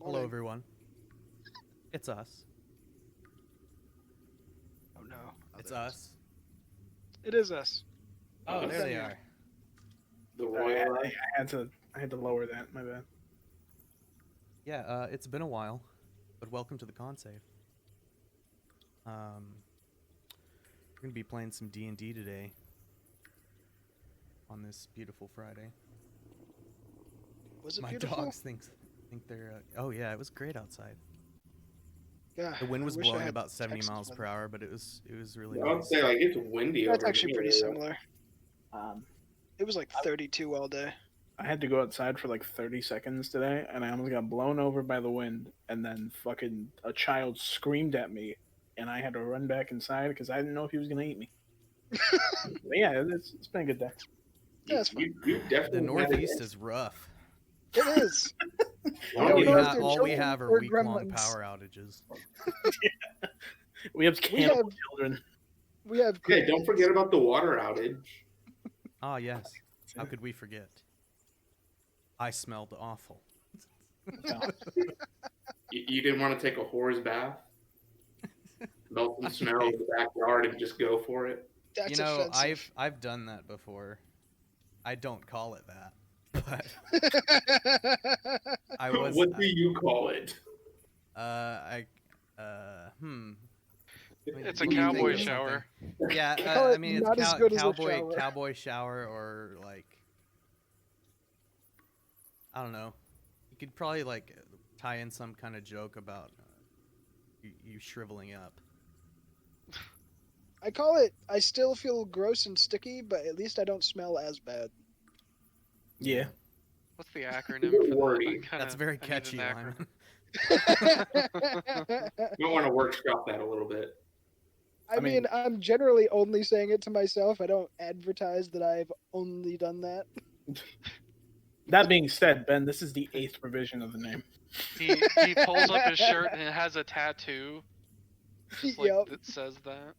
Hello, Morning. everyone. It's us. Oh no. It's Others. us. It is us. Oh, Who's there done they here? are. The Sorry, royal I had to lower that. My bad. Yeah, it's been a while, but welcome to the con save. We're gonna be playing some D&D today on this beautiful Friday. Was it My beautiful? dogs think they're. Oh yeah, it was great outside. Yeah. The wind I was wish I blowing had about 70 Texas miles per weather. hour, but it was really I would nice. say like it's windy That's over actually here. pretty similar. Um, It was like 32 all day. I had to go outside for like 30 seconds today, and I almost got blown over by the wind. And then fucking a child screamed at me, and I had to run back inside because I didn't know if he was gonna eat me. But yeah, it's been a good day. Yeah, it's fine. You definitely The had Northeast it. is rough. It is. All don't we know if have- they're all we children have are or week-long gremlins. power outages. We have cannibal have- children. We have. Okay, don't forget about the water outage. Ah, yes. How could we forget? I smelled awful. You didn't want to take a whore's bath, melt some snow in the backyard, and just go for it. That's You know, offensive. I've done that before. I don't call it that, but I was. What do you call it? It's a Let me think cowboy of shower. something. Yeah, Call I it mean it's not as good as a shower. cowboy shower, or like, I don't know. You could probably like tie in some kind of joke about you shriveling up. I call it. I still feel gross and sticky, but at least I don't smell as bad. Yeah. What's the acronym for that? Wordy. That's very I need an catchy, acronym. Lyman. You want to workshop that a little bit. I mean, I'm generally only saying it to myself. I don't advertise that I've only done that. That being said, Ben, this is the 8th revision of the name. He pulls up his shirt and it has a tattoo, just like Yep. that says that.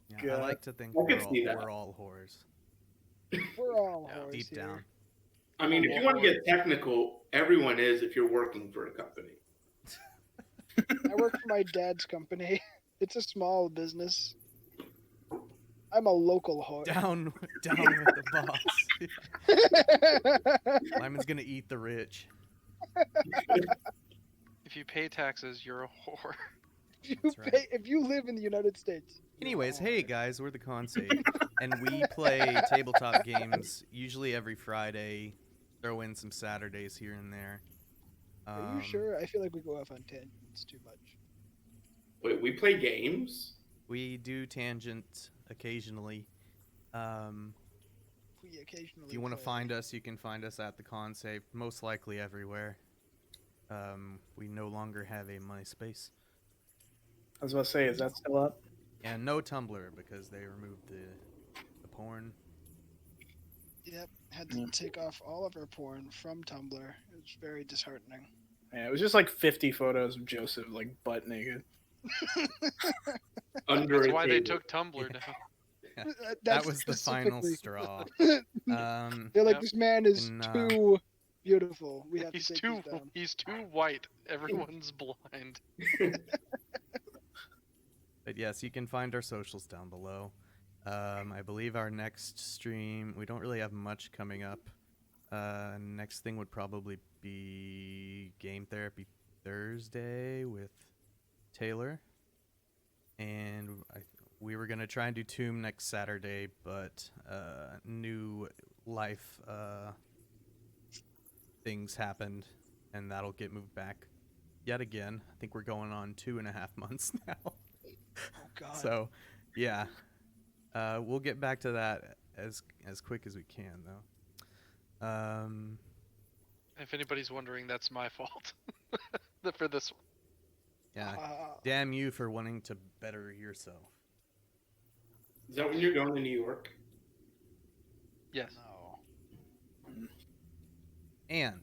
Yeah, I God. like to think I could see that. we're all whores We're all Yeah. whores deep here. down. I mean, if you want to get technical, everyone is if you're working for a company. I work for my dad's company. It's a small business. I'm a local whore. Down with the boss. Lyman's gonna eat the rich. If you pay taxes, you're a whore. That's right. If you live in the United States. you're a Anyways, whore. hey guys, we're the Con Save, and we play tabletop games usually every Friday. Throw in some Saturdays here and there. Are you sure? I feel like we go off on tangents too much. Wait, we play games? We do tangent occasionally. We occasionally. If you want to play. find us, you can find us at the Con Save, most likely everywhere. We no longer have a MySpace. I was about to say, is that still up? And no Tumblr, because they removed the porn. Yep, had to take off all of our porn from Tumblr. It was very disheartening. Yeah, it was just like 50 photos of Joseph like butt naked. Under That's a why they table. took Tumblr down. That was the final specifically- straw. They're like, Yep. this man is And, too beautiful. We have He's to take too these down. he's too white. Everyone's blind. But yes, you can find our socials down below. I believe our next stream, we don't really have much coming up. Next thing would probably be Game Therapy Thursday with Taylor. And we were going to try and do Tomb next Saturday, but new life things happened, and that'll get moved back yet again. I think we're going on 2.5 months now. Oh God. So, yeah, we'll get back to that as quick as we can, though. If anybody's wondering, that's my fault for this one. Yeah, damn you for wanting to better yourself. Is that when you're going to New York? Yes. No. And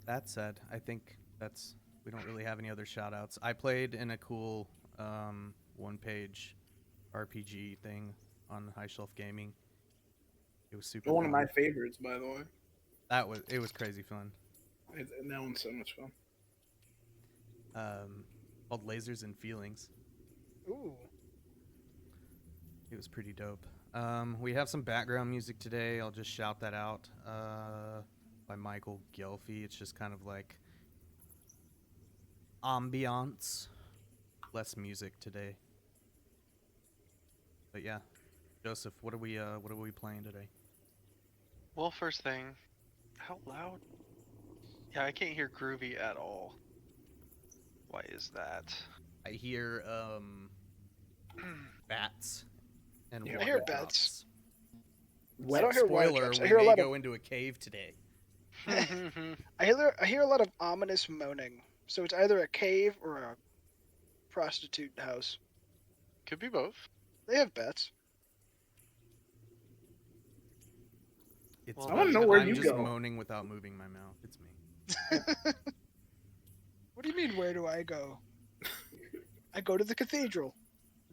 that said, I think we don't really have any other shout outs. I played in a cool one-page RPG thing on High Shelf Gaming. It was super One of fun. my favorites, by the way. It was crazy fun. That one's so much fun. Called Lasers and Feelings. Ooh. It was pretty dope. We have some background music today. I'll just shout that out. By Michael Gelfi. It's just kind of like ambiance, less music today. But yeah, Joseph, what are we playing today? Well, first thing, how loud? Yeah, I can't hear Groovy at all. Why is that? I hear bats and Yeah, I water hear drops. bats. I don't hear water Spoiler: drops. I we hear a may lot go into a cave today. I hear a lot of ominous moaning. So it's either a cave or a prostitute house. Could be both. They have bats. It's Well, I wanna me. know where I'm you just go. moaning without moving my mouth. It's me. What do you mean, where do I go? I go to the cathedral.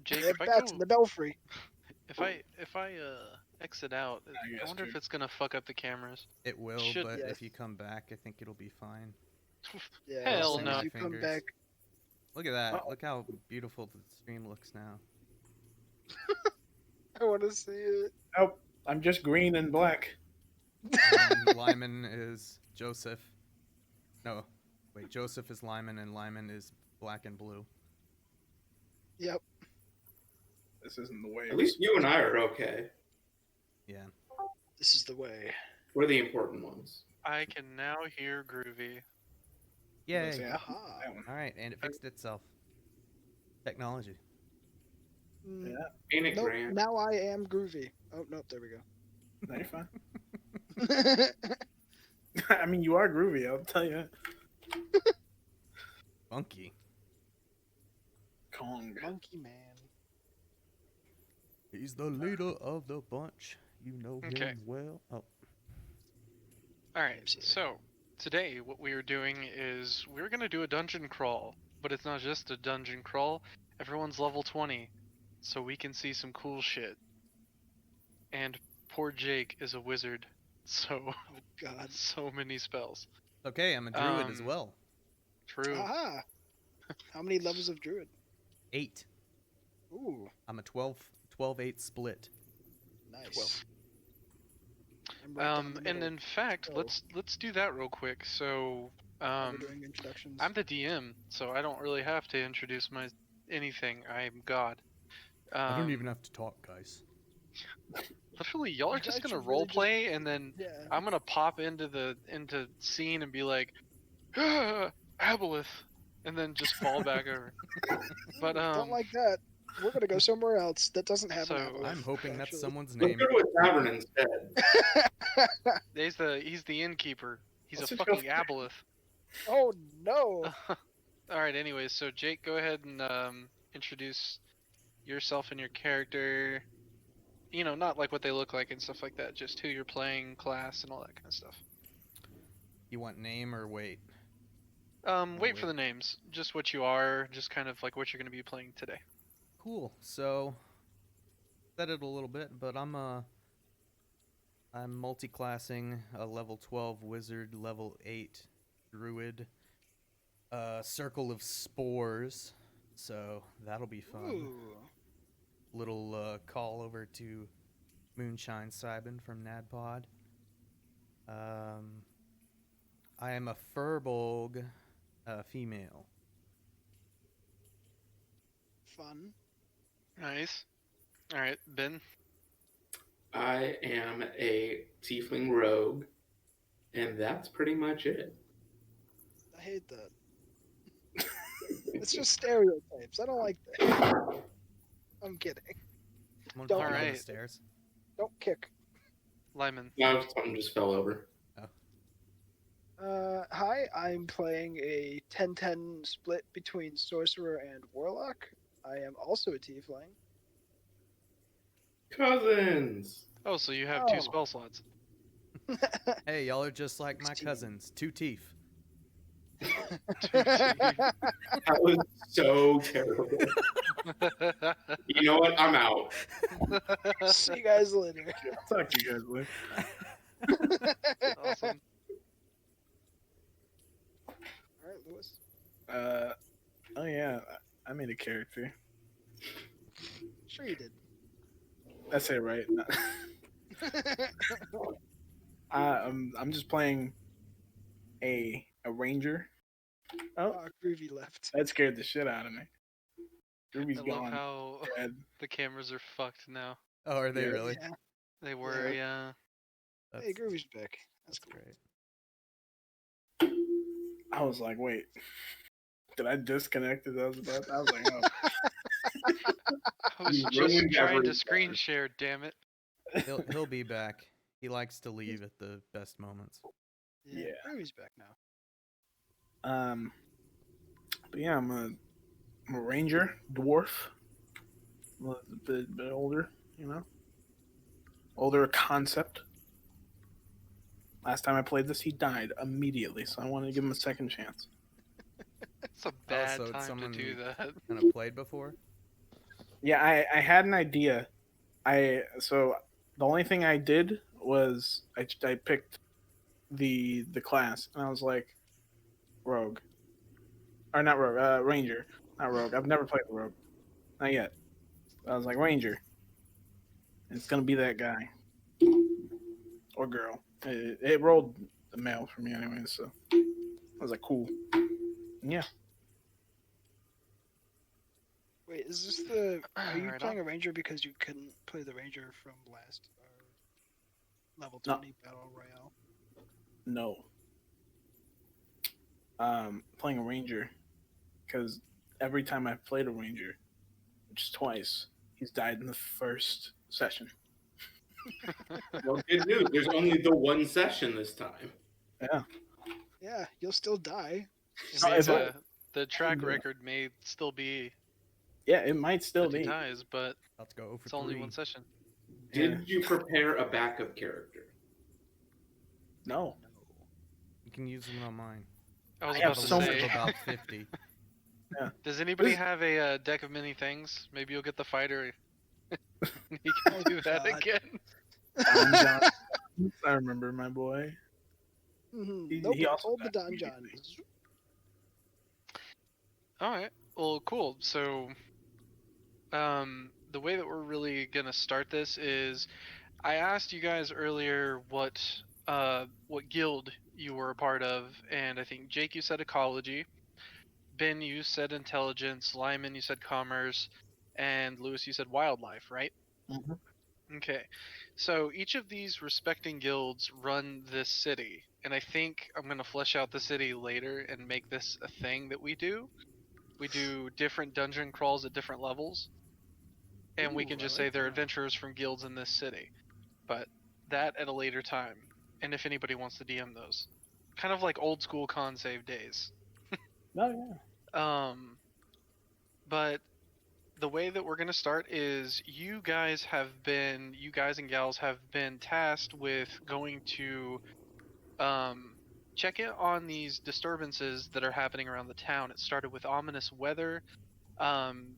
Jake, They have if I bats go, in the belfry. if I exit out, I guess wonder if true. it's gonna fuck up the cameras. It will, Should- but Yes. if you come back, I think it'll be fine. Yeah, Hell as long no. as you come Fingers. back. Look at that. Oh. Look how beautiful the stream looks now. I want to see it. Oh, I'm just green and black. Lyman is Joseph. No, wait. Joseph is Lyman, and Lyman is black and blue. Yep. This isn't the way. At least you and I are okay. Yeah. This is the way. We're the important ones. I can now hear Groovy. Yay. Yeah. Aha. That one. All right, and it fixed itself. Technology. Mm, Yeah. Ain't it Nope, grand? now I am groovy. Oh, nope, there we No, you're fine. go. I mean, you are groovy. I'll tell you. Funky. Kong. Monkey man. He's the leader of the bunch. You know him Okay. well. Oh, Alright, Absolutely. so today what we are doing is we're gonna do a dungeon crawl, but it's not just a dungeon crawl. Everyone's level 20, so we can see some cool shit. And poor Jake is a wizard, so Oh God. so many spells. okay. I'm a druid as Um, well. True. Aha. How many levels of druid? 8. Ooh, I'm a 12/8 split. nice. 12. I'm right down the And middle. in fact, so- let's do that real quick. So We're doing introductions. I'm the DM, so I don't really have to introduce anything. I'm God. I don't even have to talk, guys. Literally, y'all are You just guys gonna should really roleplay, and then Yeah. I'm gonna pop into scene and be like, "Ah, Aboleth," and then just fall back over. But Don't like that. We're gonna go somewhere else that doesn't have So, an apple. I'm hoping that's actually. someone's Let's name. go to a tavern instead. he's the innkeeper. He's Let's a just go fucking for it. Aboleth. Oh no. All right. Anyways, so Jake, go ahead and introduce yourself and your character. You know, not like what they look like and stuff like that. Just who you're playing, class, and all that kind of stuff. You want name or wait? Wait for the names. Just what you are. Just kind of like what you're gonna be playing today. Cool. So, said it a little bit, but I'm multi-classing a level 12 wizard, level 8 druid, circle of spores. So that'll be fun. Ooh. Little call over to Moonshine Cybin from NADPOD. I am a Furbolg, female. Fun. Nice. All right, Ben. I am a tiefling rogue, and that's pretty much it. I hate that. It's just stereotypes. I don't like that. I'm kidding. Someone Don't- fall down the Alright. stairs. Don't kick. Lyman. No, something just fell over. Hi, I'm playing a 10-10 split between sorcerer and warlock. I am also a tiefling. Cousins! Oh, so you have Oh. 2 spell slots. Hey, y'all are just like my 16. cousins. 2 teeth. That was so terrible. You know what? I'm out. See you guys later. I'll talk to you guys later. Awesome. Oh yeah, I made a character. Sure you did. That's it, right? I'm just playing a ranger. Oh, Oh, Groovy left. that scared the shit out of me. Ruby's I love gone. how Dead. the cameras are fucked now. Oh, are they Yeah. really? Yeah. They were, yeah. That's, Hey, Groovy's back. That's that's cool. great. I was like, wait, did I disconnect as I was about? I was like, oh, I was You just ruined trying to everything. screen share, damn it. He'll be back. He likes to leave at the best moments. Yeah. Yeah. Groovy's back now. But yeah, I'm a ranger, dwarf, a bit older, older concept. Last time I played this, he died immediately, so I wanted to give him a second chance. It's a bad so it's time to someone do you that. kind of played before. Yeah, I had an idea. So the only thing I did was I picked the class, and I was like, rogue, or not rogue, ranger, not rogue. I've never played the rogue, not yet. I was like ranger, and it's gonna be that guy or girl. It rolled the male for me anyway, so I was like, cool. And yeah, Wait, is this the? Are you Right playing on. a ranger because you couldn't play the ranger from last level No. 20 battle royale? no. Playing a ranger because every time I've played a ranger, which is twice, he's died in the first session. Well, good news. There's only the one session this time. Yeah. Yeah, you'll still die. I So mean, if I- the track Yeah. record may still be Yeah, it might still that he be. dies, but Let's go for it's only 3. one session. Did you prepare a backup character? No. You can use one on mine. I was I about have to so List say, of about 50. does anybody This- have a deck of many things? Maybe you'll get the fighter. He can Oh, do that God. again. Don Johnson, I remember my boy. He Nope, also hold the died Don immediately. Johns. All right. Well, cool. So, the way that we're really gonna start this is, I asked you guys earlier what guild you were a part of, and I think Jake, you said ecology. Ben, you said intelligence. Lyman, you said commerce, and Lewis, you said wildlife, right? Mhm. Okay. So each of these respecting guilds run this city, and I think I'm gonna flesh out the city later and make this a thing that we do. We do different dungeon crawls at different levels, and we Ooh, can I just like say they're that. adventurers from guilds in this city. But that at a later time, and if anybody wants to DM those, kind of like old school con save days. Oh yeah. But the way that we're going to start is you guys and gals have been tasked with going to check in on these disturbances that are happening around the town. It started with ominous weather,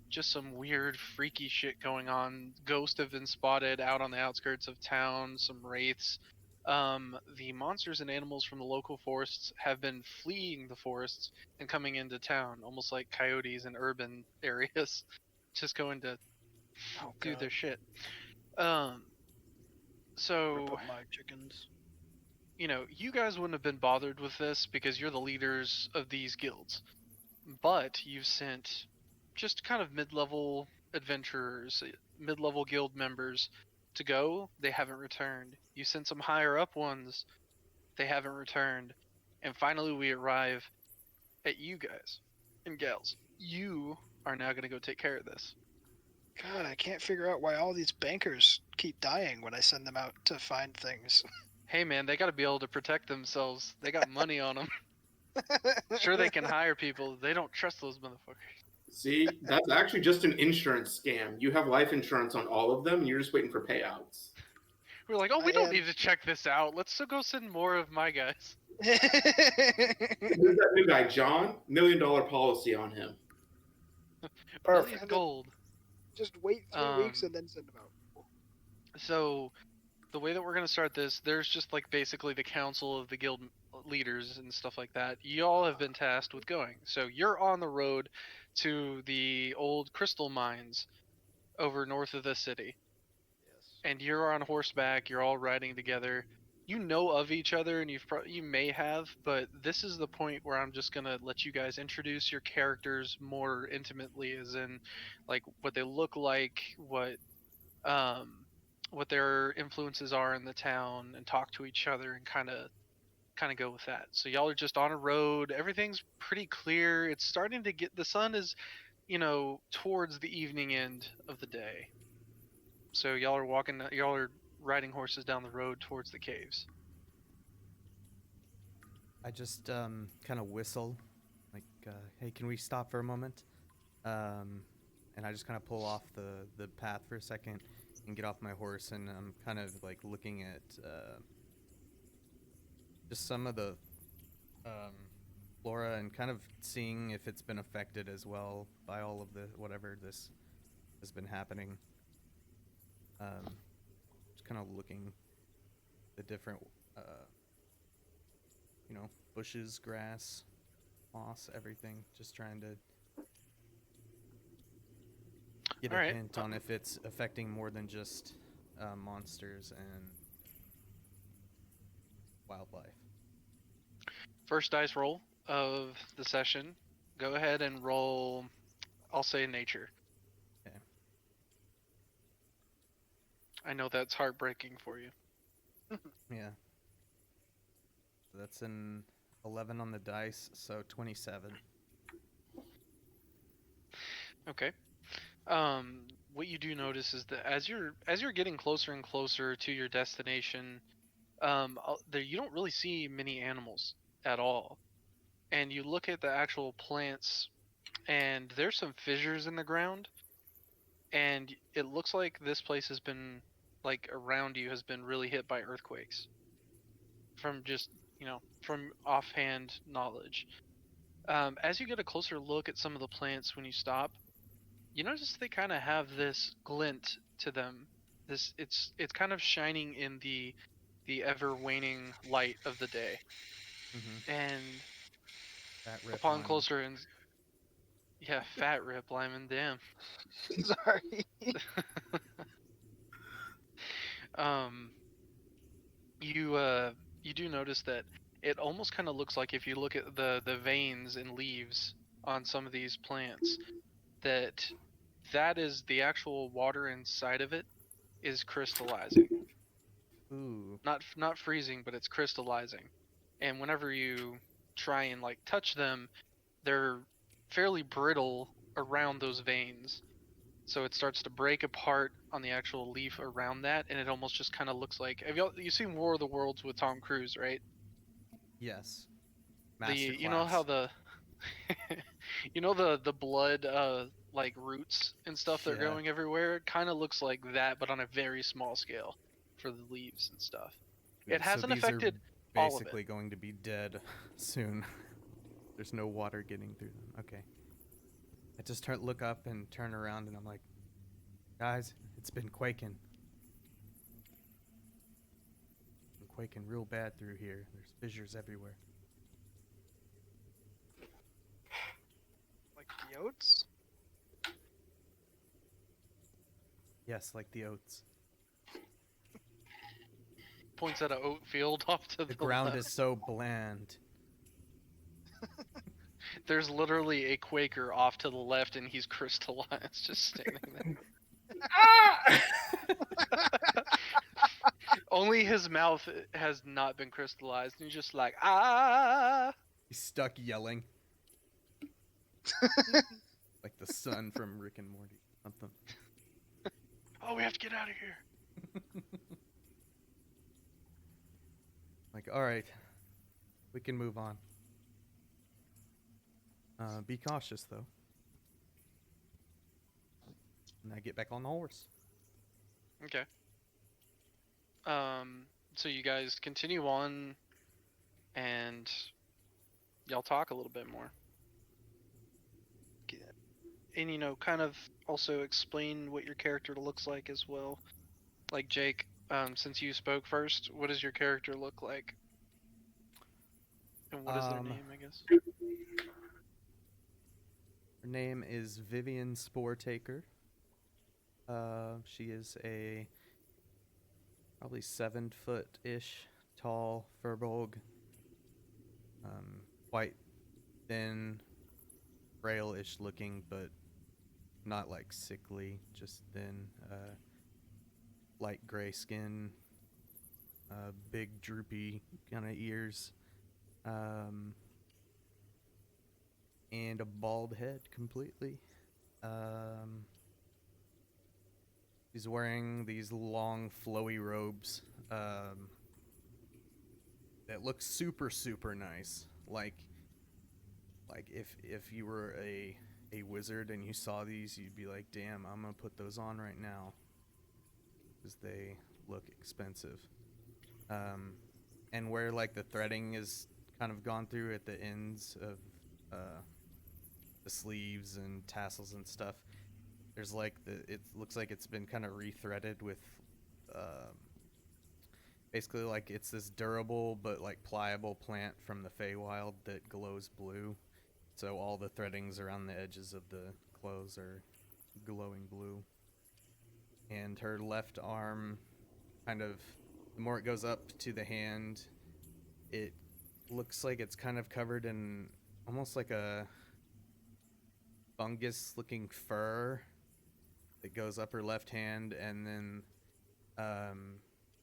just some weird freaky shit going on. Ghosts have been spotted out on the outskirts of town, some wraiths. The monsters and animals from the local forests have been fleeing the forests and coming into town, almost like coyotes in urban areas, just going to Oh, do God. their shit. Um, Rip so up my chickens. you guys wouldn't have been bothered with this because you're the leaders of these guilds, but you've sent just kind of mid-level adventurers, mid-level guild members to go. They haven't returned. You sent some higher up ones. They haven't returned. And finally we arrive at you guys and gals. You are now going to go take care of this. God, I can't figure out why all these bankers keep dying when I send them out to find things. Hey man, they got to be able to protect themselves. They got money on them. Sure, they can hire people. They don't trust those motherfuckers. See, that's actually just an insurance scam. You have life insurance on all of them, and you're just waiting for payouts. We're like, oh, I we don't am- need to check this out. Let's still go send more of my guys. Who's that new guy, John? $1 million policy on him. Million Perfect. gold. Just wait 3 weeks Um, and then send them out. So the way that we're gonna start this, there's just like basically the council of the guild leaders and stuff like that. Y'all have been tasked with going, so you're on the road to the old crystal mines over north of the city, Yes. and you're on horseback. You're all riding together. You know of each other, and you may have, but this is the point where I'm just gonna let you guys introduce your characters more intimately, as in, like what they look like, um what their influences are in the town, and talk to each other and kind of go with that. So y'all are just on a road. Everything's pretty clear. It's starting to get, the sun is, towards the evening end of the day. So y'all are riding horses down the road towards the caves. I just kind of whistle, like, "Hey, can we stop for a moment?" And I just kind of pull off the path for a second and get off my horse, and I'm kind of like looking at just some of the flora and kind of seeing if it's been affected as well by all of the whatever this has been happening. Just kind of looking the different bushes, grass, moss, everything, just trying to get All a right. hint on if it's affecting more than just monsters and wildlife. First dice roll of the session. Go ahead and roll, I'll say nature. Okay. I know that's heartbreaking for you. Yeah. So that's an 11 on the dice, so 27. Okay. What you do notice is that as you're getting closer and closer to your destination, there you don't really see many animals at all. And you look at the actual plants, and there's some fissures in the ground, and it looks like this place has been, like, around you has been really hit by earthquakes. From just, from offhand knowledge. As you get a closer look at some of the plants when you stop, you notice they kind of have this glint to them. It's kind of shining in the ever waning light of the day. Mm-hmm. And That rip upon Lyman. closer and yeah, fat rip Lyman, damn. Sorry. um, you do notice that it almost kind of looks like, if you look at the veins and leaves on some of these plants, that is the actual water inside of it is crystallizing. Ooh. Not freezing, but it's crystallizing. And whenever you try and like touch them, they're fairly brittle around those veins. So it starts to break apart on the actual leaf around that, and it almost just kind of looks like, you seen War of the Worlds with Tom Cruise, right? Yes. You know how Masterclass. the the blood like roots and stuff that are Yeah. growing everywhere, it kind of looks like that, but on a very small scale for the leaves and stuff. It So hasn't these are affected all of it. basically going to be dead soon. There's no water getting through them. Okay. I just look up and turn around, and I'm like, guys, it's been quaking. Been quaking real bad through here. There's fissures everywhere. Like the oats? Yes, like the oats. Points at a oat field off to The the ground left. is so bland. There's literally a Quaker off to the left, and he's crystallized, just standing there. Only his mouth has not been crystallized, and he's just like, ah. He's stuck yelling. Like the son from Rick and Morty. Something. Oh, we have to get out of here. Like, alright. We can move on. Be cautious, though. And I get back on the horse. Okay. So you guys continue on, and y'all talk a little bit more. And kind of also explain what your character looks like as well. Like Jake, Since you spoke first, what does your character look like? And what is their name, I guess? Her name is Vivian Sporetaker. She is a probably 7-foot-ish tall furbolg. Quite thin, frail-ish looking, but not like sickly, just thin. Light gray skin, big droopy kind of ears, and a bald head completely. He's wearing these long, flowy robes that look super, super nice. Like if you were a wizard and you saw these, you'd be like, "Damn, I'm gonna put those on right now," because they look expensive. And where like the threading is kind of gone through at the ends of the sleeves and tassels and stuff, there's like it looks like it's been kind of rethreaded with basically like it's this durable but like pliable plant from the Feywild that glows blue. So all the threadings around the edges of the clothes are glowing blue. And her left arm, kind of, the more it goes up to the hand, it looks like it's kind of covered in almost like a fungus looking fur that goes up her left hand, and then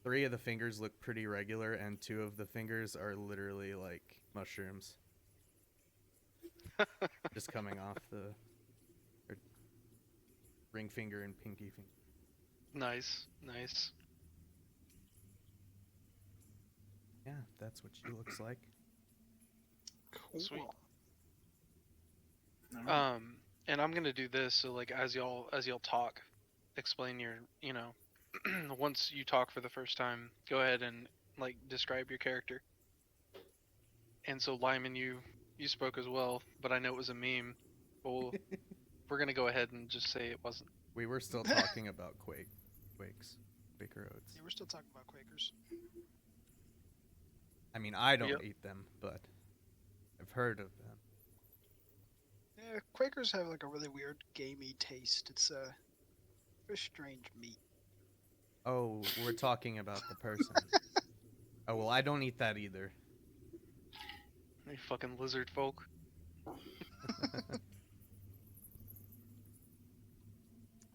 3 of the fingers look pretty regular, and 2 of the fingers are literally like mushrooms just coming off the ring finger and pinky finger. Nice, nice. Yeah, that's what she looks like. Cool. Sweet. Alright. And I'm gonna do this, so like as y'all talk, explain your, once you talk for the first time, go ahead and like describe your character. And so Lyman, you spoke as well, but I know it was a meme. Well, we're gonna go ahead and just say it wasn't. We were still talking about Quakes, Quaker Oats. Yeah, we're still talking about Quakers. I mean, I don't Yep. eat them, but I've heard of them. Yeah, Quakers have like a really weird gamey taste. It's a very strange meat. Oh, we're talking about the person. Oh, well, I don't eat that either. You fucking lizard folk.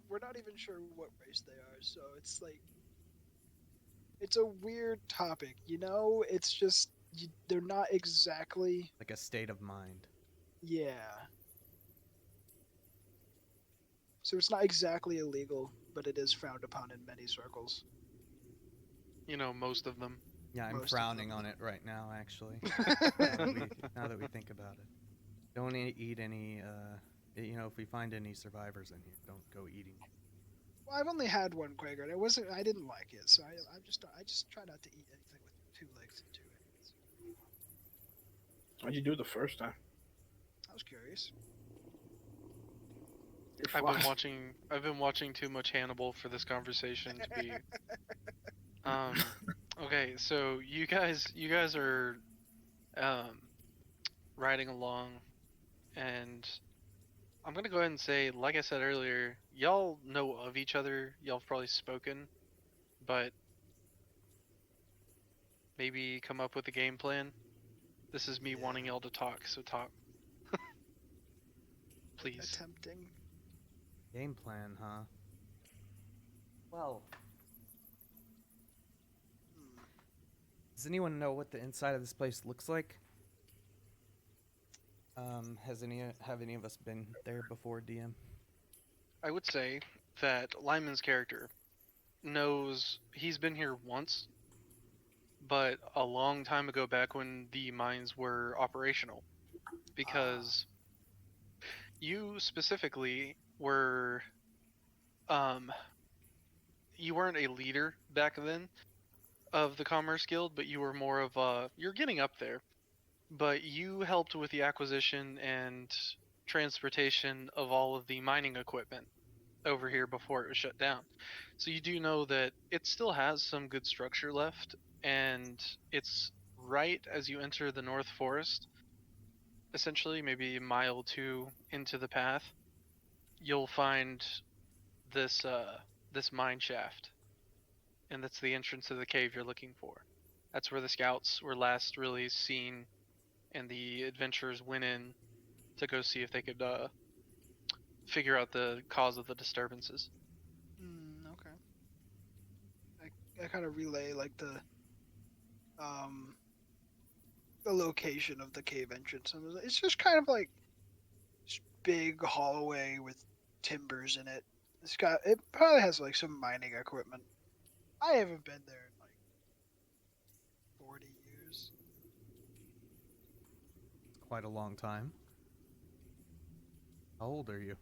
We're not even sure what race they are, so it's like it's a weird topic, you know? It's just they're not exactly Like a state of mind. yeah. So it's not exactly illegal, but it is frowned upon in many circles. Most of them. Yeah, I'm Most of frowning them. on it right now, actually. now that we think about it. Don't eat any, if we find any survivors in here, don't go eating. Well, I've only had one Quaker, and I didn't like it, so I just try not to eat anything with 2 legs and 2 hands. What'd you do the first time? I was curious. You're I've been watching too much Hannibal for this conversation to be. Okay, so you guys are riding along, and I'm gonna go ahead and say, like I said earlier, y'all know of each other. Y'all have probably spoken, but maybe come up with a game plan. This is me wanting y'all to talk, so talk. Please. Attempting. Game plan, huh? Well, does anyone know what the inside of this place looks like? Have any of us been there before, DM? I would say that Lyman's character knows he's been here once, but a long time ago, back when the mines were operational, because you specifically were you weren't a leader back then of the Commerce Guild, but you were more of you're getting up there, but you helped with the acquisition and transportation of all of the mining equipment. over here before it was shut down. So you do know that it still has some good structure left, and it's right as you enter the North Forest, essentially maybe a mile or two into the path, you'll find this this mine shaft, and that's the entrance to the cave you're looking for. That's where the scouts were last really seen, and the adventurers went in to go see if they could figure out the cause of the disturbances. Okay. I kind of relay like um the location of the cave entrance. And it's just kind of like this big hallway with timbers in it. It probably has like some mining equipment. I haven't been there in like 40 years. Quite a long time. How old are you?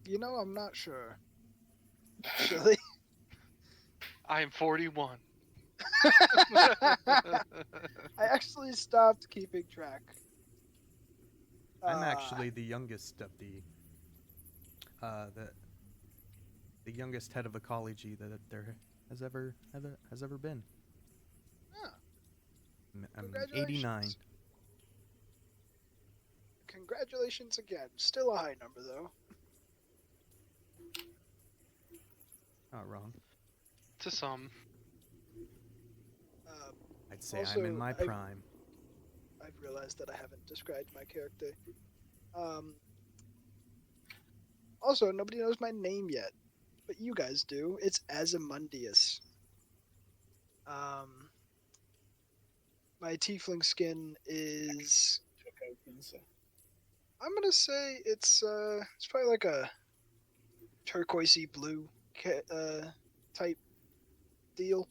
You know, I'm not sure. Actually. I am 41. I actually stopped keeping track. I'm actually the youngest of the youngest head of ecology that there has ever been. I'm 89. Congratulations again. Still a high number though. Not wrong. To some. I'd say Also, I'm in my prime. I've realized that I haven't described my character. Also, nobody knows my name yet, but you guys do. It's Azimundius. My tiefling skin is. I'm gonna say it's probably like a turquoisey blue type deal.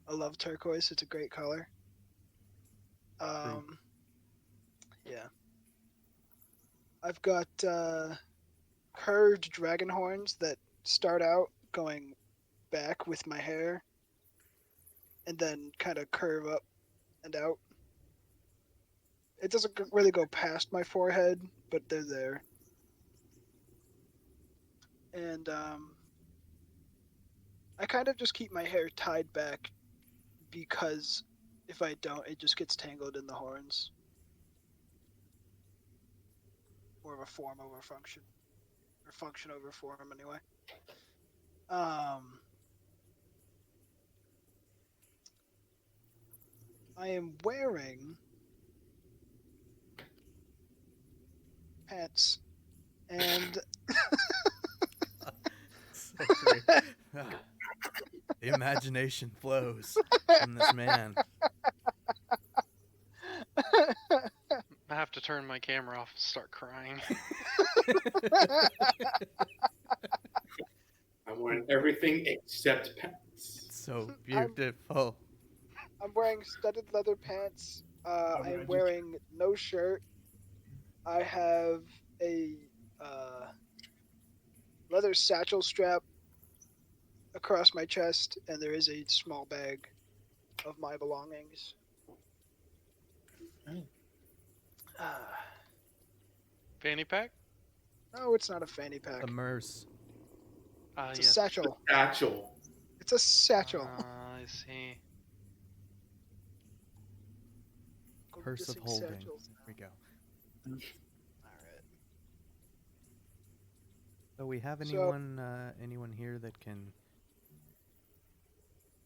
I love turquoise. It's a great color. Yeah. I've got curved dragon horns that start out going back with my hair and then kind of curve up and out. It doesn't really go past my forehead, but they're there. And I kind of just keep my hair tied back because if I don't, it just gets tangled in the horns. More of a form over function. Or function over form, anyway. I am wearing pants and So great. The imagination flows from this man. I have to turn my camera off and start crying. I'm wearing everything except pants. So beautiful. I'm wearing studded leather pants. I am wearing no shirt. I have a leather satchel strap across my chest, and there is a small bag of my belongings. Fanny pack? No, it's not a fanny pack. A merce. It's a Yes. satchel. Satchel. It's a satchel. I see. Purse of Missing holding. satchels now. Here we go. All right. So we have So- anyone here that can?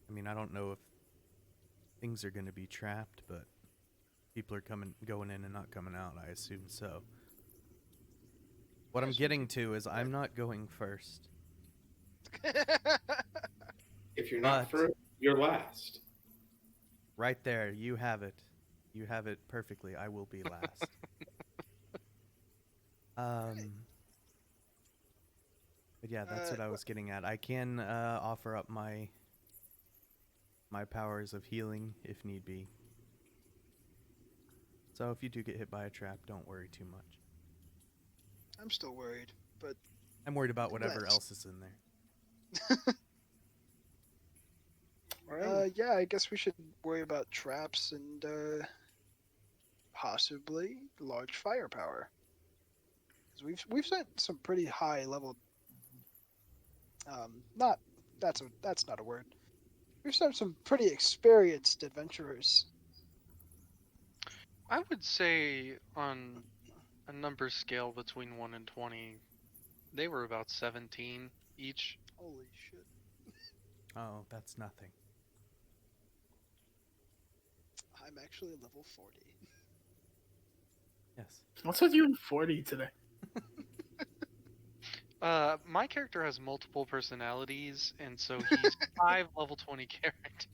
I mean, I don't know if things are going to be trapped, but people are going in and not coming out. I assume so. What I'm getting to is I'm not going first. If you're not But- first, you're last. Right there, you have it. You have it perfectly. I will be last. But yeah, that's what I was getting at. I can offer up my powers of healing if need be. So if you do get hit by a trap, don't worry too much. I'm still worried, but I'm worried about whatever Let's- else is in there. yeah, I guess we should worry about traps and possibly large firepower. 'Cause we've sent some pretty high level. Not that's not a word. We've sent some pretty experienced adventurers. I would say on a number scale between 1 and 20, they were about 17 each. Holy shit! Oh, that's nothing. I'm actually level 40. Yes. What's with you and 40 today? My character has multiple personalities, and so he's 5 level 20 characters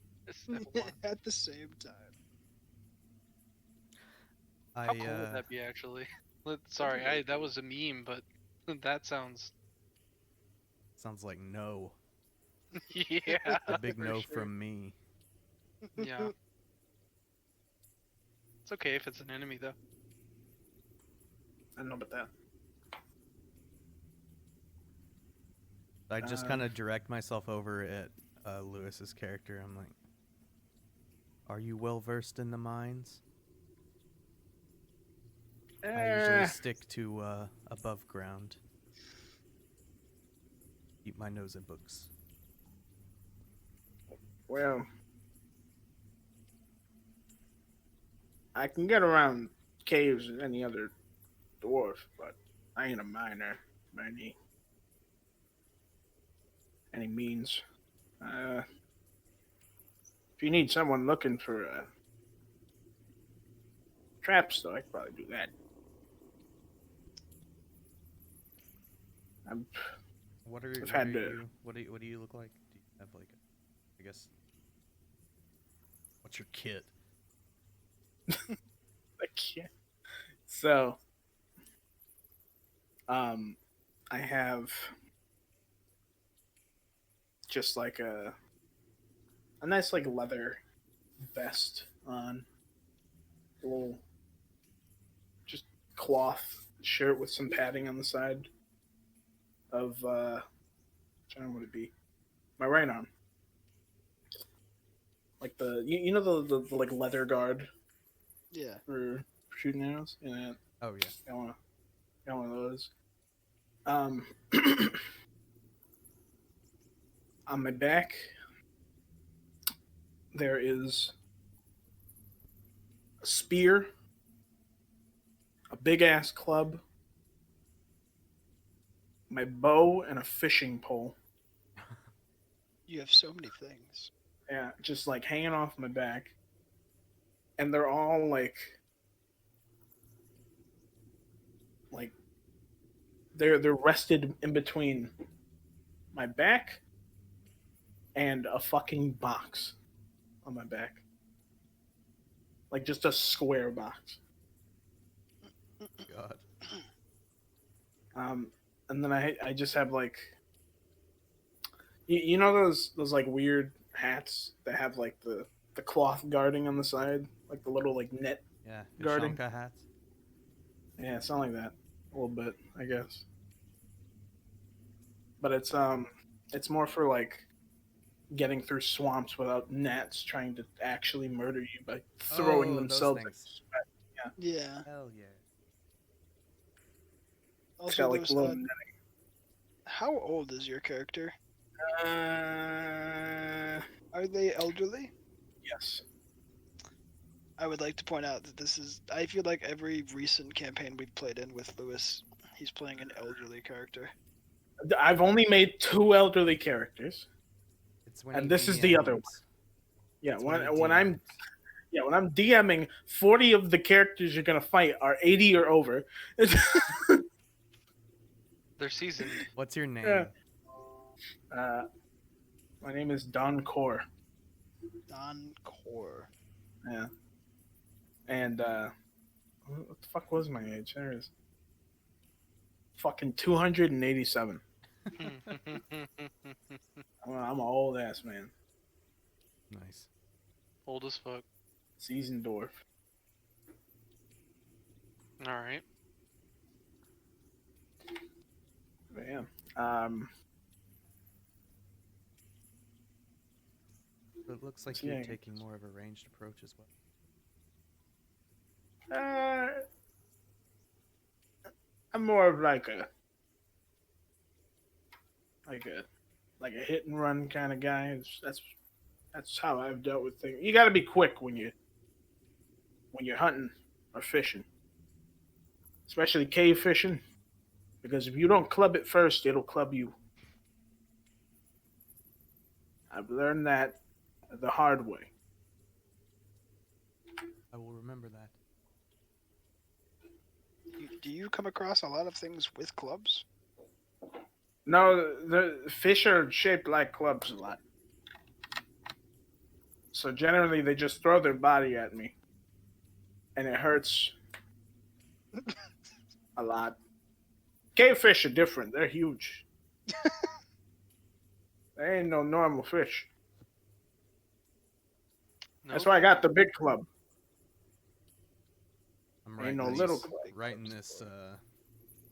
at once. At the same time. How cool would that be, actually? Sorry, that was a meme, but that sounds... Sounds like no. Yeah. A big For no sure. from me. Yeah. It's okay if it's an enemy, though. I don't know about that. I just kind of direct myself over at Lewis's character. I'm like, "Are you well versed in the mines?" I usually stick to above ground. Keep my nose in books. Well, I can get around caves as any other dwarf, but I ain't a miner by any means. If you need someone looking for traps, though, I could probably do that. What do you look like? Do you have like, I guess, what's your kit? I can't. So, I have just like a nice like leather vest on, a little just cloth shirt with some padding on the side of which arm would it be? My right arm. Like you know the like leather guard Yeah. for shooting arrows? Yeah. Oh yeah. Got one of those. On my back, there is a spear, a big ass club, my bow, and a fishing pole. You have so many things. Yeah, just like hanging off my back, and they're all like they're rested in between my back and a fucking box on my back, like just a square box. God. And then I just have like you know those like weird hats that have like the cloth guarding on the side, like the little like net Yeah. guarding. Vishanka hats. Yeah, something like that. A little bit, I guess. But it's more for like getting through swamps without gnats trying to actually murder you by throwing Oh, those themselves. things. Yeah. Hell yeah. It's Also, got like those, little how old is your character? netting. Are they elderly? Yes. I would like to point out that this is. I feel like every recent campaign we've played in with Lewis, he's playing an elderly character. I've only made 2 elderly characters. It's when And he this is the other one. DMs. Yeah, It's when he I'm DMs. when I'm DMing, 40 of the characters you're gonna fight are 80 or over. They're seasoned. What's your name? Yeah. My name is Don Core. Don Core. Yeah. And what the fuck was my age? There it is. Fucking 287. I'm an old ass man. Nice. Old as fuck. Seasoned dwarf. Alright. But yeah. It looks like So, you're yeah. taking more of a ranged approach as well. I'm more of like a hit and run kind of guy. That's how I've dealt with things. You got to be quick when you're hunting or fishing, especially cave fishing, because if you don't club it first, it'll club you. I've learned that the hard way. I will remember that. Do you come across a lot of things with clubs? No, the fish are shaped like clubs a lot. So generally, they just throw their body at me, and it hurts a lot. Cave fish are different. They're huge. They ain't no normal fish. That's Nope. why I got the big club. I'm Ain't writing no these, little club. writing this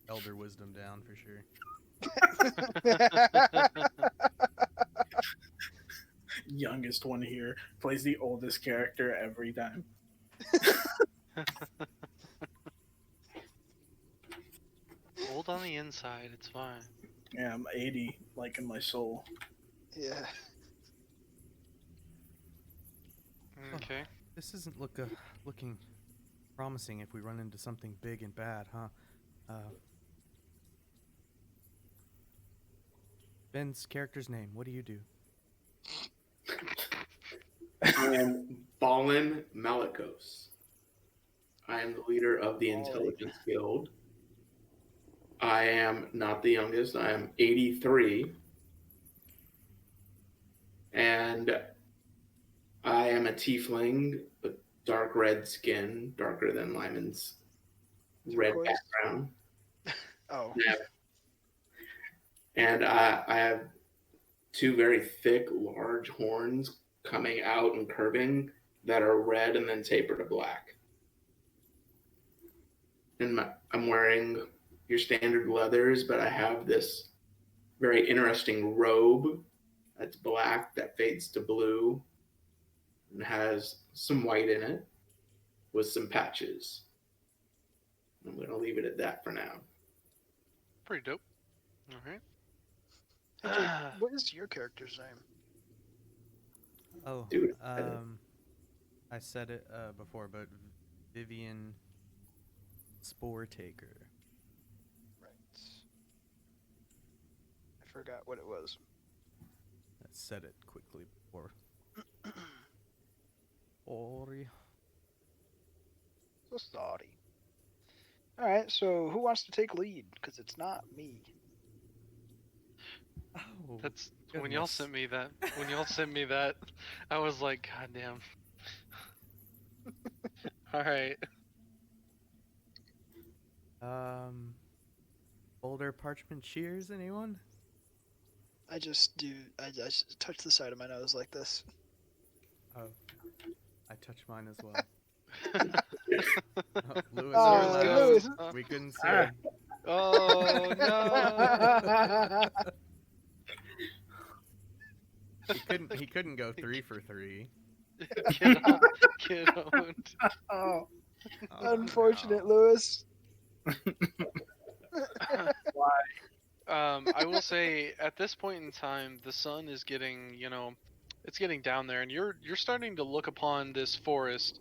elder wisdom down for sure. Youngest one here plays the oldest character every time. Old on the inside, it's fine. Yeah, I'm 80, like in my soul. Yeah. Okay. This isn't looking promising if we run into something big and bad, huh? Ben's character's name. What do you do? I am Balin Malikos. I am the leader of the Balin. Intelligence Guild. I am not the youngest. I am 83. And I am a tiefling with dark red skin, darker than Lyman's red Turquoise? background. Oh. And I have two very thick, large horns coming out and curving that are red and then taper to black. And I'm wearing your standard leathers, but I have this very interesting robe that's black that fades to blue and has some white in it with some patches. I'm going to leave it at that for now. Pretty dope. Alright. Hey, Jake, what is your character's name? Oh, Dude, I said it before, but Vivian Spore Taker. Right. I forgot what it was. I said it quickly before. Ori. So sorry. Alright, so who wants to take lead? Because it's not me. Oh, That's when y'all goodness. sent me that. When y'all sent me that, I was like, God damn. Alright. Boulder Parchment Shears, anyone? I just touch the side of my nose like this. Oh, I touched mine as well. Oh, Lewis, Oh, you're last. Lewis. We couldn't see. Ah. Oh no! He couldn't go 3 for 3. Get owned. Oh, Oh, unfortunate, no. Lewis. I will say at this point in time, the sun is getting, it's getting down there, and you're starting to look upon this forest.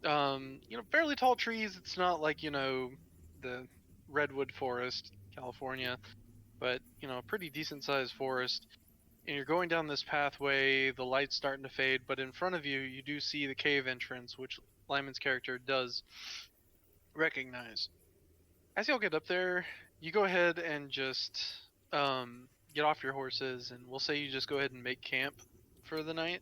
Fairly tall trees. It's not like the redwood forest, California, but a pretty decent sized forest. And you're going down this pathway. The light's starting to fade, but in front of you, you do see the cave entrance, which Lyman's character does recognize. As y'all get up there, you go ahead and just get off your horses, and we'll say you just go ahead and make camp for the night.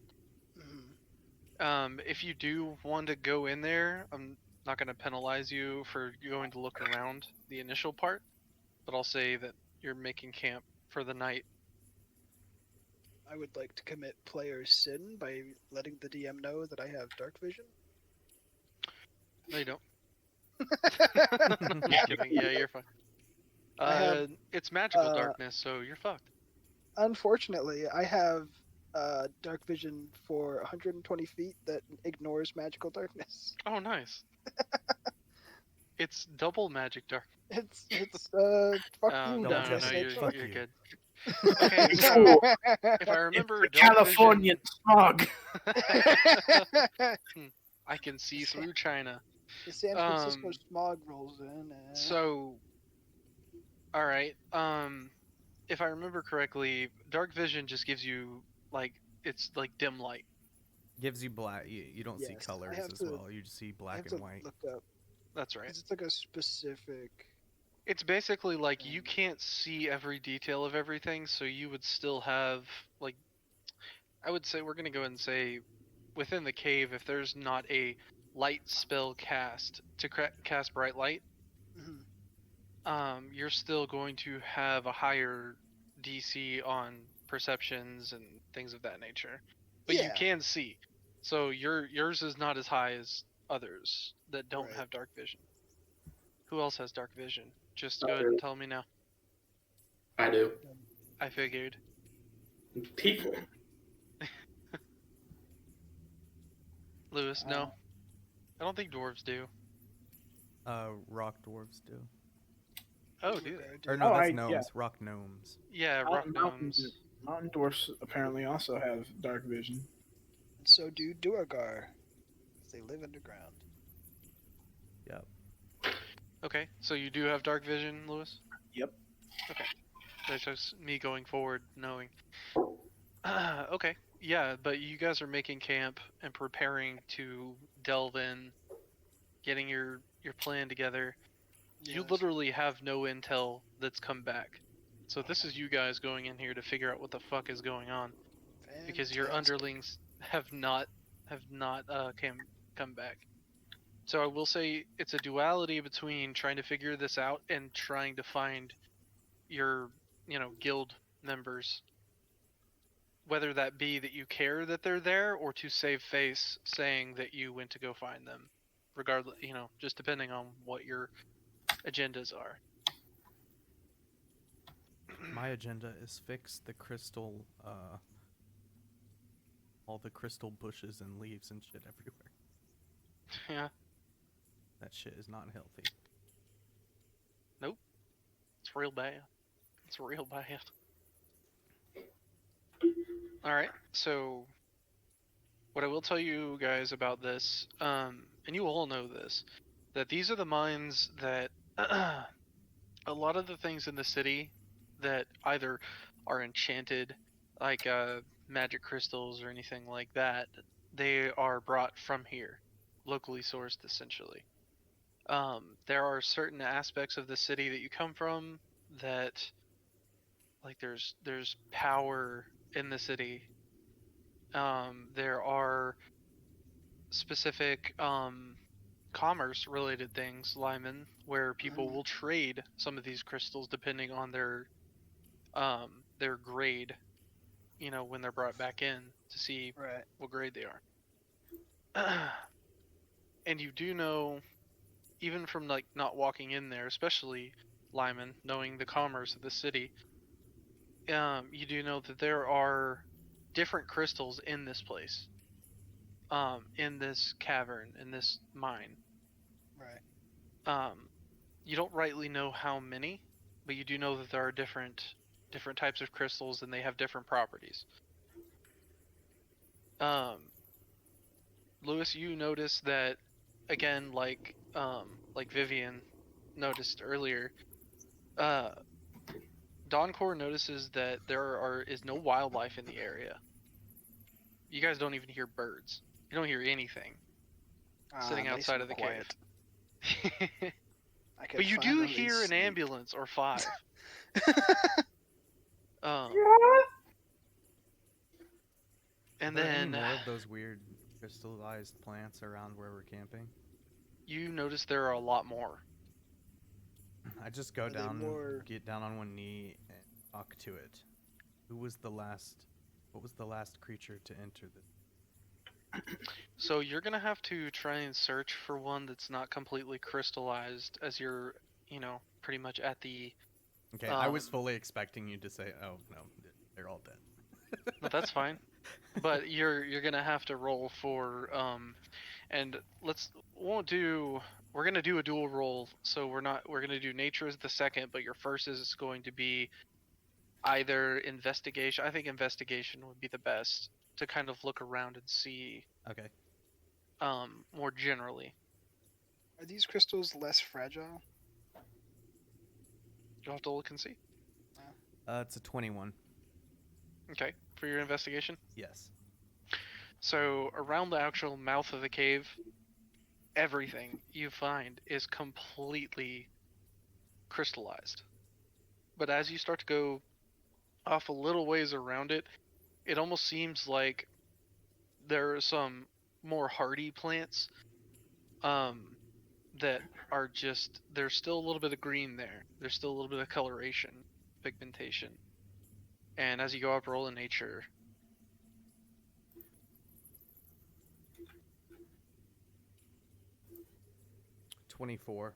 Mhm. If you do want to go in there, I'm not going to penalize you for going to look around the initial part, but I'll say that you're making camp for the night. I would like to commit player sin by letting the DM know that I have dark vision. No, you don't. Just kidding. Yeah, you're fine. I have, it's magical uh, darkness, so you're fucked. Unfortunately, I have dark vision for 120 feet that ignores magical darkness. Oh, nice. It's double magic dark. It's fuck Oh, you. no, That's Double no, what I no, magic. said. Fuck you're you. good. Okay, so if I It's remember the dark Californian smog. vision, I can see through China. The San Francisco Um, smog rolls in. So, all right. If I remember correctly, dark vision just gives you like it's like dim light. Gives you black. You don't see Yes, colors I have as to. well. You just see I black have and to white. look up That's right. because it's like a specific. It's basically like you thing. can't see every detail of everything, so you would still have like I would say we're gonna go ahead and say within the cave if there's not a light spell cast to cast bright light, Mhm. you're still going to have a higher DC on perceptions and things of that nature. But you Yeah. can see. So yours is not as high as others that don't Right. have dark vision. Who else has dark vision? Just Not go ahead and really. tell me now. I do. I figured. People. Lewis, no. I don't think dwarves do. Rock dwarves do. Oh, do they? Or no, Oh, that's yeah. gnomes. Rock gnomes. Yeah, rock gnomes. Mountain dwarfs apparently also have dark vision. And so do Duergar. They live underground. Yep. Okay, so you do have dark vision, Lewis? Yep. Okay. That's just me going forward knowing. Okay, yeah, but you guys are making camp and preparing to delve in, getting your plan together. You Yes. literally have no intel that's come back. So this is you guys going in here to figure out what the fuck is going on because your Fantastic. underlings have not come back. So I will say it's a duality between trying to figure this out and trying to find your, guild members, whether that be that you care that they're there or to save face saying that you went to go find them, regardless, just depending on what your agendas are. My agenda is fix the crystal, all the crystal bushes and leaves and shit everywhere. Yeah, That shit is not healthy. it's real bad. It's real bad. All right, so what I will tell you guys about this, and you all know this, that these are the mines that a lot of the things in the city that either are enchanted, like magic crystals or anything like that, they are brought from here, locally sourced essentially. There are certain aspects of the city that you come from that, like, there's power in the city. There are specific commerce related things, Lyman, where people Mhm. will trade some of these crystals depending on their grade, when they're brought back in to see Right. what grade they are. And you do know, even from like not walking in there, especially Lyman, knowing the commerce of the city, you do know that there are different crystals in this place, in this cavern, in this mine. Right. You don't rightly know how many, but you do know that there are different types of crystals and they have different properties. Lewis, you notice that again, like Vivian noticed earlier. Doncor notices that is no wildlife in the area. You guys don't even hear birds. You don't hear anything sitting Nice outside and of the quiet. cave. I can But you do finally hear an sleep. ambulance or 5. Um, and Are there any then more of those weird crystallized plants around where we're camping? you notice there are a lot more. I just go Are they down, more- get down on one knee, and talk to it. What was the last creature to enter the? So you're gonna have to try and search for one that's not completely crystallized, as you're, pretty much at the. Okay, I was Um, fully expecting you to say, "Oh no, they're all dead." No, that's fine. But you're gonna have to roll for and won't do we're gonna do a dual roll, so we're gonna do nature as the second, but your first is going to be either investigation. I think investigation would be the best to kind of look around and see Okay. more generally. Are these crystals less fragile? You'll have to look and see. It's a 21. Okay, for your investigation. Yes. So around the actual mouth of the cave, everything you find is completely crystallized. But as you start to go off a little ways around it, it almost seems like there are some more hardy plants that are just, there's still a little bit of green there. There's still a little bit of coloration, pigmentation. And as you go up, roll in nature. $24.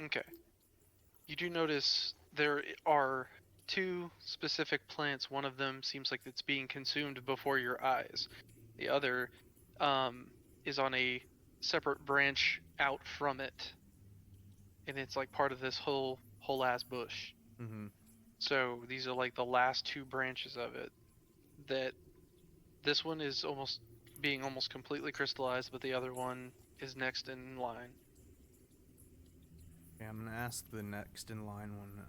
Okay. You do notice there are two specific plants. One of them seems like it's being consumed before your eyes. The other is on a separate branch out from it. And it's like part of this whole ass bush. Mm-hmm. So these are like the last two branches of it. That this one is almost completely crystallized, but the other one is next in line. Okay, I'm gonna ask the next in line one.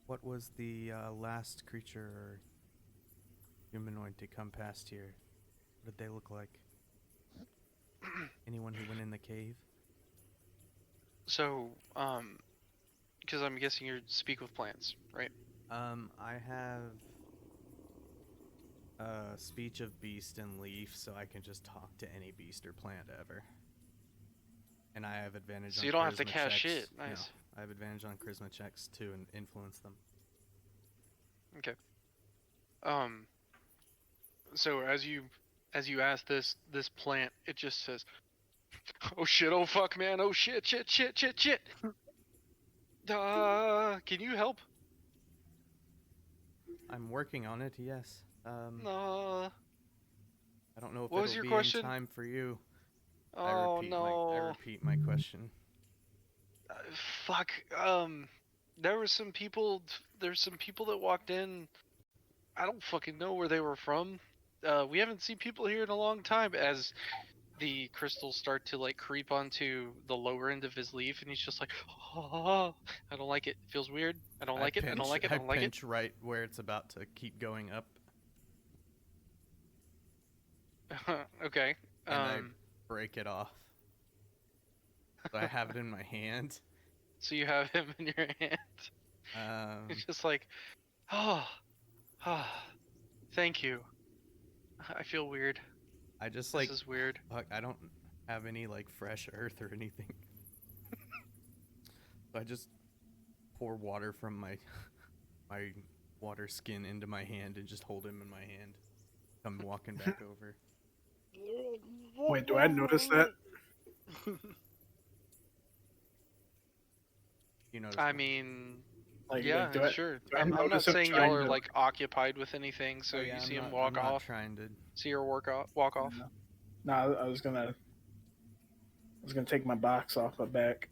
What was the last creature or humanoid to come past here? What did they look like? Anyone who went in the cave? So, because I'm guessing you speak with plants, right? I have speech of beast and leaf, so I can just talk to any beast or plant ever. And I have advantage on So you don't have to charisma cast checks. shit. No, Nice. I have advantage on charisma checks to influence them. Okay. So as you ask this plant, it just says, "Oh shit! Oh fuck, man! Oh shit! Shit! Shit! Shit! Shit! Can you help?" I'm working on it. Yes. No. I don't know if What was it'll your be question? in time for you. Oh I no. repeat my question. Fuck. There were some people. There's some people that walked in. I don't fucking know where they were from. We haven't seen people here in a long time. As the crystals start to like creep onto the lower end of his leaf, and he's just like, "Oh, I don't like it. It feels weird. I don't like it. I don't like it. I I don't like it." pinch right where it's about to keep going up, Okay. and I break it off. So I have it in my hand. So you have him in your hand. It's just like, oh, thank you. I feel weird. I just This is weird. fuck, I don't have any like fresh earth or anything. So I just pour water from my water skin into my hand and just hold him in my hand. I'm walking back over. Wait, do I notice that? You notice? I what? mean, Like, yeah, do I, sure. do I I'm not notice him saying trying y'all are to- like occupied with anything, so Oh, yeah, you see I'm him not- walk I'm not off. trying to. See her walk off. No, I was gonna take my box off my back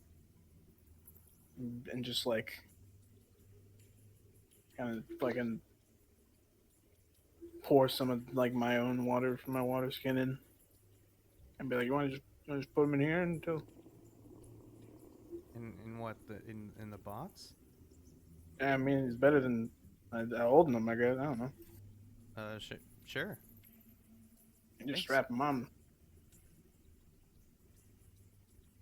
and just like kind of fucking pour some of like my own water from my water skin in, and be like, "You want to just put them in here until?" In what in the box? I mean, it's better than holding them. I guess I don't know. Sure. You just Thanks. strap them on.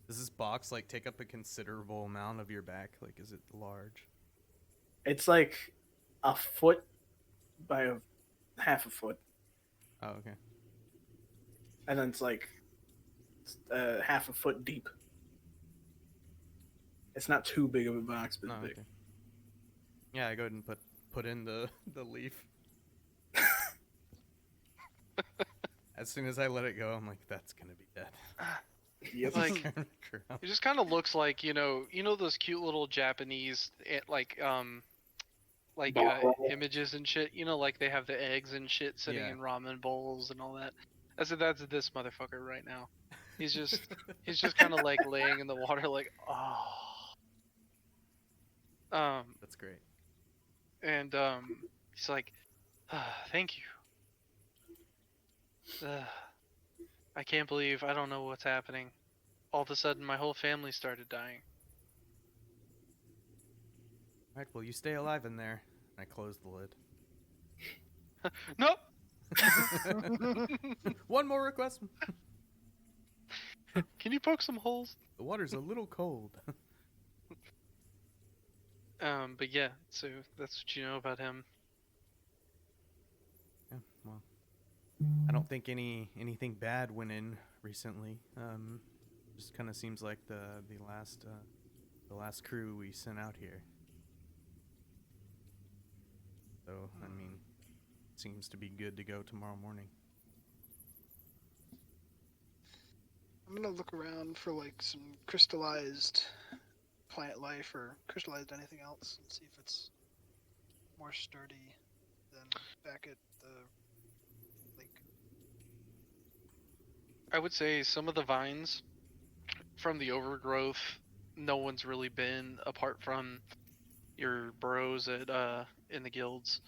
Does this box like take up a considerable amount of your back? Like, is it large? It's like a foot by half a foot, Oh, okay. and then it's like half a foot deep. It's not too big of a box, but No, it's big. okay. Yeah, I go ahead and put in the leaf. As soon as I let it go, I'm like, that's gonna be dead. Yep. Like, Ground. it just kind of looks like, you know those cute little Japanese Ball. images and shit. You know, like they have the eggs and shit sitting Yeah. in ramen bowls and all that. I said that's this motherfucker right now. He's just kind of like laying in the water, like oh. That's great. And he's like, thank you. I can't believe I don't know what's happening. All of a sudden, my whole family started dying. All right, well, you stay alive in there. I close the lid. Nope. One more request. Can you poke some holes? The water's a little cold. But yeah, so that's what you know about him. Yeah, well, I don't think anything bad went in recently. Just kind of seems like the last crew we sent out here. So I mean, seems to be good to go tomorrow morning. I'm gonna look around for like some crystallized plant life or crystallized anything else and see if it's more sturdy than back at the lake. I would say some of the vines from the overgrowth, no one's really been apart from your bros at in the guilds.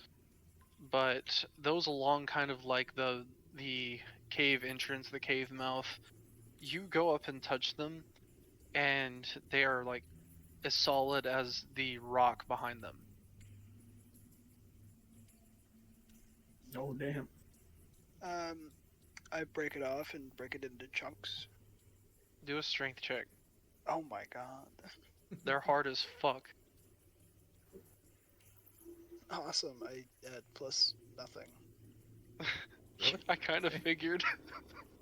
But those along kind of like the cave entrance, the cave mouth, you go up and touch them, and they are like as solid as the rock behind them. Oh damn. I break it off and break it into chunks. Do a strength check. Oh my god. They're hard as fuck. Awesome. I add plus nothing. Really? I kind of figured.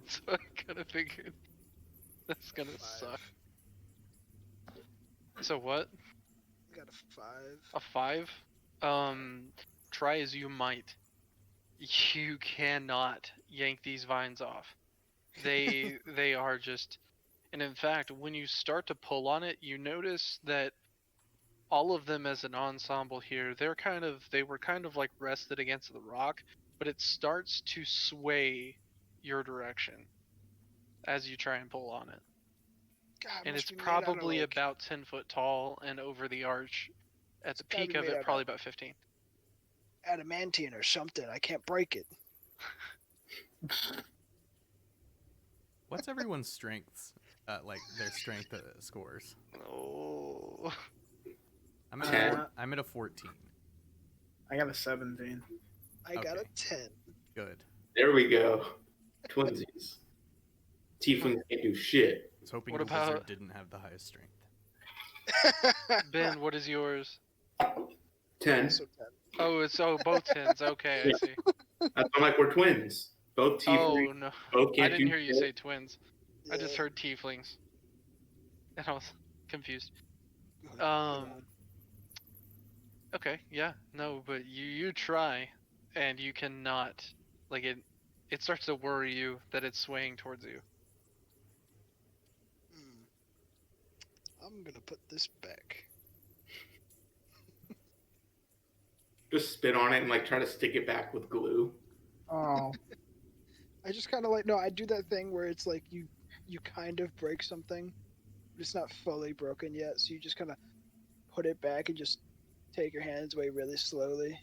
So I kind of figured that's gonna 5. suck. So what? I got a 5. A 5? Try as you might, you cannot yank these vines off. They are just, and in fact, when you start to pull on it, you notice that all of them as an ensemble here, they were kind of like rested against the rock, but it starts to sway your direction as you try and pull on it. God, it And must it's be made out of, probably like, about 10 foot tall and over the arch. At the gotta peak be of made it, out probably of- about 15. adamantine or something. I can't break it. What's everyone's strengths? Like their strength scores. Oh. I'm at a 14. I got a 17. I got a Okay. 10. Good. There we go. Twinsies. Tieflings can't do shit. I was hoping What the about- wizard didn't have the highest strength. Ben, what is yours? 10. So 10. Oh, it's both 10s. Okay, I see. I'm like, we're twins. Both Oh tieflings. no, Both I can't didn't do hear you shit. say twins. I just Yeah. heard tieflings, and I was confused. Good Um. God. Okay, yeah, no, but you try, and you cannot. Like it starts to worry you that it's swaying towards you. I'm gonna put this back. Just spit on it and like try to stick it back with glue. Oh. I just kind of like, no, I do that thing where it's like you kind of break something, but it's not fully broken yet, so you just kind of put it back and just take your hands away really slowly.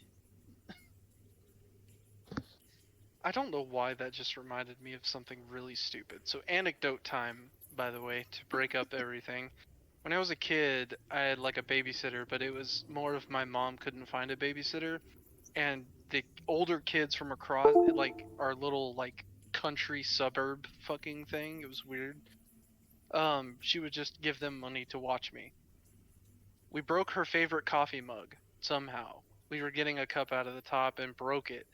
I don't know why that just reminded me of something really stupid. So anecdote time, by the way, to break up everything. When I was a kid, I had like a babysitter, but it was more of my mom couldn't find a babysitter, and the older kids from across like our little like country suburb fucking thing, it was weird. She would just give them money to watch me. We broke her favorite coffee mug somehow. We were getting a cup out of the top and broke it.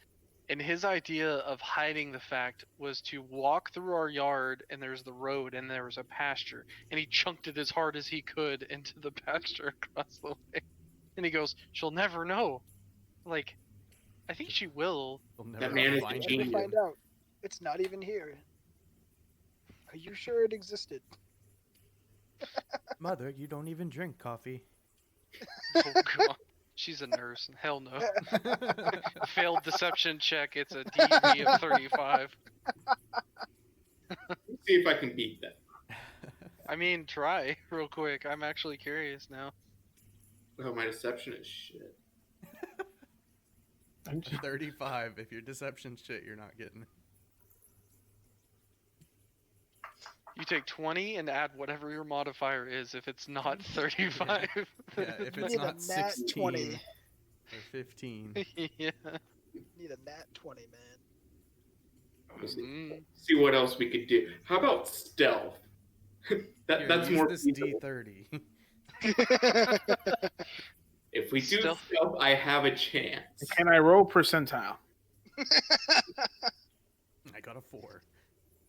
And his idea of hiding the fact was to walk through our yard, and there's the road and there was a pasture, and he chunked it as hard as he could into the pasture across the way. And he goes, "She'll never know." Like, I think she will. They'll never That man is find a Never it. genius. find out. It's not even here. Are you sure it existed? Mother, you don't even drink coffee. Oh god. She's a nurse. Hell no. Failed deception check. It's a DV of 35. Let's see if I can beat that. I mean, try real quick. I'm actually curious now. Oh, my deception is shit. I'm just, 35. If your deception's shit, you're not getting it. You take 20 and add whatever your modifier is if it's not 35. Yeah, if You it's need a not nat 16 20. or 15. Yeah. Need a nat 20, man. Let's see. Mm. See what else we could do. How about stealth? That's Use more this feasible. D30. If we do Stealth. stealth, I have a chance. can I roll percentile? I got a 4.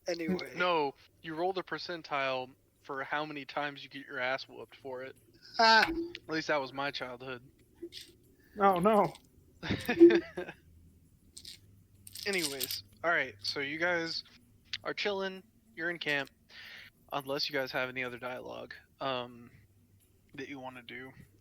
Anyway. No, you roll the percentile for how many times you get your ass whooped for it. Ah, At least that was my childhood. No. Anyways, alright, so you guys are chilling, you're in camp, unless you guys have any other dialogue that you want to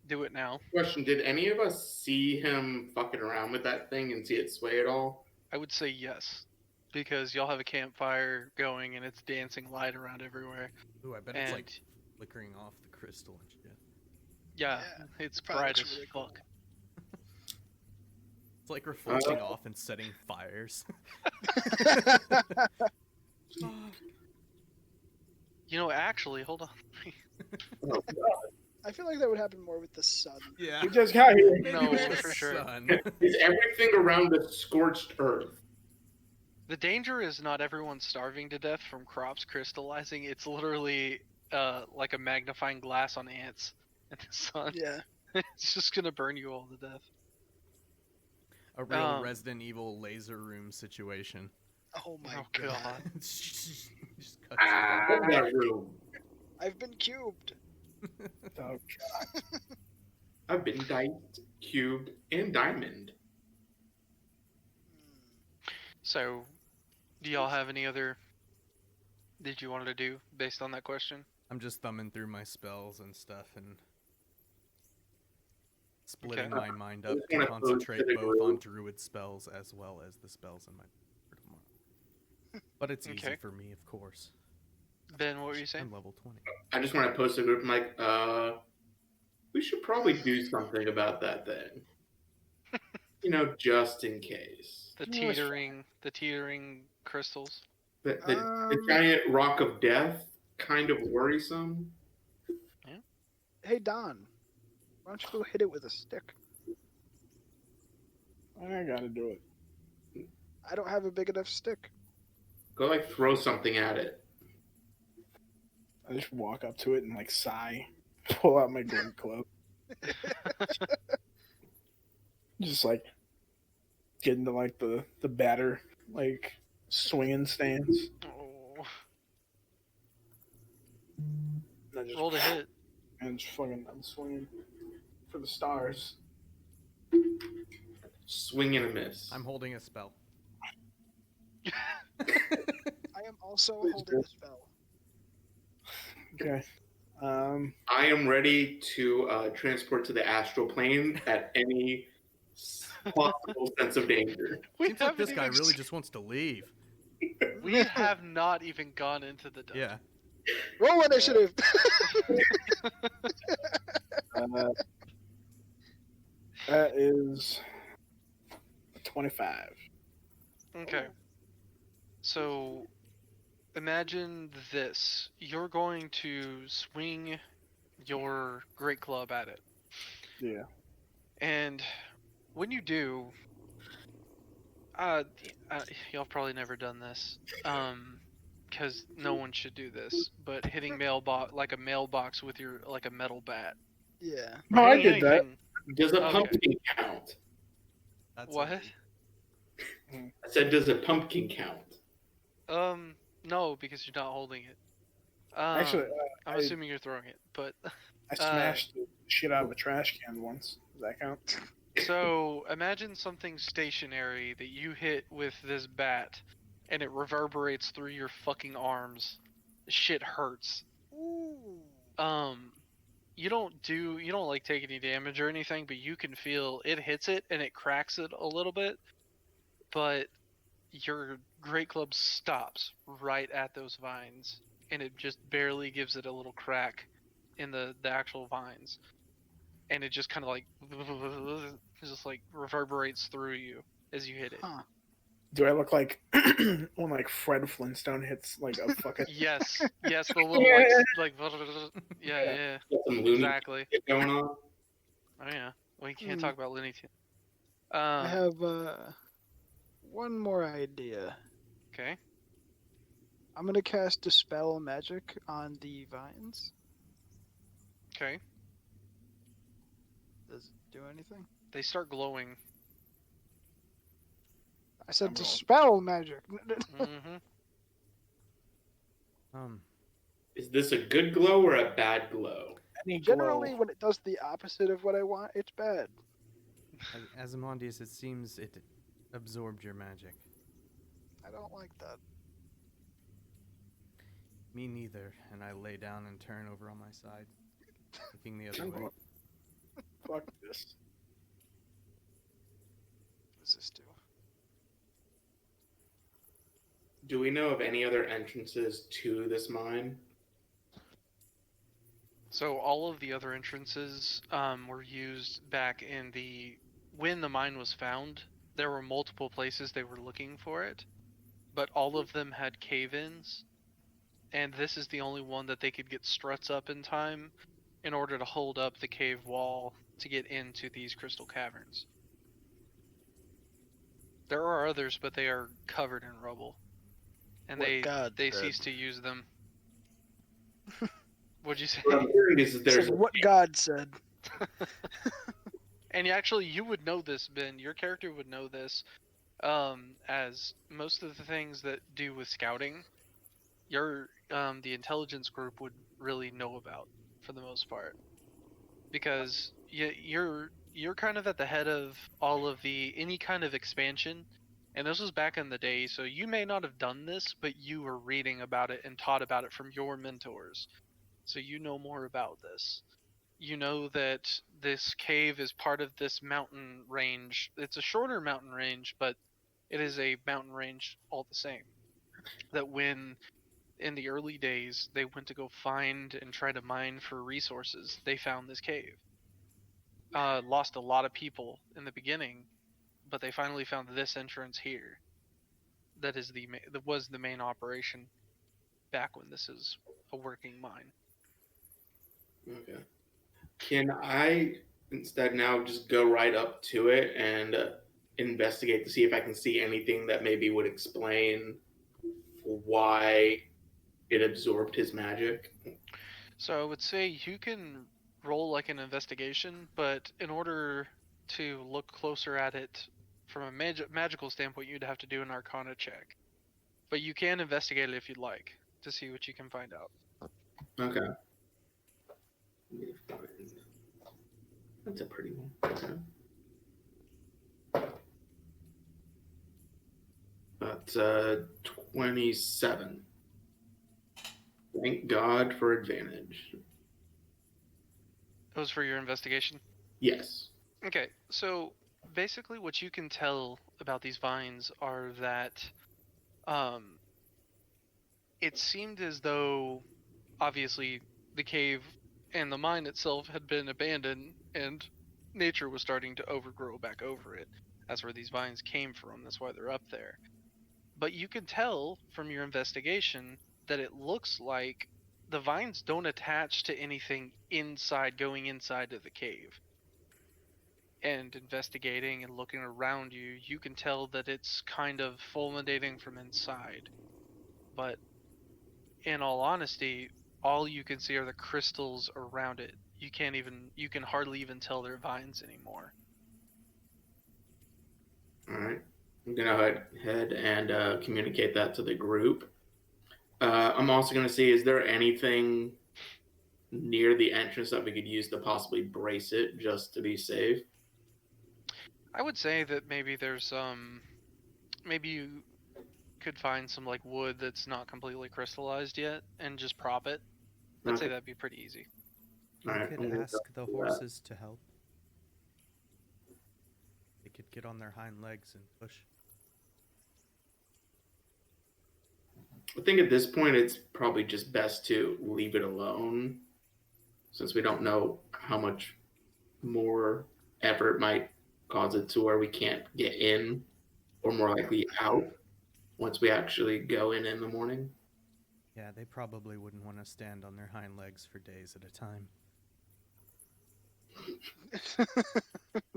do it now. Question: did any of us see him fucking around with that thing and see it sway at all? I would say yes, because y'all have a campfire going and it's dancing light around everywhere. Ooh, I bet And it's like flickering off the crystal and shit. yeah, Yeah, it's probably bright looks as really cool. fuck. It's like reflecting off and setting fires. You know, actually, hold on. Oh, I feel like that would happen more with the sun. Yeah. We just got here. Maybe No, with the for sure. sun. is everything around the scorched earth? The danger is not everyone starving to death from crops crystallizing. It's literally like a magnifying glass on ants in the sun. Yeah. It's just gonna burn you all to death. A real Um, Resident Evil laser room situation. Oh my Oh, god. God. Just cuts Ah, you off. that room. I've been cubed. Oh, I've been diced, cubed, and diamond. So, do y'all have any other that you wanted to do based on that question? I'm just thumbing through my spells and stuff and splitting Okay. my mind I up just to wanna pose concentrate to the both on group. druid spells as well as the spells in my for tomorrow. But it's easy Okay. for me, of course. Ben, what were you saying? I'm level 20. I just want to post a group. I'm like, we should probably do something about that thing. You know, just in case. The No, it's teetering crystals. The giant rock of death, kind of worrisome. Hey Don, why don't you go hit it with a stick? I gotta do it. I don't have a big enough stick. Go like throw something at it. I just walk up to it and like sigh, pull out my great club, just like get into like the batter like swinging stance. Oh, And I just roll to hit. and just fucking I'm swinging for the stars. Swing and a miss. I'm holding a spell. I am also holding a spell. Okay. I am ready to transport to the astral plane at any possible sense of danger. Seems like haven't this guy even really just wants to leave. We have not even gone into the dungeon. Yeah. Roll initiative. That is 25. Okay. So, imagine this. You're going to swing your great club at it. Yeah. And when you do, y'all probably never done this, because no one should do this. But hitting like a mailbox with your like a metal bat. Yeah. No, I Hitting did that. anything- Does a Okay. pumpkin count? That's What? I said, does a pumpkin count? No, because you're not holding it. Actually, I'm I- assuming you're throwing it, but I smashed the shit out of a trash can once. Does that count? so imagine something stationary that you hit with this bat, and it reverberates through your fucking arms. Shit hurts. Ooh. you don't like take any damage or anything, but you can feel it hits it and it cracks it a little bit, but your great club stops right at those vines and it just barely gives it a little crack in the actual vines, and it just kind of like just like reverberates through you as you hit it. Huh. Do I look like when like Fred Flintstone hits like a fucking? Yes, the little like yeah, Got some Looney exactly. shit going on. Oh yeah, we can't Hmm. talk about Looney Tunes. I have one more idea. Okay. I'm gonna cast Dispel Magic on the vines. Okay. Does it do anything? They start glowing. I said I'm rolling. Dispel Magic. Mm-hmm. Is this a good glow or a bad glow? Any Generally, glow. when it does the opposite of what I want, it's bad. Azimondius, it seems it absorbed your magic. I don't like that. Me neither. And I lay down and turn over on my side, looking the other way. Fuck this. What does this do? Do we know of any other entrances to this mine? So all of the other entrances were used back in when the mine was found. There were multiple places they were looking for it, but all of them had cave-ins, and this is the only one that they could get struts up in time in order to hold up the cave wall to get into these crystal caverns. There are others, but they are covered in rubble, and What God they said. ceased to use them. What'd you say? What I'm hearing is that there's Said what God said. And you would know this, Ben. Your character would know this, as most of the things that do with scouting, the intelligence group would really know about for the most part, because you're kind of at the head of all of any kind of expansion, and this was back in the day, so you may not have done this, but you were reading about it and taught about it from your mentors, so you know more about this. You know that this cave is part of this mountain range. It's a shorter mountain range, but it is a mountain range all the same. That when in the early days they went to go find and try to mine for resources, they found this cave. Lost a lot of people in the beginning, but they finally found this entrance here. That was the main operation back when this is a working mine. okay. Can I instead now just go right up to it and investigate to see if I can see anything that maybe would explain why it absorbed his magic? So I would say you can roll like an investigation, but in order to look closer at it from a magical standpoint, you'd have to do an Arcana check. But you can investigate it if you'd like to see what you can find out. Okay. Let me find- That's a pretty one. Okay. That's 27. Thank God for advantage. That was for your investigation? Yes. Okay, so basically what you can tell about these vines are that it seemed as though obviously the cave and the mine itself had been abandoned and nature was starting to overgrow back over it. That's where these vines came from. That's why they're up there. But you can tell from your investigation that it looks like the vines don't attach to anything going inside of the cave. And investigating and looking around you, you can tell that it's kind of fulminating from inside. But in all honesty, all you can see are the crystals around it. You can hardly even tell they're vines anymore. All right. I'm going to go ahead and communicate that to the group. I'm also going to see, is there anything near the entrance that we could use to possibly brace it just to be safe? I would say that maybe there's maybe you could find some like wood that's not completely crystallized yet and just prop it. I'd say Okay. that'd be pretty easy. You Alright, could I'm gonna ask go the for that. horses to help. They could get on their hind legs and push. I think at this point it's probably just best to leave it alone, since we don't know how much more effort might cause it to where we can't get in, or more likely out, once we actually go in the morning. Yeah, they probably wouldn't want to stand on their hind legs for days at a time.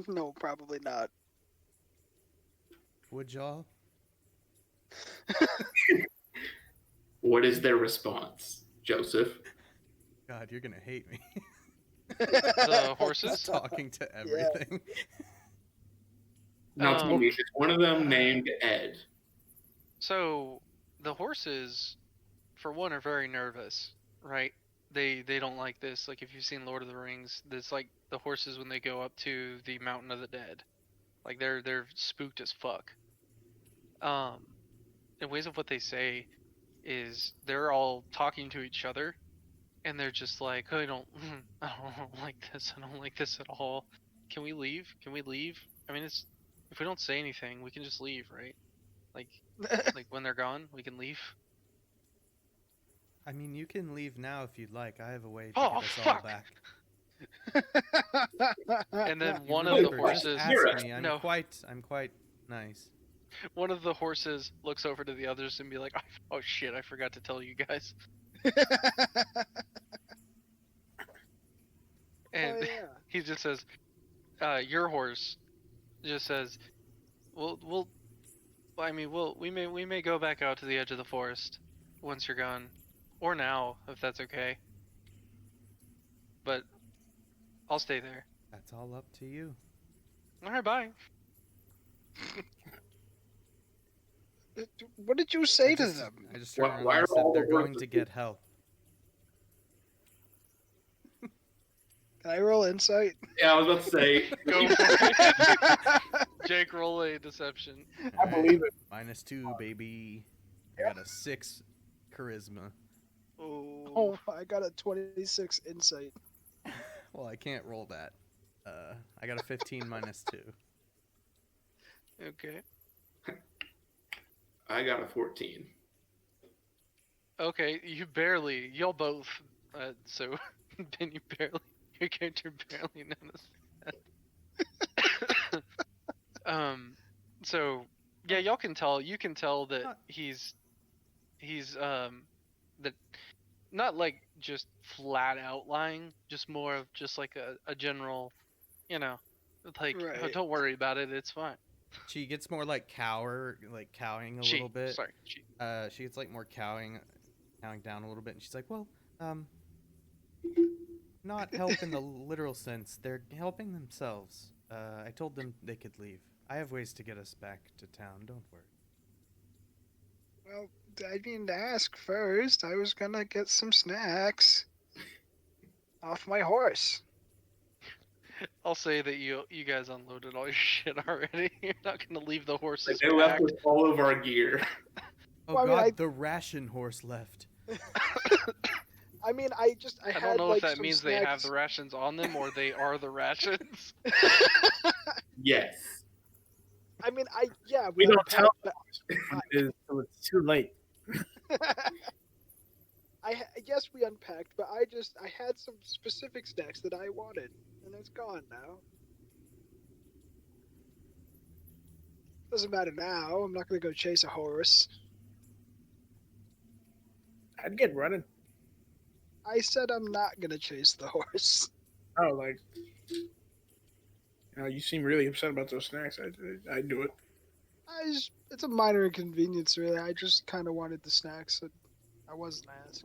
No, probably not. Would y'all? What is their response, Joseph? God, you're gonna hate me. The horses? Just talking to everything. Now tell me, is one of them named Ed? So the horses, for one, are very nervous, right? They don't like this. Like if you've seen Lord of the Rings, it's like the horses when they go up to the Mountain of the Dead. Like they're spooked as fuck. In ways of what they say is they're all talking to each other, and they're just like, I don't like this. I don't like this at all. Can we leave? Can we leave? I mean, it's if we don't say anything, we can just leave, right? Like when they're gone, we can leave. I mean, you can leave now if you'd like. I have a way to Oh, get us all fuck! back. And then You one of the remember, just horses. ask me. I'm No. quite nice. One of the horses looks over to the others and be like, "Oh shit, I forgot to tell you guys." And Oh, yeah. he just says, "Your horse," just says, "We'll. I mean, we may go back out to the edge of the forest once you're gone, or now if that's okay. But I'll stay there. That's all up to you. All right, bye." What did you say I to just- them? I just Why- turned around why and are said all the they're going horses- to get help. Can I roll insight? Yeah, I was about to say. Go for it. Jake, roll a deception. I believe it. -2, baby. I got a 6 charisma. Oh, I got a 26 insight. Well, I can't roll that. I got a 15 -2. Okay. I got a 14. Okay, you'll both. So, Ben, your character barely noticed that. So, yeah, y'all can tell. You can tell that he's that not like just flat out lying, just more of just like a general, like, oh, Right. don't worry about it, it's fine. She gets more like cowing a little bit. Sorry, She gets like more cowing down a little bit, and she's like, well, not help in the literal sense. They're helping themselves. I told them they could leave. I have ways to get us back to town. Don't worry. Well, I didn't ask first. I was gonna get some snacks off my horse. I'll say that you guys unloaded all your shit already. You're not gonna leave the horses They left packed. with all of our gear. Oh Well, I mean, God, I- the ration horse left. I mean, I I had don't know like if that some means snacks. they have the rations on them or they are the rations. Yes. I mean, yeah. We don't unpacked tell the- so it's too late. yes, we unpacked, but I had some specific snacks that I wanted, and it's gone now. Doesn't matter now. I'm not gonna go chase a horse. I'd get running. I said I'm not gonna chase the horse. Oh, like, you seem really upset about those snacks. I'd do it. It's a minor inconvenience, really. I just kind of wanted the snacks. So I wasn't asked.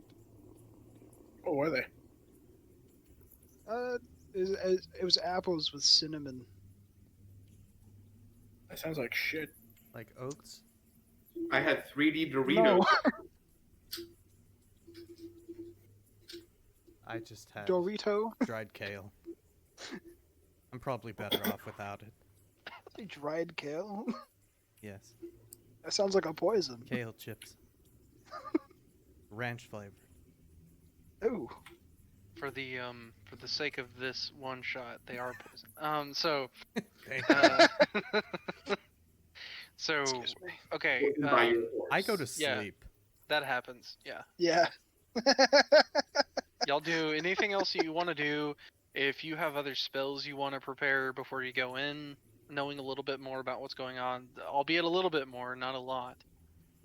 What were they? It was apples with cinnamon. That sounds like shit. Like oats. I had 3D Doritos. No. I just had Dorito. dried kale. I'm probably better off without it. Dried kale. Yes. That sounds like a poison. Kale chips. Ranch flavor. Ooh. for the sake of this one shot, they are poison. So Thank God. so Excuse me. okay, Poisoned by your horse. I go to yeah. sleep. that happens. Yeah. Yeah. Y'all do anything else you want to do. If you have other spells you want to prepare before you go in, knowing a little bit more about what's going on, albeit a little bit more, not a lot,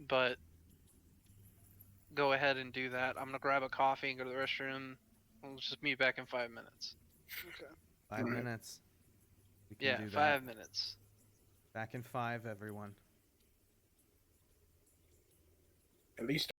but go ahead and do that. I'm gonna grab a coffee and go to the restroom. We'll just meet back in 5 minutes. Okay. 5 Right. minutes. We can Yeah, do that. 5 minutes. Back in 5, everyone. At least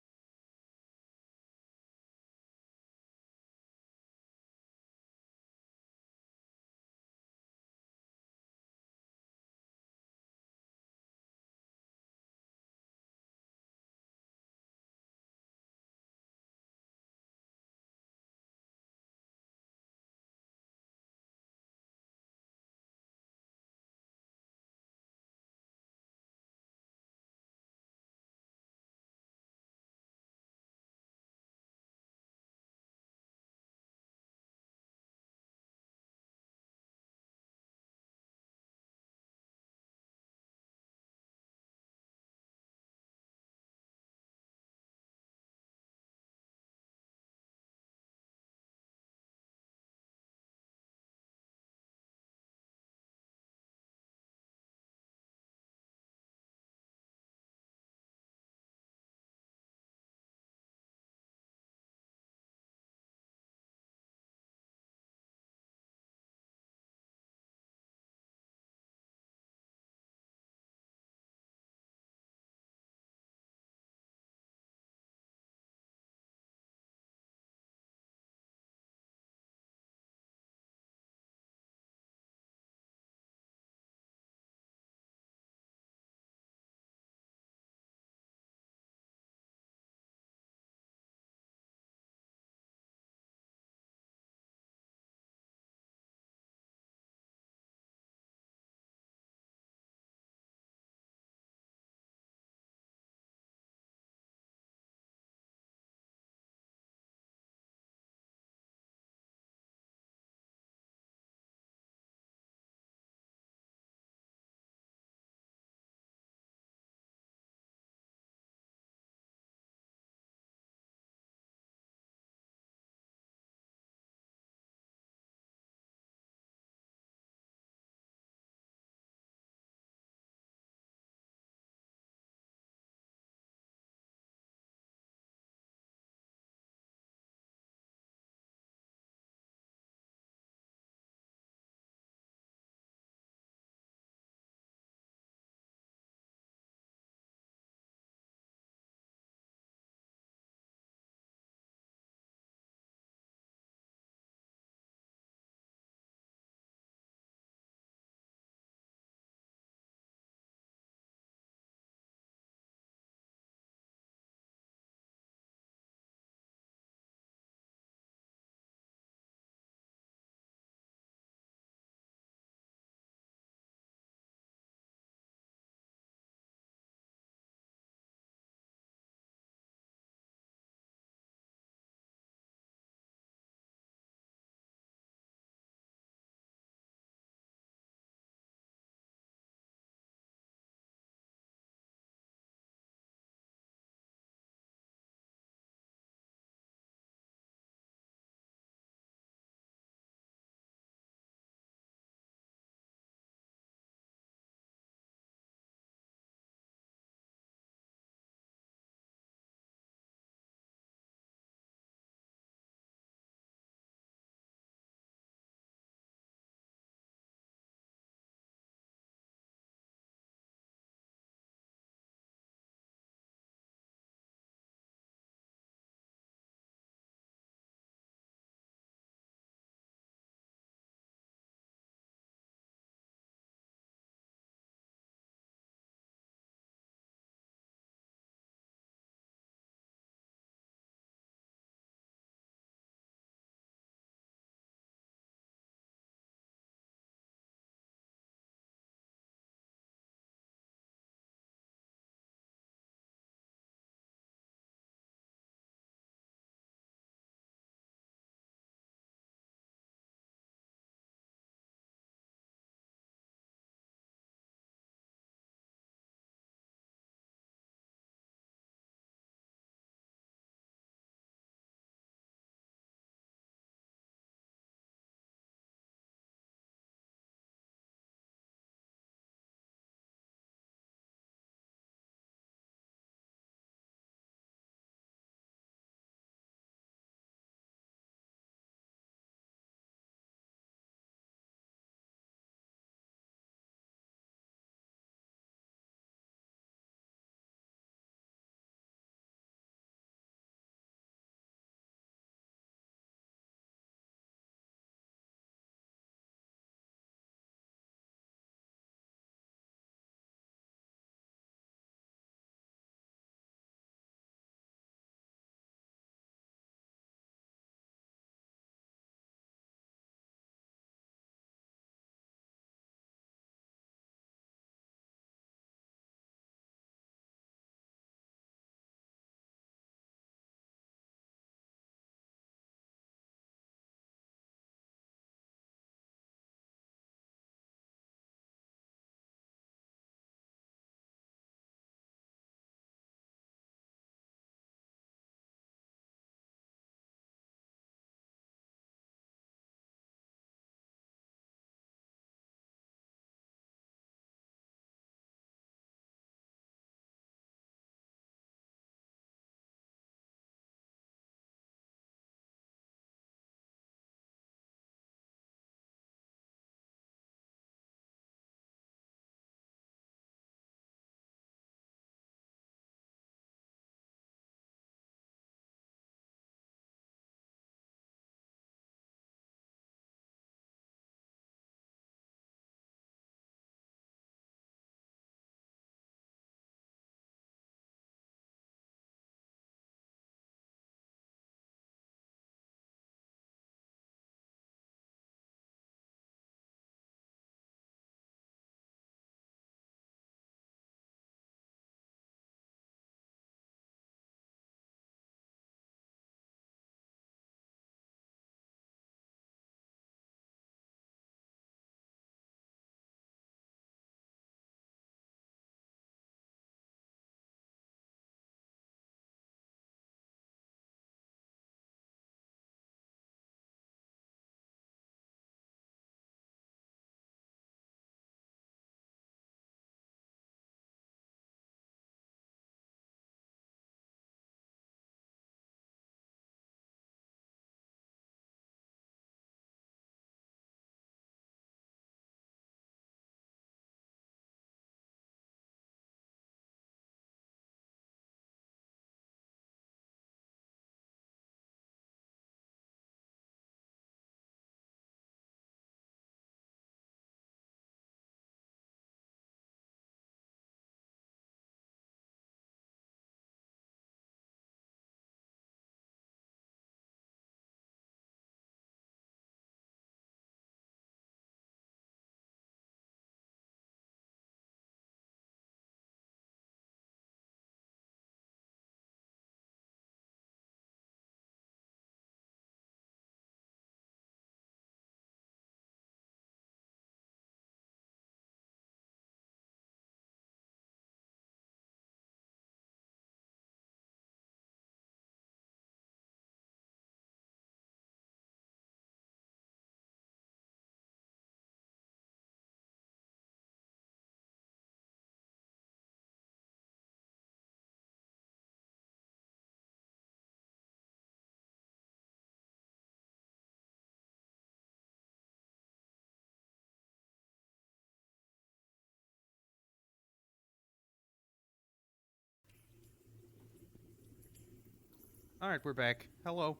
All right, we're back. Hello.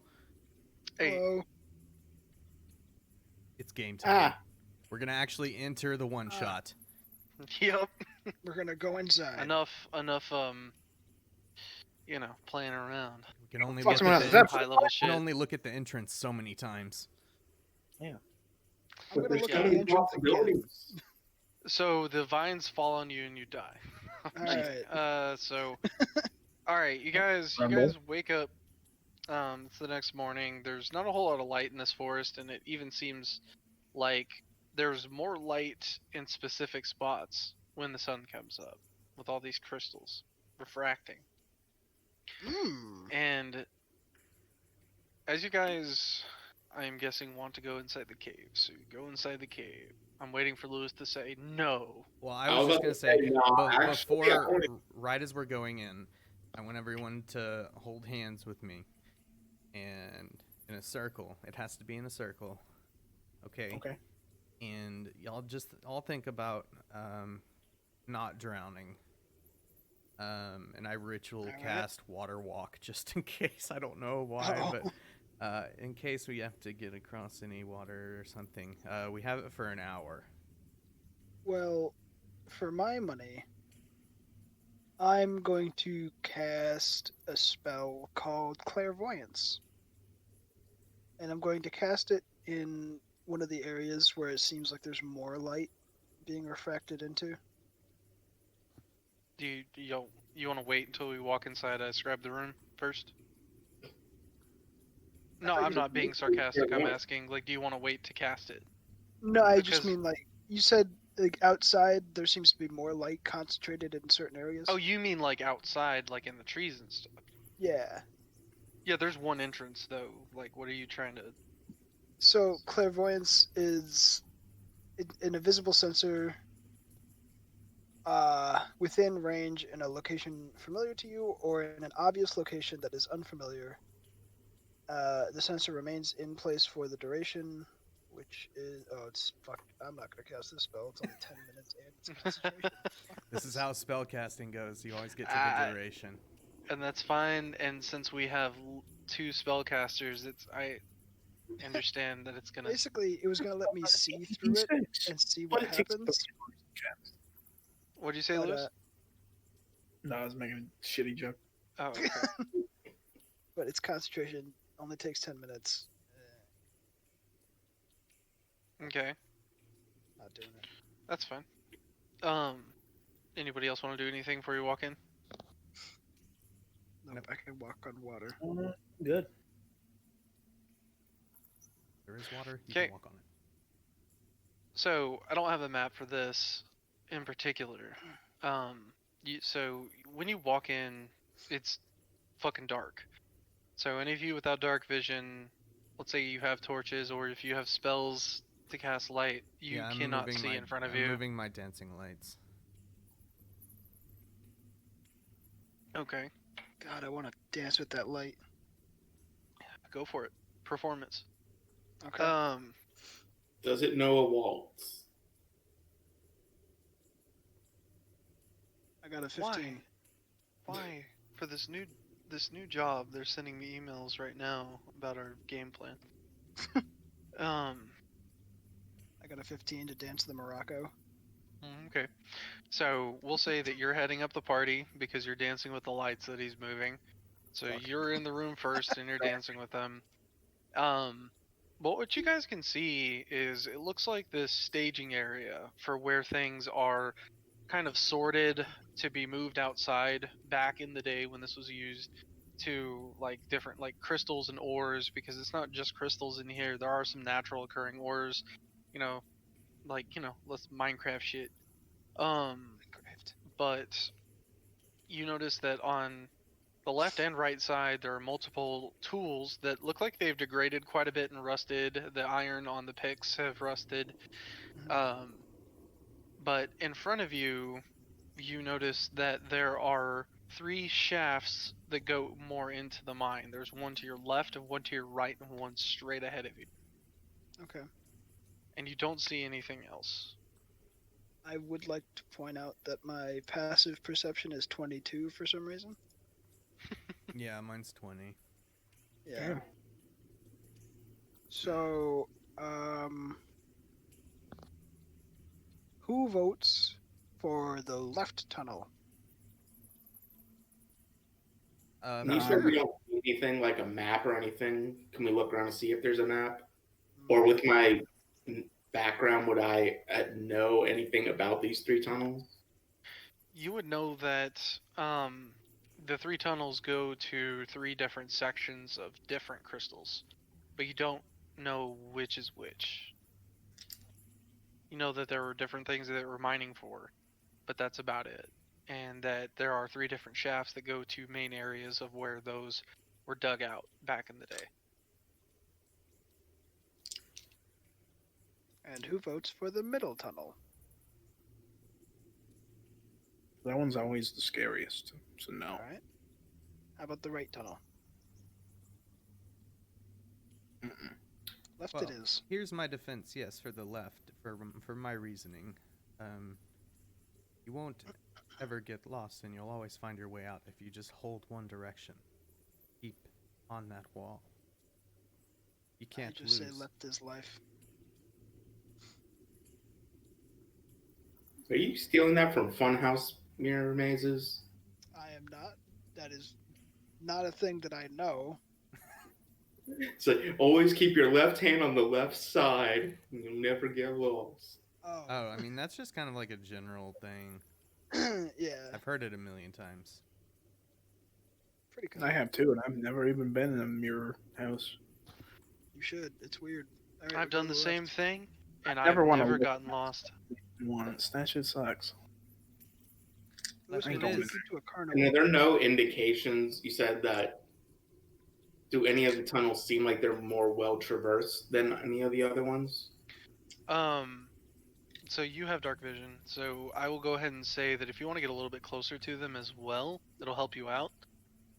Hey, Hello. It's game time. Ah, We're gonna actually enter the one Ah. shot. yep. We're gonna go inside. Enough. Playing around. We can only Fuck look around at is the that- High level we shit. can only look at the entrance so many times. I'm But gonna there's look so at the many entrance again. possibilities. So the vines fall on you and you die. Alright. All right, you guys wake up. It's the next morning. There's not a whole lot of light in this forest, and it even seems like there's more light in specific spots when the sun comes up, with all these crystals refracting. And as you guys, I am guessing, want to go inside the cave, so you go inside the cave. I'm waiting for Lewis to say no. Well, I was just about gonna to say, no, actually, before, I wanna- right as we're going in, I want everyone to hold hands with me, and in a circle. It has to be in a circle. Okay. okay. And y'all just all think about not drowning. And I ritual Alright. cast water walk just in case. I don't know why, Oh. but in case we have to get across any water or something. We have it for an hour. Well, for my money, I'm going to cast a spell called Clairvoyance. And I'm going to cast it in one of the areas where it seems like there's more light being refracted into. Do you want to wait until we walk inside Scrap the room first? No, I'm not being sarcastic. I'm asking, like, do you want to wait to cast it? No, I just Because- mean like you said, like outside there seems to be more light concentrated in certain areas. Oh, you mean like outside, like in the trees and stuff? Yeah. Yeah, there's one entrance though. Like, what are you trying to? So clairvoyance is an invisible sensor within range in a location familiar to you or in an obvious location that is unfamiliar. The sensor remains in place for the duration, which is it's fuck. I'm not gonna cast this spell. It's only 10 minutes and it's concentration. Fuck This is how spellcasting goes. You always get to Ah, the duration. And that's fine. And since we have two spellcasters, I understand that it's gonna. Basically, it was gonna let me see through it and see what But it takes happens. What'd you say, But, Lewis? No, I was making a shitty joke. Oh, okay. but its concentration only takes 10 minutes. Okay, Not doing it. that's fine. Anybody else want to do anything before you walk in? Nope, I can walk on water. Good. There is water. You Okay. can walk on it. So I don't have a map for this in particular. So when you walk in, it's fucking dark. So any of you without dark vision, let's say you have torches or if you have spells to cast light, you I'm cannot moving see my, in front of I'm you. moving my dancing lights. Okay, God, I want to dance with that light. go for it. Performance. Okay. Does it know a waltz? I got a 15. Why? For this new job, they're sending me emails right now about our game plan. I got a 15 to dance the Morocco. Okay. So we'll say that you're heading up the party because you're dancing with the lights that he's moving. So Fuck. you're in the room first and you're dancing with them. But what you guys can see is it looks like this staging area for where things are kind of sorted to be moved outside back in the day when this was used to like different like crystals and ores, because it's not just crystals in here. There are some natural occurring ores, let's Minecraft shit. But you notice that on the left and right side there are multiple tools that look like they've degraded quite a bit and rusted. The iron on the picks have rusted. But in front of you, you notice that there are 3 shafts that go more into the mine. There's one to your left and one to your right and one straight ahead of you. Okay. And you don't see anything else. I would like to point out that my passive perception is 22 for some reason. Yeah, mine's 20. Yeah. Damn. So, who votes for the left tunnel? You said Um, we don't see anything like a map or anything. Can we look around and see if there's a map? Or Mm, with my background, would I know anything about these three tunnels? You would know that the three tunnels go to three different sections of different crystals, but you don't know which is which. You know that there were different things that we're mining for, but that's about it. And that there are three different shafts that go to main areas of where those were dug out back in the day. And who votes for the middle tunnel? that one's always the scariest. So no. All right. How about the right tunnel? Mm-mm. Left Well, it is. here's my defense. Yes, for the left, for my reasoning, you won't ever get lost, and you'll always find your way out if you just hold one direction. Keep on that wall. You I can't just lose. say left is life. Are you stealing that from Funhouse Mirror Mazes? I am not. That is not a thing that I know. So always keep your left hand on the left side, and you'll never get lost. Oh. Oh, I mean that's just kind of like a general thing. Yeah. I've heard it a million times. Pretty good. I have too, and I've never even been in a mirror house. You should. It's weird. All right, I've we'll done go the to same left. thing, and never I've wanna never look gotten lost. Once that shit sucks. Lewis, I we're ain't gonna going take you to a And carnival. are there no indications? You said that. Do any of the tunnels seem like they're more well traversed than any of the other ones? So you have dark vision, so I will go ahead and say that if you want to get a little bit closer to them as well, it'll help you out.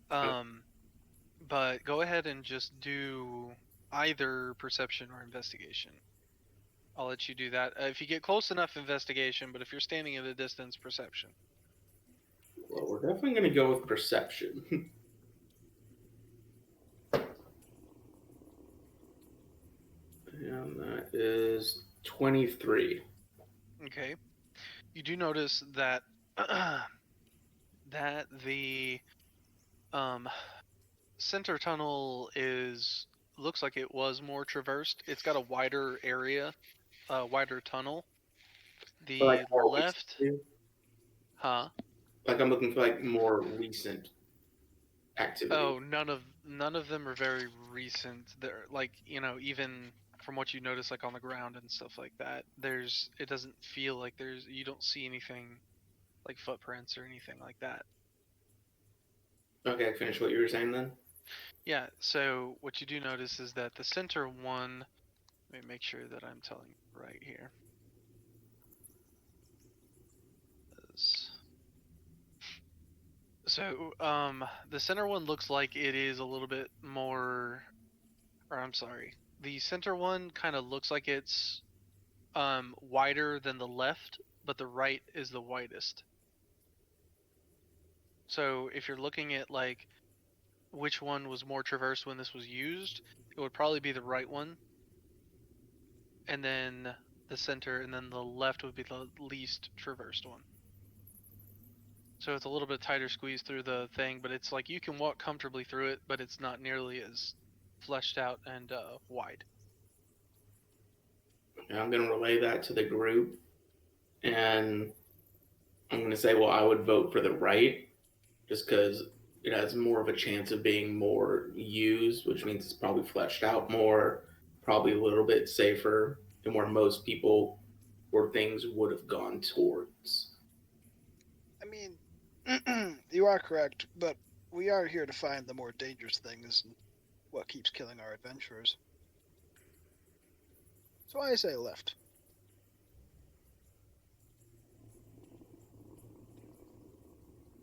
But go ahead and just do either perception or investigation. I'll let you do that. If you get close enough, investigation, but if you're standing at a distance, perception. Well, we're definitely going to go with perception. And that is 23. Okay. You do notice that that the center tunnel looks like it was more traversed. It's got a wider area, a wider tunnel. The For like more left, recent, huh? like I'm looking for like more recent activity. Oh, none of them are very recent. They're like, even from what you notice like on the ground and stuff like that, it doesn't feel like you don't see anything like footprints or anything like that. Okay, finish what you were saying then. Yeah, so what you do notice is that the center one, let me make sure that I'm telling you right here. So, the center one looks like it is a little bit more, or I'm sorry, the center one kind of looks like it's wider than the left, but the right is the widest. So if you're looking at like which one was more traversed when this was used, it would probably be the right one, and then the center, and then the left would be the least traversed one. So it's a little bit tighter squeeze through the thing, but it's like you can walk comfortably through it, but it's not nearly as fleshed out and wide. And I'm going to relay that to the group, and I'm going to say, well, I would vote for the right, just because it has more of a chance of being more used, which means it's probably fleshed out more, probably a little bit safer, and where most people or things would have gone towards. I mean, you are correct, but we are here to find the more dangerous things and what keeps killing our adventurers. So I say left.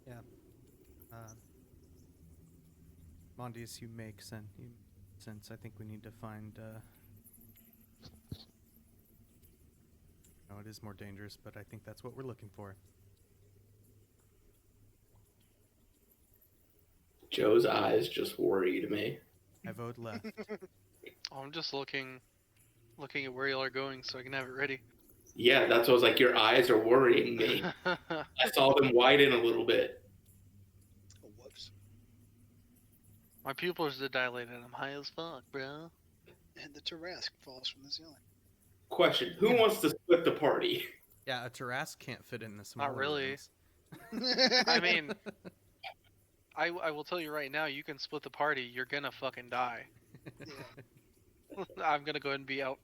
Yeah. Mondius, you make sense. I think we need to find. No, it is more dangerous, but I think that's what we're looking for. Joe's eyes just worried me. I vote left. Oh, I'm just looking at where y'all are going so I can have it ready. Yeah, that's what I was like. Your eyes are worrying me. I saw them widen a little bit. Oh, whoops. My pupils are dilated. I'm high as fuck, bro. And the Tarrasque falls from the ceiling. Question: Who wants to split the party? Yeah, a Tarrasque can't fit in the smaller really. rooms. I mean, I will tell you right now, you can split the party. You're gonna fucking die. Yeah. I'm gonna go ahead and be out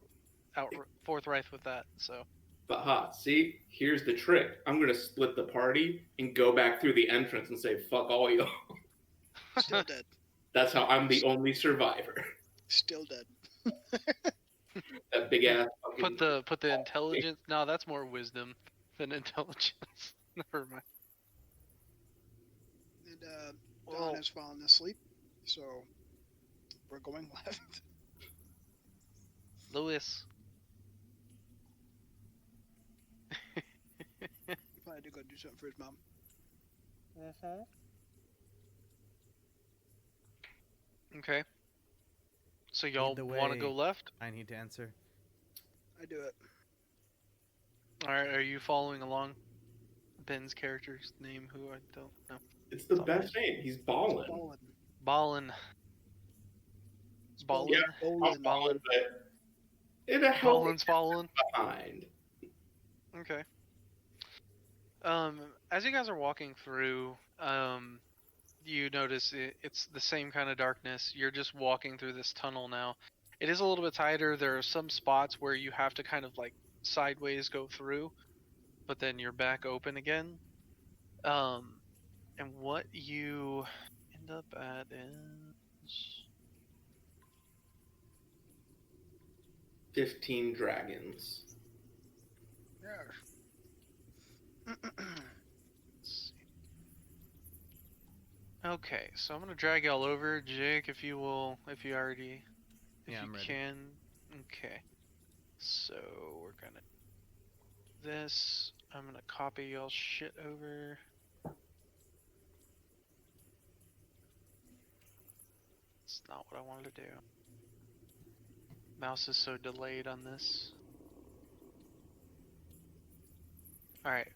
forthright with that. So But see, here's the trick. I'm gonna split the party and go back through the entrance and say, "Fuck all y'all." Still dead. That's how I'm the only survivor. Still dead. That big ass fucking. put the intelligence. No, that's more wisdom than intelligence. Never mind. And Well- Don has fallen asleep, so we're going left. Lewis. He probably had to go do something for his mom. Okay. So y'all the want to way. go left? I need to answer. I do it. All right. Are you following along? Ben's character's name, who I don't know. It's the best name. He's balling. Ballin'. Ballin. Ballin. Yeah, Ballin'. Ballin. but in a healthy Ballin's falling. behind. Okay. As you guys are walking through, you notice it's the same kind of darkness. You're just walking through this tunnel now. It is a little bit tighter. There are some spots where you have to kind of like sideways go through, but then you're back open again. And what you end up at is 15 dragons. Yeah. let's see. Okay, so I'm gonna drag y'all over, Jake, if you will, if you Yeah, I'm ready. can. Okay. So we're gonna this. I'm gonna copy y'all shit over. It's not what I wanted to do. Mouse is so delayed on this. Alright.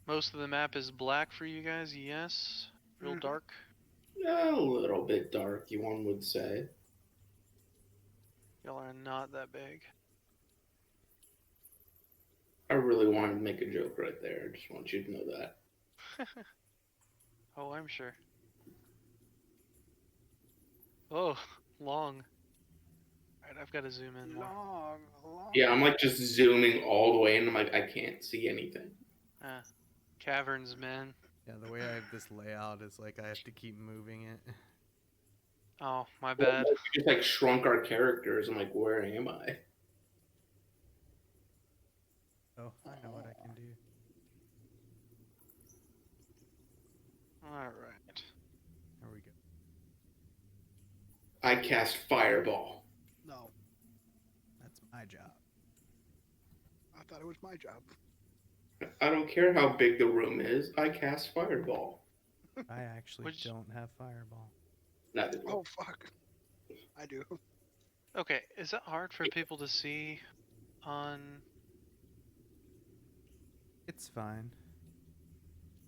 Most of the map is black for you guys, yes. Real Mhm. dark. A little bit dark, one would say. Y'all are not that big. I really wanted to make a joke right there. I just want you to know that. Oh, I'm sure. Oh, long. Alright, I've got to zoom in more. Long. Yeah, I'm like just zooming all the way and I'm like, I can't see anything. Caverns, man. Yeah, the way I have this layout is like I have to keep moving it. Oh, my Well, bad. we just like shrunk our characters. I'm like, where am I? Oh, I know what I can do. Alright. There we go. I cast fireball. No, That's my job. I thought it was my job. I don't care how big the room is. I cast fireball. I actually Which- don't have fireball. Neither do I. Oh fuck. I do. Okay, is it hard for people to see on... It's fine.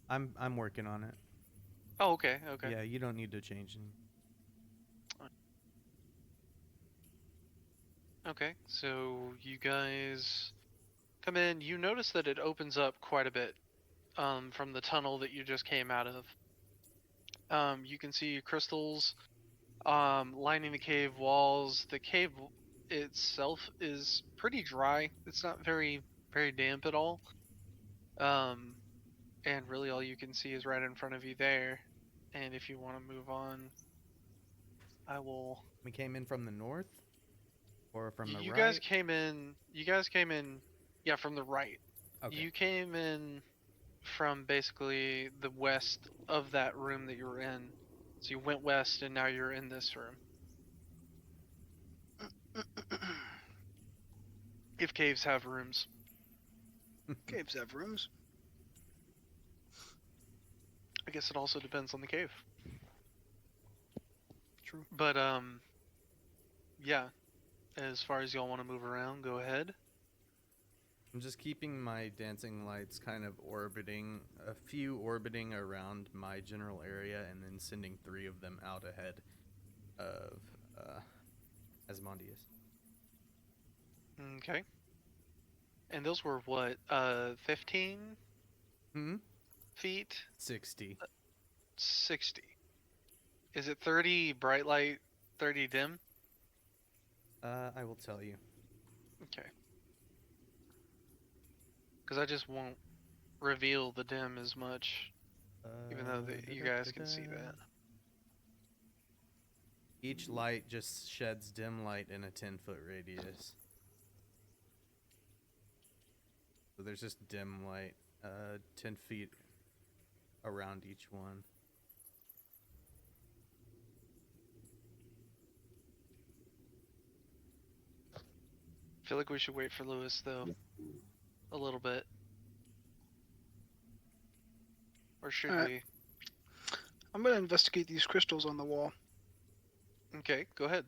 I'm working on it. Oh, okay, okay. Yeah, you don't need to change any. Okay, so you guys come in. You notice that it opens up quite a bit from the tunnel that you just came out of. You can see crystals lining the cave walls. The cave itself is pretty dry. It's not very damp at all. And really all you can see is right in front of you there. And if you want to move on, I will. We came in from the north, or from the You right. guys came in. Yeah, from the right. Okay. You came in from basically the west of that room that you were in. So you went west and now you're in this room. If caves have rooms. Caves have rooms. I guess it also depends on the cave. True. But yeah. As far as y'all want to move around, go ahead. I'm just keeping my dancing lights kind of orbiting, a few orbiting around my general area, and then sending 3 of them out ahead of Asmodeus. Okay. And those were what? 15 feet? 60. 60. Is it 30 bright light, 30 dim? I will tell you. Okay. Because I just won't reveal the dim as much, even though you guys can see that. Each light just sheds dim light in a 10-foot radius. So there's just dim light, 10 feet around each one. I feel like we should wait for Lewis, though. A little bit. Or should Alright. we? I'm gonna investigate these crystals on the wall. Okay, go ahead.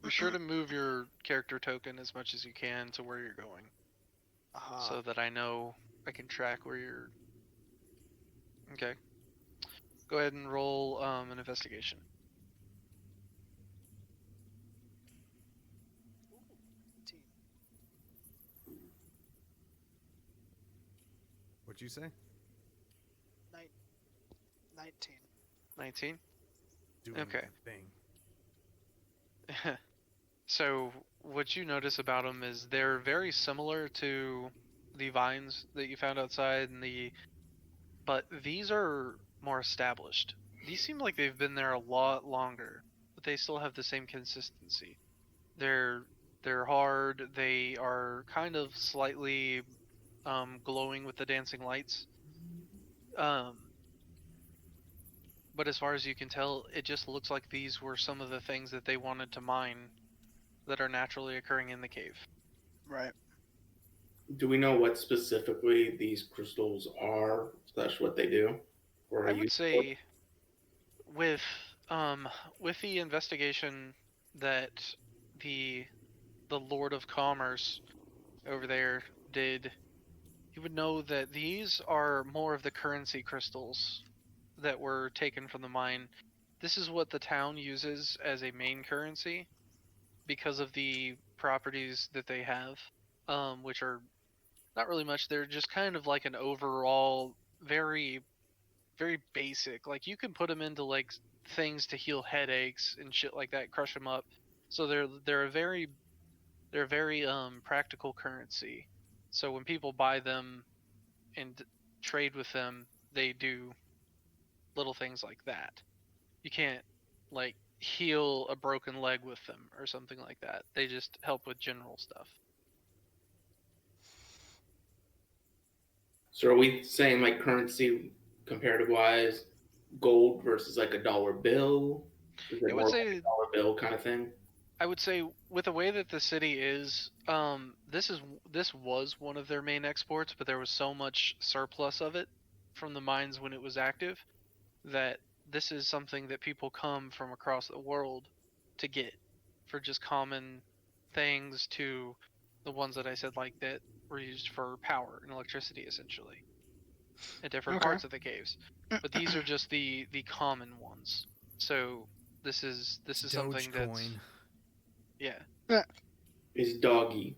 Be sure to move your character token as much as you can to where you're going, so that I know I can track where you're. Okay. Go ahead and roll an investigation. What'd you say? 19. 19? Doing Okay. my thing. So what you notice about them is they're very similar to the vines that you found outside, but these are more established. These seem like they've been there a lot longer, but they still have the same consistency. They're hard. They are kind of slightly glowing with the dancing lights. But as far as you can tell, it just looks like these were some of the things that they wanted to mine that are naturally occurring in the cave. Right. Do we know what specifically these crystals are, slash what they do? Or I would say with the investigation that the Lord of Commerce over there did, you would know that these are more of the currency crystals that were taken from the mine. This is what the town uses as a main currency because of the properties that they have, which are not really much. They're just kind of like an overall very, very basic. Like you can put them into like things to heal headaches and shit like that, crush them up. So they're a very practical currency. So when people buy them and trade with them, they do little things like that. You can't like heal a broken leg with them or something like that. They just help with general stuff. So are we saying like currency comparative wise, gold versus like a dollar bill? Is it I more would like say a dollar bill kind of thing? I would say with the way that the city is, this was one of their main exports, but there was so much surplus of it from the mines when it was active that this is something that people come from across the world to get for just common things to the ones that I said like that were used for power and electricity essentially at different Okay. parts of the caves. But these are just the common ones. So this is something that's Dogecoin. yeah. Is doggy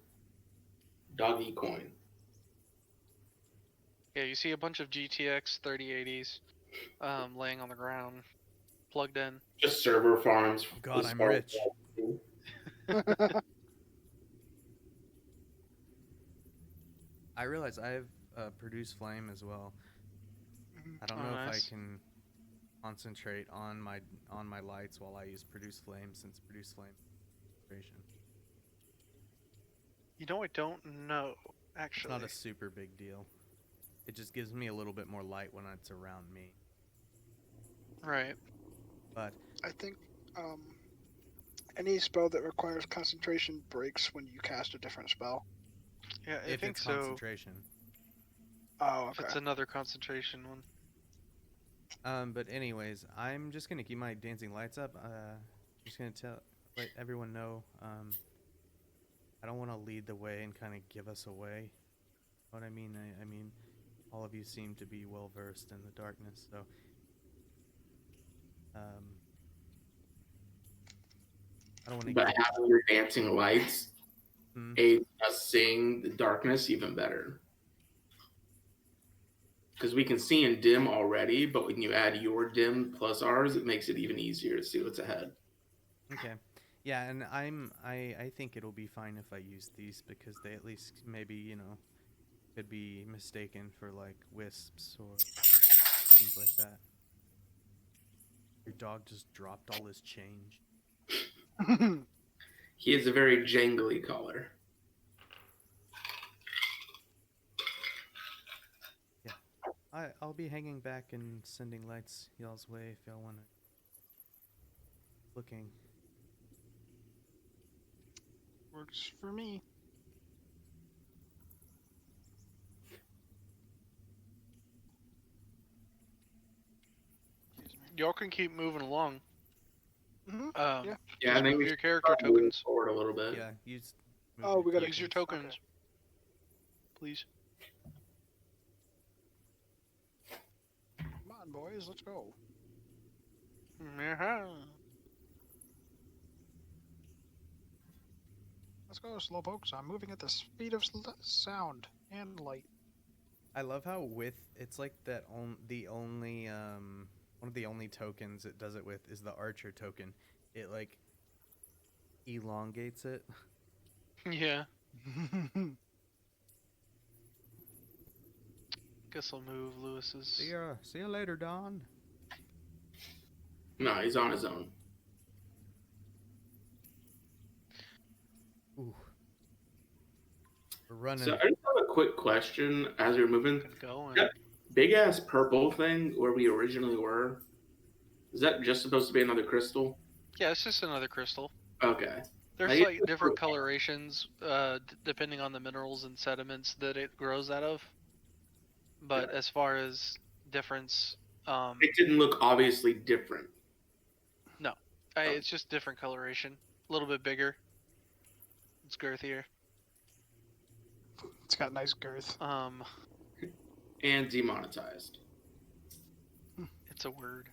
coin. Yeah, you see a bunch of GTX 3080s laying on the ground, plugged in. Just server farms. Oh God, as I'm far as rich. I realize I have produced flame as well. I don't Oh, know if I nice. can concentrate on my lights while I use produce flame, since produce flame is You know, I don't know, It's actually. not a super big deal. It just gives me a little bit more light when it's around me. Right. But I think any spell that requires concentration breaks when you cast a different spell. Yeah, I if think it's so. concentration, Oh, If okay. it's another concentration one. But anyways, I'm just gonna keep my dancing lights up. Just gonna let everyone know. I don't want to lead the way and kind of give us away. What I mean, I mean, all of you seem to be well versed in the darkness, so I don't want to But give. having your dancing lights Hmm? aids us seeing the darkness even better. Because we can see in dim already, but when you add your dim plus ours, it makes it even easier to see what's ahead. Okay. Yeah, and I think it'll be fine if I use these because they at least maybe, could be mistaken for like wisps or things like that. Your dog just dropped all his change. He is a very jangly color. Yeah. I'll be hanging back and sending lights y'all's way if y'all want to looking. Works for me. Excuse me. Y'all can keep moving along. Mhm. Um, Yeah. Yeah, I just think move we your should character probably move tokens. forward a little bit. Yeah, use Oh, we gotta Use your tokens. tokens, please. Come on, boys, let's go. Yeah. Let's go, slowpokes. I'm moving at the speed of sound and light. I love how with it's like that the only one of the only tokens it does it with is the archer token. It like elongates it. Yeah. Guess I'll move Lewis's. See you later, Don. No, he's on his own. Ooh. We're running. So I just have a quick question as we're moving. Good going. That big ass purple thing where we originally were, is that just supposed to be another crystal? Yeah, it's just another crystal. Okay. There's I- like different colorations, depending on the minerals and sediments that it grows out of. But as far as difference, It didn't look obviously different. no, it's just different coloration. A little bit bigger. It's girthier. It's got nice girth. And demonetized. It's a word.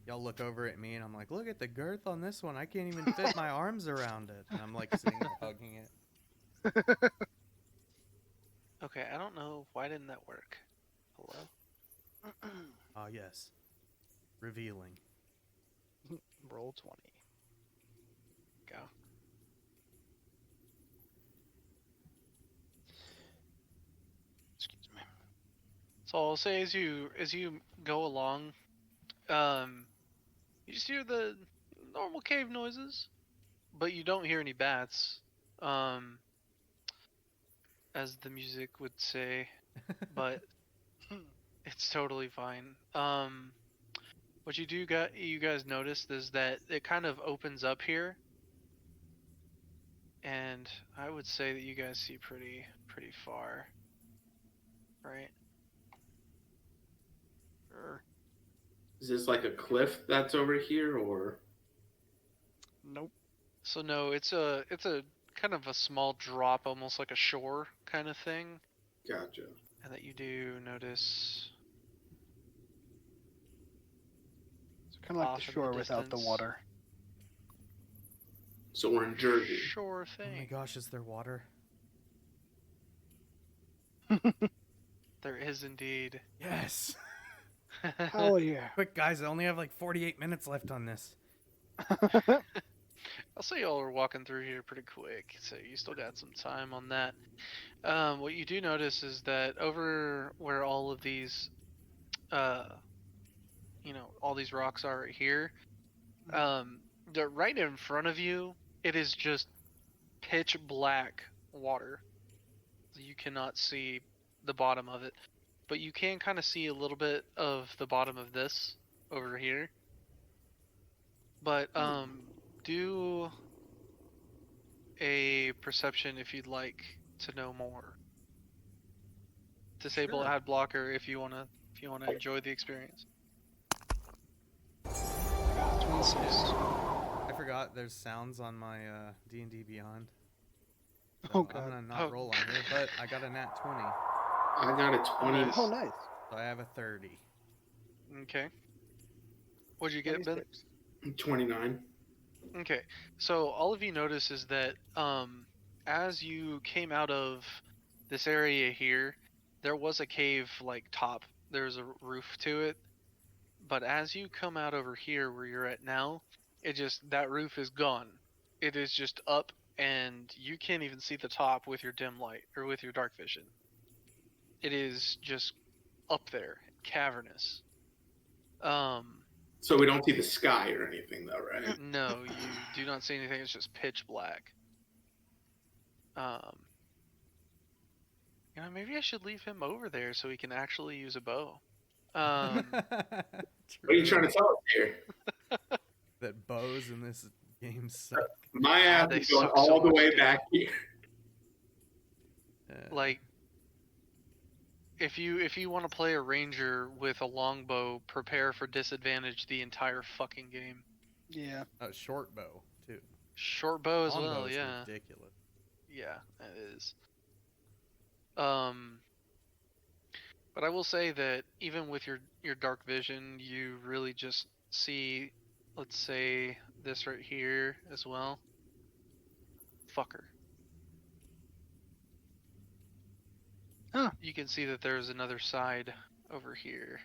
Y'all look over at me and I'm like, look at the girth on this one. I can't even fit my arms around it. And I'm like sitting there hugging it. Okay, I don't know why didn't that work. Hello. Ah, yes. Revealing. Roll 20. Go. Excuse me. So I'll say as you go along, you just hear the normal cave noises, but you don't hear any bats, as the music would say. But it's totally fine. What you guys noticed is that it kind of opens up here, and I would say that you guys see pretty far, right? Sure. Is this like a cliff that's over here, or? Nope. So no, it's a kind of a small drop, almost like a shore kind of thing, Gotcha. and that you do notice. It's kind of like Off the in the shore without the distance. water. So we're in Jersey. Sure Oh my thing. gosh, is there water? There is indeed. Yes. Hell yeah. Quick, guys, I only have like 48 minutes left on this. I'll say y'all are walking through here pretty quick, so you still got some time on that. What you do notice is that over where all of these, all these rocks are right here, right in front of you, it is just pitch black water. You cannot see the bottom of it, but you can kind of see a little bit of the bottom of this over here. But do a perception if you'd like to know more. Disable Sure. ad blocker if you if you want to enjoy the experience. 26. I forgot there's sounds on my D&D Beyond. So Oh, I'm God. gonna not Oh. roll on here, but I got a nat 20, I got a 20. Oh, nice. so I have a 30. Okay. What'd you get, Ben? 26. 29. Okay, so all of you notice is that as you came out of this area here, there was a cave like top. There's a roof to it, but as you come out over here where you're at now, that roof is gone. It is just up, and you can't even see the top with your dim light or with your dark vision. It is just up there, cavernous. So we don't see the sky or anything, though, right? No, you do not see anything. It's just pitch black. Maybe I should leave him over there so he can actually use a bow. What are you trying to tell us here? That bows in this game suck. My ass they is going suck so all the much, way dude. back here. Like, if you want to play a ranger with a longbow, prepare for disadvantage the entire fucking game. Yeah. a short bow too. Short bow as well, Longbow's yeah. ridiculous. Yeah, it is. But I will say that even with your dark vision, you really just see, let's say, this right here as well. Fucker. Huh. You can see that there's another side over here.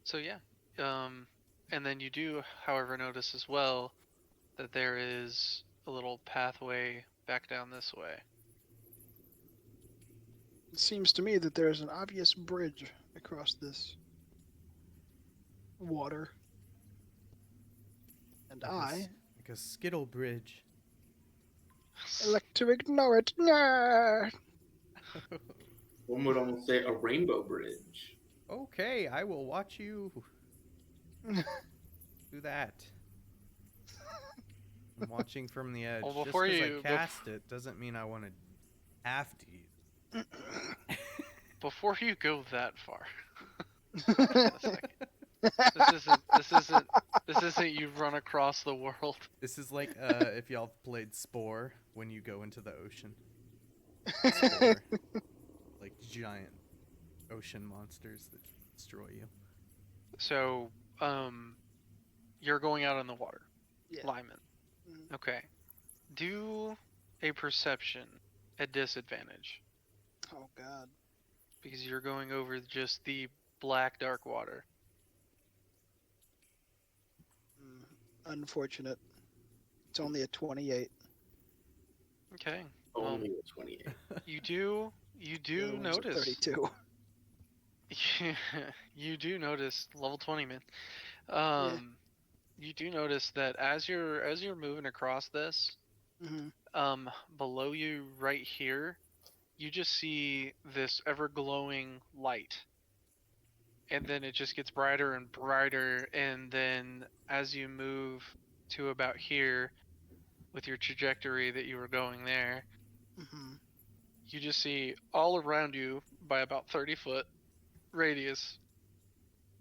So yeah. And then you do, however, notice as well that there is a little pathway back down this way. It seems to me that there's an obvious bridge across this water. And I Like a skittle bridge. elect to ignore it. Nah. One would almost say a rainbow bridge. Okay, I will watch you do that. I'm watching from the edge. Well, Just before because you- I cast it doesn't mean I want to have to use Before you go that far, wait a second. This isn't you run across the world. This is like if y'all played Spore when you go into the ocean. Spore. Like giant ocean monsters that destroy you. So, you're going out in the water. Yeah. Lyman. Mhm. Okay. Do a perception at disadvantage Oh, God. because you're going over just the black dark water. Unfortunate. It's only a 28. Okay. Well, Only a 28. you do The other one's a notice. 32. You do notice level 20, man. You do notice that as you're moving across this, Mm-hmm. below you right here, you just see this ever glowing light. And then it just gets brighter and brighter, and then as you move to about here with your trajectory that you were going there, Mm-hmm. you just see all around you by about 30-foot radius,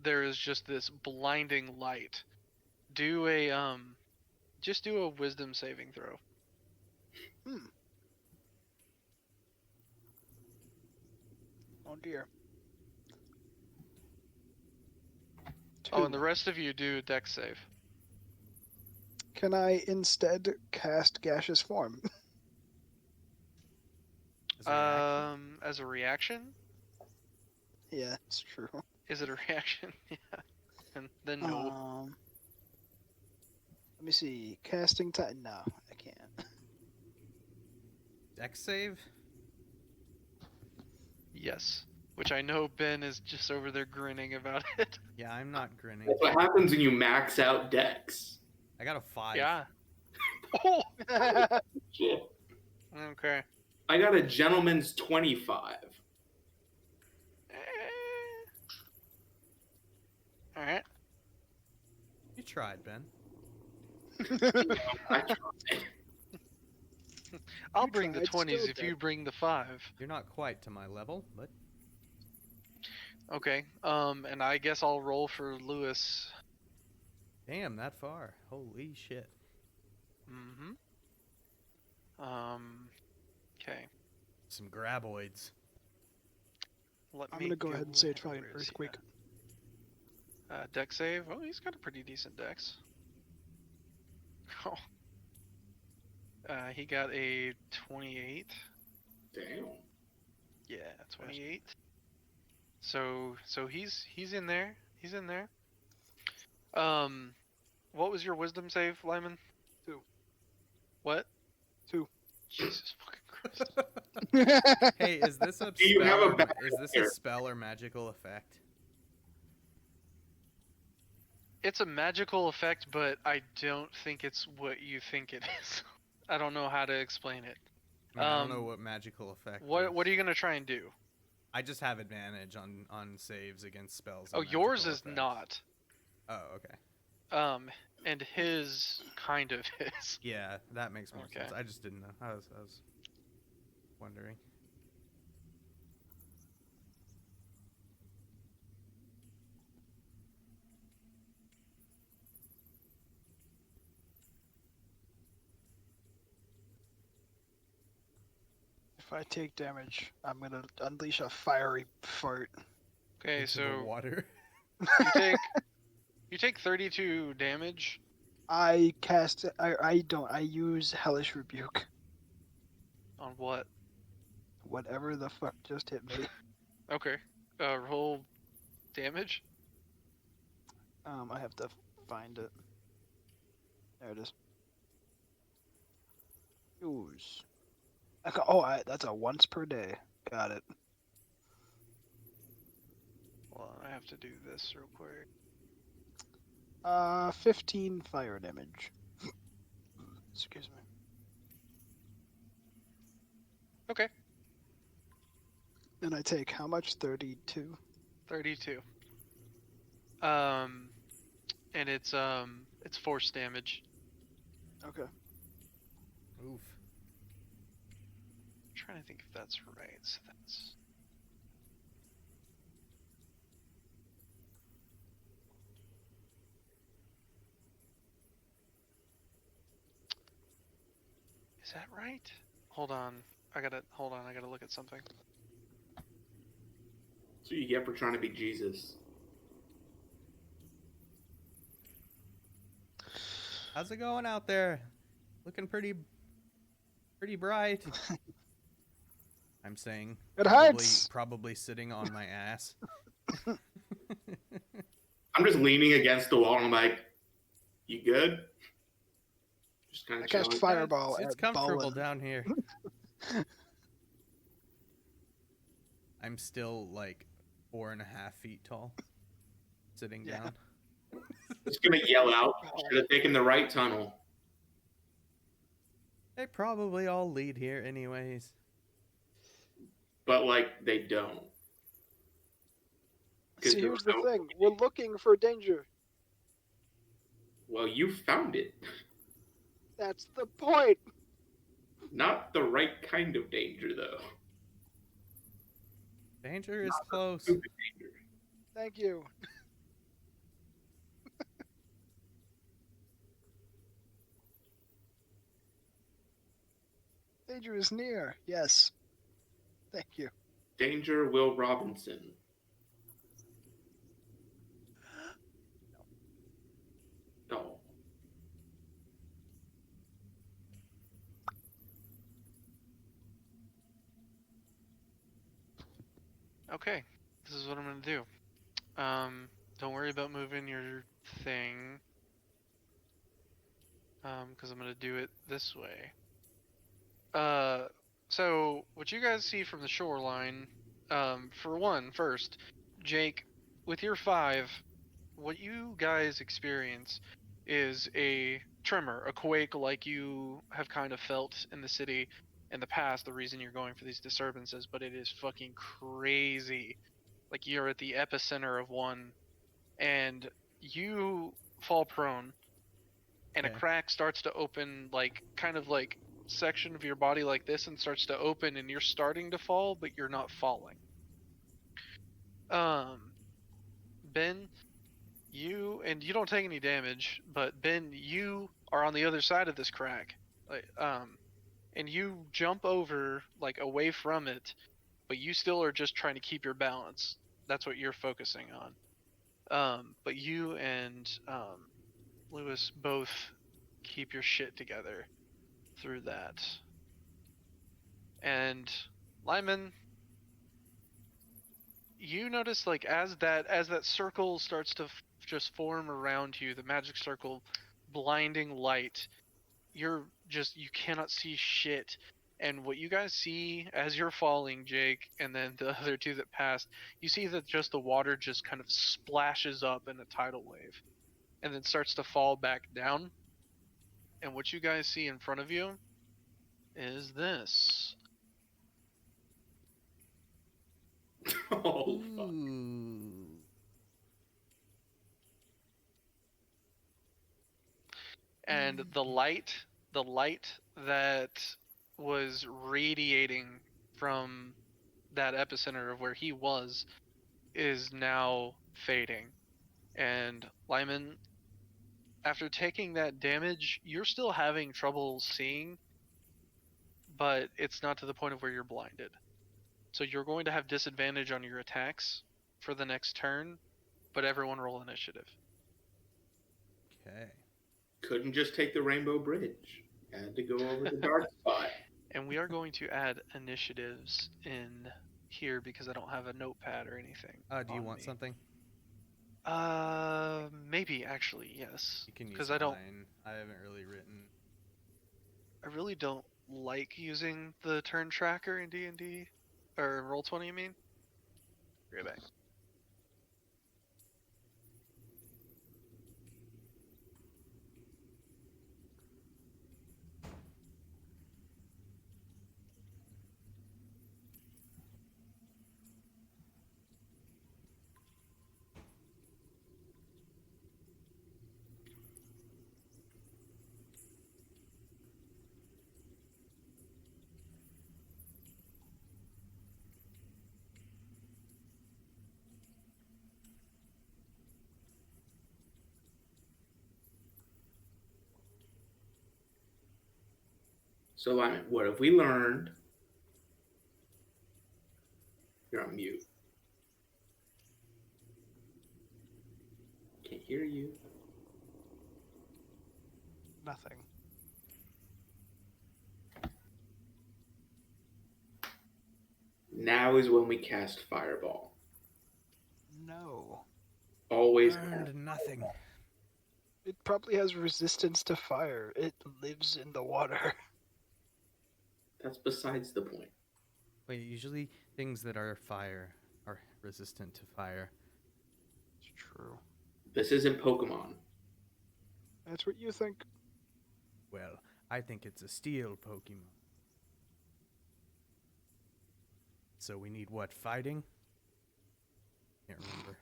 there is just this blinding light. Do a just do a wisdom saving throw. Oh, dear. Oh, and Two. the rest of you do dex save. Can I instead cast Gaseous Form? As a reaction. As a reaction? Yeah, it's true. Is it a reaction? Yeah. And then no. Let me see. Casting time. No, I can't. Dex save? Yes. Which I know Ben is just over there grinning about it. Yeah, I'm not grinning. That's what happens when you max out Dex. I got a 5. Yeah. Oh. Shit. Okay. I got a gentleman's 25. All right. You tried, Ben. I tried. I'll You bring the tried, 20s still if you dead. bring the 5. You're not quite to my level, but Okay. And I guess I'll roll for Lewis. damn, that far. Holy shit. Mm-hmm. Okay. Some graboids. Let I'm me gonna go ahead and say it's probably an where is he earthquake. at? Dex save. Oh, he's got a pretty decent dex. Oh. He got a 28. Damn. Yeah, 28. So he's in there. He's in there. What was your wisdom save, Lyman? 2. What? 2. Jesus fucking Christ. Hey, is this a Do you have spell a or backup is this a here? spell or magical effect? It's a magical effect, but I don't think it's what you think it is. I don't know how to explain it. I mean, I don't know what magical effect. What are you gonna try and do? I just have advantage on saves against spells. Oh, And yours magical is effects. not. Oh, okay. And his kind of is. Yeah, that makes more Okay. sense. I just didn't know. I was wondering. If I take damage, I'm gonna unleash a fiery fart. Okay, Into the so water. you take 32 damage. I cast. I don't. I use Hellish Rebuke. On what? Whatever the fuck just hit me. Okay. Roll damage. I have to find it. There it is. Use. That's a once per day. Got it. Well, I have to do this real quick. 15 fire damage. Excuse me. Okay. And I take how much? 32. 32. And it's force damage. Okay. Oof. I'm trying to think if that's right. So that's. Is that right? Hold on. I gotta look at something. So you get for trying to be Jesus. How's it going out there? Looking pretty bright. I'm saying. It hurts. Probably sitting on my ass. I'm just leaning against the wall and I'm like, you good? Just kind I of cast chilling. fireball. It's at comfortable Balin. down here. I'm still like 4.5 feet tall, sitting Yeah. down. Just gonna yell out, should have taken the right tunnel. They probably all lead here anyways. But like they don't. 'Cause See, there here's was the no- thing. We're looking for danger. Well, you found it. That's the point. Not the right kind of danger though. Danger is close. Stupid danger. Thank you. Danger is near. Yes. Thank you. Danger Will Robinson. No. Okay, this is what I'm gonna do. Don't worry about moving your thing. Because I'm gonna do it this way. So what you guys see from the shoreline, first, Jake, with your 5, what you guys experience is a tremor, a quake like you have kind of felt in the city in the past, the reason you're going for these disturbances, but it is fucking crazy. Like you're at the epicenter of one, and you fall prone, and a Okay. crack starts to open, like kind of like section of your body like this and starts to open, and you're starting to fall, but you're not falling. Ben, you don't take any damage, but Ben, you are on the other side of this crack, and you jump over like away from it, but you still are just trying to keep your balance. That's what you're focusing on. But you and Lewis both keep your shit together through that. And Lyman, you notice like as that circle starts to just form around you, the magic circle, blinding light, you cannot see shit. And what you guys see as you're falling, Jake, and then the other two that passed, you see that just the water just kind of splashes up in a tidal wave and then starts to fall back down. And what you guys see in front of you is this. Oh, fuck. Ooh. And the light that was radiating from that epicenter of where he was is now fading. And Lyman, after taking that damage, you're still having trouble seeing, but it's not to the point of where you're blinded. So you're going to have disadvantage on your attacks for the next turn, but everyone roll initiative. Okay. Couldn't just take the Rainbow Bridge. Had to go over the dark spot. And we are going to add initiatives in here because I don't have a notepad or anything. Do you on want me. something? Maybe actually, yes. You can use Because I don't. mine. I haven't really written. I really don't like using the turn tracker in D&D, or Roll20. You mean? Right back. So, Lyman, what have we learned? You're on mute. Can't hear you. Nothing. Now is when we cast Fireball. No. Always. Learned nothing. It probably has resistance to fire. It lives in the water. That's besides the point. Wait, usually things that are fire are resistant to fire. It's true. This isn't Pokemon. That's what you think. Well, I think it's a steel Pokemon. So we need what? Fighting? Can't remember.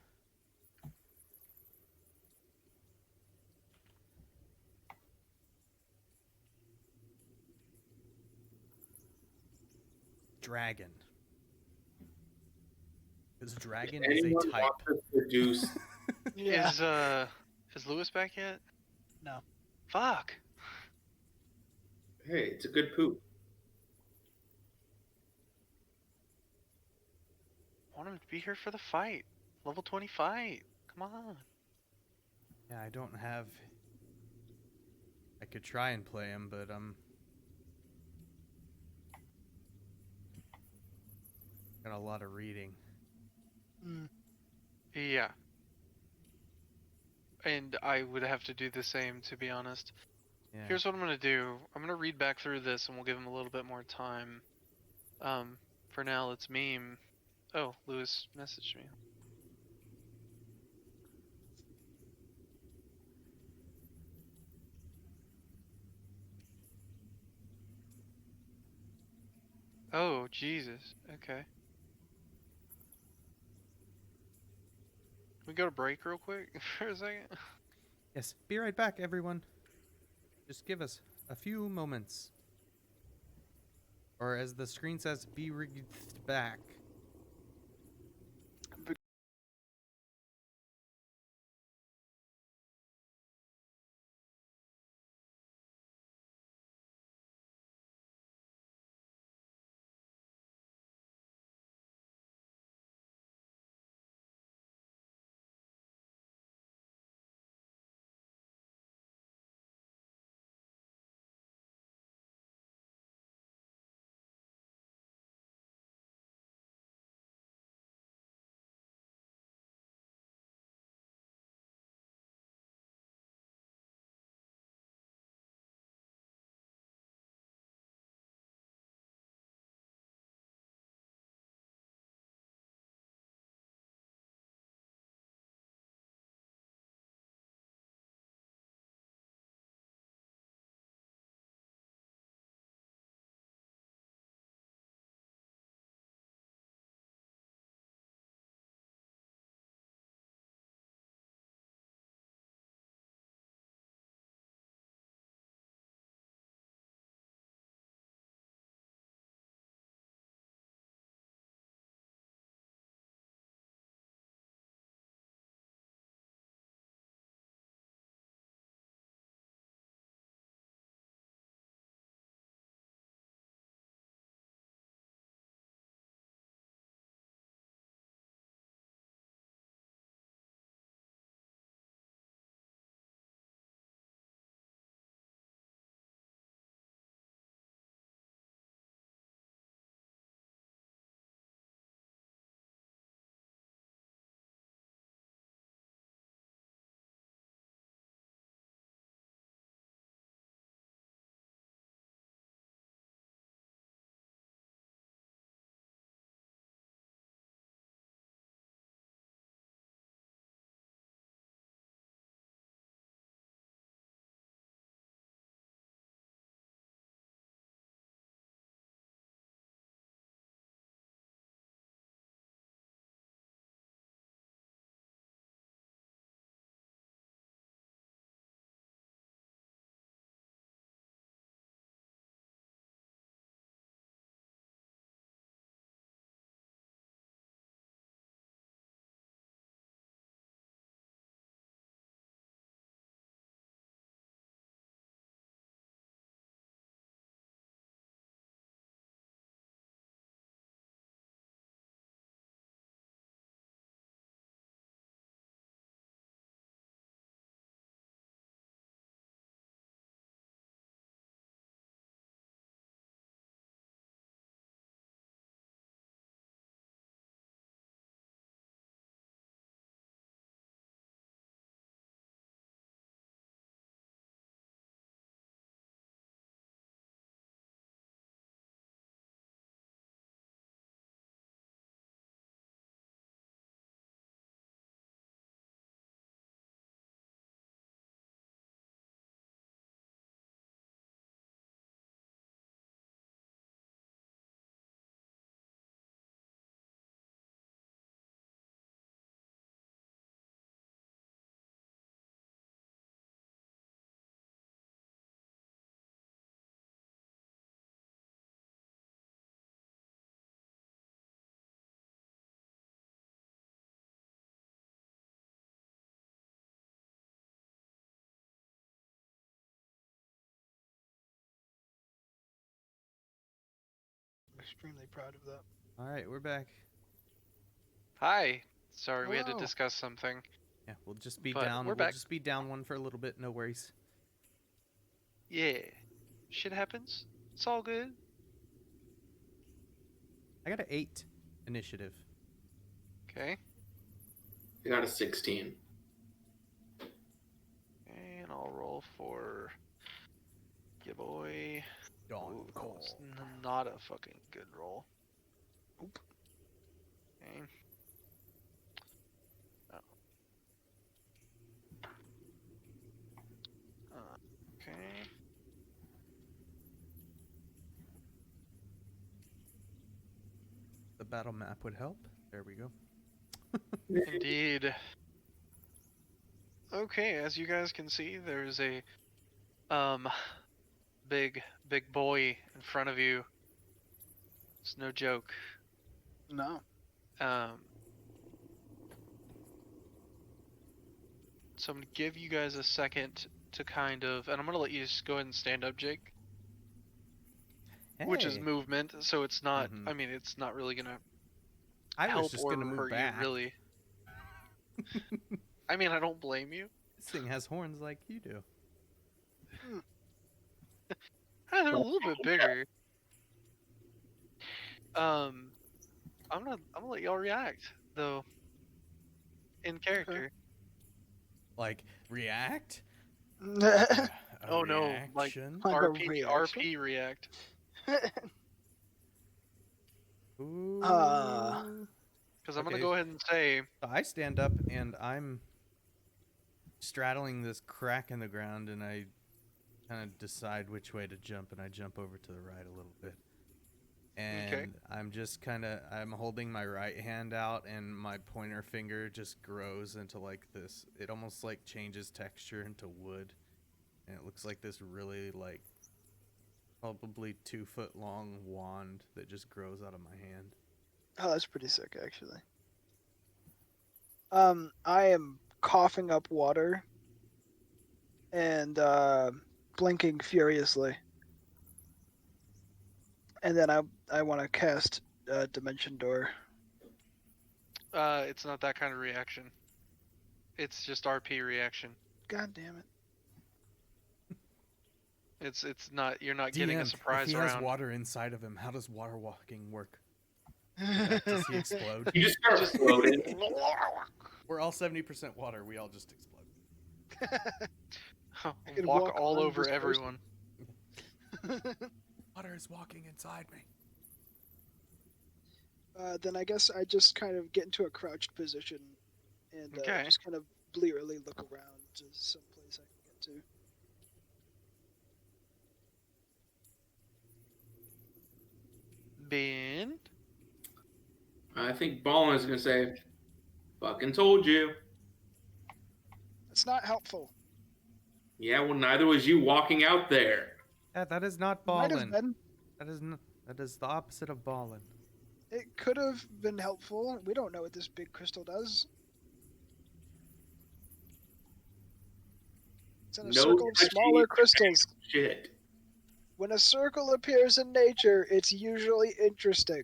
Dragon. Because dragon is a Anyone type. want to produce? Yeah. Is Lewis back yet? No. Fuck. Hey, it's a good poop. I want him to be here for the fight. Level 20 fight. Come on. Yeah, I don't have... I could try and play him, but got a lot of reading. Mm. Yeah. And I would have to do the same, to be honest. Yeah. Here's what I'm going to do. I'm going to read back through this, and we'll give him a little bit more time. For now, let's meme. Oh, Lewis messaged me. Oh, Jesus. Okay. Can we go to break real quick for a second? Yes, be right back, everyone. Just give us a few moments. Or as the screen says, be rigged back. I'm extremely proud of that. All right, we're back. Hi. Sorry, we had to Hello. discuss something. Yeah, we'll just be But down. we're We'll back. just be down one for a little bit. No worries. Yeah. Shit happens. It's all good. I got an 8 initiative. Okay. I got a 16. And I'll roll for ya boy. Dawn Ooh, that was call. not a fucking good roll. Oop. Okay. Oh. Okay. The battle map would help. There we go. Indeed. Okay, as you guys can see, there's a big boy in front of you It's no joke. No. So I'm gonna give you guys a second to kind of, and I'm gonna let you just go ahead and stand up, Jake. Which is Hey. movement, so it's not. Mhm. I mean, it's not really gonna I was help just or gonna move hurt you, back. really. I mean, I don't blame you. This thing has horns like you do. They're a little bit bigger. I'm gonna let y'all react though, in character. Like react? Like A Oh no, like reaction? a RP reaction? RP react. Ooh. Because I'm gonna Okay. go ahead and say, So I stand up and I'm straddling this crack in the ground, and I kind of decide which way to jump, and I jump over to the right a little bit. And I'm just I'm holding my right hand out, and my pointer finger just grows into like this. It almost like changes texture into wood, and it looks like this really like probably 2 foot long wand that just grows out of my hand. Oh, that's pretty sick, actually. I am coughing up water and blinking furiously, and then I want to cast Dimension Door. it's not that kind of reaction. It's just RP reaction. God damn it! It's not. You're not getting a DM, surprise if he round. has water inside of him, how does water walking work? Does he explode? You just start floating. We're all 70% water. We all just explode. can Walk walk all on over this person. everyone. Water is walking inside me. Then I guess I just kind of get into a crouched position and Okay. just kind of blearily look around to some place I can get to. Ben. I think Ballin is gonna say, "Fucking told you." It's not helpful. Yeah, well, neither was you walking out there. Yeah, that is not Might have ballin'. been. That is not. That is the opposite of ballin'. It could have been helpful. We don't know what this big crystal does. It's in a No circle of touchy smaller crystals. Shit. When a circle appears in nature, it's usually interesting.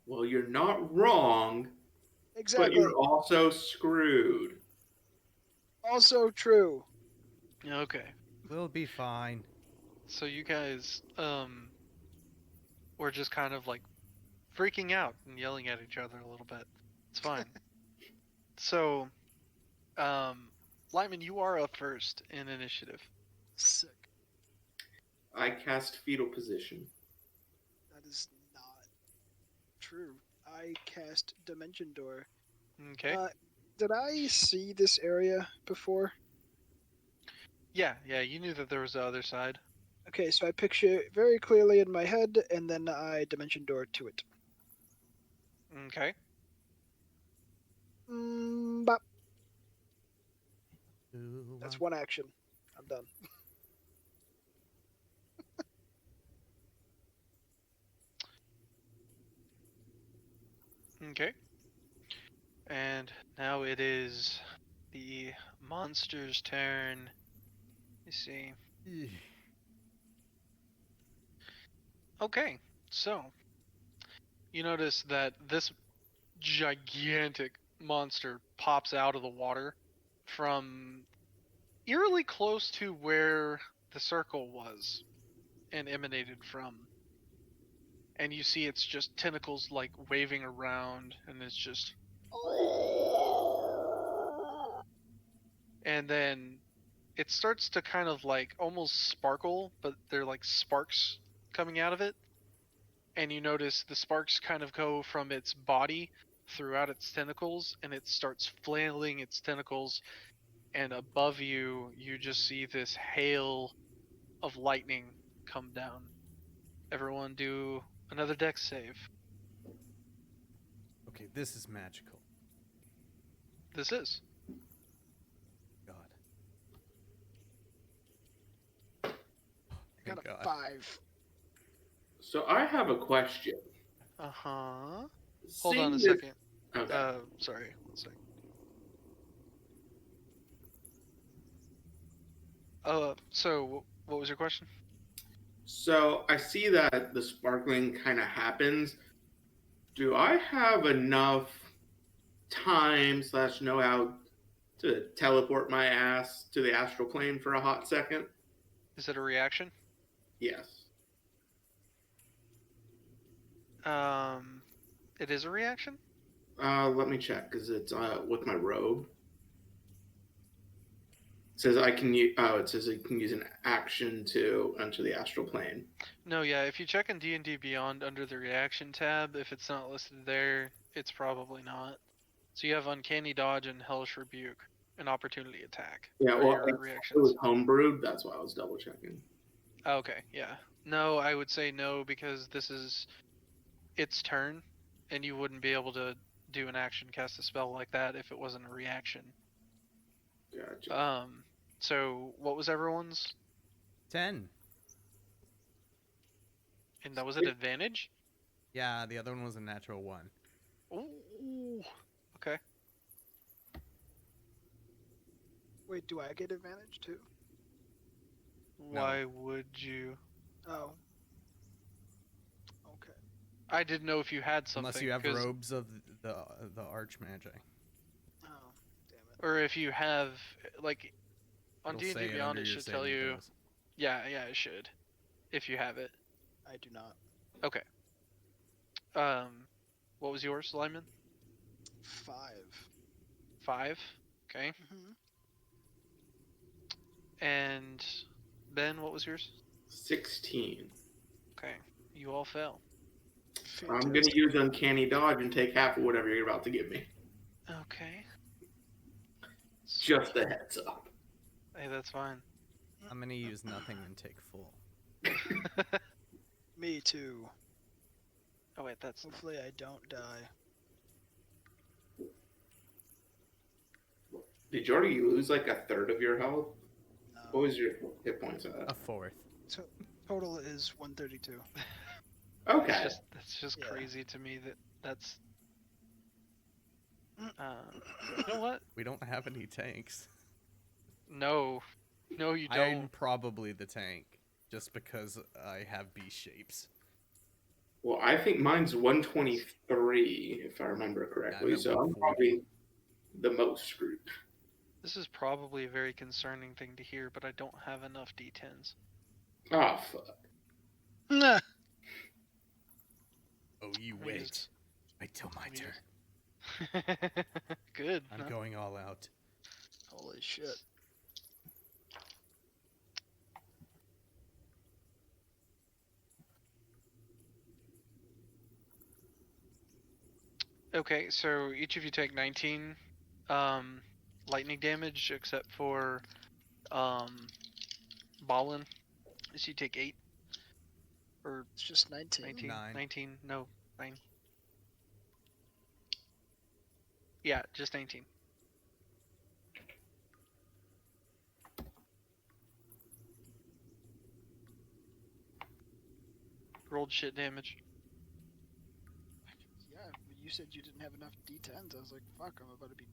Well, you're not wrong, but Exactly. you're also screwed. Also true. Okay. We'll be fine. So you guys were just kind of like freaking out and yelling at each other a little bit. It's fine. So, Lyman, you are up first in initiative. Sick. I cast fetal position. That is not true. I cast Dimension Door. Okay. Did I see this area before? Yeah, you knew that there was the other side. Okay, so I picture it very clearly in my head, and then I Dimension Door to it. Okay. Bop. That's one action. I'm done. Okay. And now it is the monster's turn. You see. Okay, so you notice that this gigantic monster pops out of the water from eerily close to where the circle was and emanated from. And you see its just tentacles like waving around, and it's just. And then it starts to kind of like almost sparkle, but they're like sparks coming out of it. And you notice the sparks kind of go from its body throughout its tentacles, and it starts flailing its tentacles. And above you, you just see this hail of lightning come down. Everyone do another dex save. Okay, this is magical. This is. God. I got a God. 5. So I have a question. Uh-huh. Hold Seeing on a this- second. Okay. Sorry, one second. So what was your question? So I see that the sparkling kind of happens. Do I have enough time / know how to teleport my ass to the astral plane for a hot second? Is it a reaction? Yes. It is a reaction? Let me check because it's with my robe. It says I can use. Oh, it says I can use an action to enter the astral plane. No, yeah, if you check in D&D Beyond under the reaction tab, if it's not listed there, it's probably not. So you have Uncanny Dodge and Hellish Rebuke, an opportunity attack. Yeah, are well, your it reactions. was homebrewed. That's why I was double checking. Okay, yeah. No, I would say no because this is its turn, and you wouldn't be able to do an action cast a spell like that if it wasn't a reaction. Gotcha. So what was everyone's? 10. And that was at advantage? Yeah, the other one was a natural 1. Ooh. Okay. Wait, do I get advantage too? Why would you? Oh. Okay. I didn't know if you had something. Unless you have 'cause- robes of the Archmagi. Oh, damn it. or if you have, like, on It'll D&D say it Beyond, under it your should tell saving you. throws. Yeah, it should, if you have it. I do not. Okay. What was yours, Lyman? 5. 5. Okay. Mm-hmm. And Ben, what was yours? 16. Okay. You all fail. I'm gonna use Uncanny Dodge and take half of whatever you're about to give me. Okay. Just a heads up. Hey, that's fine. I'm gonna use nothing and take full. Me too. Oh wait, that's Hopefully I don't die. Did you already lose like a third of your health? No. What was your hit points at? A 4th. Total is 132. Okay. that's just Yeah. crazy to me that's. You know what? We don't have any tanks. No, you don't. I'm probably the tank, just because I have B shapes. Well, I think mine's 123, if I remember correctly. I'm at So I'm 140. probably the most screwed. This is probably a very concerning thing to hear, but I don't have enough D10s. Ah, fuck. Nah. Oh, you Let me wait. just- Wait till my let me turn. Good. I'm huh? going all out. Holy shit. Okay, so each of you take 19 lightning damage, except for Ballin. So you take 8. Or It's just 19. 19. 9. 19. No, 9. Yeah, just 19. Rolled shit damage. Yeah, but you said you didn't have enough D10s. I was like, fuck, I'm about to be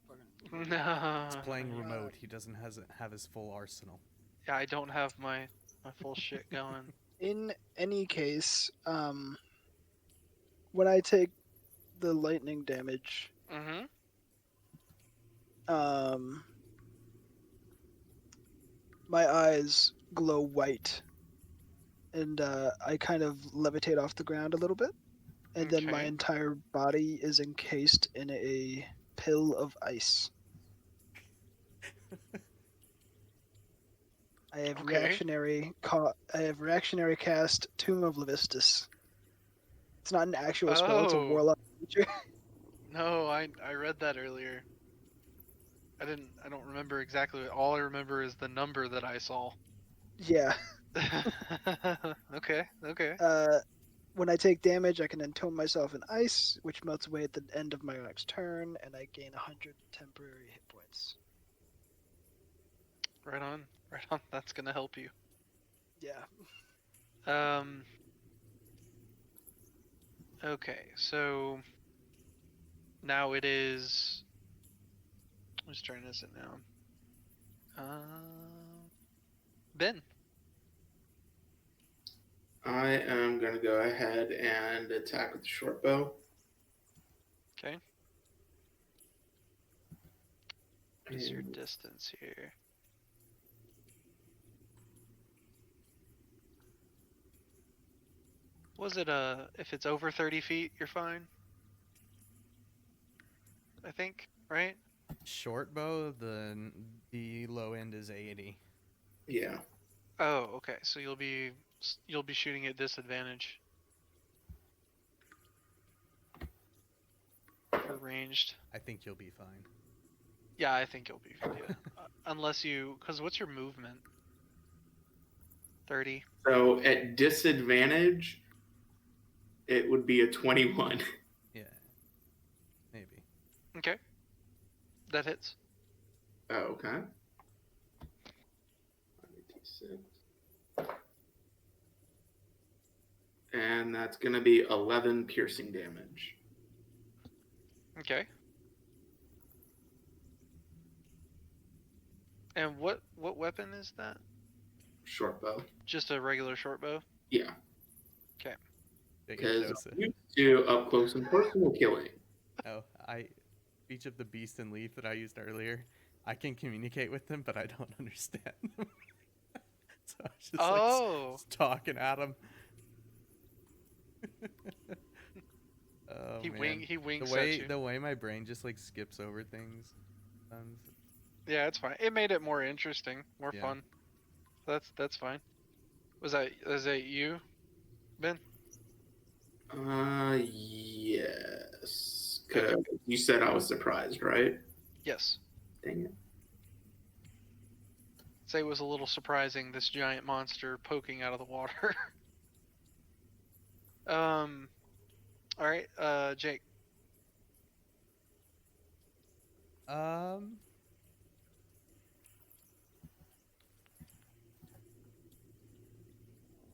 fucking. No. He's playing my remote. God. He doesn't have his full arsenal. Yeah, I don't have my full shit going. In any case, when I take the lightning damage, Mm-hmm. my eyes glow white, and I kind of levitate off the ground a little bit, and then my Okay. entire body is encased in a pill of ice. I have Okay. I have reactionary cast Tomb of Levistus. It's not an actual spell; it's a Oh. warlock creature. No, I read that earlier. I don't remember exactly. All I remember is the number that I saw. Yeah. Okay. When I take damage, I can entome myself in ice, which melts away at the end of my next turn, and I gain 100 temporary hit points. Right on. That's gonna help you. Yeah. Okay, so now it is. Whose turn is it now? Ben. I am going to go ahead and attack with the short bow. Okay. What is your And distance here? Was it if it's over 30 feet, you're fine? I think, right? Short bow, the low end is 80. yeah. Oh, okay. So you'll be shooting at disadvantage for ranged. I think you'll be fine. Yeah, I think you'll be. Yeah. Unless you, because what's your movement? 30. So at disadvantage, it would be a 21. Yeah, maybe. Okay. That hits. Oh, okay. 1d6. And that's going to be 11 piercing damage. Okay. And what weapon is that? Short bow. Just a regular short bow? Yeah. Take it, Because Joseph. I'm used to up close and personal killing. Oh, each of the beast and leaf that I used earlier, I can communicate with them, but I don't understand them. So I was just Oh. just talking at them. Oh, man. He winks at you. The way my brain just like skips over things. Yeah, it's fine. It made it more interesting, more Yeah. fun. That's fine. Was that you, Ben? Yes. 'Cause you said I was surprised, right? Yes. Dang it. Say it was a little surprising, this giant monster poking out of the water. All right, Jake.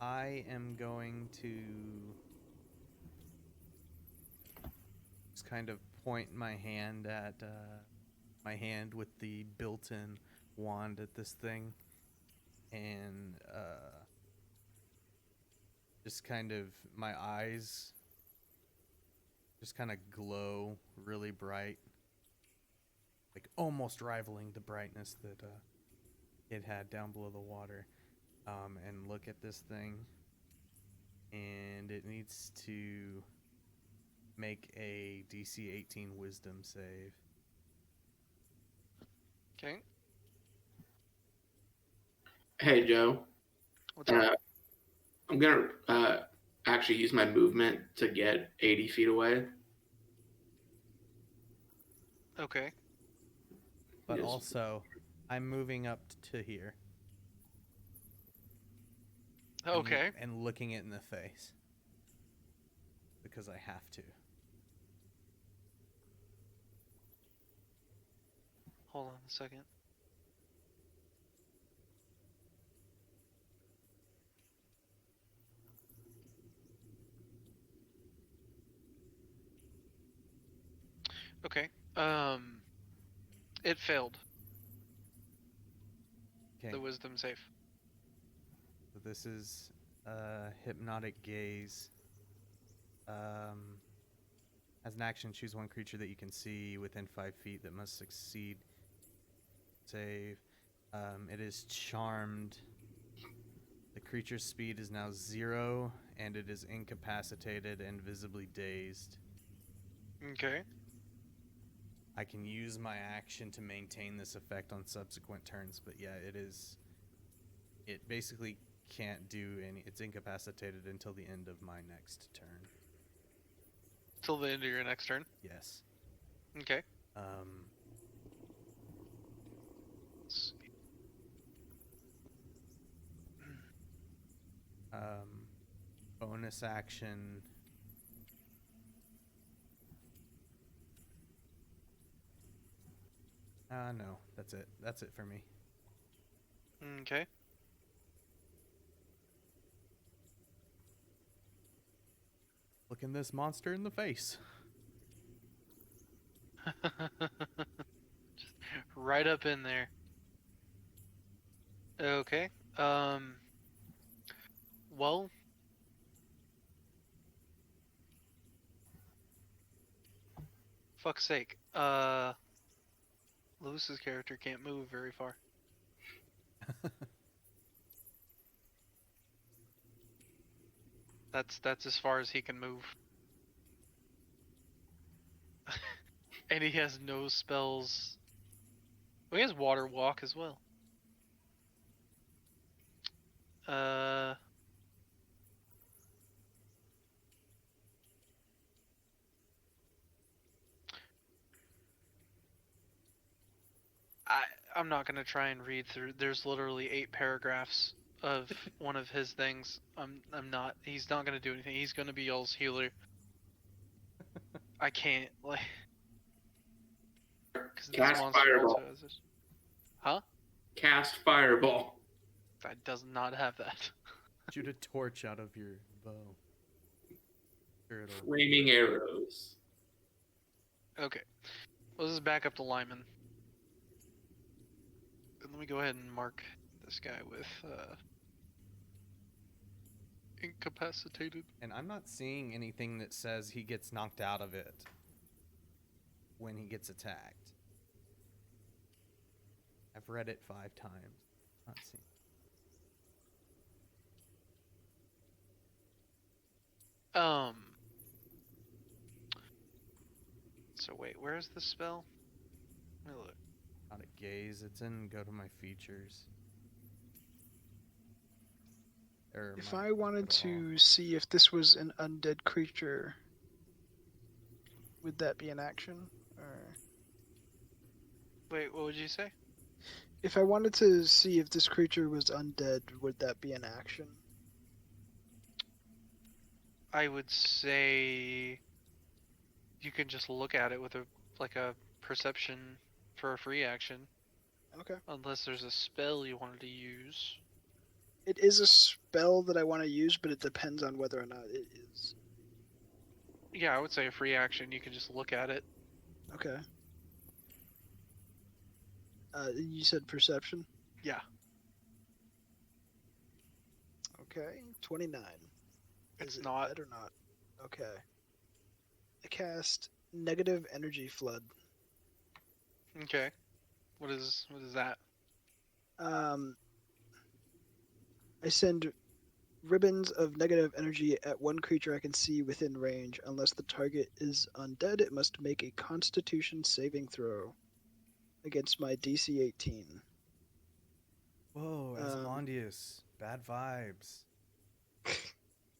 I am going to just kind of point my hand at my hand with the built-in wand at this thing, and just kind of my eyes just kind of glow really bright, like almost rivaling the brightness that it had down below the water. And look at this thing, and it needs to make a DC 18 Wisdom save. Okay. Hey, Joe. What's up? I'm going to actually use my movement to get 80 feet away. Okay. But Yes. also, I'm moving up to here. Okay. And looking it in the face. Because I have to. Hold on a second. Okay. It failed Okay. the wisdom save. So this is Hypnotic Gaze. As an action, choose one creature that you can see within 5 feet that must succeed. Save. It is charmed. The creature's speed is now 0, and it is incapacitated and visibly dazed. Okay. I can use my action to maintain this effect on subsequent turns, but yeah, it basically can't do any. It's incapacitated until the end of my next turn. Till the end of your next turn. Yes. Okay. Let's see. Bonus action. No, that's it. That's it for me. Okay. looking this monster in the face. Just right up in there. Okay. Well, fuck's sake. Lewis's character can't move very far. That's as far as he can move. And he has no spells. Well, he has water walk as well. I'm not gonna try and read through. There's literally 8 paragraphs of one of his things. I'm not. He's not gonna do anything. He's gonna be y'all's healer. I can't like. Because this Cast monster fireball. also has this. Huh? Cast fireball. That does not have that. Shoot a torch out of your bow. Sure it'll- Flaming arrows. Okay. Well, this is back up to Lyman. And let me go ahead and mark this guy with incapacitated. And I'm not seeing anything that says he gets knocked out of it when he gets attacked. I've read it 5 times. Not seeing. So wait, where's the spell? Let me look. Not a gaze. It's in go to my features. Or If my I wanted go all. to see if this was an undead creature, would that be an action? Or Wait, what would you say? if I wanted to see if this creature was undead, would that be an action? I would say you can just look at it with a perception for a free action, Okay. unless there's a spell you wanted to use. It is a spell that I want to use, but it depends on whether or not it is. Yeah, I would say a free action. You can just look at it. Okay. You said perception? Yeah. Okay. 29. It's Is it not. dead or not? Okay. I cast negative energy flood. Okay. What is that? I send ribbons of negative energy at one creature I can see within range. Unless the target is undead, it must make a Constitution saving throw against my DC 18. Whoa, Asmondius. Bad vibes.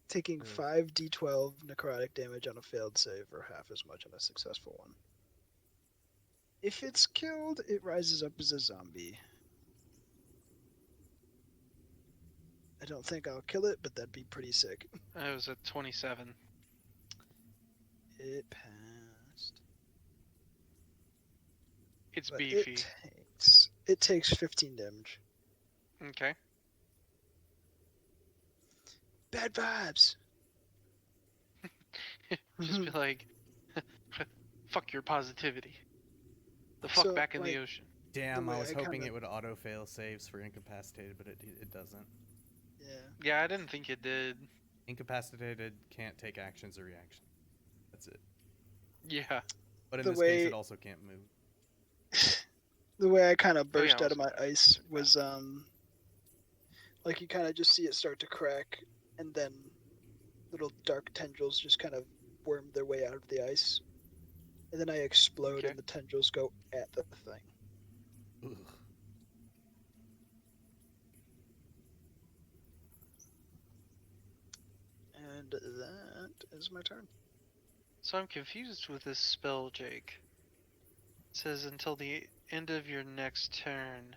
Taking Ugh. 5d12 necrotic damage on a failed save, or half as much on a successful one. If it's killed, it rises up as a zombie. I don't think I'll kill it, but that'd be pretty sick. It was a 27. It passed. It's But beefy. it takes 15 damage. Okay. Bad vibes. Just be like, fuck your positivity. The fuck So, back in the like, ocean. Damn, way I was I hoping kinda- it would auto-fail saves for incapacitated, but it doesn't. Yeah. Yeah, I didn't think it did. Incapacitated can't take actions or reactions. That's it. Yeah. But in The this case, way- it also can't move. The way I kind of Oh, yeah, burst I out of was my ice was like you kind of just see it start to crack, and then little dark tendrils just kind of worm their way out of the ice, and then I explode, Okay. and the tendrils go at the thing. Ugh. And that is my turn. So I'm confused with this spell, Jake. It says until the end of your next turn,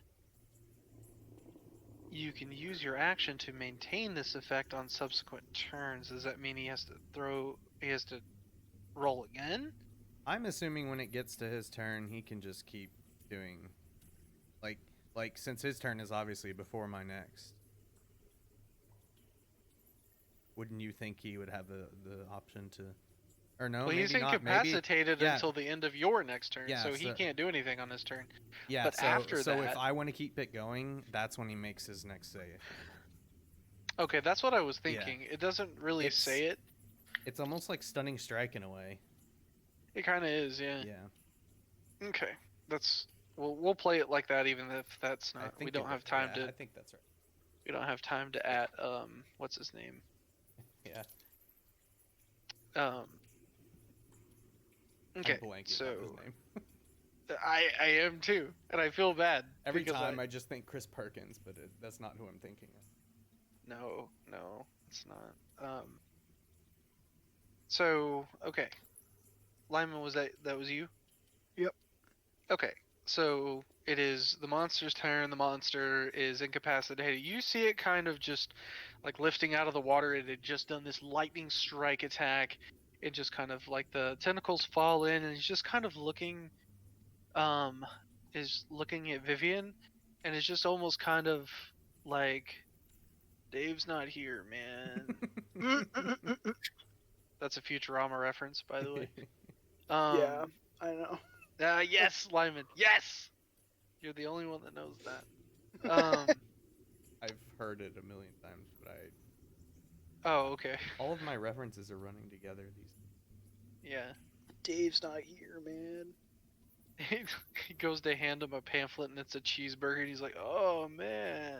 you can use your action to maintain this effect on subsequent turns. Does that mean he has to roll again? I'm assuming when it gets to his turn, he can just keep doing, like since his turn is obviously before my next. wouldn't you think he would have the option to, or no? Well, he's maybe not. Maybe incapacitated yeah. until the end of your next turn, Yeah, so he so- can't do anything on his turn. yeah. but so after so if that- I want to keep it going, that's when he makes his next save. Okay, that's what I was Yeah. thinking. It doesn't really It's- say it. It's almost like stunning strike in a way. It kind of is, yeah. Yeah. Okay, that's we'll play it like that, even if that's I not. think We don't it- have time yeah, to. I think that's right. We don't have time to add. What's his name? Yeah. Okay, I'm blanking so on his name. I am too, and I feel bad Every because time I just think Chris Perkins, but that's not who I'm thinking of. No, it's not. So okay, Lyman, was that was you? Yep. Okay, so it is the monster's turn. The monster is incapacitated. You see it kind of just like lifting out of the water. It had just done this lightning strike attack. It just kind of like the tentacles fall in, and he's just kind of looking, is looking at Vivian, and it's just almost kind of like, Dave's not here, man. That's a Futurama reference, by the way. Yeah, I know. Yes, Lyman. Yes. You're the only one that knows that. I've heard it a million times, but Oh, okay. all of my references are running together. Yeah. Dave's not here, man. He goes to hand him a pamphlet and it's a cheeseburger and he's like, "Oh man."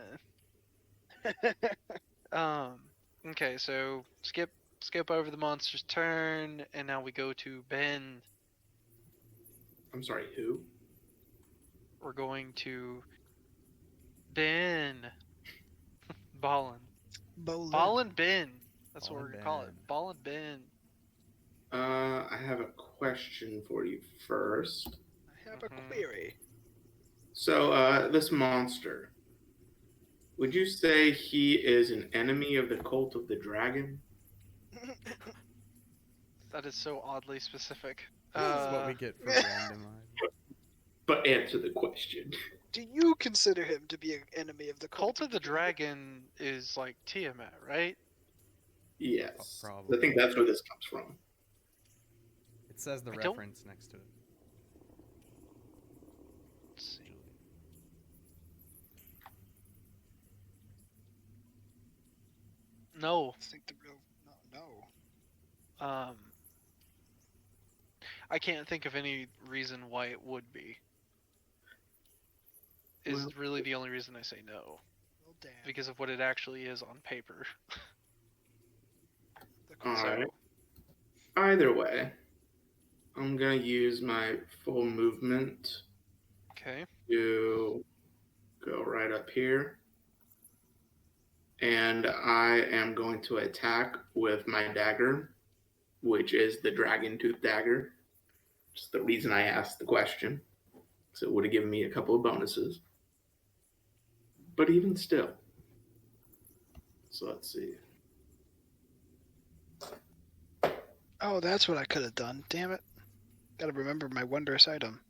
Okay, so skip over the monster's turn and now we go to Ben. I'm sorry, who? We're going to Ben. Ballin. Ballin Ben. That's what we're gonna call it. Ballin Ben. I have a question for you first. I have a Mhm. query. So, this monster, would you say he is an enemy of the cult of the dragon? That is so oddly specific. This is what we get for randomized. But answer the question. Do you consider him to be an enemy of the Cult of the Dragon is like Tiamat, right? Yes. Probably. I think that's where this comes from. It says the I don't- reference next to it. Let's see. No. I think the real no. I can't think of any reason why it would be. Is Well- really the only reason I say no. Well, damn. Because of what it actually is on paper. The Alright. Either way, I'm gonna use my full movement Okay. to go right up here. And I am going to attack with my dagger, which is the dragon tooth dagger. Just the reason I asked the question. So it would have given me a couple of bonuses. But even still. So let's see. Oh, that's what I could have done. Damn it. Gotta remember my wondrous item.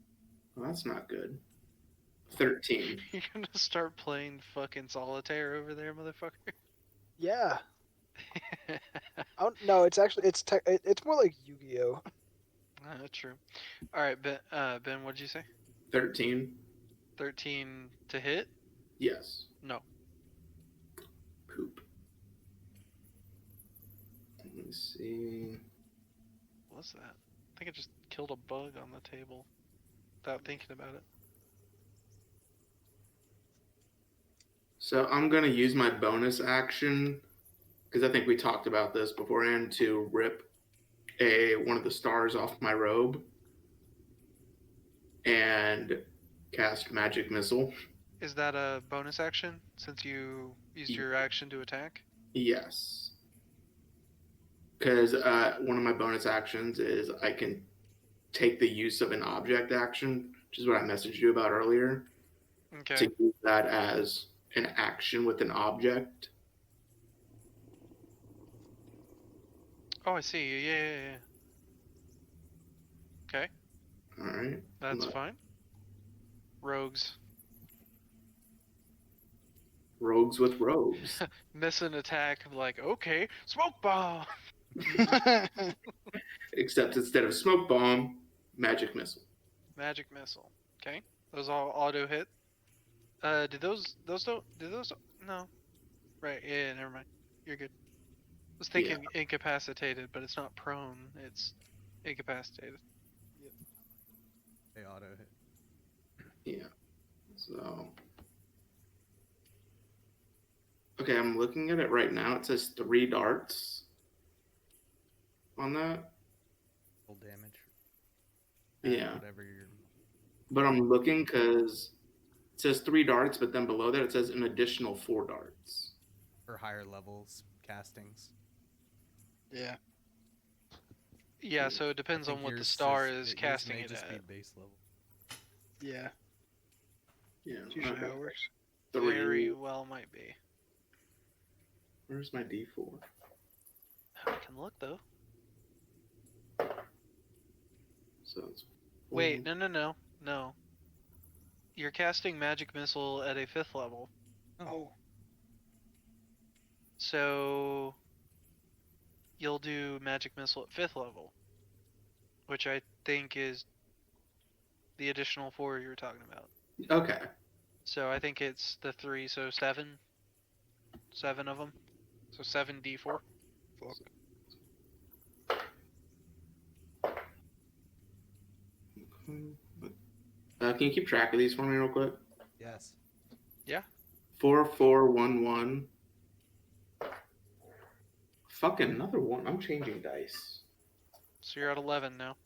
Well, that's not good. 13. You're gonna start playing fucking solitaire over there, motherfucker? Yeah. Oh no, it's actually it's more like Yu-Gi-Oh. True. Alright, Ben, what'd you say? 13? 13 to hit? Yes. No. Poop. Let me see. What's that? I think I just killed a bug on the table without thinking about it. So I'm going to use my bonus action, because I think we talked about this beforehand, to rip one of the stars off my robe and cast Magic Missile. Is that a bonus action since you used your action to attack? Yes. Because one of my bonus actions is I can take the use of an object action, which is what I messaged you about earlier, Okay. to use that as an action with an object. Oh, I see. Yeah. Okay, All right. that's Look. fine. Rogues. Rogues with robes. Miss an attack, like, okay, smoke bomb! Except instead of smoke bomb, magic missile. Magic missile. Okay. Those all auto hit. Did those no. Right, yeah, never mind. You're good. I was thinking incapacitated, but it's not prone, it's incapacitated. They auto hit. Yeah. So. Okay, I'm looking at it right now. It says 3 darts on that. Full damage. Yeah. Whatever you're. But I'm looking because it says 3 darts, but then below that it says an additional 4 darts. For higher levels castings. Yeah. Yeah, so it depends I on think what the yours star says- is yours casting may it just at. be base level. Yeah. Yeah. That's usually how it works. 3. Very well might be. Where's my D4? I can look though. So it's Wait, no. You're casting magic missile at a 5th level, Oh. so you'll do magic missile at 5th level, which I think is the additional 4 you were talking about. Okay. So I think it's the 3, so 7 of them, so 7d4. Fuck. Can you keep track of these for me real quick? Yes. 4411. Fucking another one. I'm changing dice. So you're at 11 now.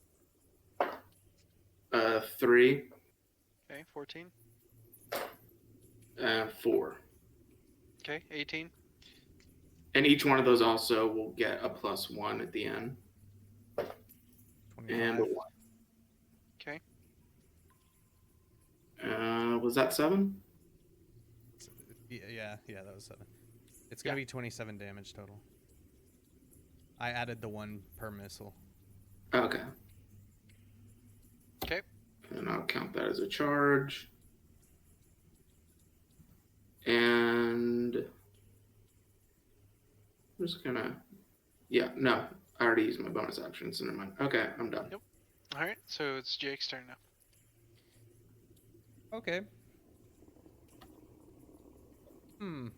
3. Okay, 14. 4. Okay, 18. And each one of those also will get a +1 at the end. 25. And a 1. Okay. Was that 7? Yeah, that was 7. It's gonna be 27 damage total. I added the 1 per missile. Okay. Okay. And I'll count that as a charge. And I'm just gonna. Yeah, no. I already used my bonus action, so never mind. Okay, I'm done. Yep. Alright, so it's Jake's turn now. Okay. Hmm.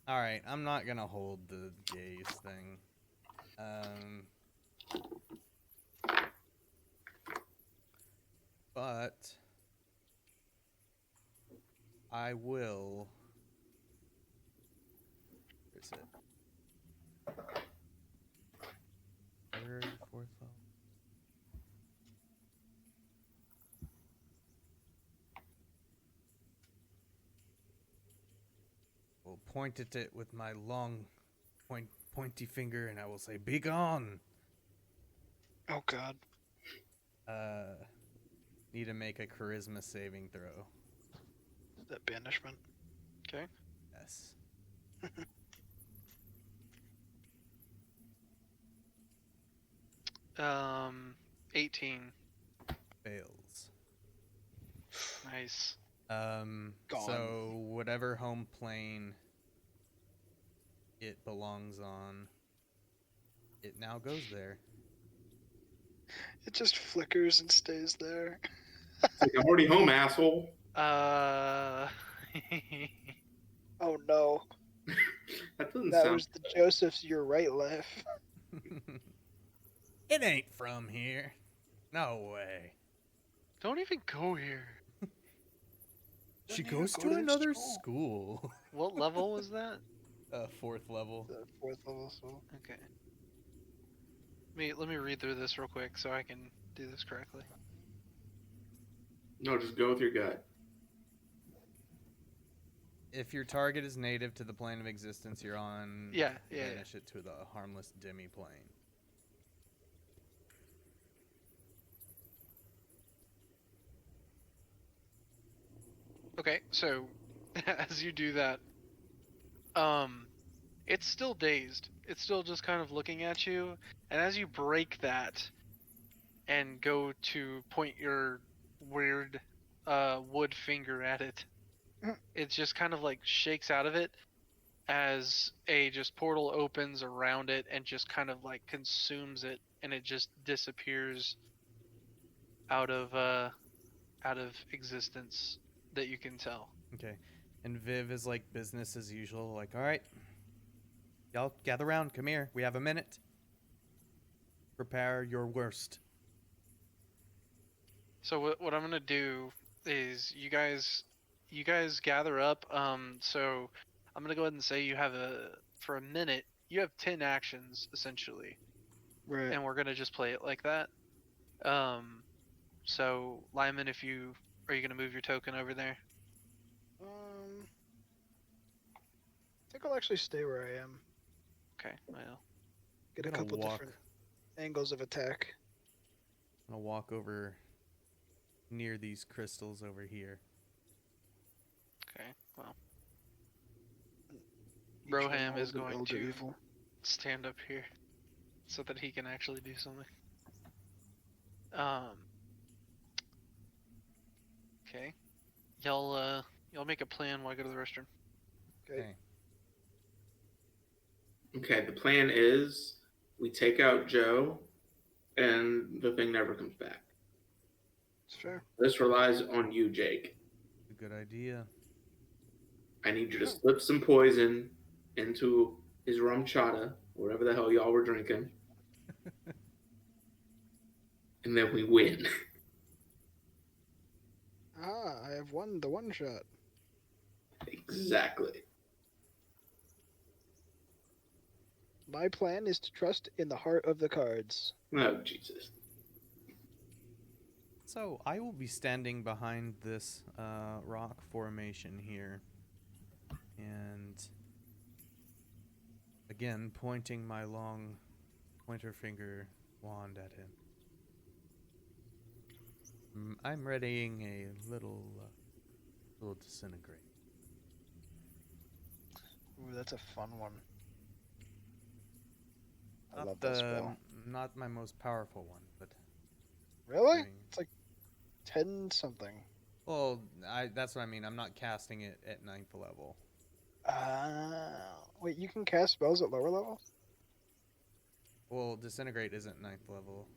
All right, I'm not gonna hold the gaze thing. But I will. Where is it? 3rd, 4th level. Will point at it with my long, pointy finger, and I will say, "Be gone." Oh god. Need to make a charisma saving throw. That banishment. Okay. Yes. 18. Fails. Nice. Gone. So whatever home plane it belongs on, it now goes there. It just flickers and stays there. It's like, I'm already home, asshole. Oh no. That doesn't That sound. was the Joseph's your right laugh. It ain't from here. No way. Don't even go here. She Don't even goes go to to another school. school. What level was that? 4th level. The 4th level soul. Okay. Let me read through this real quick so I can do this correctly. No, just go with your gut. If your target is native to the plane of existence you're on, Yeah. banish it to the harmless demi plane. Okay, so as you do that, It's still dazed. It's still just kind of looking at you, and as you break that and go to point your weird wood finger at it, it just kind of like shakes out of it as a just portal opens around it and just kind of like consumes it, and it just disappears out of existence that you can tell. Okay. And Viv is like business as usual. Like, all right, y'all gather around. Come here. We have a minute. Prepare your worst. So what I'm gonna do is you guys gather up. So I'm gonna go ahead and say you have for a minute you have 10 actions essentially, Right. and we're gonna just play it like that. So Lyman, are you gonna move your token over there? I think I'll actually stay where I am. Okay, well, Get a I'm gonna couple different angles of attack. I'm gonna walk over near these crystals over here. okay, well, Each one Roham is holds an going elder to evil. stand up here so that he can actually do something. Okay. Y'all make a plan while I go to the restroom. Okay. Okay, the plan is we take out Joe, and the thing never comes back. It's fair. This relies on you, Jake. A good idea. I need you to slip some poison into his rum chata, whatever the hell y'all were drinking, and then we win. I have won the one shot. Exactly. My plan is to trust in the heart of the cards. Oh, Jesus. So I will be standing behind this rock formation here, and again pointing my long pointer finger wand at him. I'm readying a little disintegrate. Ooh, that's a fun one. I Not love that spell. not my most powerful one, but Really? doing- It's like 10 something. well, that's what I mean. I'm not casting it at 9th level. Wait, you can cast spells at lower levels? Well, disintegrate isn't 9th level.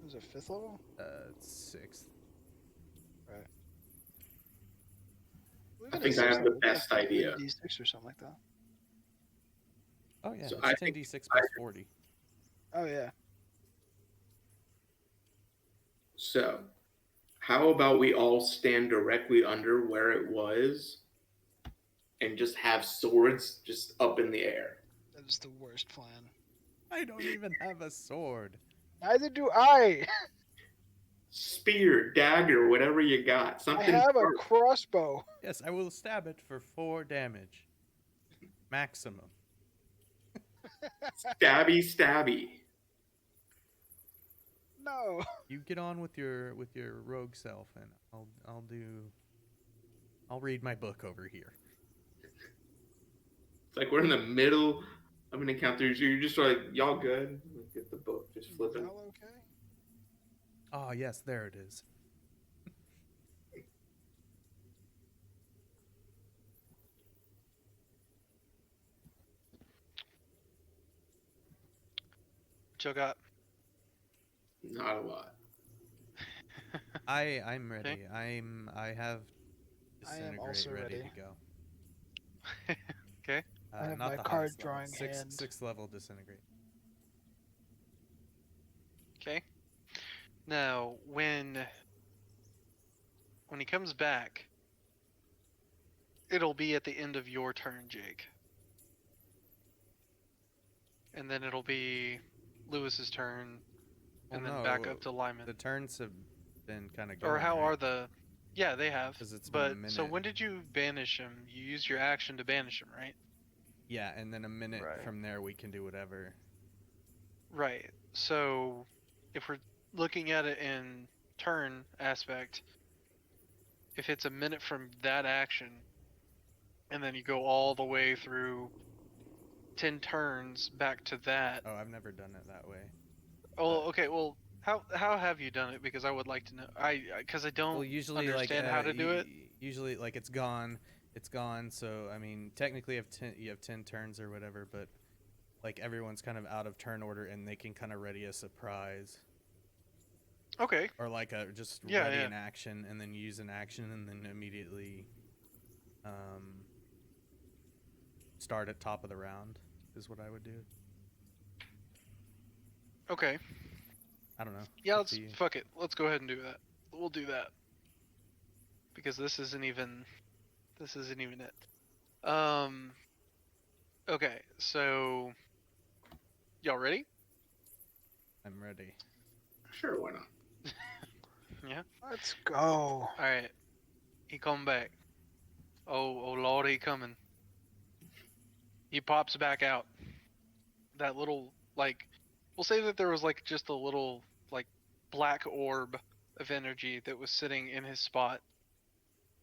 Is it 5th level? I It's 6th. think I have the best idea. D6 or something like that. Oh yeah, So it's I 10d6 plus 40. Oh yeah. So, how about we all stand directly under where it was and just have swords just up in the air? That is the worst plan. I don't even have a sword. Neither do I. Spear, dagger, whatever you got. I Something have a sharp. crossbow. Yes, I will stab it for 4 damage. Maximum. Stabby, stabby. No. You get on with your rogue self, and I'll read my book over here. It's like we're in the middle of an encounter. So you're just like, y'all good? Get the book, just flipping. Y'all okay? Oh yes, there it is. What y'all got? Not a lot. I'm ready. Okay. I have I am disintegrate also ready ready. to go. Okay. I have not my the card highest level. drawing hand. 6th level disintegrate. Okay. Now, when he comes back, it'll be at the end of your turn, Jake. And then it'll be Lewis's turn, and Well, then no, back up to Lyman. The turns have been kind of going. Or how right? are the? Yeah, they have. 'Cause it's been a But so minute. when did you banish him? You used your action to banish him, right? Yeah, and then a minute Right. from there we can do whatever. Right. So if we're looking at it in turn aspect, if it's a minute from that action, and then you go all the way through 10 turns back to that. Oh, I've never done it that way. Oh, okay. Well, how have you done it? Because I would like to know. Because I don't Well, usually understand how to do it. Usually, like it's gone. It's gone. So I mean, technically, you have 10 turns or whatever, but like everyone's kind of out of turn order, and they can kind of ready a surprise. Okay. Or like just Yeah, ready yeah. an action and then use an action and then immediately start at top of the round is what I would do. Okay. I don't know. Yeah, Up let's to you. fuck it. Let's go ahead and do that. We'll do that. Because this isn't even it. Okay, so y'all ready? I'm ready. Sure, why not? Yeah. Let's go. Alright. He come back. Oh Lord, he coming. He pops back out. That little, like, we'll say that there was like just a little like black orb of energy that was sitting in his spot,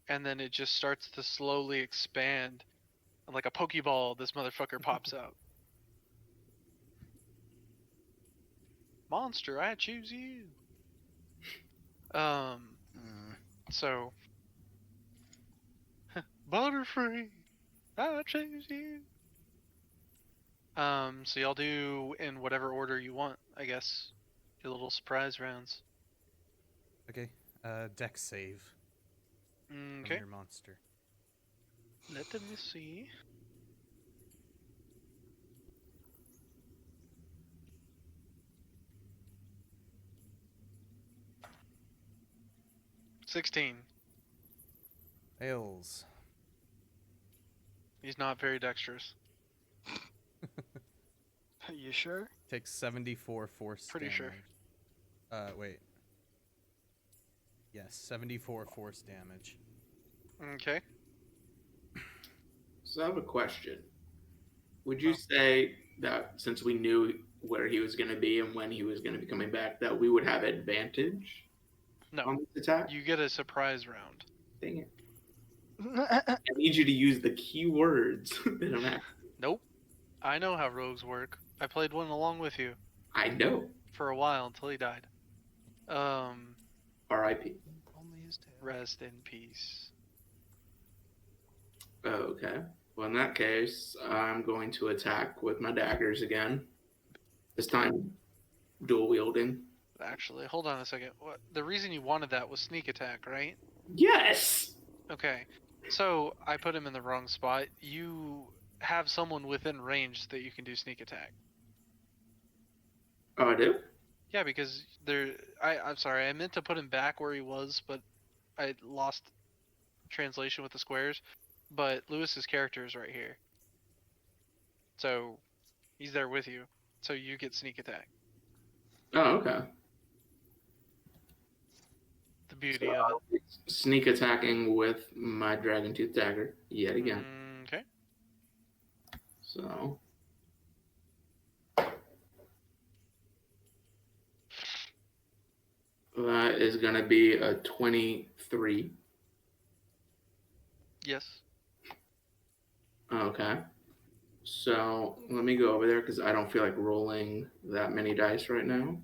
and then it just starts to slowly expand, and like a pokeball this motherfucker pops out. Monster, I choose you. So Butterfree, I choose you. So y'all do in whatever order you want, I guess. Your little surprise rounds. Okay. Dex save from Okay. your monster. Let me see. $16. Fails. He's not very dexterous. You sure? Takes 74 force Pretty damage. sure. Wait. Yes, 74 force damage. Okay. So I have a question. Would you say that since we knew where he was going to be and when he was going to be coming back, that we would have advantage No. on this attack? You get a surprise round. Dang it. I need you to use the key words that I'm at. Nope. I know how rogues work. I played one along with you I know. for a while until he died. R.I.P. Only his tail. Rest in peace. Okay. Well, in that case, I'm going to attack with my daggers again. This time, dual wielding. Actually, hold on a second. What? The reason you wanted that was sneak attack, right? Yes! Okay. So I put him in the wrong spot. You have someone within range that you can do sneak attack. Oh, I do? Yeah, because I'm sorry, I meant to put him back where he was, but I lost translation with the squares. But Lewis's character is right here. So he's there with you. So you get sneak attack. Oh, okay. The beauty So of I'll be sneak attacking with my dragon tooth dagger yet it. again. Okay. So that is going to be a 23. Yes. Okay. So let me go over there because I don't feel like rolling that many dice right now.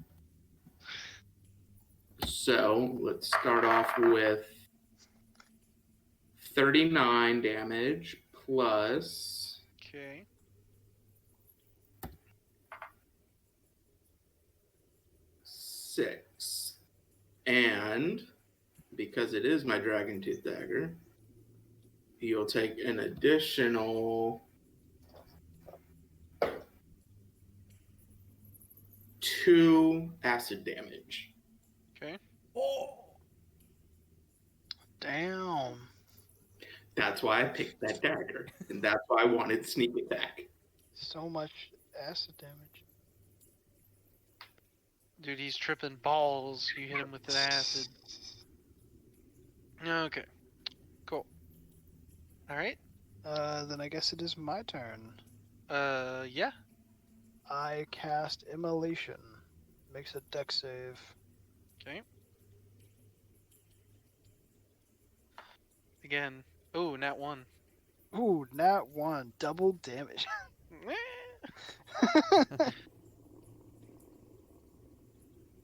So let's start off with 39 damage plus Okay. 6. And because it is my dragon tooth dagger, you'll take an additional 2 acid damage. Okay. Oh! Damn. That's why I picked that dagger, and that's why I wanted sneak attack. So much acid damage. Dude, he's tripping balls. You hit him with an acid. Okay. Cool. Alright. Then I guess it is my turn. Yeah. I cast Immolation. Makes a dex save. Okay. Again. Ooh, nat 1. Ooh, nat 1. Double damage.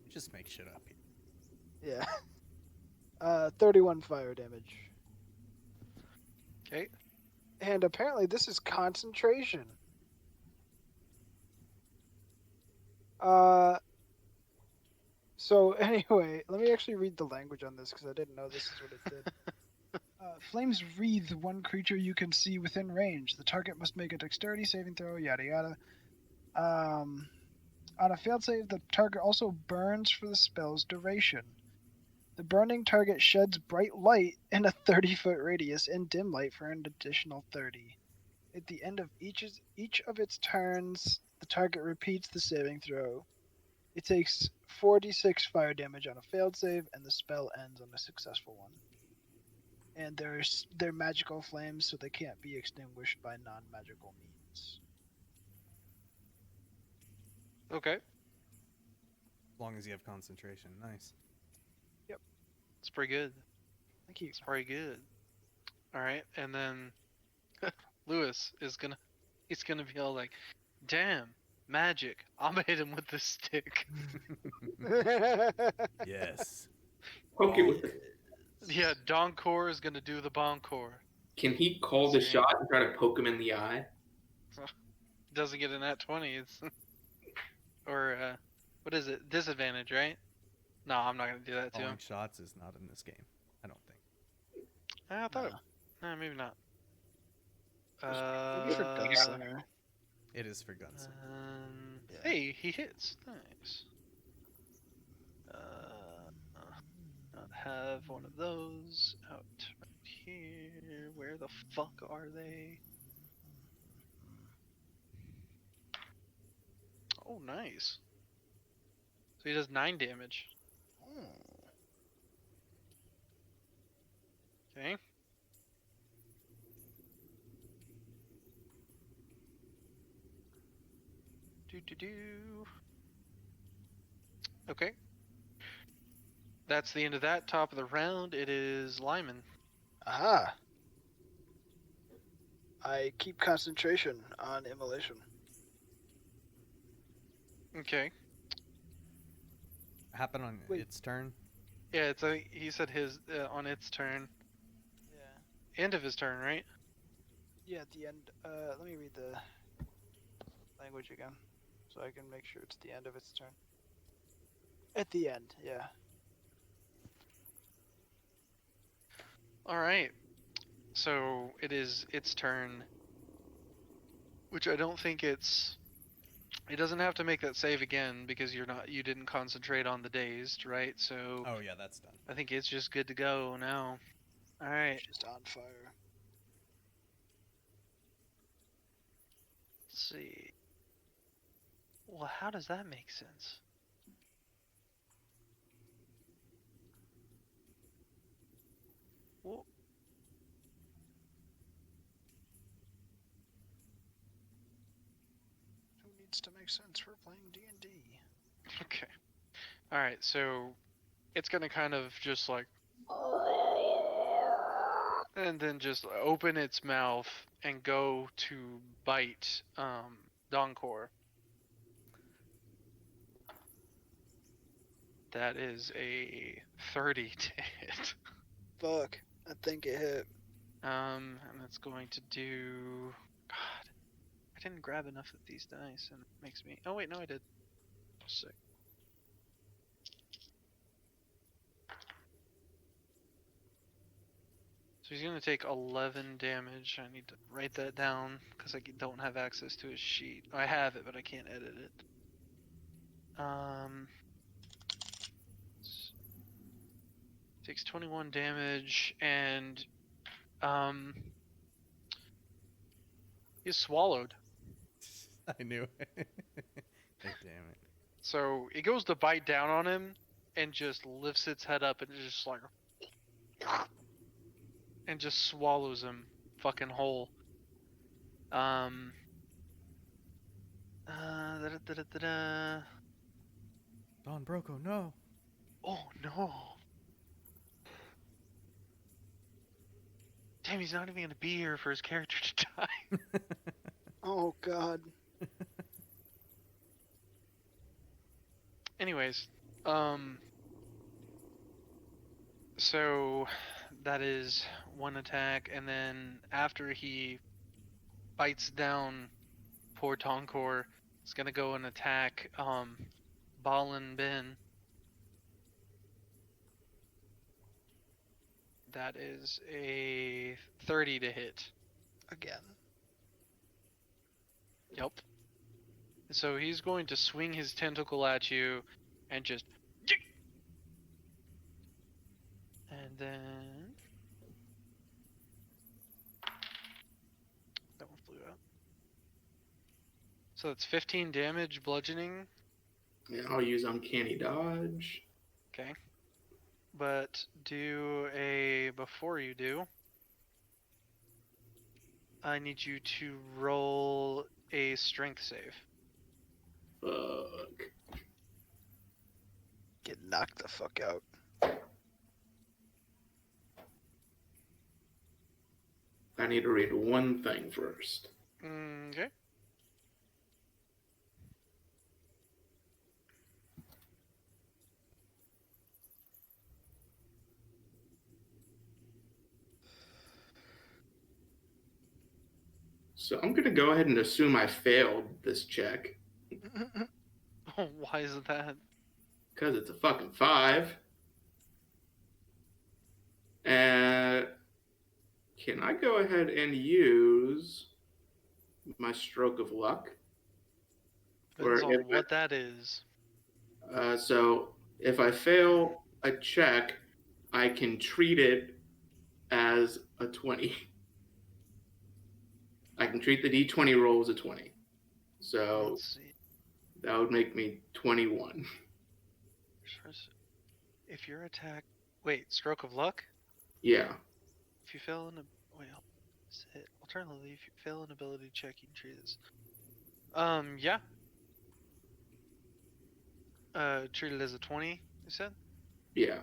Just make shit up here. Yeah. 31 fire damage. Okay. And apparently this is concentration. So anyway, let me actually read the language on this because I didn't know this is what it did. Flames wreathe one creature you can see within range. The target must make a dexterity saving throw, yada yada. On a failed save, the target also burns for the spell's duration. The burning target sheds bright light in a 30-foot radius and dim light for an additional 30. At the end of each of its turns, the target repeats the saving throw. It takes 46 fire damage on a failed save, and the spell ends on a successful one. And they're magical flames, so they can't be extinguished by non-magical means. Okay. As long as you have concentration. Nice. It's pretty good. Thank you. It's pretty good. All right, and then Lewis is he's gonna be all like, "Damn, magic! I'm gonna hit him with this stick." Yes. Poke it with it. Yeah, Donkor is gonna do the Bonkor. Can he call the See. shot and try to poke him in the eye? Doesn't get a nat 20. It's or what is it? Disadvantage, right? No, I'm not gonna do that to him. Calling shots is not in this game. I don't think. I thought. No, maybe not. Maybe for Gunslinger. It is for Gunslinger. Yeah. Hey, he hits. Nice. Not have one of those out right here. Where the fuck are they? Oh, nice. So he does 9 damage. Okay. Do. Okay. That's the end of that. Top of the round. It is Lyman. Aha. I keep concentration on immolation. Okay. Happen on Wait. its turn. Yeah, he said his on its turn. Yeah. End of his turn, right? Yeah, at the end. Let me read the language again, so I can make sure it's the end of its turn. At the end, yeah. All right. So it is its turn, which I don't think it's. It doesn't have to make that save again because you didn't concentrate on the dazed, right? So Oh yeah, that's done. I think it's just good to go now. All right. It's just on fire. Let's see. Well, how does that make sense? Well, Who needs to make sense for playing D&D? okay. All right. So it's gonna kind of just like, and then just open its mouth and go to bite Donkor. That is a 30 to hit. Fuck. I think it hit. And that's going to do. God, I didn't grab enough of these dice, and it makes me. Oh wait, no, I did. Sick. So he's gonna take 11 damage. I need to write that down because I don't have access to his sheet. I have it, but I can't edit it. Takes 21 damage, and he's swallowed. I knew it. Damn it. So it goes to bite down on him, and just lifts its head up and just like, and just swallows him fucking whole. Don Broco, no. Oh no. Damn, he's not even gonna be here for his character to die. Oh god. anyways, so that is one attack, and then after he bites down poor Tonkor, he's gonna go and attack Balin Bin. That is a 30 to hit. Again. Yep. So he's going to swing his tentacle at you and just. And then. That one flew out. So that's 15 damage, bludgeoning. Yeah, I'll use Uncanny Dodge. Okay. But before you do, I need you to roll a strength save. Fuck. Get knocked the fuck out. I need to read one thing first. Okay. So I'm gonna go ahead and assume I failed this check Why is that? because it's a fucking 5. And can I go ahead and use my stroke of luck? Depends Or on if what that is. So if I fail a check, I can treat it as a 20. I can treat the d20 roll as a 20. So Let's see. that would make me 21. If your attack. Wait, stroke of luck? Yeah. If you fail in a. Wait, alternatively, if you fail an ability check, you can treat this. Yeah. Treat it as a 20, you said? Yeah.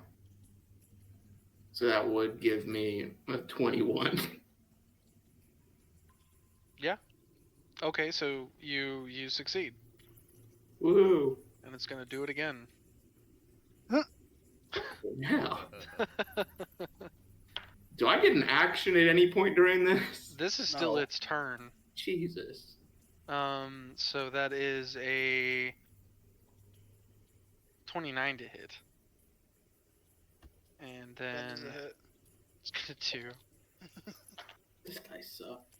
So that would give me a 21. Yeah. Okay, so you succeed. Woo. And it's gonna do it again. Yeah. Do I get an action at any point during this? This is still No. its turn. Jesus. So that is a 29 to hit. And That then doesn't hit. it's gonna do This guy sucks.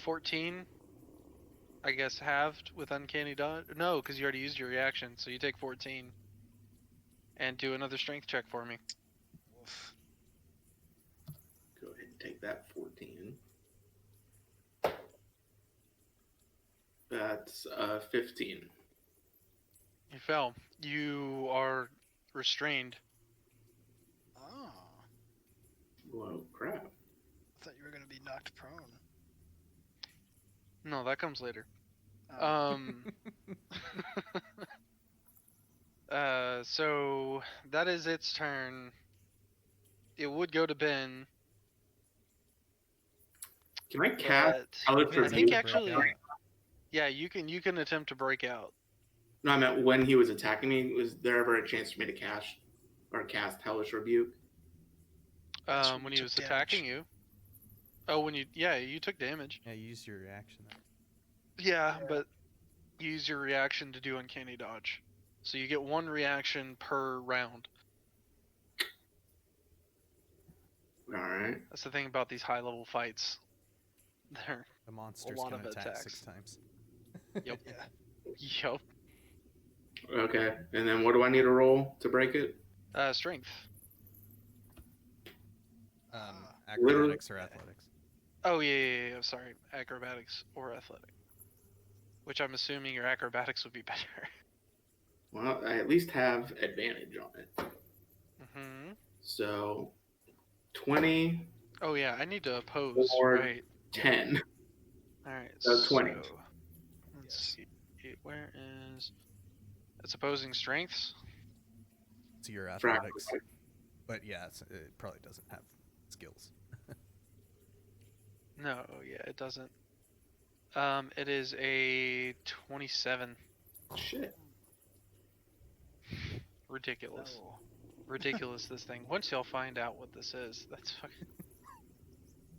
14. I guess halved with uncanny dodge. No, because you already used your reaction, so you take 14. And do another strength check for me. Woof. Go ahead and take that 14. That's 15. You fell. You are restrained. Oh. Whoa, crap. I thought you were gonna be knocked prone. No, that comes later. Oh. So that is its turn. It would go to Ben. Can I cast But Hellish I Rebuke? think actually, yeah, you can attempt to break out. No, I meant when he was attacking me, was there ever a chance for me to cast Hellish Rebuke? That's when When you he took was damage. attacking you. Oh, you took damage. Yeah, use your reaction. Yeah, but use your reaction to do uncanny dodge. So you get one reaction per round. Alright. That's the thing about these high level fights. They're The monsters lot can of attack attacks. 6 times. Yep. Yeah. Yup. Okay. And then what do I need to roll to break it? Strength. Acrobatics or athletics. Oh yeah. Sorry, acrobatics or athletic. Which I'm assuming your acrobatics would be better. Well, I at least have advantage on it. Mm-hmm. So 20, Oh yeah, I need to oppose. Or- Right. 10. All right. So 20. Let's Yes. see. Where is? It's opposing strengths. To your For athletics. acrobatics. But yeah, it probably doesn't have skills. No, yeah, it doesn't. It is a 27. Shit. Ridiculous. No. Ridiculous, this thing. Once y'all find out what this is, that's fucking...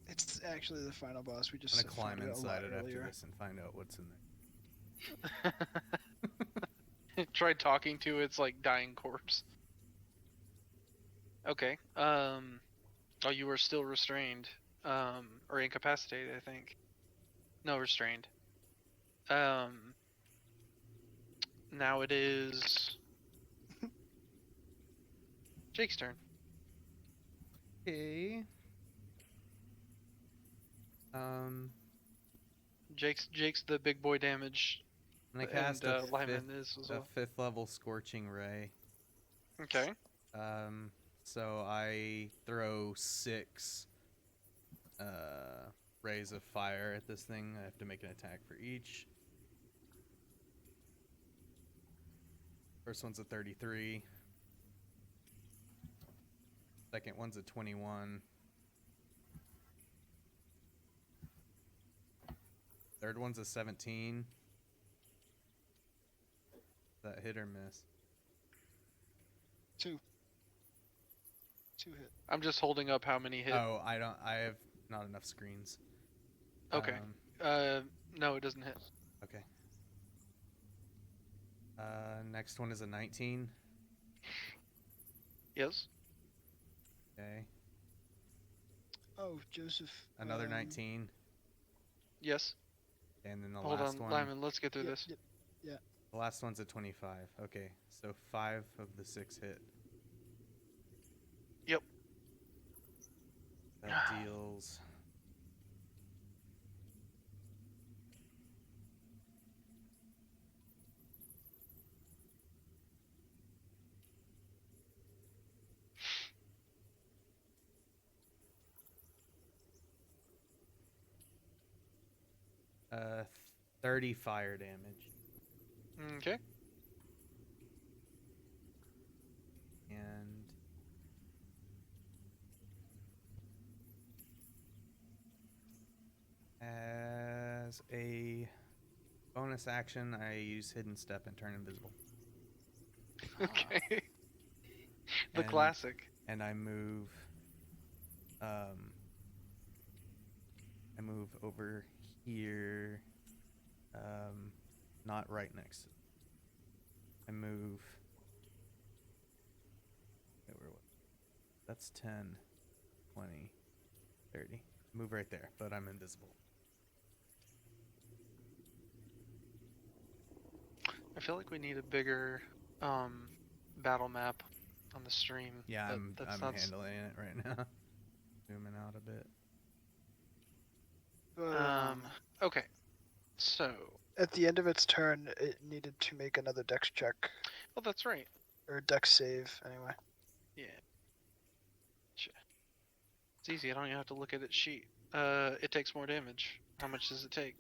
It's actually the final boss. We I'm just gonna climb found it a lot inside it after earlier. this and find out what's in there. Try talking to its, like, dying corpse. Okay, oh, you are still restrained. Or incapacitated, I think. No, restrained. Now it is... Jake's turn. Okay. Jake's the big boy damage, I'm gonna and cast a Lyman is as well. fifth level Scorching Ray. Okay. So I throw 6 rays of fire at this thing. I have to make an attack for each. First one's a 33. Second one's a 21. Third one's a 17. That hit or miss? 2 hit. I'm just holding up how many hit. Oh, I have not enough screens. Okay. No, it doesn't hit. Okay. Next one is a 19. Yes. Okay. Oh, Joseph. Another 19. Yes. And then the Hold last on, one. Lyman, let's get through Yep, this. yep. The last one's a 25. Okay, so 5 of the 6 hit. Yep. That deals. Uh, 30 fire damage. Okay. And as a bonus action, I use Hidden Step and turn invisible. Okay. The And- classic. And I move over here, not right next to. I move. Okay, that's 10, 20, 30. Move right there, but I'm invisible. I feel like we need a bigger battle map on the stream. Yeah, That's I'm not s- handling it right now. Zooming out a bit. But, Okay. So, at the end of its turn, it needed to make another dex check. well, that's right. Or dex save, anyway. Yeah. It's easy. I don't even have to look at its sheet. It takes more damage. How much does it take?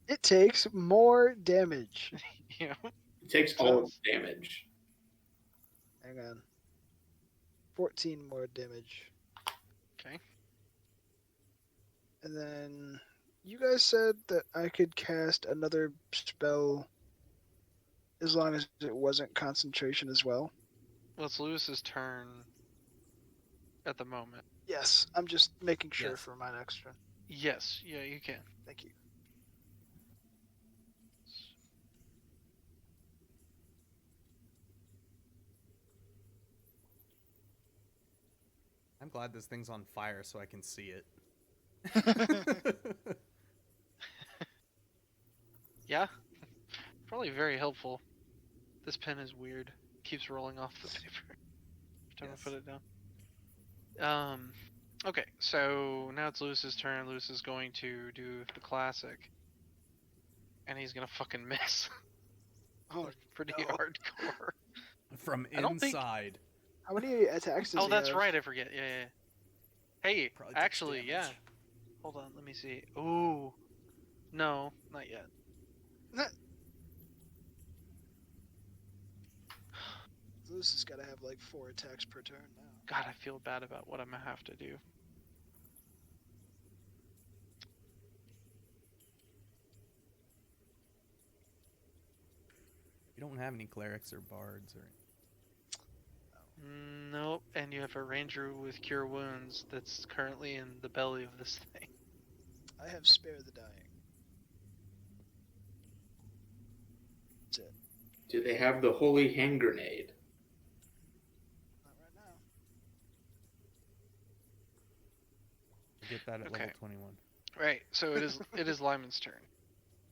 It takes more damage. Yeah. It takes all damage. Hang on. 14 more damage. Okay. And then you guys said that I could cast another spell as long as it wasn't concentration as well. Well, it's Lewis's turn at the moment. Yes, I'm just making sure Yes. for my next turn. Yes. Yeah, you can. Thank you. I'm glad this thing's on fire so I can see it. Yeah. Probably very helpful. This pen is weird. Keeps rolling off the paper. Every time Yes. I put it down. Okay, so now it's Lewis's turn. Lewis is going to do the classic. And he's gonna fucking miss. Oh, Pretty no. hardcore. From I don't think- inside. how many attacks does Oh, he that's have? right, I forget. Yeah. Hey, Probably takes actually, yeah. damage. Hold on, let me see. Ooh. No, not yet. Lewis has got to have like 4 attacks per turn now. God, I feel bad about what I'm gonna have to do. You don't have any clerics or bards or. Nope, and you have a ranger with cure wounds that's currently in the belly of this thing. I have spare the dying. That's it. Do they have the holy hand grenade? Not right now. Get that at Okay. level 21. Right, so it is Lyman's turn.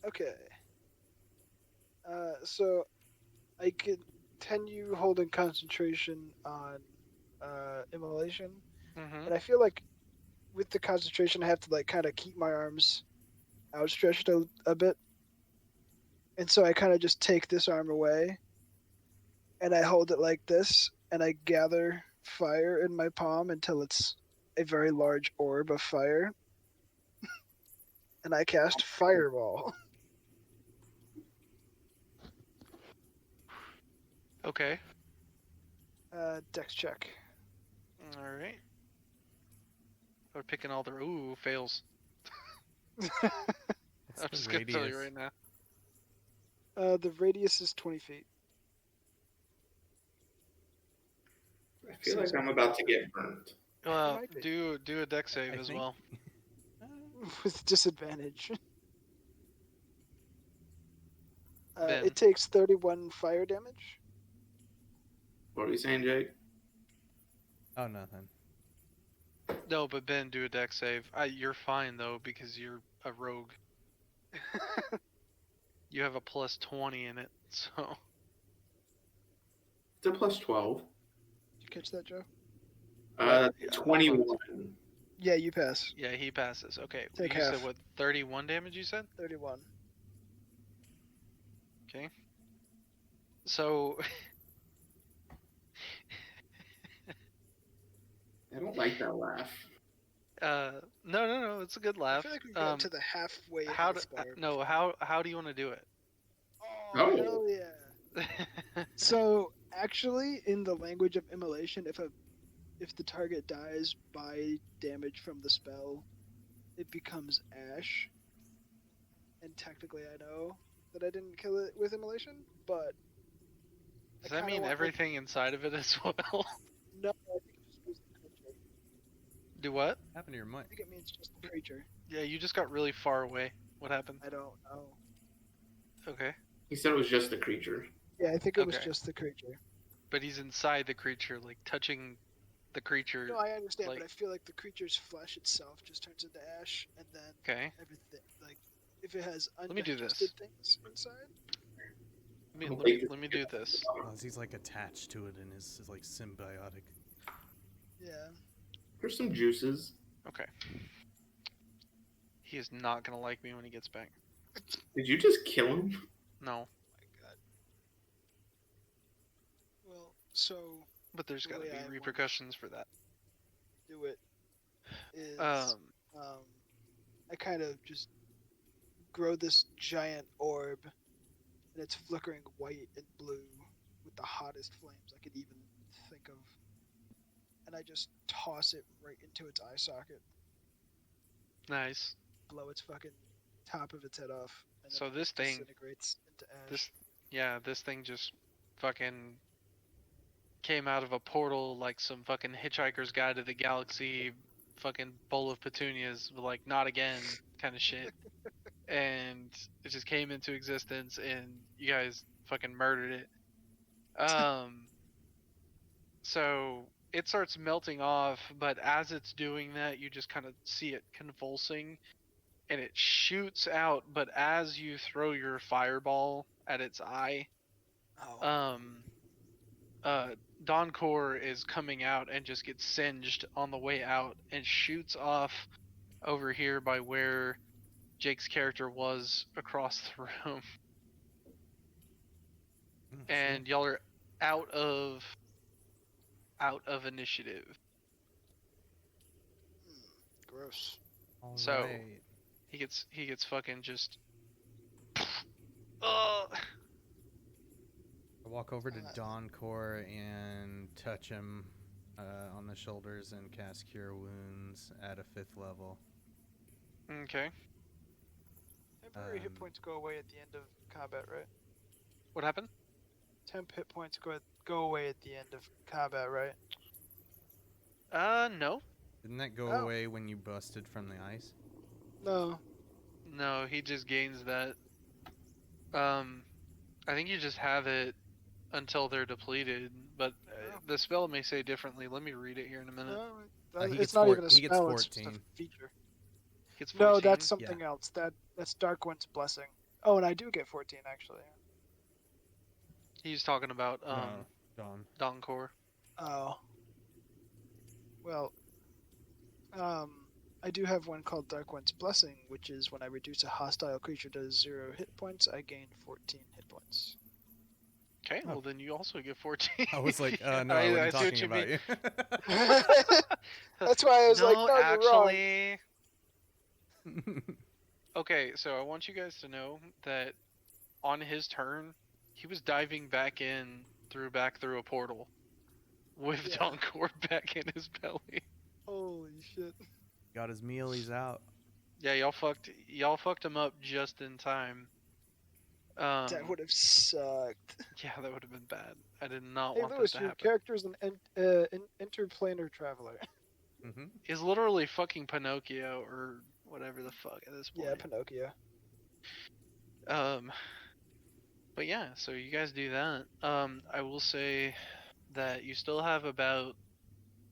Okay. So I continue holding concentration on immolation, Mm-hmm. and I feel like with the concentration, I have to like kind of keep my arms outstretched a bit, and so I kind of just take this arm away, and I hold it like this, and I gather fire in my palm until it's a very large orb of fire, and I cast Fireball. Okay. Dex check. All right. We're picking all the fails. What's I'm the just gonna tell you radius? right now. The radius is 20 feet. I feel like I'm about to get burnt. might be. Do a deck save I as think- well. With disadvantage. Ben. It takes 31 fire damage. What are you saying, Jake? Oh, nothing. No, but Ben, do a deck save. You're fine though because you're a rogue. You have a plus 20 in it, so It's a plus 12. Did you catch that, Joe? Yeah, 21. Yeah, you pass. yeah, he passes. Okay, Take you said half. what? 31 damage. You said. 31. Okay. So I don't like that laugh. no, it's a good I laugh. feel like we got to the halfway How do health bar. no how do you want to do it? Oh, Oh. hell yeah. So, actually, in the language of immolation, if the target dies by damage from the spell, it becomes ash. And technically, I know that I didn't kill it with immolation, but Does I that kinda mean want- everything inside of it as well? no, I think it just means the creature. Do what? What happened to your I mic? think it means just the creature. Yeah, you just got really far away. What happened? I don't know. Okay. He said it was just the creature. Yeah, I think it was Okay. just the creature. But he's inside the creature, like touching the creature. No, I understand, like- but I feel like the creature's flesh itself just turns into ash, and then Okay. everything, like, if it has me do undigested this. things inside. Let me do this. Well, he's like attached to it and is like symbiotic. Yeah. Here's some juices. Okay. He is not gonna like me when he gets back. Did you just kill him? No, My God. Well, so but there's The gotta way be I want- repercussions for that. do it is I kind of just grow this giant orb, and it's flickering white and blue with the hottest flames I could even think of, and I just toss it right into its eye socket, Nice. blow its fucking top of its head off, and then So it this thing, disintegrates into ash. this thing just fucking came out of a portal like some fucking Hitchhiker's Guide to the Galaxy fucking bowl of petunias, like not again kind of shit. And it just came into existence and you guys fucking murdered it. So it starts melting off, but as it's doing that, you just kind of see it convulsing and it shoots out, but as you throw your fireball at its eye, Oh. Doncor is coming out and just gets singed on the way out and shoots off over here by where Jake's character was across the room. Oh, And y'all are out of initiative. Gross. All so- right. He gets fucking just oh. I walk over to Uh, Dawn Core and touch him on the shoulders and cast Cure Wounds at a 5th level. Okay. Temporary hit Um, points go away at the end of combat, right? What happened? temp hit points go away at the end of combat, right? No. Didn't that go Oh. away when you busted from the ice? No. No, he just gains that. I think you just have it until they're depleted, but Oh. the spell may say differently. Let me read it here in a minute. No, He it's gets not even a he gets spell. It's just a 14. feature. It's No, 14. that's something else. That's Darkwind's blessing. Oh, and I do get 14 actually. He's talking about No, Dawn. Donkor. Oh. Well, I do have one called Darkwind's Blessing, which is when I reduce a hostile creature to 0 hit points, I gain 14 hit points. Okay, Oh. well then you also get 14. I was like, no, I I wasn't see what talking you about mean. you. That's why I was like, no, you're wrong. actually. Okay, so I want you guys to know that on his turn, he was diving back through a portal with Yeah. Donkor back in his belly. Holy shit. Got his mealies out. Yeah, y'all fucked him up just in time. That would have sucked. Yeah, that would have been bad. I did not Hey, want Lewis, that to your happen. character's an interplanar traveler. Mm-hmm. He's literally fucking Pinocchio or whatever the fuck at this point. Yeah, Pinocchio. But yeah, so you guys do that. I will say that you still have about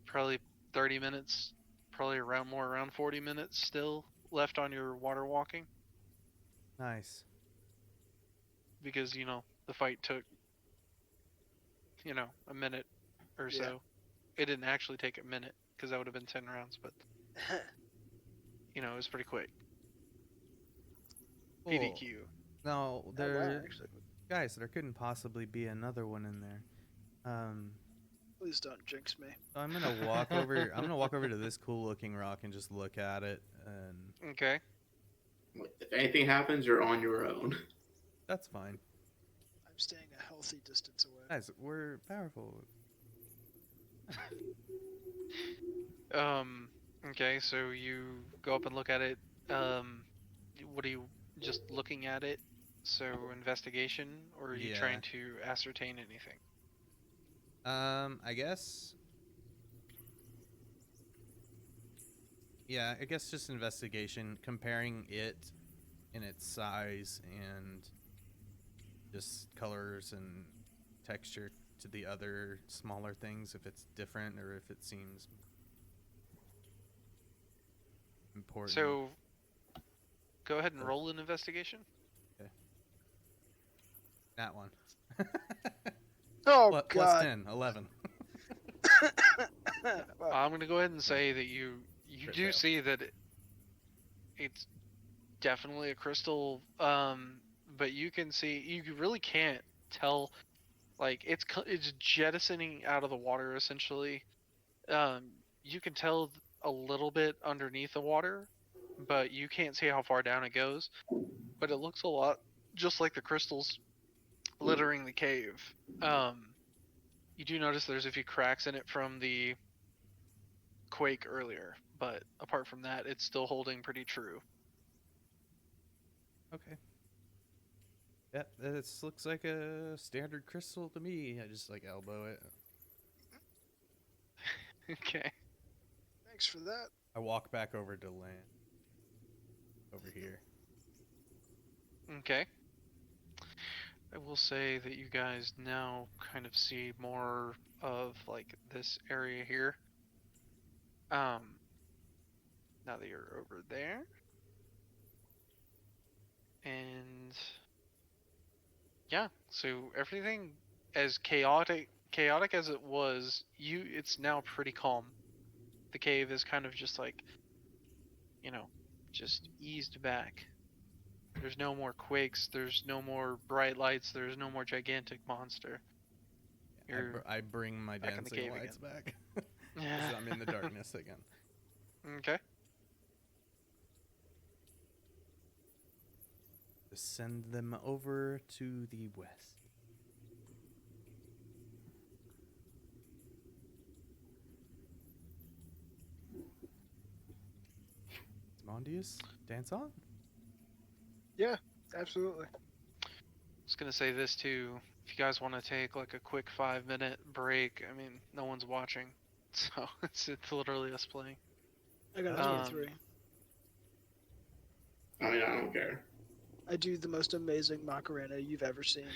probably 30 minutes, probably around 40 minutes still left on your water walking Nice. because the fight took a minute or Yeah. so. It didn't actually take a minute because that would have been 10 rounds, but it was pretty quick. Cool. PDQ. No, Oh, there, wow, actually. guys, there couldn't possibly be another one in there. Please don't jinx me. So I'm gonna walk over. I'm gonna walk over to this cool-looking rock and just look at it, and Okay. If anything happens, you're on your own. that's fine. I'm staying a healthy distance away. Guys, we're powerful. Okay, so you go up and look at it. What are you just looking at it? So investigation, or are you Yeah. trying to ascertain anything? I guess. Yeah, I guess just investigation, comparing it in its size and just colors and texture to the other smaller things, if it's different or if it seems important. So go ahead and roll an investigation. That one. Oh, Plus God. 10, 11. Wow. I'm gonna go ahead and say that you Crit do fail. see that it's definitely a crystal. But you can see you really can't tell. Like it's jettisoning out of the water essentially. You can tell a little bit underneath the water, but you can't see how far down it goes. But it looks a lot just like the crystals littering the cave. You do notice there's a few cracks in it from the quake earlier, but apart from that, it's still holding pretty true. Okay. Yeah, this looks like a standard crystal to me. I just like elbow it. Okay. Thanks for that. I walk back over to land. Over here. Okay. I will say that you guys now kind of see more of like this area here. Now that you're over there. And yeah, so everything as chaotic as it was, it's now pretty calm. The cave is kind of just like just eased back. There's no more quakes, there's no more bright lights, there's no more gigantic monster. I bring my back in the dancing cave lights back. Yeah. 'Cause I'm in the darkness again. Okay. Just send them over to the west. Mondius, dance on? Yeah, absolutely. I was gonna say this too. if you guys want to take like a quick 5-minute break, I mean, no one's watching, so it's literally us playing. I got a Um, 23. I mean, I don't care. I do the most amazing Macarena you've ever seen.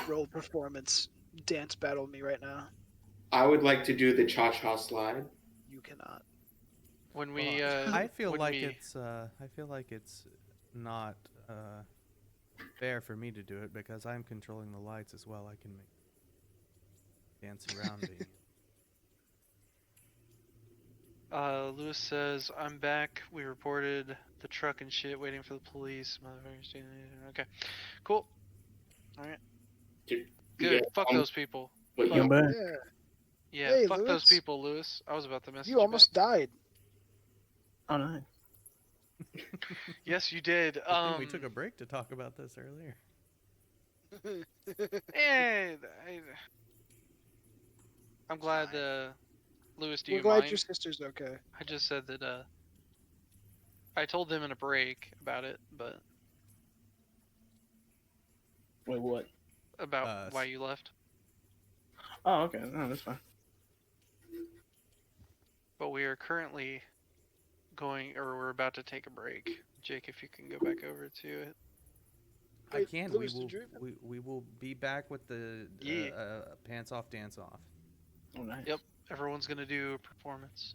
Roll performance. Dance battle me right now. I would like to do the cha-cha slide. You cannot. When we, I feel when like we, it's not fair for me to do it because I'm controlling the lights as well. I can make dance around me. Lewis says, I'm back. We reported the truck and shit, waiting for the police. Motherfuckers. Okay, cool. Alright. You Good. guys Fuck want- those people. What, I'm you, back. Yeah. Yeah, Hey, fuck those Lewis. people, Lewis. I was about to message You almost died. Oh, nice. Yes, you did. Good thing we took a break to talk about this earlier. I'm glad, Fine. Lewis, do We're you glad mind? your sister's okay. I just said that, I told them in a break about it, but Wait, what? about why you left. Oh, okay. No, that's fine. But we are currently we're about to take a break. Jake, if you can go back over to it. I Wait, can. Lewis, did you even- We will be back with the Yeah. pants off, dance off. Oh, nice. Yep. Everyone's gonna do a performance.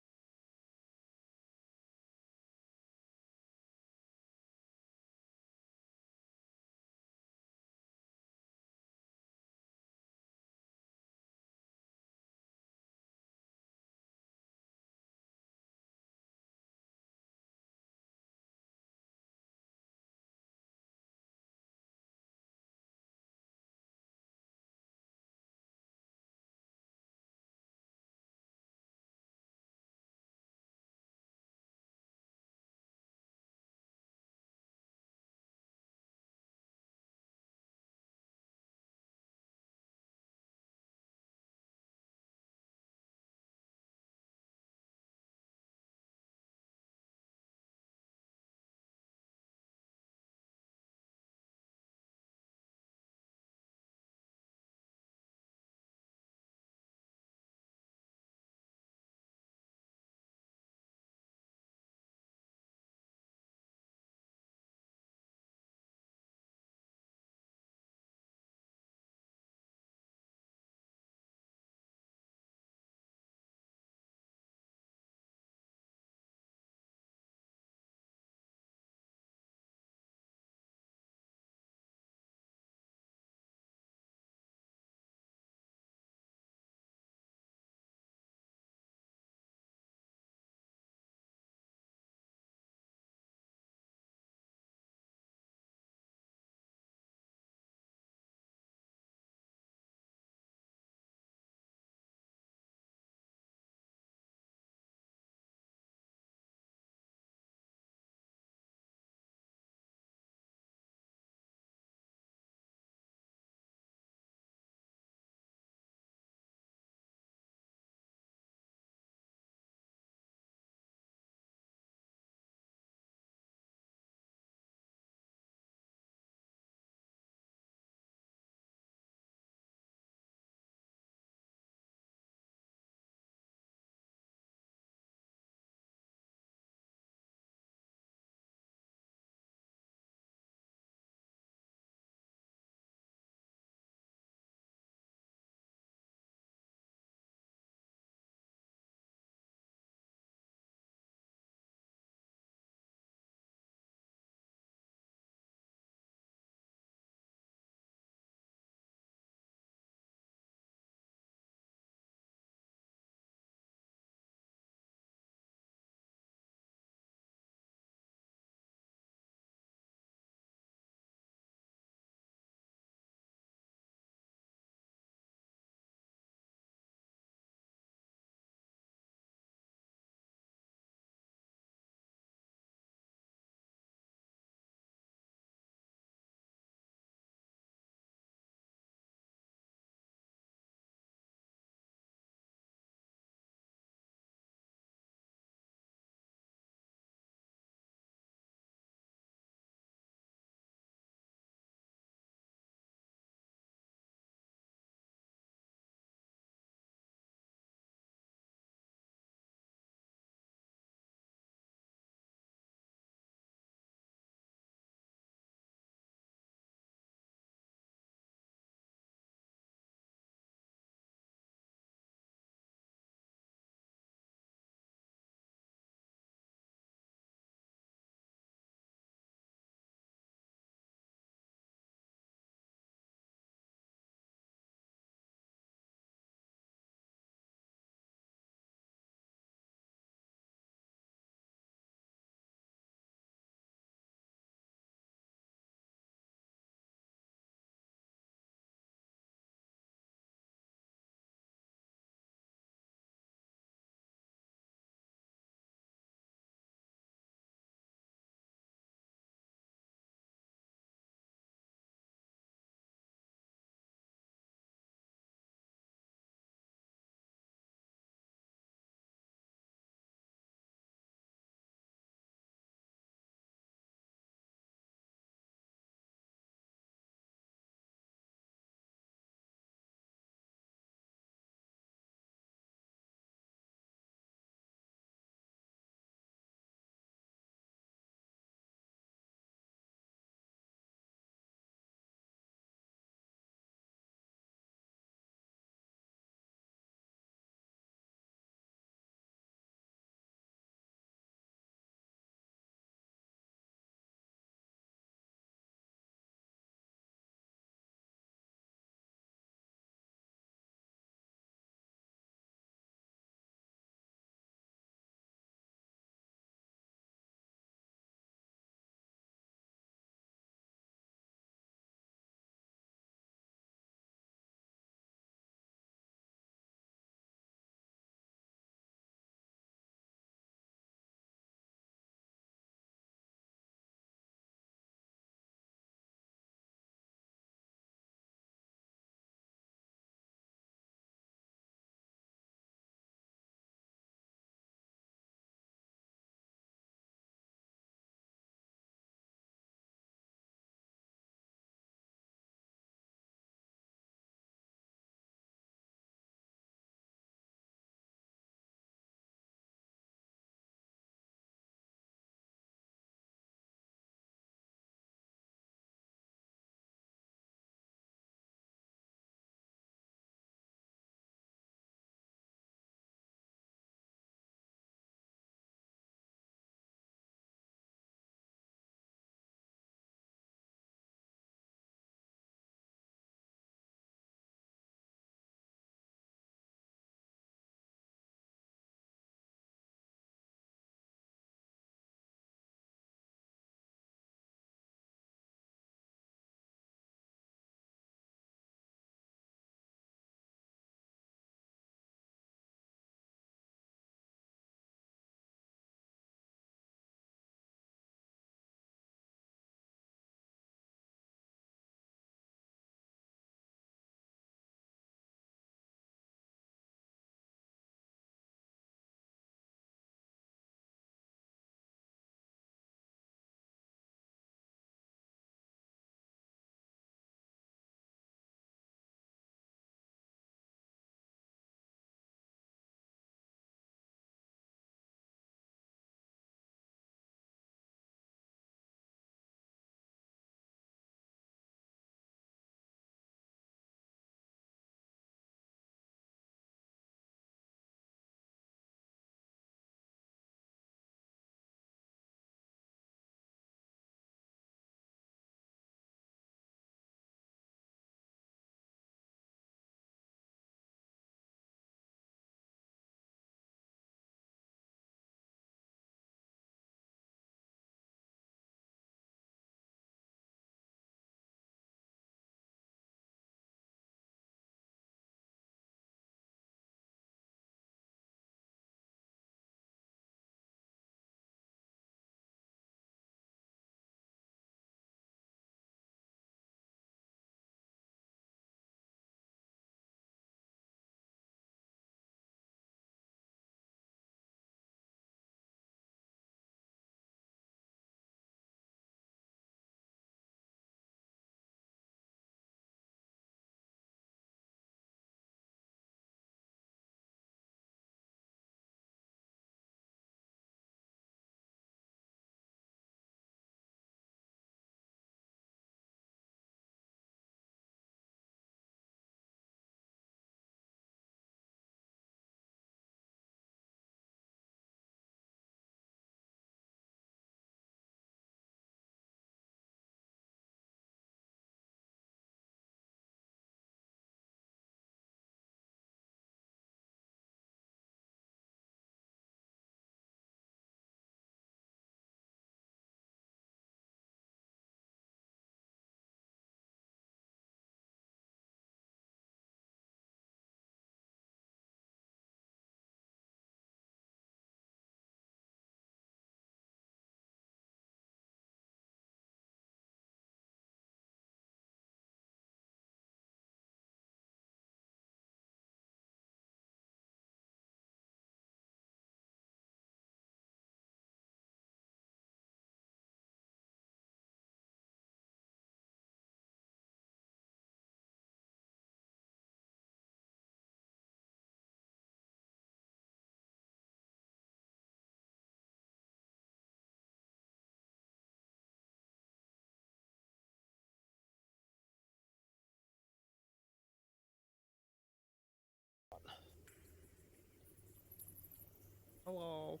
Hello.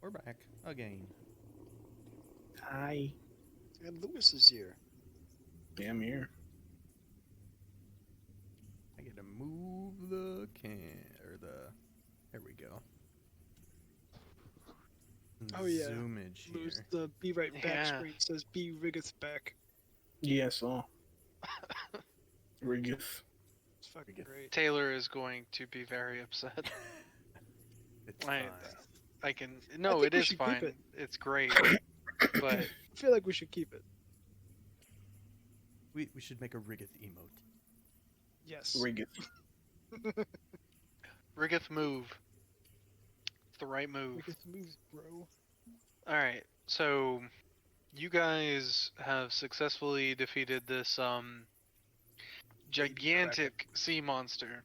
We're back again. Hi. And Lewis is here. Yeah, I'm here. I get to move the There we go. Oh, yeah. Zoomage here. Lewis, the be right back Yeah. screen says be riggeth back. Yes, oh. Riggeth. It's fucking Riggeth. great. Taylor is going to be very upset. It's I- fine. I can. I No, think it we is should keep fine. it. It's great, but I feel like we should keep it. We should make a Riggeth emote. Yes. Riggeth. Riggeth move. It's the right move. Riggeth moves, bro. All right, so you guys have successfully defeated this gigantic sea monster,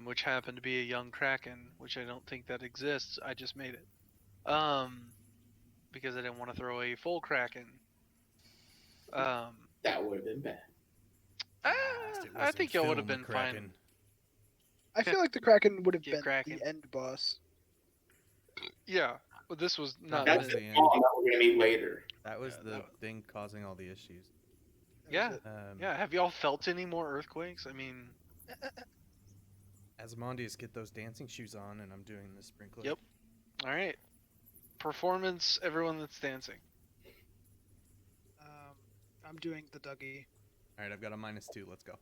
which happened to be a young kraken, which I don't think that exists. I just made it, because I didn't want to throw a full kraken. That would have been bad. It I wasn't think y'all would have film been fine. Kraken. I feel like the Kraken would have Get been cracking. the end boss. Yeah, but this was not. That That's was the the end. bomb that we're gonna meet later. That was Yeah, the that- thing causing all the issues. That was Yeah. it. Yeah, have y'all felt any more earthquakes? I mean, Asmodeus, get those dancing shoes on, and I'm doing the sprinkler. Yep. all right. Performance, everyone that's dancing. I'm doing the Dougie. All right, I've got a -2. Let's go.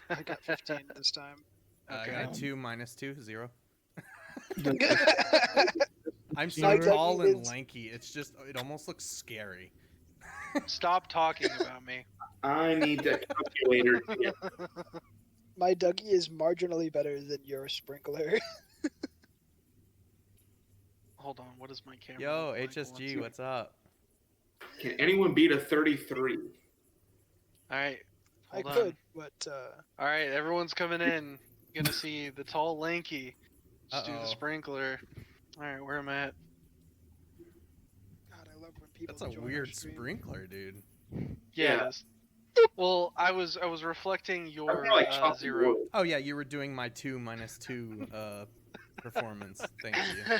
I got 15 this time. I Okay. got 2 -2 0. I'm My so tall Dougie and is- lanky. It's just it almost looks scary. Stop talking about me. I need that calculator. To get My Dougie is marginally better than your sprinkler. Hold on, what is my camera? Yo, look like? HSG, One what's up? Can anyone beat a 33? sec. All right, I hold on. could, but All right, everyone's coming in. Gonna see the tall, lanky. Just do the Uh-oh. sprinkler. All right, where am I at? God, I love when people. That's a join our weird stream. sprinkler, dude. Yeah. Yeah. it is. Well, I was reflecting I your feel like chopping zero. wood. Oh yeah, you were doing my 2 -2 performance. Thank you.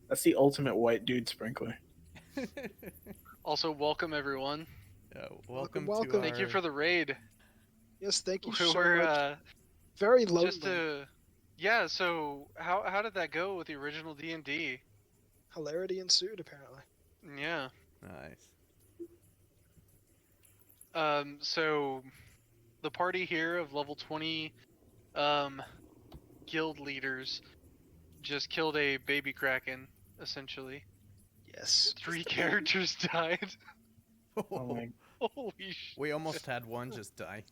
That's the ultimate white dude sprinkler. Also, welcome everyone. Yeah, welcome welcome. to Thank you our- for the raid. Yes, thank you We so were much. Very lonely. just yeah. So how did that go with the original D&D? Hilarity ensued, apparently. Yeah. Nice. So the party here of level 20 guild leaders just killed a baby kraken, essentially. Yes. 3 characters died. Oh my. Holy sh! We almost had one just die.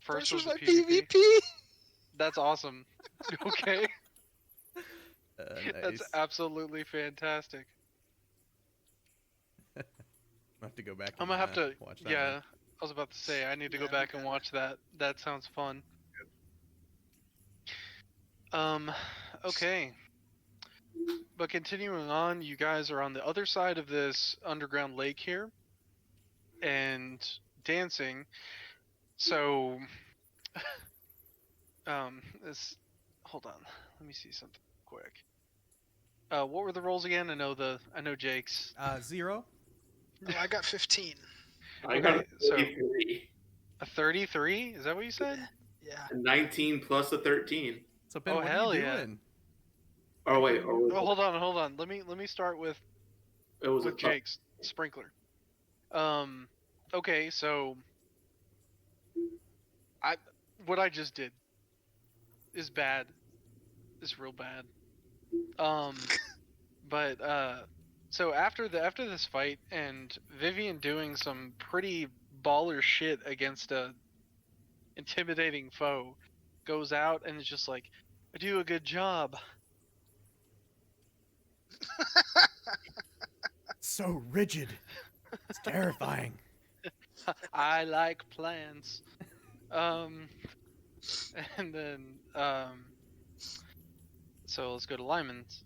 First was my a PvP. PvP. That's awesome. Okay. Nice. That's absolutely fantastic. I'll have to go back. I'm and, gonna have to watch that yeah, one. I was about to say I need to Yeah, go back we and gotta- watch that. That sounds fun. Okay. But continuing on, you guys are on the other side of this underground lake here and dancing. So this hold on. Let me see something quick. What were the rolls again? I know Jake's. 0. No, I got 15. I got a Okay, so- 33. A 33? Is that what you said? Yeah. A 19 plus a 13. So Ben, Oh, what hell are you yeah. doing? Oh wait, Oh, hold on. Let me start with it was a with Jake's sprinkler. Okay, so what I just did is bad. Is real bad. But so after this fight and Vivian doing some pretty baller shit against a intimidating foe, goes out and is just like, I do a good job. So rigid. It's terrifying. I like plants. And then so let's go to Lyman's.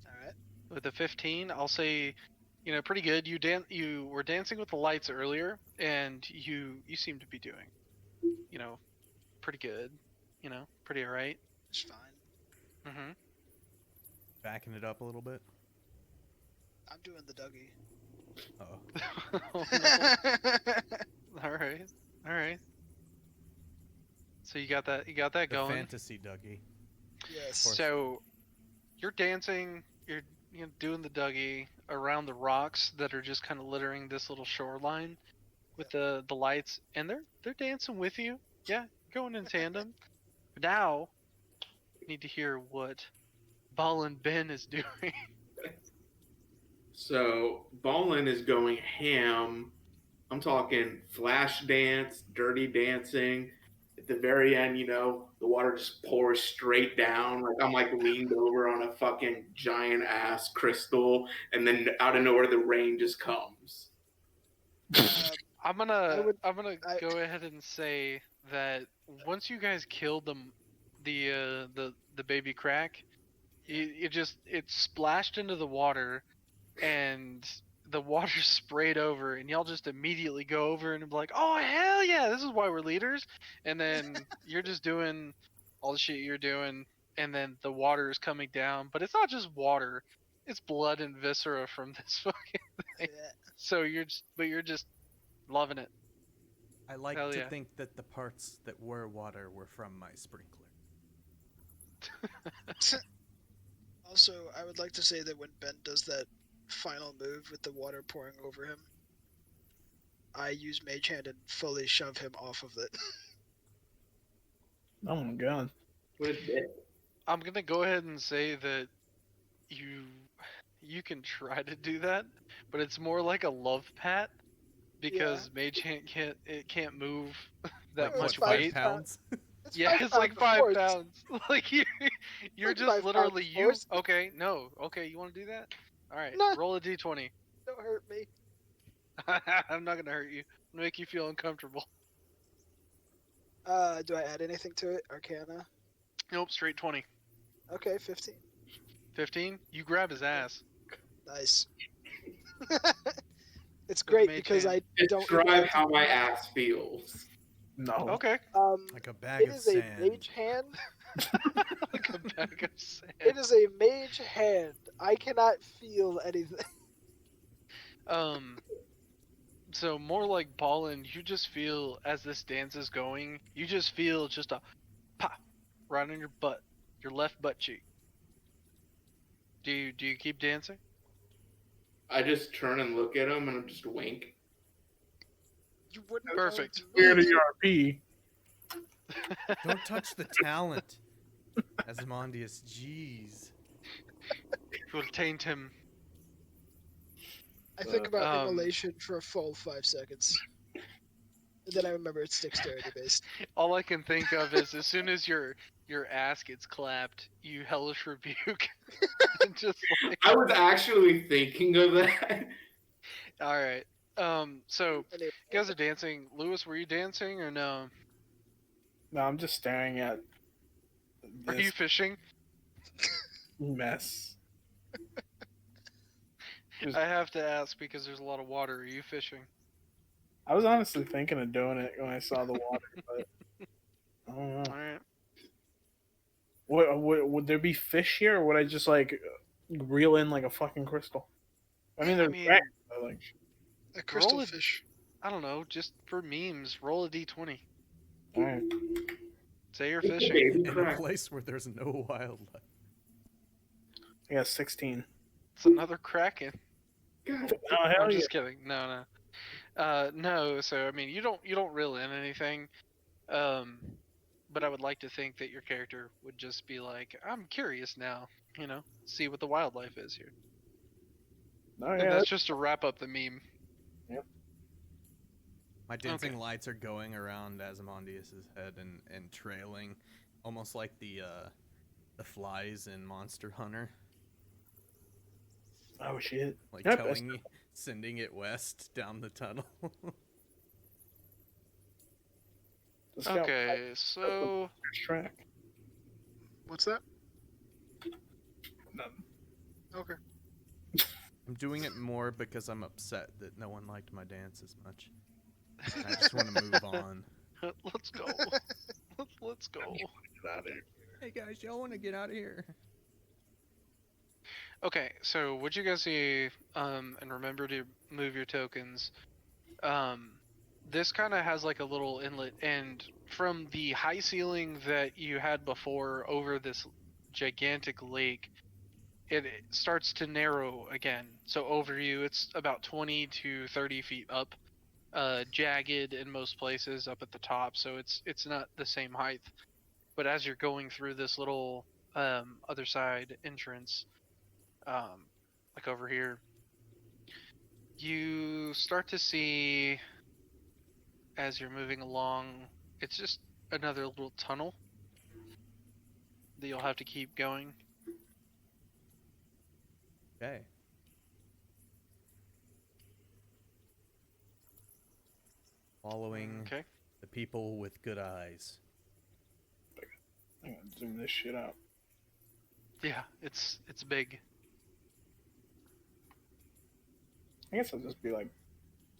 All right. With a 15, I'll say, pretty good. You were dancing with the lights earlier, and you seem to be doing, pretty good. Pretty alright. It's fine. Mm-hmm. Backing it up a little bit. I'm doing the Dougie. Oh. Oh, no. All right. All right. So you got that. You got that The going. fantasy Dougie. Yes. So you're dancing. You're doing the Dougie around the rocks that are just kind of littering this little shoreline with the lights, and they're dancing with you. Yeah, going in tandem. Now, you need to hear what Ballin' Ben is doing. So Ballin is going ham. I'm talking flash dance, dirty dancing. At the very end, the water just pours straight down. Like I'm like leaned over on a fucking giant ass crystal, and then out of nowhere the rain just comes. I'm gonna would- I'm gonna I- go ahead and say that once you guys killed the baby crack, it splashed into the water, and the water sprayed over, and y'all just immediately go over and be like, oh hell yeah, this is why we're leaders. And then you're just doing all the shit you're doing, and then the water is coming down, but it's not just water, it's blood and viscera from this fucking thing. Yeah. So you're just loving it. I like Hell to yeah. think that the parts that were water were from my sprinkler. Also, I would like to say that when Ben does that final move with the water pouring over him, I use Mage Hand and fully shove him off of it. Oh my god. What a dick. I'm gonna go ahead and say that you can try to do that, but it's more like a love pat because Mage Hand can't move that Like, much what, 5 weight. pounds? It's Yeah, it's like of 5 force. pounds. Like you're like just 5 literally pounds of you. force. Okay, no. Okay, you want to do that? All right, No. roll a d20. Don't hurt me. I'm not gonna hurt you. I'm gonna make you feel uncomfortable. Do I add anything to it? Arcana? Nope, straight 20. Okay, 15. 15. You grab his ass. Nice. It's With great Mage because Hand. I don't even Describe have to how my do- ass feels. No. Okay. Like a bag It of is sand. a mage hand. Like a bag of sand. It is a mage hand. I cannot feel anything. So more like Ballin, you just feel as this dance is going, you just feel just a pop right on your butt, your left butt cheek. Do you keep dancing? I just turn and look at him and I just wink. You wouldn't Perfect. know Weird me. ERP. Don't touch the talent. Asmodeus, jeez. You will taint him. I think about Um, immolation for a full 5 seconds. And then I remember it's dexterity based. All I can think of is as soon as your ass gets clapped, you hellish rebuke. And just like, I was actually thinking of that. all right. So Anyway, you guys are dancing. Lewis, were you dancing or no? No, I'm just staring at Are this you fishing? mess. Just- I have to ask because there's a lot of water. Are you fishing? I was honestly thinking of doing it when I saw the water, but I don't know. All right. Would there be fish here, or would I just like reel in like a fucking crystal? I mean, there's cracks, but, like, a crystal roll it. fish. I don't know. Just for memes, roll a d20. all right. Say you're It's a fishing. baby In a crack. place where there's no wildlife. I got 16. It's another kraken. God, Oh hell I'm yeah! just kidding. No. No. So I mean, you don't reel in anything. But I would like to think that your character would just be like, I'm curious now. See what the wildlife is here. Oh And yeah. that's just to wrap up the meme. My dancing lights are going around Asmodeus's head and trailing, almost like the flies in Monster Hunter, Oh shit! like Yep, telling you, sending it west down the tunnel. Let's go. Okay, so First track. What's that? Nothing. Okay. I'm doing it more because I'm upset that no one liked my dance as much. I just want to move on. let's go. Let's go. Get out of here. Hey guys, y'all want to get out of here? Okay, so what you guys see, and remember to move your tokens. This kind of has like a little inlet, and from the high ceiling that you had before over this gigantic lake, it starts to narrow again. So over you, it's about 20 to 30 feet up, jagged in most places up at the top. So it's not the same height. But as you're going through this little other side entrance, like over here, you start to see as you're moving along, it's just another little tunnel that you'll have to keep going. Okay. Following Okay. the people with good eyes. I'm gonna zoom this shit out. Yeah, it's big. I guess I'll just be like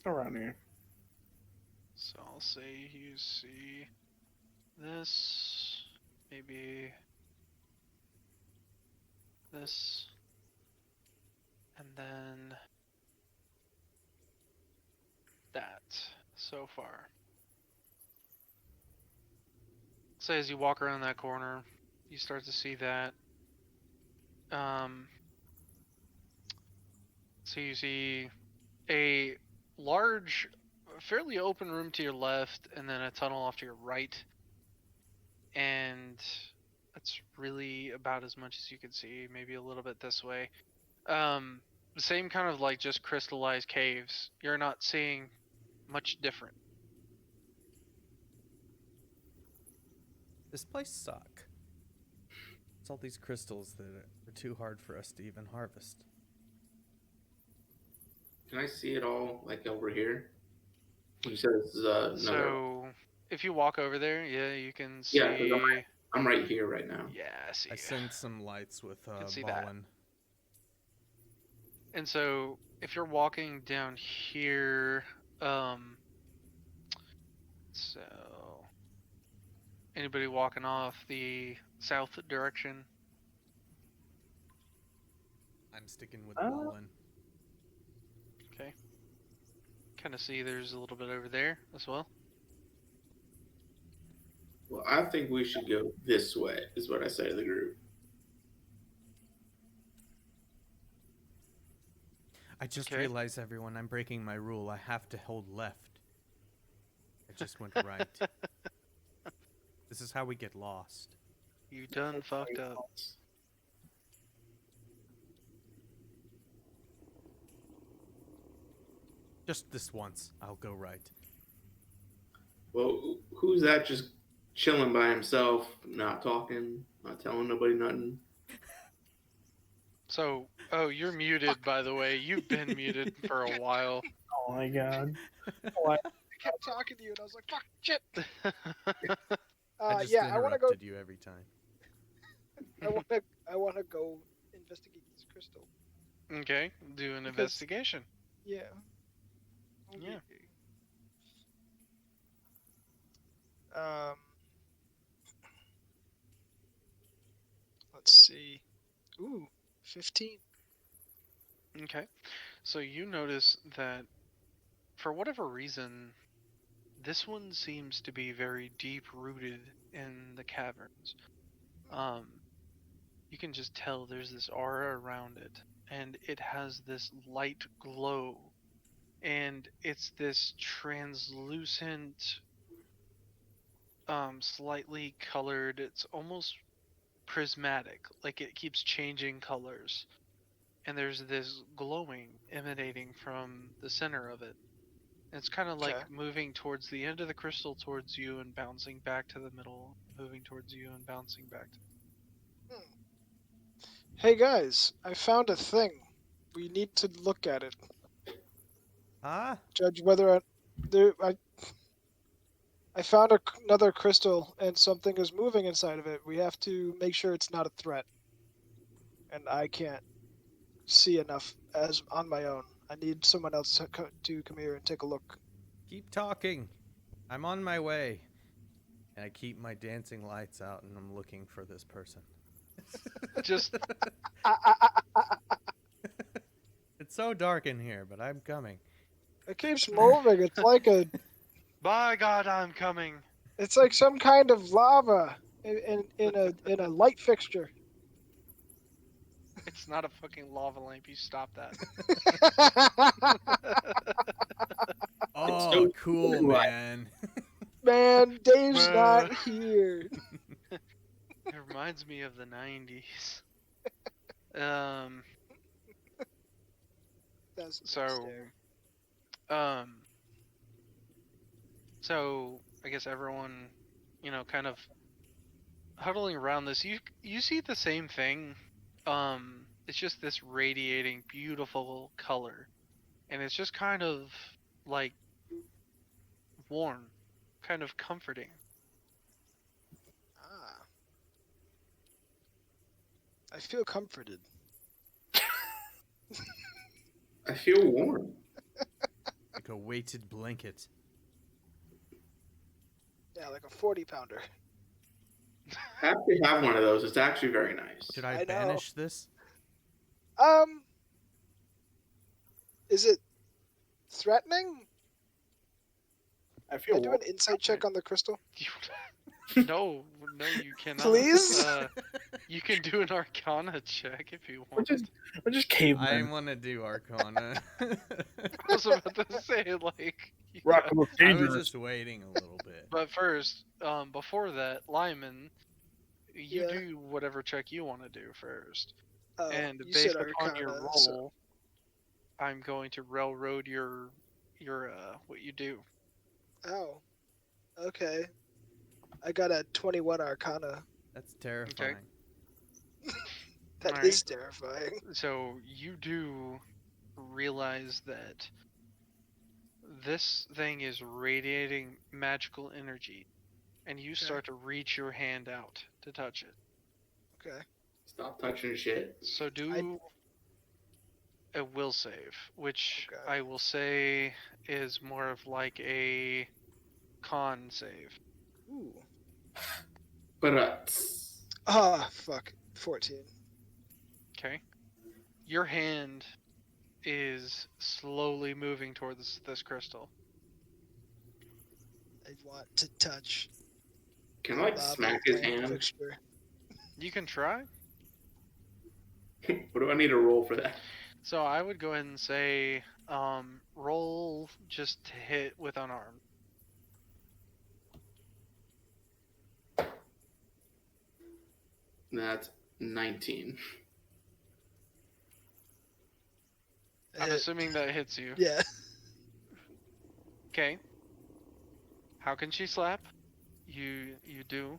around here. So I'll say you see this, maybe this, and then that so far. So as you walk around that corner, you start to see that. So you see a large, fairly open room to your left, and then a tunnel off to your right. And that's really about as much as you can see. Maybe a little bit this way. The same kind of like just crystallized caves. You're not seeing much different. This place suck. It's all these crystals that are too hard for us to even harvest. Can I see it all, like over here? You said this is another. So if you walk over there, yeah, you can see. Yeah, 'cause I'm right here right now. Yeah, I see. I send some lights with can see that. Ballin. And so if you're walking down here, so anybody walking off the south direction? I'm sticking with Ballin. Okay. Kind of see there's a little bit over there as well. Well, I think we should go this way, is what I say to the group. I just Okay. realized, everyone, I'm breaking my rule. I have to hold left. I just went right. This is how we get lost. You done fucked up. Just this once, I'll go right. Well, who's that just chilling by himself, not talking, not telling nobody nothing? So, oh, you're muted, by the way. You've been muted for a while. Oh my god. I kept talking to you, and I was like, "Fuck, shit." I just Yeah, I want to go. interrupted you every time. I want to go investigate this crystal. Okay, do an investigation. Yeah. Yeah. Let's see. Ooh, 15. Okay, so you notice that for whatever reason, this one seems to be very deep rooted in the caverns. You can just tell there's this aura around it, and it has this light glow, and it's this translucent, slightly colored. It's almost prismatic, like it keeps changing colors, and there's this glowing emanating from the center of it. It's kind of like Okay. moving towards the end of the crystal towards you and bouncing back to the middle, moving towards you and bouncing back to. Hey guys, I found a thing. We need to look at it. Ah? Judge whether I found another crystal and something is moving inside of it. We have to make sure it's not a threat. And I can't see enough as on my own. I need someone else to come here and take a look. Keep talking. I'm on my way. And I keep my dancing lights out, and I'm looking for this person. Just It's so dark in here, but I'm coming. It keeps moving. by God, I'm coming. It's like some kind of lava in a light fixture. It's not a fucking lava lamp. You stop that. Oh, so cool, light. man. Man, Dave's Bruh. not here. It reminds me of the 90s. Um. That's a So. stare. Um. So I guess everyone, kind of huddling around this. You see the same thing. It's just this radiating, beautiful color, and it's just kind of like warm, kind of comforting. Ah. I feel comforted. I feel warm. Like a weighted blanket. Yeah, like a 40-pounder. I actually have one of those. It's actually very nice. Should I I know. banish this? Is it threatening? I Can feel I do an insight check Right. on the crystal? No, you cannot. Please? You can do an Arcana check if you We're want. just I cavemen. want to do Arcana. I was about to say like. Rock Yeah. the most I was dangerous. just waiting a little bit. But first, before that, Lyman, you Yeah. do whatever check you want to do first. Oh, And you based said upon your Arcana, roll, so- I'm going to railroad your what you do. Oh. Okay. I got a 21 Arcana. That's terrifying. That Alright. is terrifying. So you do realize that this thing is radiating magical energy, and you start to reach your hand out to touch it. Okay. Stop touching shit. So do a will save, which Okay. I will say is more of like a con save. Ooh. But Ah, fuck. 14. Okay. Your hand is slowly moving towards this crystal. I want to touch can I like lava smack his lamp hand? fixture. You can try. What do I need to roll for that? So I would go ahead and say, roll just to hit with unarmed. That's 19. I'm Hit. assuming that hits you. Yeah. Okay. How can she slap? You do.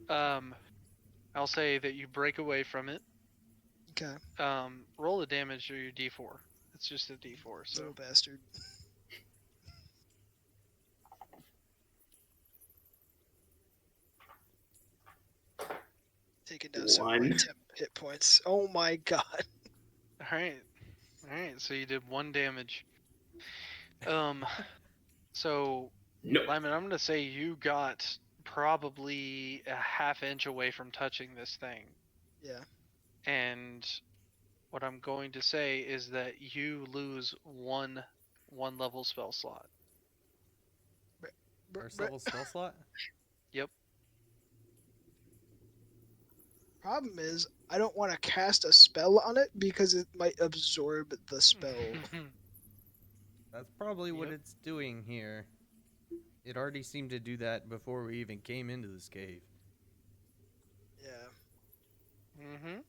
I'll say that you break away from it. Okay. Roll the damage or your D4. It's just a D4. So Little bastard. Taking down some of my One. temp hit points. Oh my god. all right. So you did 1 damage. So No. Lyman, I'm gonna say you got probably a half inch away from touching this thing, Yeah. and what I'm going to say is that you lose one level spell slot. First level spell slot? Yep. Problem is, I don't want to cast a spell on it because it might absorb the spell. That's probably what Yep. it's doing here. It already seemed to do that before we even came into this cave. Yeah. Mm-hmm.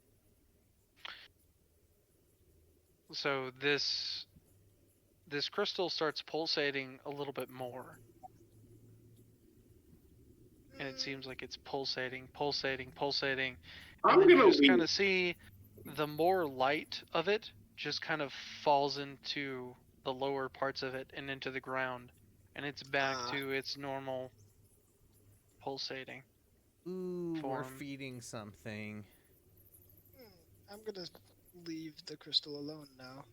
So this crystal starts pulsating a little bit more, and it seems like it's pulsating, and I'm then you gonna just leave. kind of see the more light of it just kind of falls into the lower parts of it and into the ground, and it's back to its normal pulsating. Ooh, we're Form. feeding something. I'm gonna leave the crystal alone now.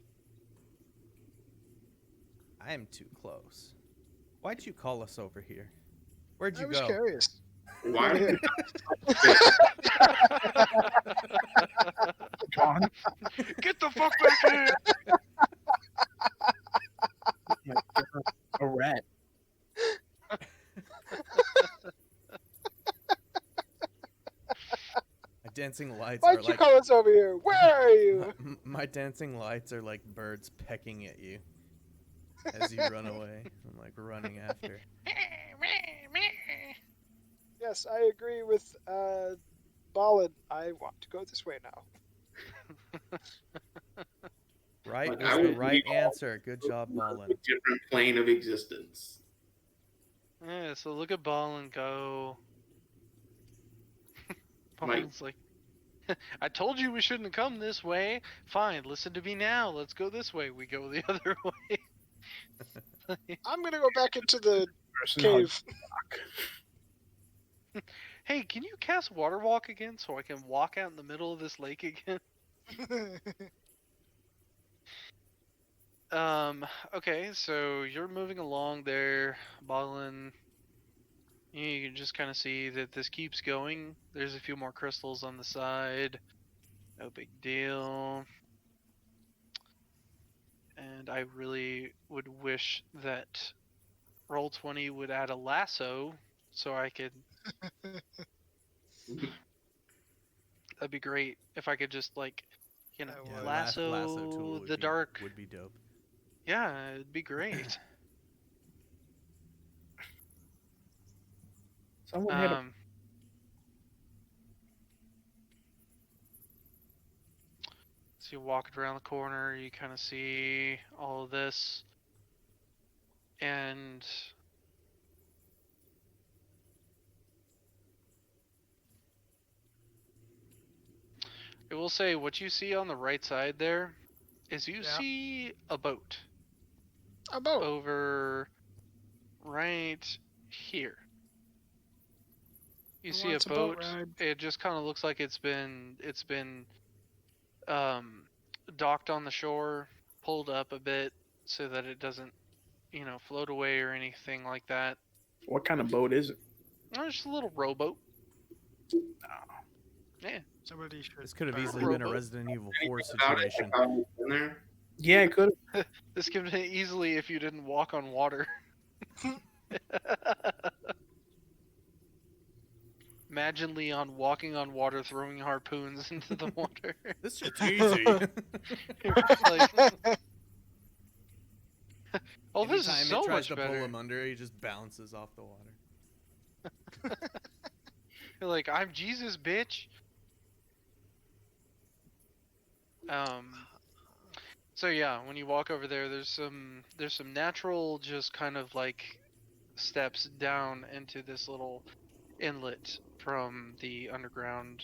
I am too close. Why'd you call us over here? Where'd I you was go? curious. Why? Yeah. John, Get the fuck back here! my God, a rat. My dancing lights Why'd are you like call us over here? Where are you? my dancing lights are like birds pecking at you as you run away. I'm like running after. Yes, I agree with Ballin. I want to go this way now. Right Like, was I the would right leave all answer. Good job, a Ballin. different plane of existence. Yeah, so look at Ballin go. Like- Ballin's like, I told you we shouldn't come this way. Fine, listen to me now. Let's go this way. We go the other way. I'm gonna go back into the Person hug. cave. Hey, can you cast Water Walk again so I can walk out in the middle of this lake again? Okay, so you're moving along there, Ballin. You can just kind of see that this keeps going. There's a few more crystals on the side. No big deal. And I really would wish that Roll20 would add a lasso so I could. That'd be great if I could just, like, you know, I Yeah, would. lasso tool the dark. would be dope. Yeah, it'd be great. Someone had a So you walk around the corner, you kind of see all of this, and I will say what you see on the right side there is you Yeah. see a boat A boat. over right here. You Who see a wants a boat boat. ride? It just kind of looks like it's been docked on the shore, pulled up a bit so that it doesn't, float away or anything like that. What kind of boat is it? Oh, just a little rowboat. Yeah. Somebody should. This could have burn easily it. been a Rowboat. Resident Evil 4 Anything about it? situation. Like, in there? Yeah, it could. This could have been easily if you didn't walk on water. Imagine Leon walking on water, throwing harpoons into the water. This shit's easy. Like, oh, this Anytime is so it tries much to better. pull him under, he just bounces off the water. You're like, I'm Jesus, bitch. So yeah, when you walk over there, there's some natural, just kind of like steps down into this little inlet from the underground.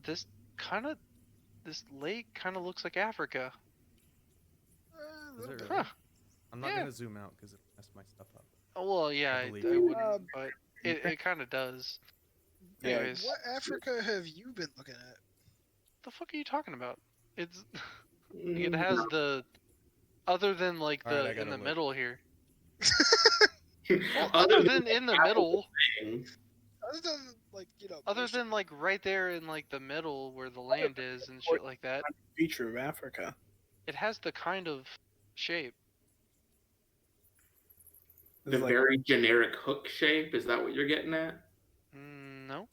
This lake kind of looks like Africa. A Is little it bit. really? Huh. I'm not Yeah. gonna zoom out because it messed my stuff up. Oh, well, yeah, I believe you. wouldn't, but it kind of does. Yeah. Anyways, What Africa have you been looking at? the fuck are you talking about? It has the, other than like Alright, I in gotta the look. middle here. Well, Well, other than in the middle, Other than like other most than like right there in like the middle where the land is and shit like that, Feature of Africa. it has the kind of shape. This the is like very generic hook shape. Is that what you're getting at? No.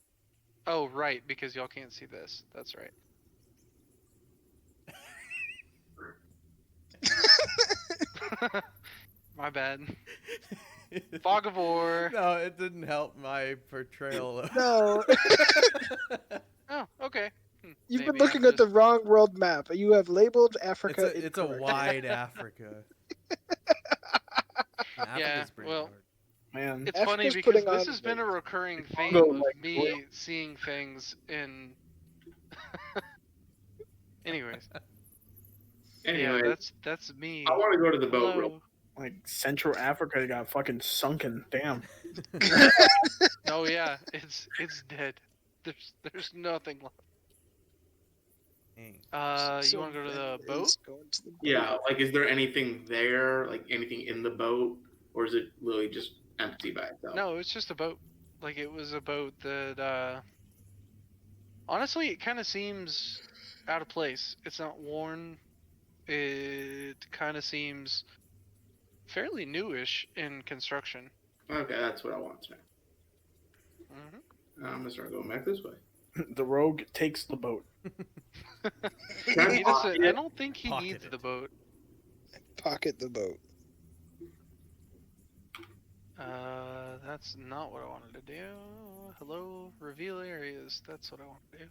Oh, right, because y'all can't see this. That's right. My bad. Fog of War. No, it didn't help my portrayal. Of... No, Oh, okay. you've been Maybe I'm looking at the just- wrong world map. You have labeled Africa. it's a incorrectly. wide Africa. Africa's Yeah, pretty well, hard. man. It's funny Africa's because putting this on has been a weight. recurring theme Congo, of like, me seeing things in. Anyways, Anyway, yeah, that's me. I want to go to the boat. Real Hello. Like Central Africa got fucking sunken. Damn. Oh yeah, it's dead. There's nothing left. Dang. You want to go to the Ben boat? is going to the boat. Yeah, like, is there anything there? Like, anything in the boat? Or is it literally just empty by itself. No, it's just a boat. Like, it was a boat that, honestly, it kind of seems out of place. It's not worn. It kind of seems fairly newish in construction. Okay, that's what I want to know. Hmm I'm gonna start going back this way. The rogue takes the boat. Can I He pocket doesn't. I it? don't think he Pocket needs it. the boat. Pocket the boat. That's not what I wanted to do. Hello, reveal areas. That's what I want to do.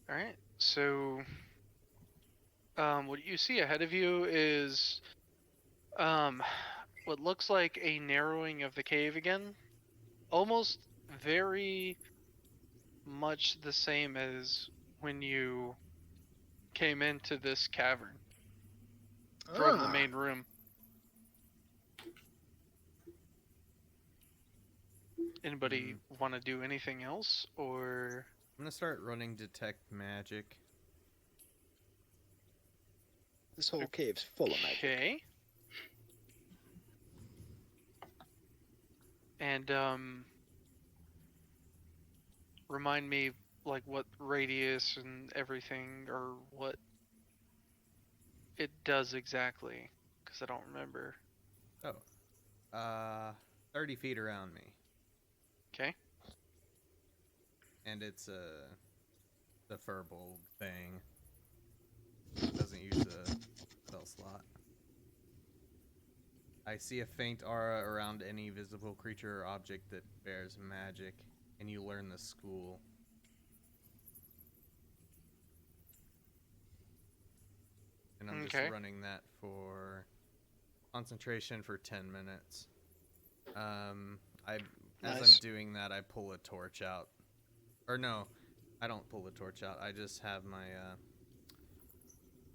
Alright, so what you see ahead of you is what looks like a narrowing of the cave again. Almost very much the same as when you came into this cavern from the main room. Anybody want to do anything else, or I'm gonna start running detect magic. This whole cave's full of magic. okay? And remind me like what radius and everything, or what it does exactly, because I don't remember. Oh, 30 feet around me, Okay. and it's the furball thing. Doesn't use a spell slot. I see a faint aura around any visible creature or object that bears magic, and you learn the school. And I'm just Okay. running that for concentration for 10 minutes. As I'm Nice. doing that, I pull a torch out. Or no, I don't pull the torch out. I just have my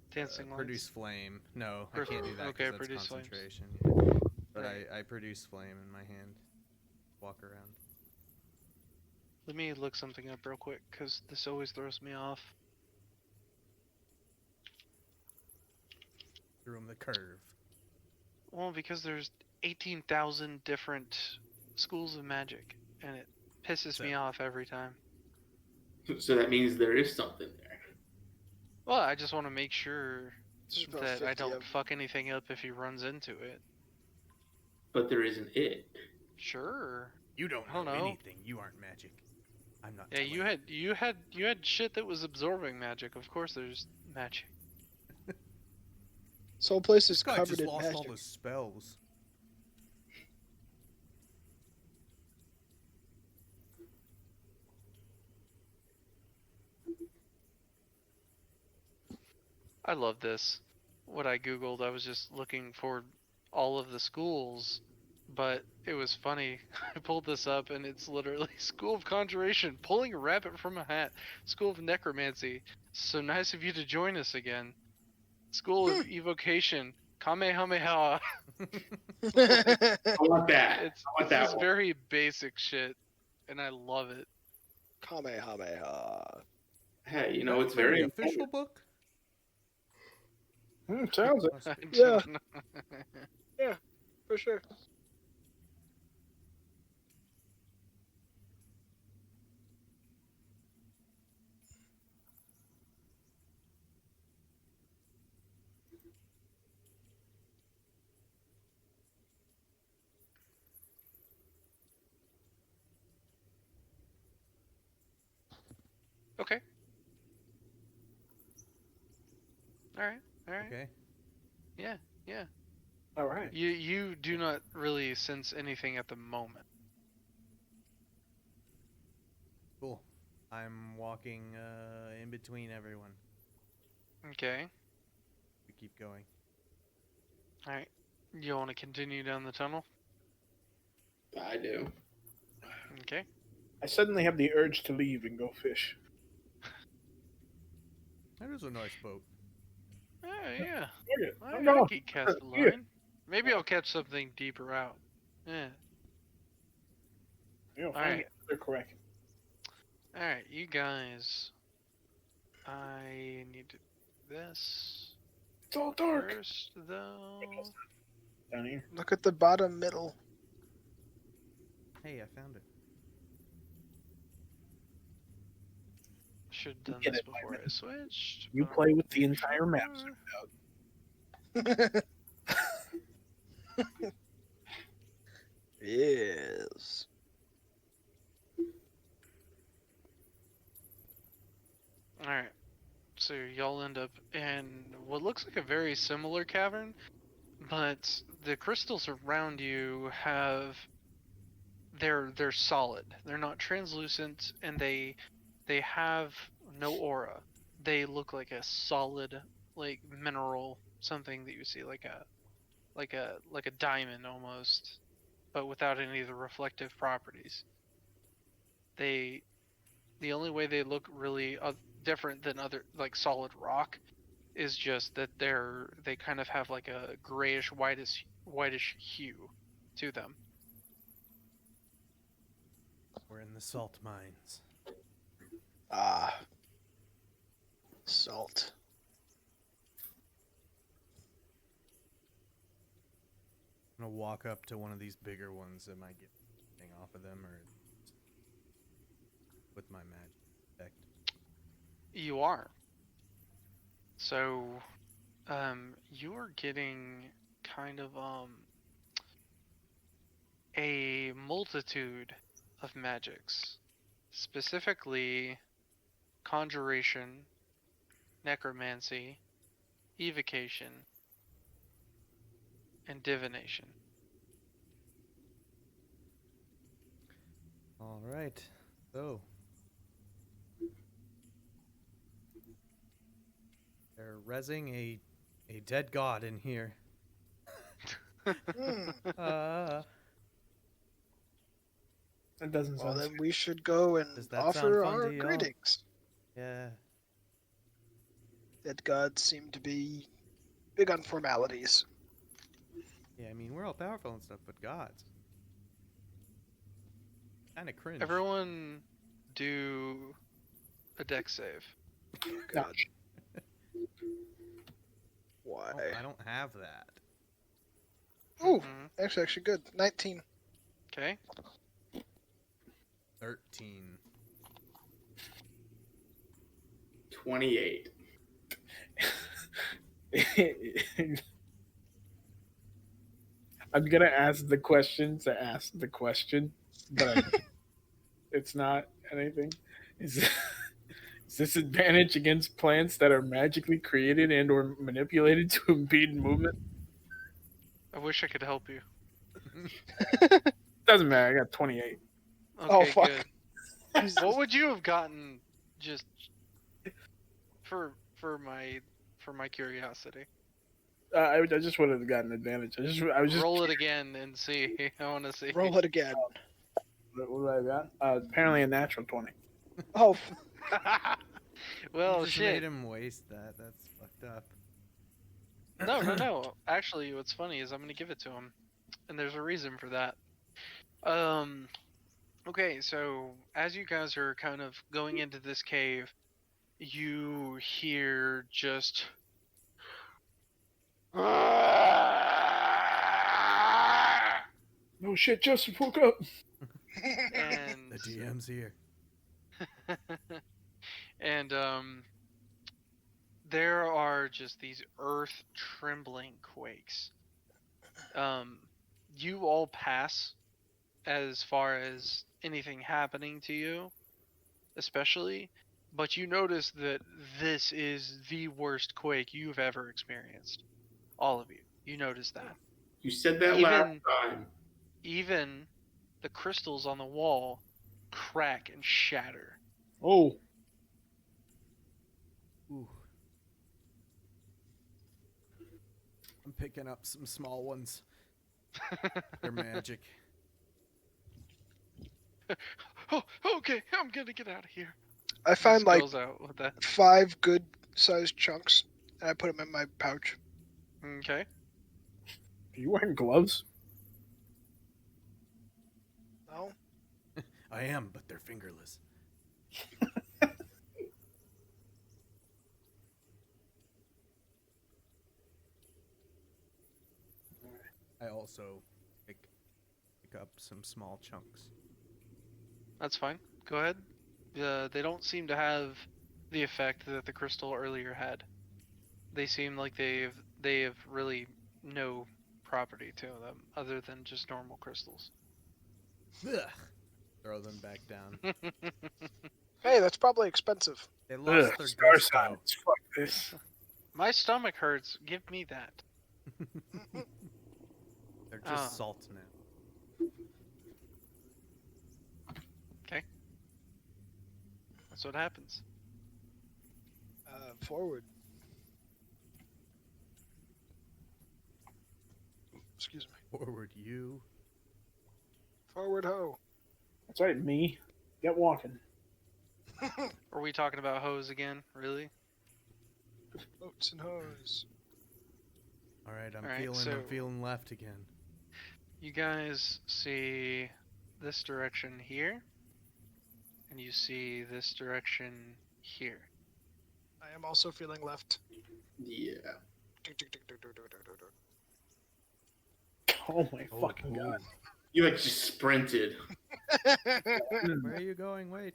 Dancing produce lights. flame. No, I can't do that Okay, because that's produce flames. concentration. But Right. I produce flame in my hand. Walk around. Let me look something up real quick, because this always throws me off. Through him the curve. Well, because there's 18,000 different schools of magic, and it pisses me off every time. So that means there is something there. Well, I just want to make sure There's about that I 50 don't of 'em. fuck anything up if he runs into it. But there isn't it. Sure. You don't I don't know know. anything. You aren't magic. I'm not. Yeah, telling you had shit that was absorbing magic. Of course, there's magic. This whole place This is guy covered just in lost magic. all the spells. I love this. What I googled, I was just looking for all of the schools, but it was funny. I pulled this up, and it's literally School of Conjuration, pulling a rabbit from a hat. School of Necromancy, so nice of you to join us again. School of Evocation, Kamehameha. I want that. It's I want this that is one. very basic shit, and I love it. Kamehameha. Hey, you Is know that it's from very the official book. Sounds like I Yeah. don't know. Yeah, for sure. Okay. All right. Okay. Yeah. all right. You do not really sense anything at the moment. Cool. I'm walking in between everyone. Okay. We keep going. All right. You want to continue down the tunnel? I do. Okay. I suddenly have the urge to leave and go fish. That is a nice boat. Yeah. Okay, I I'm going. can cast a Here. line. Maybe I'll catch something deeper out. Yeah. You'll All find right. they're correct. All right, you guys. I need to do this It's all dark. first, though. Down here. Look at the bottom middle. Hey, I found it. Should have done Get this it, before I switched. You but play with the make entire map. sure. Yes. Alright, so y'all end up in what looks like a very similar cavern, but the crystals around you have they're solid. They're not translucent, and they have no aura. They look like a solid, like mineral, something that you see like a diamond almost, but without any of the reflective properties. They the only way they look really different than other like solid rock is just that they kind of have like a grayish whitish hue to them. We're in the salt mines. Ah. Salt. I'm gonna walk up to one of these bigger ones. Am I getting anything off of them, or with my magic effect? You are. So, you are getting kind of a multitude of magics, specifically conjuration, necromancy, evocation, and divination. All right. So they're rezzing a dead god in here. Hmm. That doesn't Well, sound then we should go and Does that sound offer fun our to y'all? greetings. Yeah. Dead gods seem to be big on formalities. Yeah, I mean, we're all powerful and stuff, but gods. Kind of cringe. Everyone do a deck save. God. Why? Oh, I don't have that. Ooh, that's actually good. 19. Okay. 13. 28. I'm gonna ask the question to ask the question, but it's not anything. Is this advantage against plants that are magically created and or manipulated to impede movement? I wish I could help you. Doesn't matter. I got 28. Okay, Oh, fuck. good. What would you have gotten just for my curiosity? I just would have gotten advantage. I was just Roll it again and see. I want to see. Roll it again. What did I got? Apparently a natural 20. Oh, Well, You just shit. made him waste that. That's fucked up. No. Actually, what's funny is I'm gonna give it to him, and there's a reason for that. Okay, so as you guys are kind of going into this cave, you hear just. No shit, Joseph woke up. And The DM's here. and there are just these earth trembling quakes. You all pass as far as anything happening to you, especially, but you notice that this is the worst quake you've ever experienced. All of you. You notice that. You said that Even- last time. Even the crystals on the wall crack and shatter. Oh, Ooh. I'm picking up some small ones. They're magic. Oh, okay, I'm gonna get out of here. I find like Goes out with that. 5 good sized chunks, and I put them in my pouch. Okay. are you wearing gloves? No? I am, but they're fingerless. I also pick up some small chunks. That's fine. Go ahead. They don't seem to have the effect that the crystal earlier had. They seem like they have really no property to them other than just normal crystals. Ugh. Throw them back down. Hey, that's probably expensive. They lost Ugh, their star gusto. signs. Fuck this. My stomach hurts. Give me that. They're just Ah. salt now. That's what happens. Forward. Excuse me. Forward, you. Forward ho. That's right, me. Get walking. Are we talking about hoes again? Really? Boats and hoes. All right, I'm Alright, feeling left again. You guys see this direction here, and you see this direction here. I am also feeling left. Yeah. Oh my fucking Oh. god. You like just sprinted. Where are you going? Wait.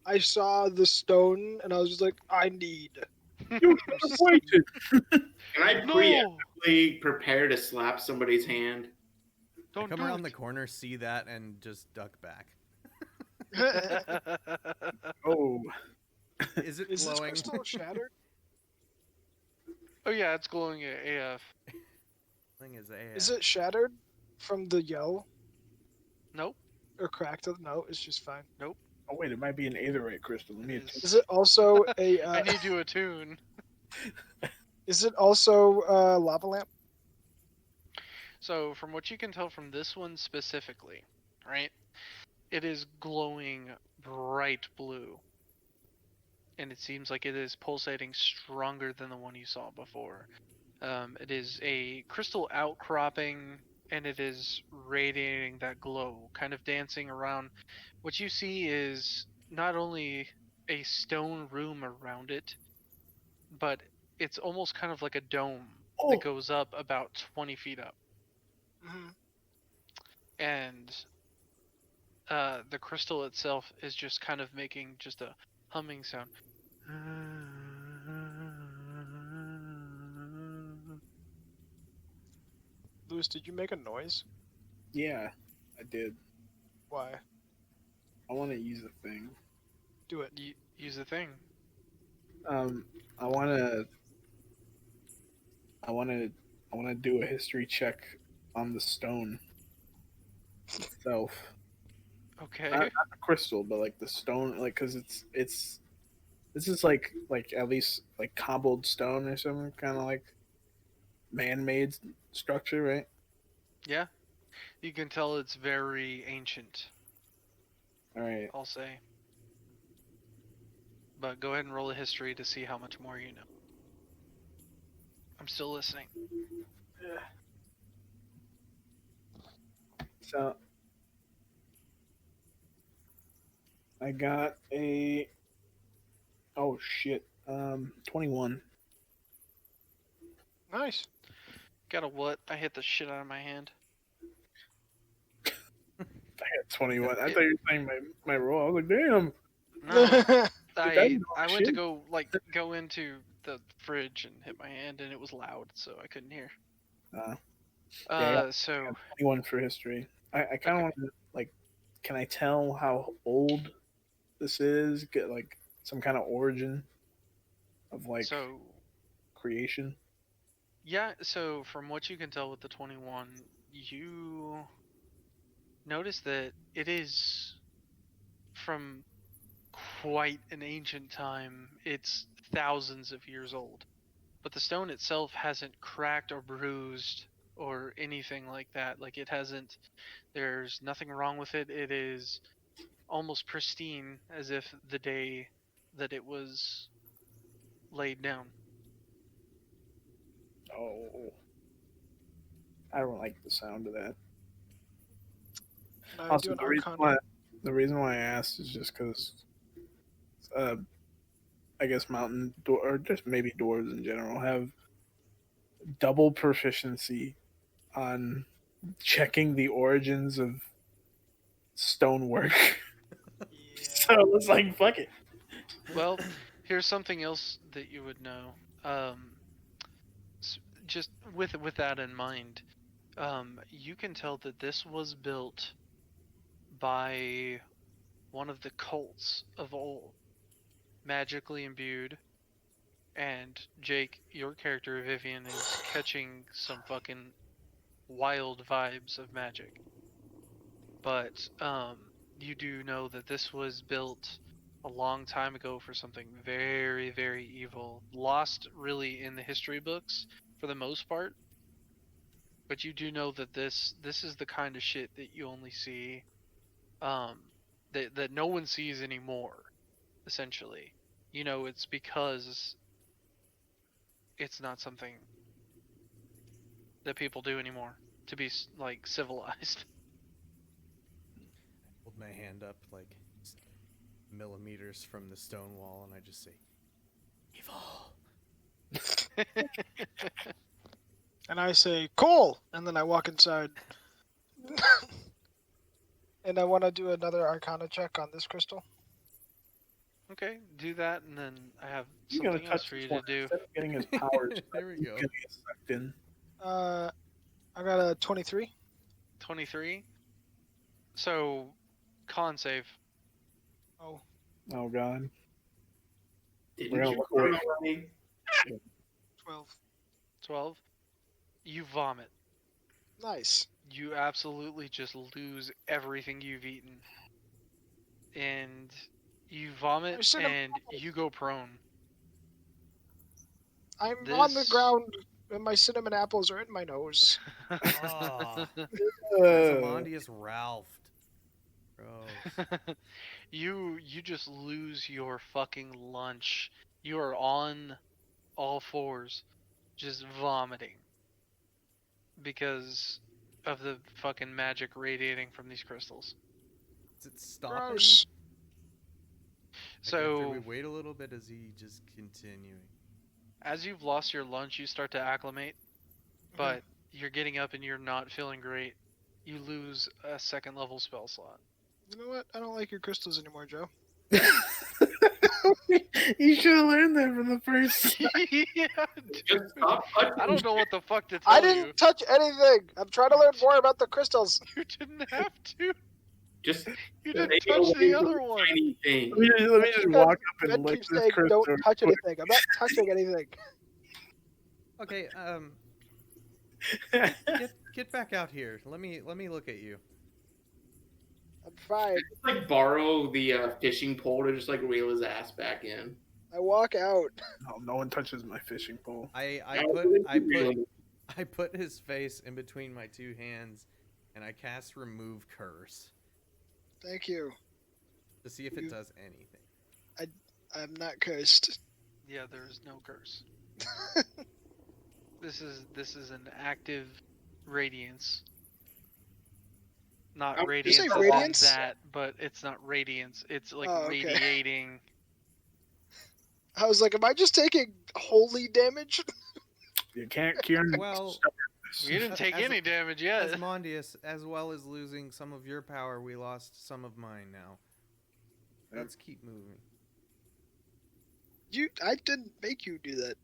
I saw the stone and I was just like, I need. You should have waited. Can I preemptively prepare to slap somebody's hand? I Don't come do around it. the corner, see that, and just duck back. Oh. Is it Is this glowing? crystal shattered? Oh yeah, it's glowing AF. Thing is AF. Is it shattered from the yell? Nope. Or cracked? No, it's just fine. Oh wait, it might be an aetherite crystal. Let me It is. Is it also a? I need you a tune. Is it also a lava lamp? So, from what you can tell from this one specifically, right? It is glowing bright blue. And it seems like it is pulsating stronger than the one you saw before. It is a crystal outcropping, and it is radiating that glow, kind of dancing around. What you see is not only a stone room around it, but it's almost kind of like a dome that goes up about 20 feet up. Mm-hmm. And the crystal itself is just kind of making just a humming sound. Lewis, did you make a noise? Yeah, I did. Why? I want to use a thing. Do it. Use the thing. I want to do a history check on the stone itself. Okay. Not the crystal, but like the stone, like because it's this is like at least like cobbled stone or something, kind of like man-made structure, right? Yeah. You can tell it's very ancient, All right. I'll say. But go ahead and roll a history to see how much more you know. I'm still listening. So I got a 21. Nice. Got a what? I hit the shit out of my hand. I got 21. I thought you were saying my roll. I was like, damn. No. That's I went shit. to go into the fridge and hit my hand, and it was loud, so I couldn't hear. Yeah, So 21 for history. I kind of want to, like, can I tell how old this is? Get, like, some kind of origin of, like, creation? Yeah, so from what you can tell with the 21, you notice that it is from quite an ancient time. It's thousands of years old. But the stone itself hasn't cracked or bruised or anything like that. Like, it hasn't, there's nothing wrong with it. It is almost pristine, as if the day that it was laid down. Oh. I don't like the sound of that. Do Also, an the reason why I asked is just because, I guess mountain or just maybe dwarves in general have double proficiency on checking the origins of stonework. So it was like, fuck it. Well, here's something else that you would know. Just with that in mind, you can tell that this was built by one of the cults of old, magically imbued. And Jake, your character Vivian is catching some fucking wild vibes of magic. But you do know that this was built a long time ago for something very, very evil. Lost really in the history books for the most part. But you do know that this is the kind of shit that you only see that no one sees anymore, essentially. You know, it's because it's not something that people do anymore to be like civilized. Hold my hand up like millimeters from the stone wall, and I just say, "Evil." And I say, cool! And then I walk inside. And I want to do another Arcana check on this crystal. Okay, do that, and then I have He's gonna something else touch for this you to one do. instead of getting his powers. There we he's go. gonna get sucked in. I got a 23. 23. So, con save. Oh, Oh god. We're Didn't gonna you look run away. away? 12. 12. You vomit. Nice. You absolutely just lose everything you've eaten. And you vomit I should've- and you go prone. I'm on the This- ground, and my cinnamon apples are in my nose. Oh, Uh, Amandius Ralphed. Gross. you just lose your fucking lunch. You are on all fours, just vomiting because of the fucking magic radiating from these crystals. Is it stopping? Gross. Like, after we So wait a little bit, is he just continuing? as you've lost your lunch, you start to acclimate, but you're getting up and you're not feeling great. You lose a second level spell slot. You know what? I don't like your crystals anymore, Joe. you should have learned that from the first. Yeah, Just dude. stop touching I don't know shit. what the fuck to tell I didn't touch anything. I'm trying to learn more about the crystals. you. You didn't have to. Just You didn't take touch away the from other one. tiny thing. Let me just walk up Ben and lick keeps this saying, crystal. don't touch quick. anything. I'm not touching anything. Okay, get back out here. Let me look at you. I'm fine. Just like borrow the fishing pole to just like reel his ass back in. I walk out. No one touches my fishing pole. I put his face in between my two hands, and I cast Remove Curse Thank you. to see if it does anything. I'm not cursed. Yeah, there is no curse. This is an active radiance. Not Oh, did you radiance say as in radiance? that, but it's not radiance. It's like Oh, okay. radiating. I was like, am I just taking holy damage? You can't cure me. Well, You didn't take As- any damage yet. Asmodeus, as well as losing some of your power, we lost some of mine now. Let's keep moving. I didn't make you do that.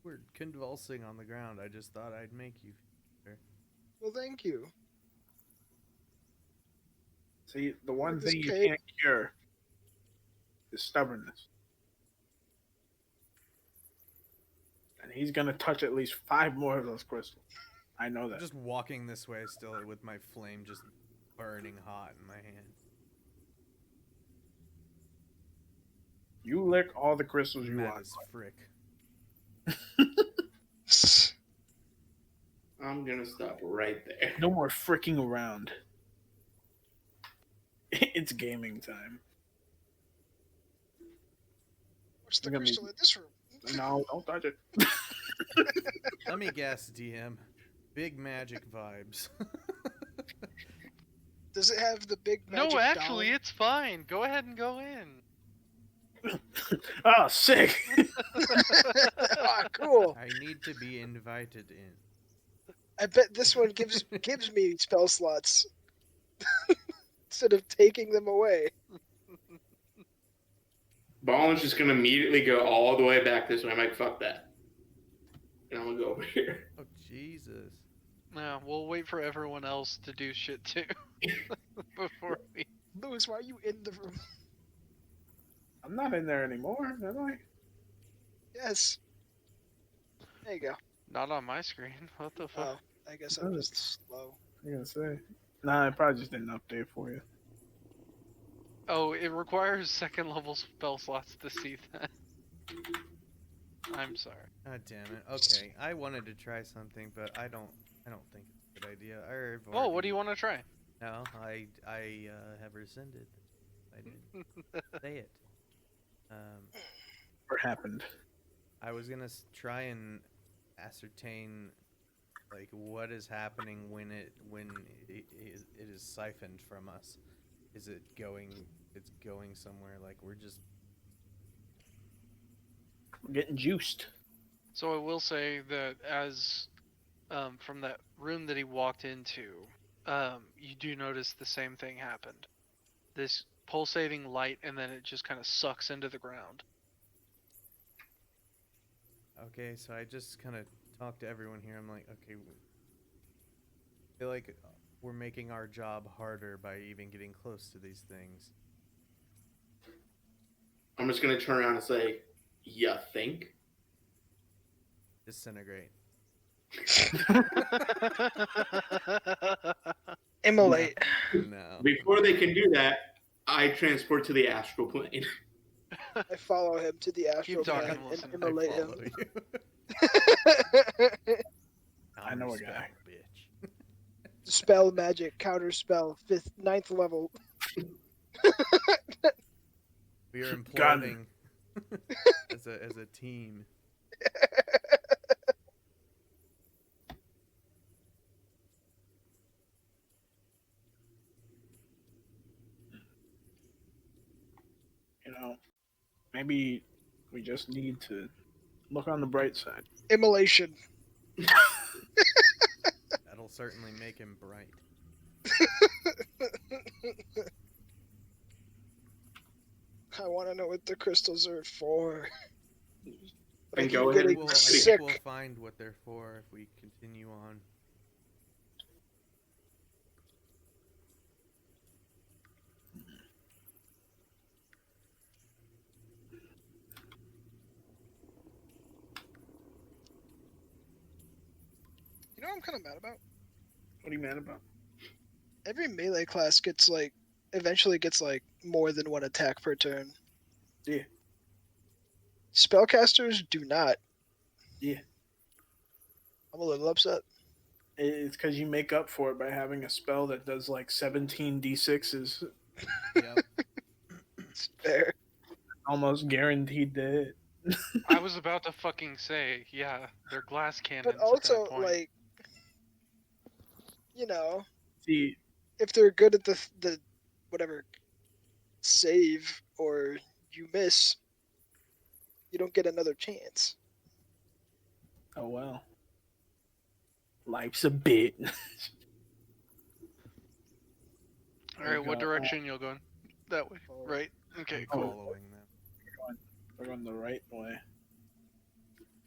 We're convulsing on the ground. I just thought I'd make you. Well, thank you. See, the one This thing you cave- can't cure is stubbornness. And he's gonna touch at least 5 more of those crystals. I know I'm that. just walking this way still with my flame just burning hot in my hand. You lick all the crystals you Mad want. as frick. I'm gonna stop right there. No more freaking around. It's gaming time. What's the You're gonna crystal in this room? No, don't touch it. Let me guess, DM. Big magic vibes. Does it have the big magic No, actually, doll? it's fine. Go ahead and go in. Oh, sick. Ah, cool. I need to be invited in. I bet this one gives me spell slots instead of taking them away. Ballin's just gonna immediately go all the way back this way. I'm like, fuck that. And I'm gonna go over here. Oh Jesus! No, we'll wait for everyone else to do shit too before we. Louis, why are you in the room? I'm not in there anymore, am I? Yes. There you go. Not on my screen. What the fuck? Oh, I guess I'm just slow. I'm gonna say. Nah, I probably just didn't update for you. Oh, it requires second level spell slots to see that. I'm sorry. God damn it. Okay, I wanted to try something, but I don't think it's a good idea. Oh, what do you want to try? No, I have rescinded. I didn't say it. What happened? I was gonna try and ascertain, like, what is happening when it is siphoned from us. Is it going? It's going somewhere. Like we're just. We're getting juiced. So I will say that as from that room that he walked into, you do notice the same thing happened. This pulsating light, and then it just kind of sucks into the ground. Okay, so I just kind of talked to everyone here. I'm like, okay, I feel like we're making our job harder by even getting close to these things. I'm just gonna turn around and say, "Ya think?" Disintegrate. Immolate. No. Before they can do that, I transport to the astral plane. I follow him to the astral talking, plane and Wilson. I immolate him. follow you. I know a Counterspell, guy. Bitch. Spell magic, counter spell, 9th level. We are imploding as a team. You know, maybe we just need to look on the bright side. Immolation. That'll certainly make him bright. I want to know what the crystals are for. But I And keep go ahead getting and I sick. think we'll find what they're for if we continue on. You know what I'm kind of mad about? What are you mad about? Every melee class gets eventually gets more than one attack per turn. Yeah. Spellcasters do not. Yeah. I'm a little upset. It's because you make up for it by having a spell that does like 17 d6s. Yep. It's fair. Almost guaranteed to hit. I was about to fucking say, yeah, they're glass cannons But also, at that point. See, if they're good at the whatever save or you miss, you don't get another chance. oh well. Life's a bit. Alright, what direction you'll going? That way, right? Okay, I'm cool. following them. We're going the right way.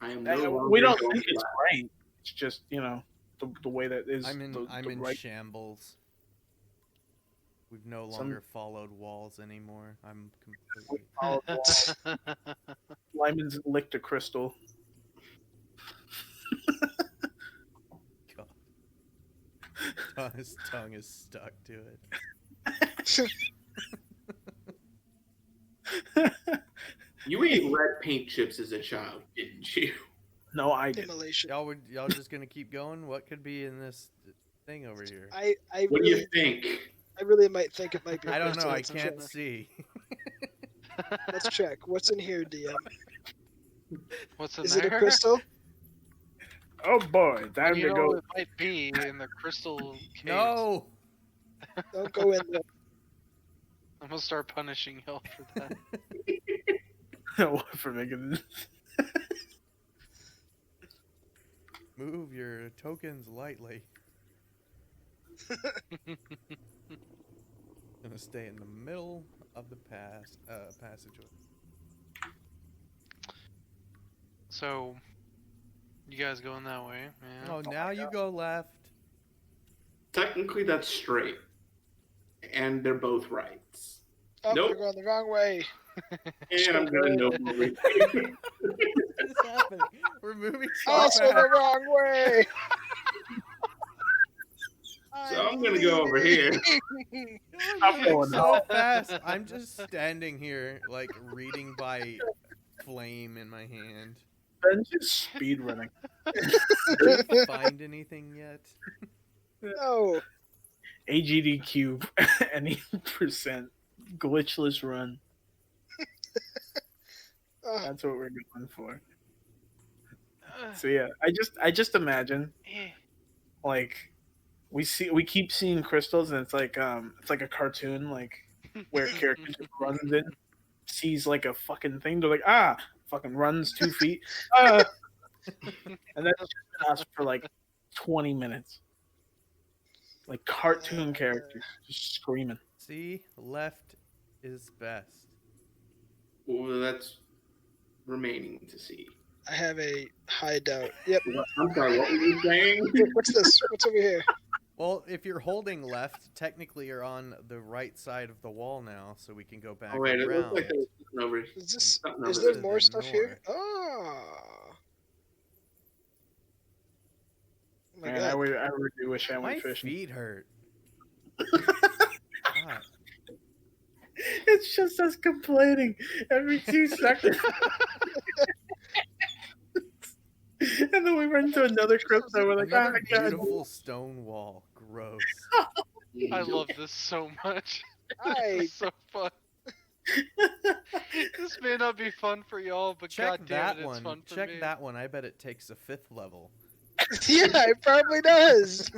I am Hey, no longer we don't going think it's black. right. It's just, the way that is I'm in the right. shambles. We've no longer followed walls anymore. I'm completely. Lyman's licked a crystal. God. His tongue is stuck to it. You ate red paint chips as a child, didn't you? No, I didn't. Immolation. Y'all just gonna keep going? What could be in this thing over here? I What do you really, think? I really might think it might be. I don't know. crystal. I Let's can't check. see. Let's check. What's in here, DM? What's in Is there? it a crystal? Oh boy, time You to know, go. it might be in the crystal caves. No. Don't go in there. I'm gonna start punishing y'all for that. What for making this? Move your tokens lightly. Gonna stay in the middle of the passageway. So, you guys going that way? Yeah. Oh, now you go left. Technically, that's straight, and they're both rights. Oh, Nope. you're going the wrong way. And I'm gonna know over here. What is happening? We're moving so Also fast. the wrong way. So I'm gonna go over here. I'm I'm moving going so fast. I'm just standing here, like reading by flame in my hand. Ben's just speed running. Did you find anything yet? No. AGD cube, any percent glitchless run. That's what we're going for. So yeah, I just imagine Eh. like we keep seeing crystals and it's like a cartoon like where a character just runs in, sees like a fucking thing, they're like fucking runs 2 feet, and that's just us for like 20 minutes. Like cartoon characters just screaming. See, left is best. Well, that's remaining to see. I have a high doubt. Yep. I'm sorry, what were you saying? Wait, what's this? What's over here? Well, if you're holding left, technically you're on the right side of the wall now, so we can go back Oh wait, it looks around. like there was something over. Is something Is over there to more the stuff here? north. Oh. Oh my Man, god. I really wish I My went fishing. feet hurt. God. It's just us complaining every 2 seconds. And then we run into another crystal. We're like, oh Another my god. beautiful stone wall. Gross. I love this so much. I It's so fun. This may not be fun for y'all, but Check god damn that it, it's one. fun for Check me. that one. I bet it takes a 5th level. yeah, it probably does.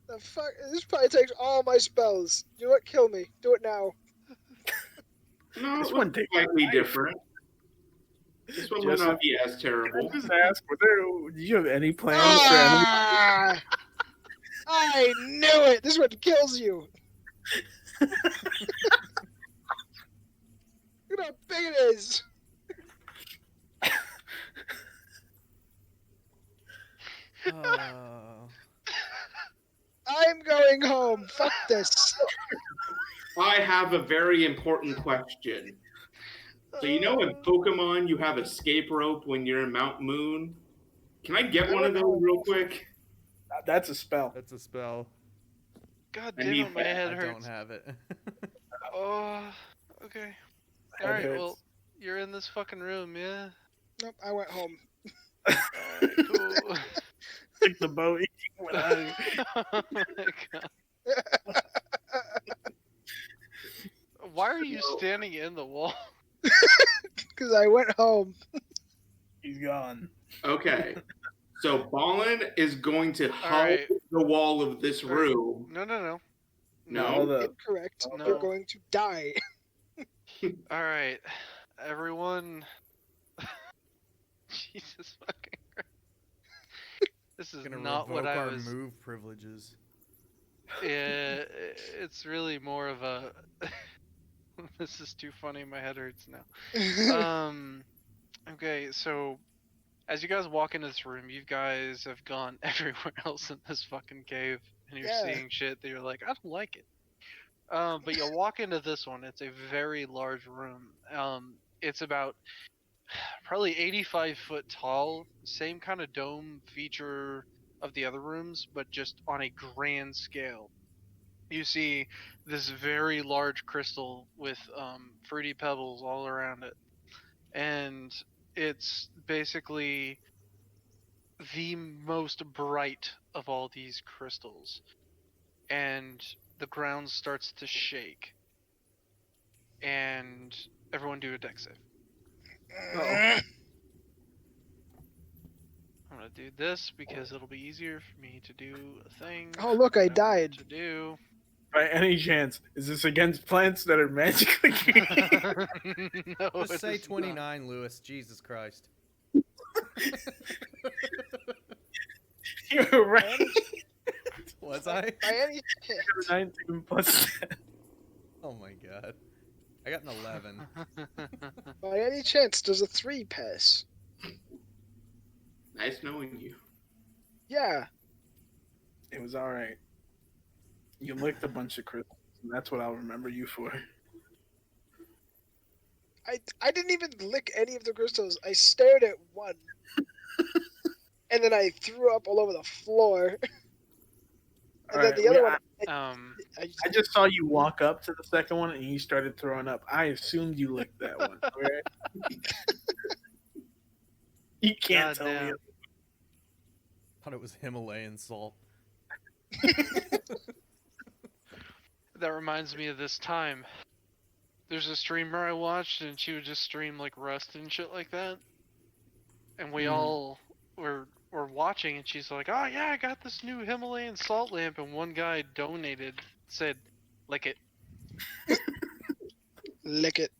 The fuck? This probably takes all my spells. Do it, kill me. Do it now. No, This this one one's takes slightly time. different. This one might not be as terrible. Just ask, do you have any plans for any? Ah! I knew it. This one kills you. Look at how big it is. Oh. I'm going home. Fuck this. I have a very important question. So you know in Pokemon you have escape rope when you're in Mount Moon? Can I get one of those real quick? That's a spell. That's a spell. God I damn need it, my that. head I hurts. don't have it. Oh, okay. Head Alright, hurts. well, you're in this fucking room, yeah? Nope, I went home. Alright, cool. Like the boat. Went out of here. Oh my god. Why are you standing in the wall? Because I went home. He's gone. Okay. So Ballin is going to hug Alright. the wall of this room. No, no, no. No? Incorrect. No. You're going to die. Alright. Everyone. Jesus fucking Christ. This is Gonna not what revoke I our was. move privileges. Yeah, it's really more of a. This is too funny. My head hurts now. Okay, so as you guys walk into this room, you guys have gone everywhere else in this fucking cave, and you're Yeah. seeing shit that you're like, I don't like it. But you walk into this one. It's a very large room. It's about probably 85 foot tall. Same kind of dome feature of the other rooms, but just on a grand scale. You see this very large crystal with fruity pebbles all around it, and it's basically the most bright of all these crystals, and the ground starts to shake, and everyone do a deck save. I'm gonna do this because it'll be easier for me to do a thing. Oh, look, I that want died. To do. By any chance, is this against plants that are magically green? No, Just it say is not. 29, Lewis. Jesus Christ. You're right. Was I? By any chance, 19 plus 10. Oh my god. I got an 11. by any chance, does a 3 pass? Nice knowing you. Yeah. It was alright. You licked a bunch of crystals, and that's what I'll remember you for. I didn't even lick any of the crystals. I stared at one. And then I threw up all over the floor. And then Alright, the other one, I just saw you walk up to the second one and you started throwing up. I assumed you licked that one. Okay? You can't tell me. Goddamn. Thought it was Himalayan salt. That reminds me of this time. There's a streamer I watched, and she would just stream like Rust and shit like that. And we all were watching, and she's like, "Oh yeah, I got this new Himalayan salt lamp." And one guy donated, said, "Lick it." lick it.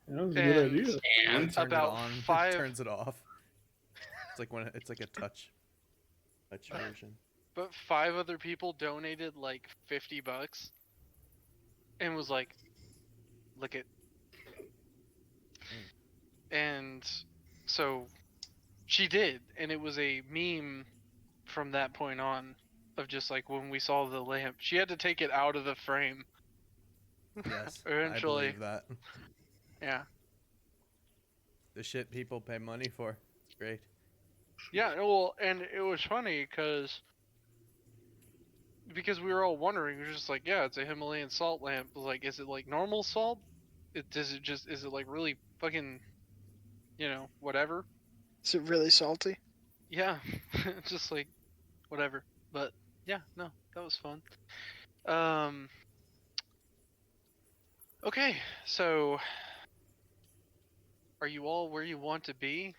That was a And- good idea. And Turn About it on, it 5 turns it off. It's like when it's like a touch version. But 5 other people donated like $50 and was like, "Lick it." And so she did, and it was a meme from that point on of just like when we saw the lamp. She had to take it out of the frame. Yes, Eventually. I believe that. Yeah. The shit people pay money for. It's great. Yeah, well, and it was funny because we were all wondering. We were just like, yeah, it's a Himalayan salt lamp. Like, is it like normal salt? Is it like really fucking, whatever? Is it really salty? Yeah, just like whatever. But yeah, no, that was fun. Okay, so are you all where you want to be?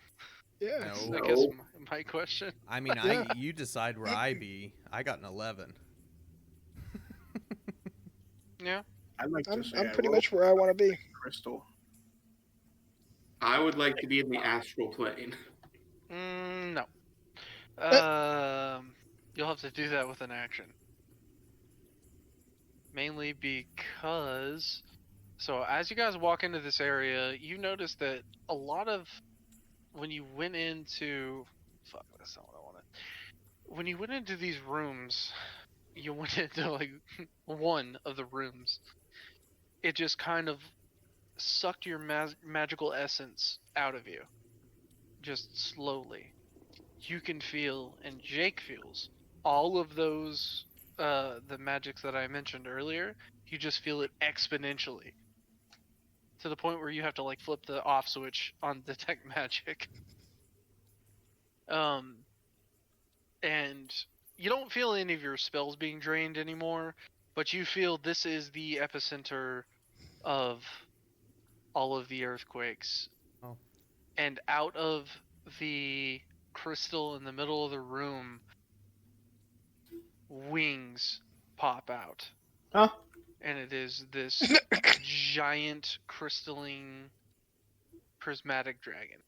Yeah. No. I guess my question. I mean, Yeah. you decide where I be. I got an 11. Yeah. I'd like I'm to say pretty rolled much where I want to be. crystal. I would like to be in the astral plane. No. You'll have to do that with an action. Mainly because, so as you guys walk into this area, you notice that a lot of, when you went into, fuck, that's not what I wanted. When you went into these rooms, you went into like one of the rooms. It just kind of sucked your magical essence out of you. Just slowly. You can feel, and Jake feels, all of those, the magics that I mentioned earlier. You just feel it exponentially. To the point where you have to like flip the off switch on detect magic. And you don't feel any of your spells being drained anymore, but you feel this is the epicenter of all of the earthquakes. Oh. And out of the crystal in the middle of the room, wings pop out. Huh? And it is this giant crystalline prismatic dragon.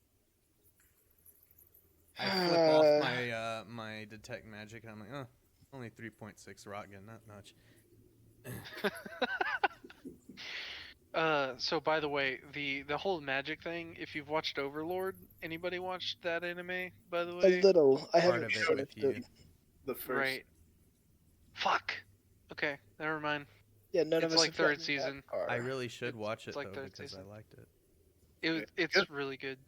I flip off my my detect magic and I'm like, oh, only 3.6 rotgun, not much. So by the way, the whole magic thing, if you've watched Overlord, anybody watched that anime, by the way? A little. I Part haven't of it finished with it. you. The first. Right. Fuck. Okay, never mind. Yeah, none of It's us like have third gotten that season. far. I really should watch it it's like though third because season. I liked it. It's Good. really good.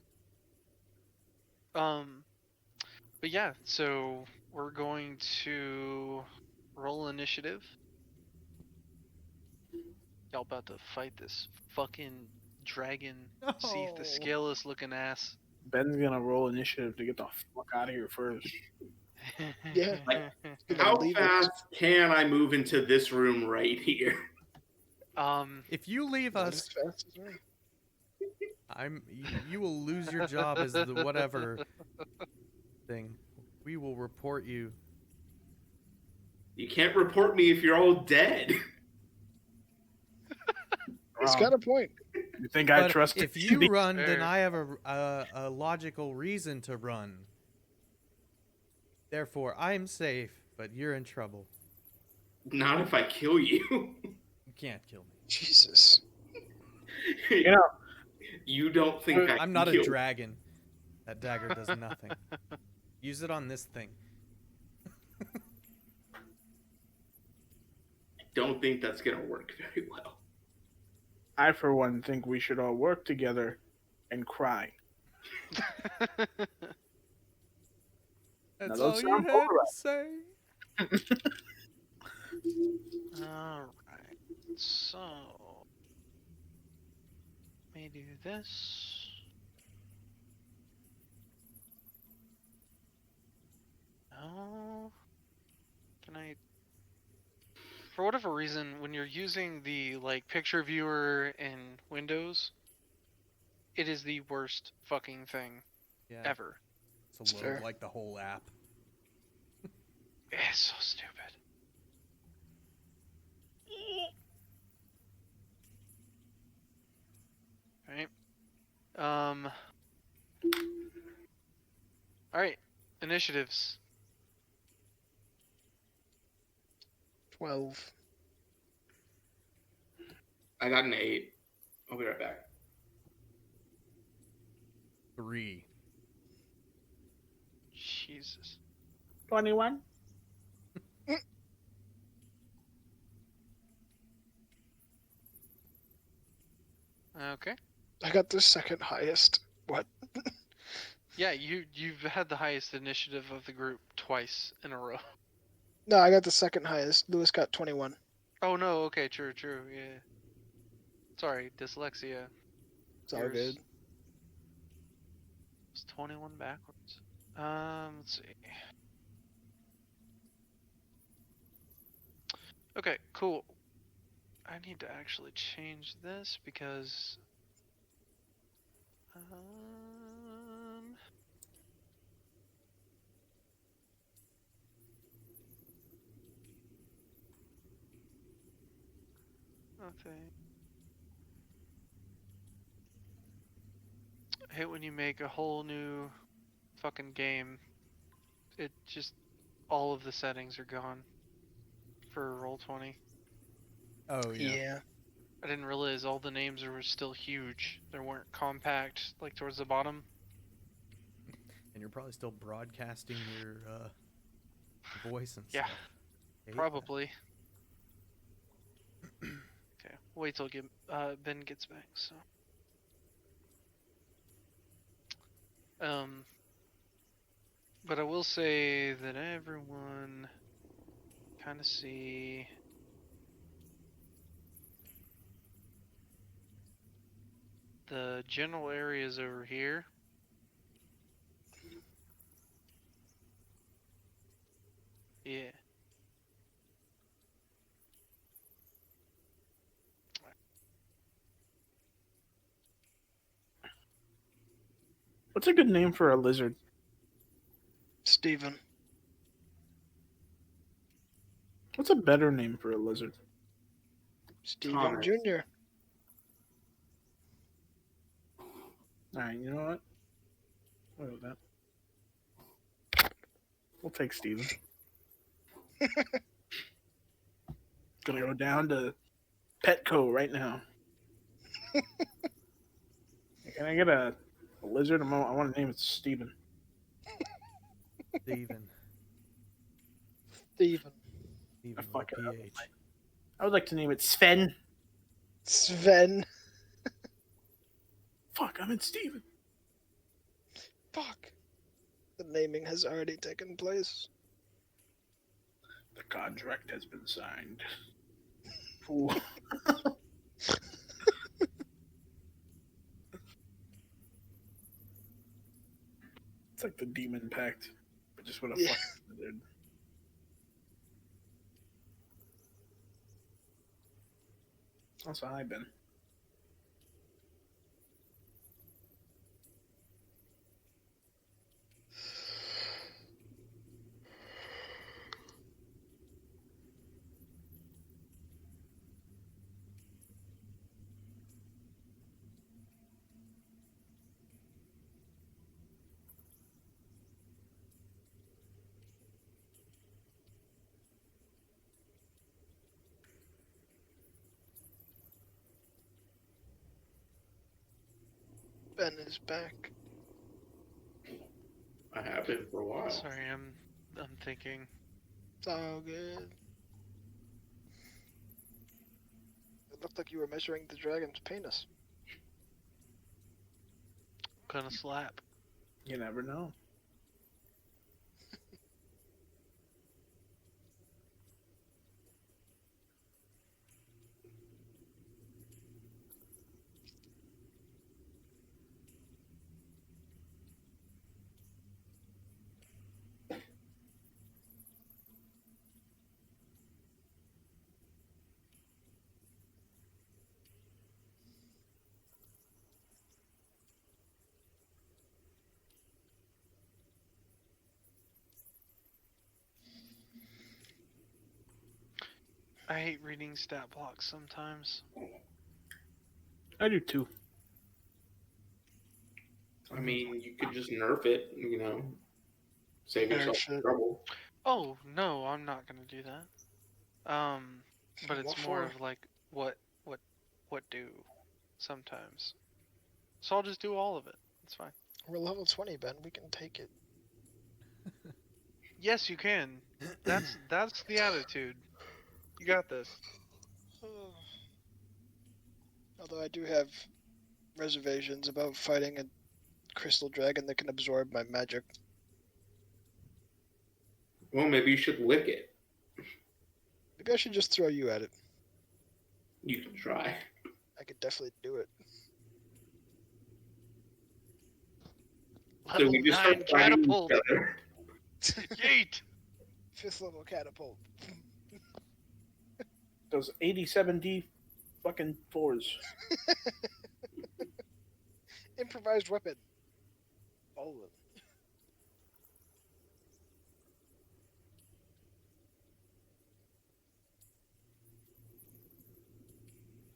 But yeah, so we're going to roll initiative. Y'all about to fight this fucking dragon, see if the No. scaleless looking ass. Ben's gonna roll initiative to get the fuck out of here first. Yeah. Gonna How leave fast can I move into this room right here? If you leave Not us, as fast as me. you will lose your job as the whatever thing. We will report you. You can't report me if you're all dead. It's got a point. You think I But trust if it? you run, then fair. I have a logical reason to run. Therefore, I'm safe, but you're in trouble. Not if I kill you. You can't kill me. Jesus. You know, You don't think I I'm can not a kill dragon. That dagger does nothing. Use it on this thing. I don't think that's gonna work very well. I for one think we should all work together and cry. That's don't all you sound had to polarized. say. Alright, so let me do this. No. Can I? For whatever reason, when you're using the like picture viewer in Windows, it is the worst fucking thing Yeah. ever. To It's load fair. like the whole app. It's so stupid. Right. Alright. Initiatives. 12. I got an 8. I'll be right back. 3. Jesus. 21. Okay. I got the second highest. What? Yeah, you've had the highest initiative of the group twice in a row. No, I got the second highest. Lewis got 21. Oh no, okay, true, yeah. Sorry, dyslexia. It's all Yours good. was 21 backwards. Let's see. Okay, cool. I need to actually change this because nothing. I hate when you make a whole new fucking game. It just all of the settings are gone for Roll20. Oh, yeah. Yeah. I didn't realize all the names were still huge. They weren't compact like towards the bottom. And you're probably still broadcasting your voice and Yeah, stuff. Hate that. probably. Okay, wait till Ben gets back. So, but I will say that everyone kind of see the general areas over here. Yeah. What's a good name for a lizard? Steven. What's a better name for a lizard? Steven Thomas. Jr. Alright, you know what? What was that? We'll take Steven. Gonna go down to Petco right now. Can I get a lizard? I want to name it Steven. Steven. Steven. Steven fuck with it a up. PH. I would like to name it Sven. Sven. Fuck, I'm in Steven. Fuck. The naming has already taken place. The contract has been signed. Fool. It's like the Demon Pact, but just with a Yeah. fucking lizard. Also, hi, Ben. Ben is back. I have been for a while. Sorry, I'm thinking. It's all good. It looked like you were measuring the dragon's penis. Gonna slap. You never know. I hate reading stat blocks sometimes. I do too. I mean, you could just nerf it, you know, save yourself Nerf it. trouble. Oh no, I'm not gonna do that. But it's What more for? of like what do sometimes. So I'll just do all of it. It's fine. We're level 20, Ben. We can take it. Yes, you can. That's the attitude. You got this. Although I do have reservations about fighting a crystal dragon that can absorb my magic. Well, maybe you should lick it. Maybe I should just throw you at it. You can try. I could definitely do it. So Level we just 9 start fighting catapult. each other. Yeet. 5th level catapult. Those 87D fucking fours. Improvised weapon. All of it.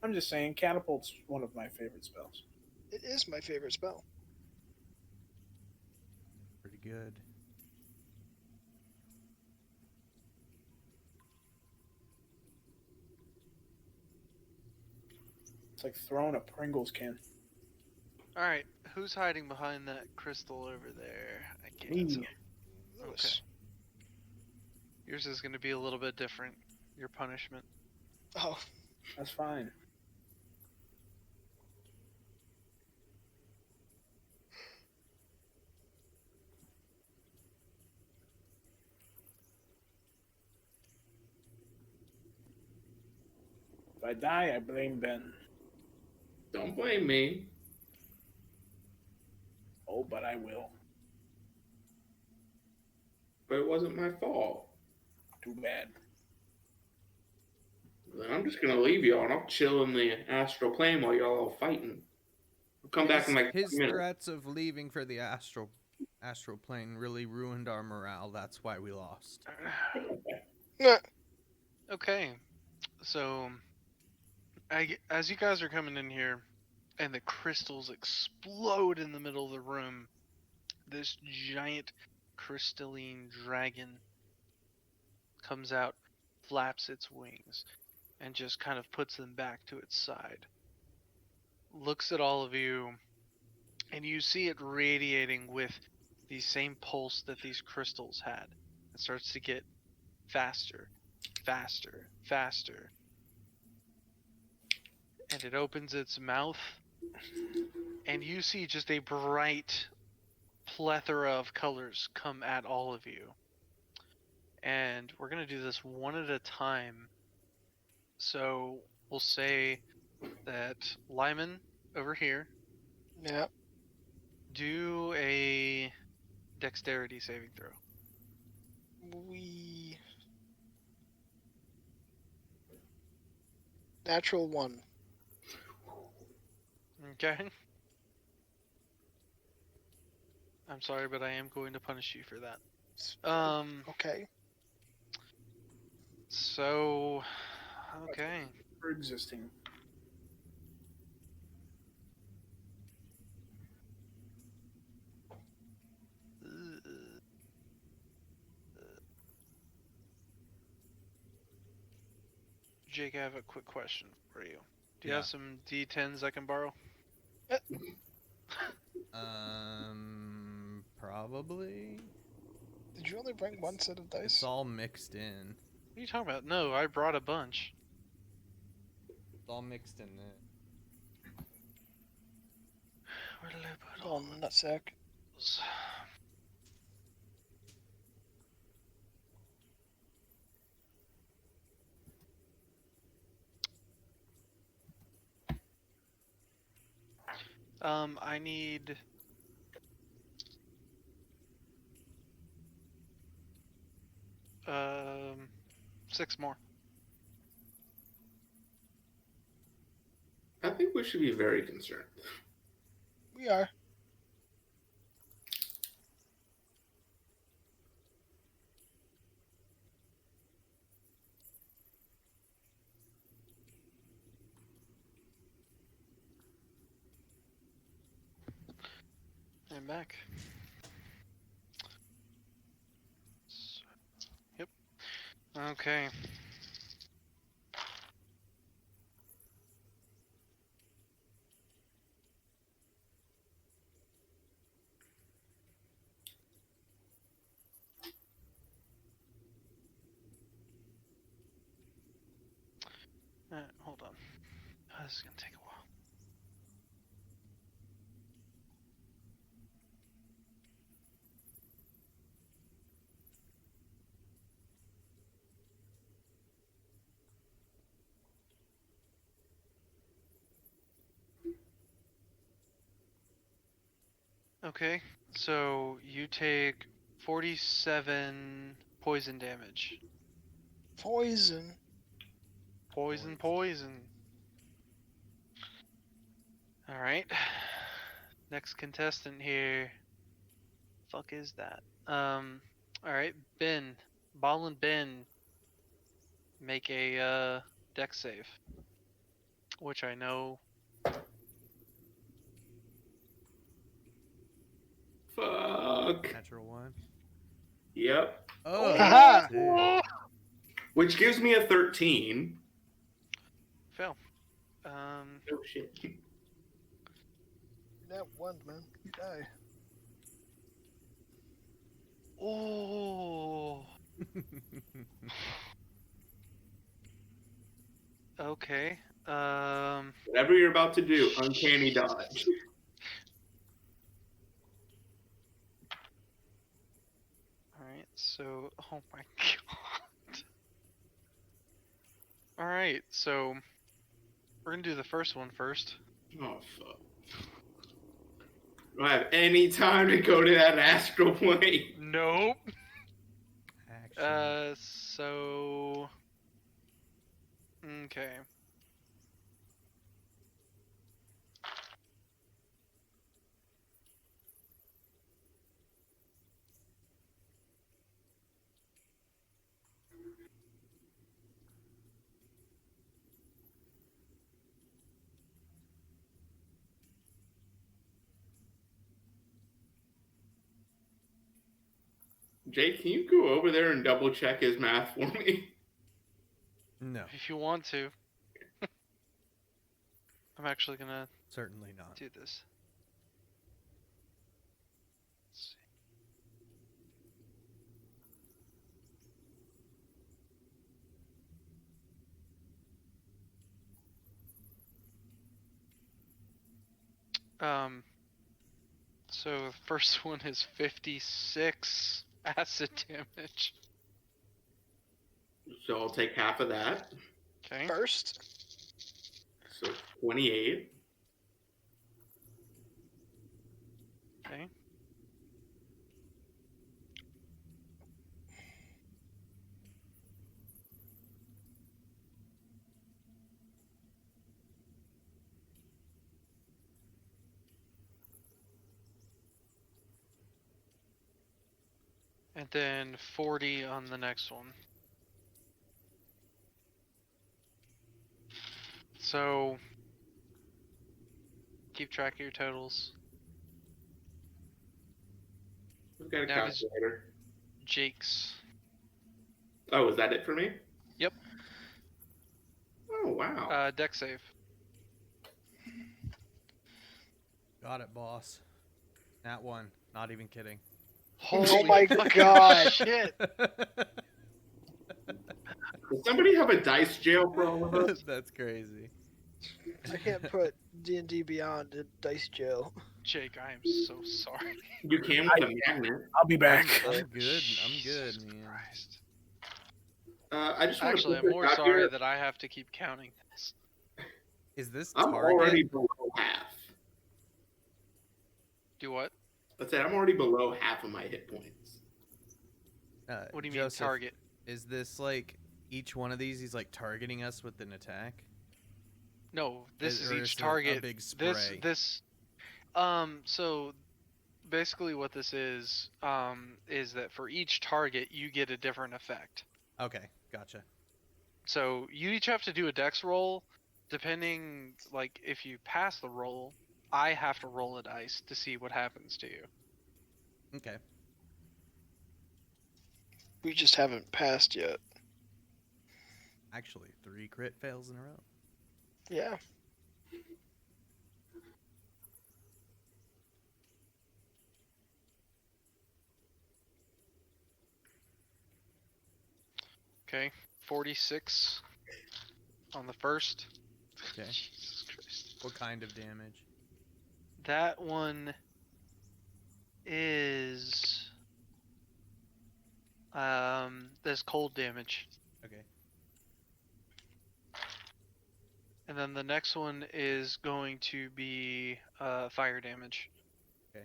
I'm just saying, catapult's one of my favorite spells. It is my favorite spell. Pretty good. It's like throwing a Pringles can. All right, who's hiding behind that crystal over there? I can't. Me. Lewis. Yours is going to be a little bit different. Your punishment. Oh, That's fine. If I die, I blame Ben. Don't blame me. Oh, but I will. But it wasn't my fault. Too bad. Then I'm just gonna leave y'all and I'll chill in the astral plane while y'all all fighting. I'll come back in like His 10 minutes. threats of leaving for the astral plane really ruined our morale. That's why we lost. nah. Okay, so as you guys are coming in here, and the crystals explode in the middle of the room, this giant crystalline dragon comes out, flaps its wings, and just kind of puts them back to its side. Looks at all of you, and you see it radiating with the same pulse that these crystals had. It starts to get faster, faster, faster. And it opens its mouth, and you see just a bright plethora of colors come at all of you. And we're going to do this one at a time. So we'll say that Lyman over here, Yeah. do a dexterity saving throw. We. Natural 1. Okay? I'm sorry, but I am going to punish you for that. Okay. So, okay. For existing. Jake, I have a quick question for you. Do you Yeah. have some D10s I can borrow? Probably. Did you only bring one set of It's dice? all mixed in. What are you talking about? No, I brought a bunch. It's all mixed in there. Where did I put Oh, all nutsack. those? I need. Um, 6 more. I think we should be very concerned. We are. I'm back. Yep. Okay. Hold on. This is gonna take a while. Okay, so you take 47 poison damage. Poison. Poison. Alright. Next contestant here. Fuck is that? Alright, Ben. Ball and Ben make a dex save. Which I know. Fuck. Natural 1. Yep. Oh, Haha! sick. Which gives me a 13. Fail. Oh shit. That one, man. You die. Oh. Okay. Whatever you're about to do, uncanny dodge. Alright, so. Oh my god. Alright, so. We're gonna do the first one first. Oh fuck. Do I have any time to go to that astral plane? Nope. Action. So. Okay. Jake, can you go over there and double check his math for me? No, If you want to. I'm actually gonna certainly not. do this. Let's see. So the first one is 56 acid damage. So I'll take half of that. Okay. First. So 28. Okay. And then 40 on the next one. So keep track of your totals. We've got a Now he's- calculator. Jake's. Oh, is that it for me? Yep. Oh, wow. Deck save. Got it, boss. Nat 1. Not even kidding. Holy my fucking God. shit! Does somebody have a dice jail for all of us? That's crazy. I can't put D&D Beyond in dice jail. Jake, I am so sorry. You can with a magnet. I'll be back. I'm good. I'm good, Jesus man. Christ. I just want Actually, to I'm put this more out sorry here. that I have to keep counting this. Is this I'm Target? already below half. Do what? Let's say I'm already below half of my hit points. What do you Joseph, mean target? Is this like each one of these? He's like targeting us with an attack. No, this is Or each it target. A big spray. So basically what this is that for each target you get a different effect. Okay, gotcha. So you each have to do a dex roll. Depending, like, if you pass the roll, I have to roll a dice to see what happens to you. Okay. We just haven't passed yet. Actually, 3 crit fails in a row. Yeah. Okay, 46 on the first. Okay. Jesus Christ. What kind of damage? That one is there's cold damage. Okay. And then the next one is going to be fire damage. Okay.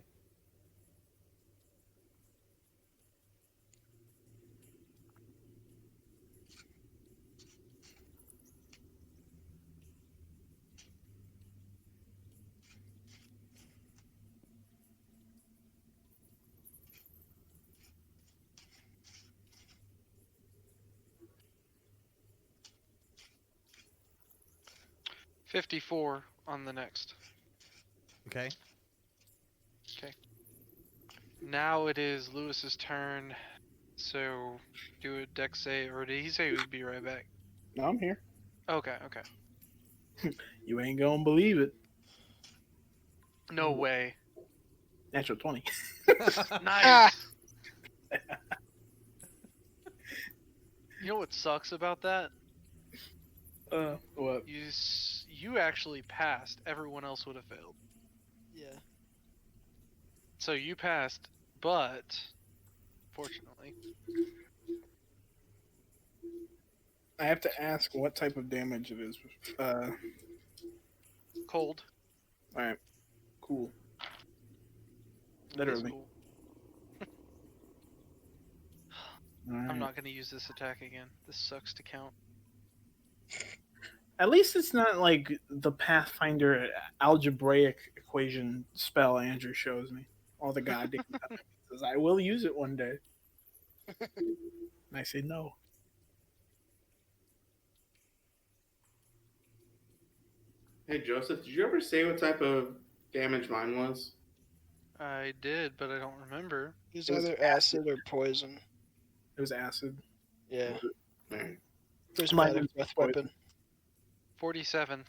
$54 on the next. Okay. Now it is Lewis's turn. So do a dex save, or did he say he would be right back? No, I'm here. Okay. You ain't gonna believe it. No way. Natural 20. Nice. You know what sucks about that? What? You actually passed. Everyone else would have failed. Yeah. So you passed, but fortunately, I have to ask what type of damage it is. cold. Alright. Cool. It is Literally. cool. Alright. I'm not gonna use this attack again. This sucks to count. At least it's not like the Pathfinder algebraic equation spell Andrew shows me all the goddamn time. He says, I will use it one day. And I say no. Hey Joseph, did you ever say what type of damage mine was? I did, but I don't remember. It's It was either acid or poison. It was acid. Yeah. Alright. Prismatic Mine was breath poison. weapon. 47.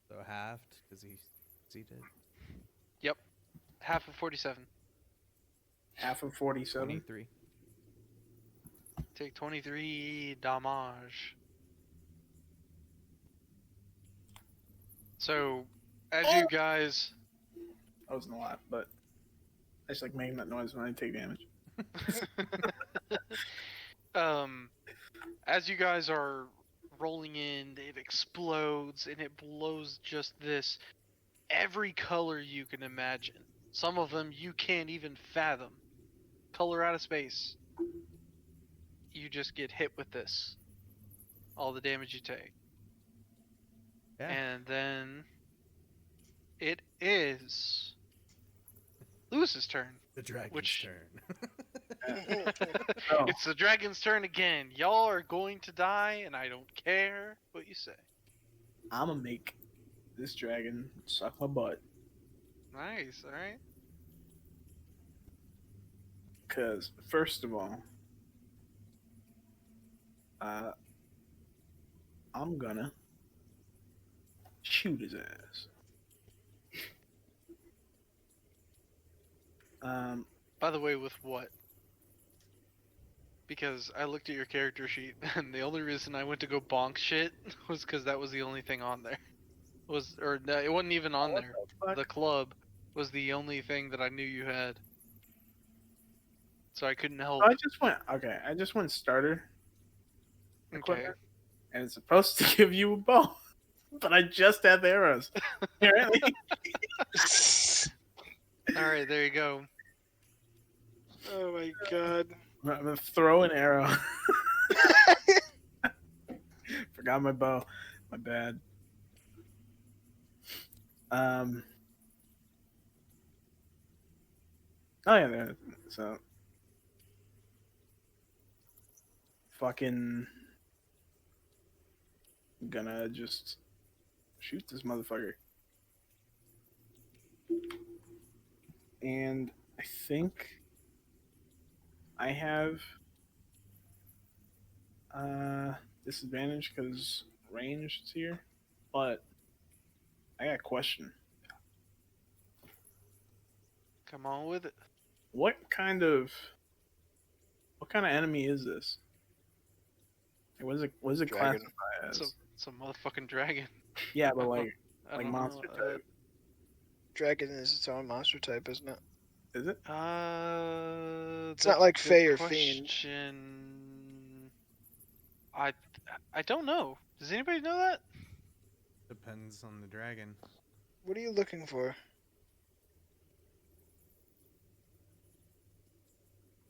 So halved because he did Half of 47. Half of 47. 23. Take 23 damage. So, as you guys That wasn't a lot, but I just like making that noise when I take damage. as you guys are rolling in, it explodes and it blows just this every color you can imagine. Some of them you can't even fathom. Color out of space. You just get hit with this. All the damage you take. Yeah. And then it is Lewis's turn. The dragon's which- turn. Oh. It's the dragon's turn again. Y'all are going to die, and I don't care what you say. I'm gonna make this dragon suck my butt. Nice, alright. Because, first of all, I'm gonna shoot his ass. By the way, with what? Because I looked at your character sheet, and the only reason I went to go bonk shit was because that was the only thing on there. No, it wasn't even on what there. the fuck? The club was the only thing that I knew you had. So I couldn't help. I just went starter Okay. equipment, and it's supposed to give you a bow, but I just had the arrows. Apparently, Alright, there you go. Oh my god. I'm gonna throw an arrow. Forgot my bow. My bad. Oh yeah, there. So fucking gonna just shoot this motherfucker. And I think I have disadvantage because range is here, but I got a question. Come on with it. What kind of enemy is this? Like, what is it Dragon. classified as? It's a motherfucking dragon. Yeah, but like I like don't monster know. type. Dragon is its own monster type, isn't it? Is it? It's That's not a like good Fey or Fiend. question. I don't know. Does anybody know that? Depends on the dragon. What are you looking for?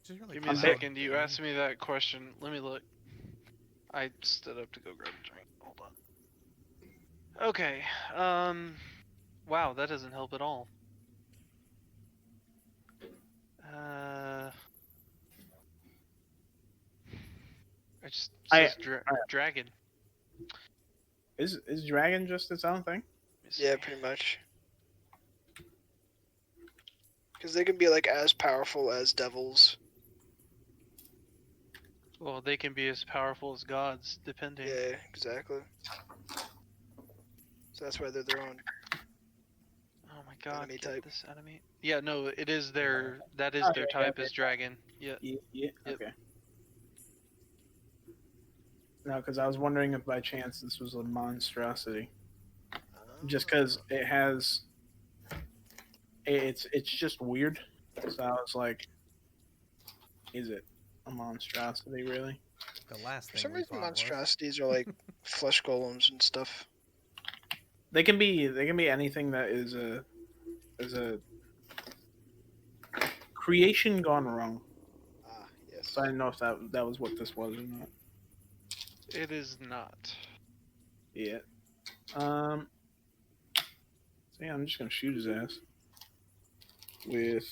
Just really Give me a kind of second. You dragon. asked me that question. Let me look. I stood up to go grab a drink. Hold on. Okay. Wow, that doesn't help at all. It just says dragon. Is dragon just its own thing? Let me see. Yeah, pretty much. Because they can be like as powerful as devils. Well, they can be as powerful as gods, depending. Yeah, exactly. So that's why they're their own. Oh my god, Enemy get type. this enemy. Yeah, no, it is their that is Oh, their yeah, type okay. is dragon. Yeah. Yeah. Yep. Okay. No, because I was wondering if by chance this was a monstrosity. Just because it has, it's just weird. So I was like, is it a monstrosity really? The last For thing some we reason, fought was. monstrosities are like flesh golems and stuff. They can be anything that is a creation gone wrong. Ah, yes. So I didn't know if that was what this was or not. It is not. Yeah. So yeah, I'm just gonna shoot his ass with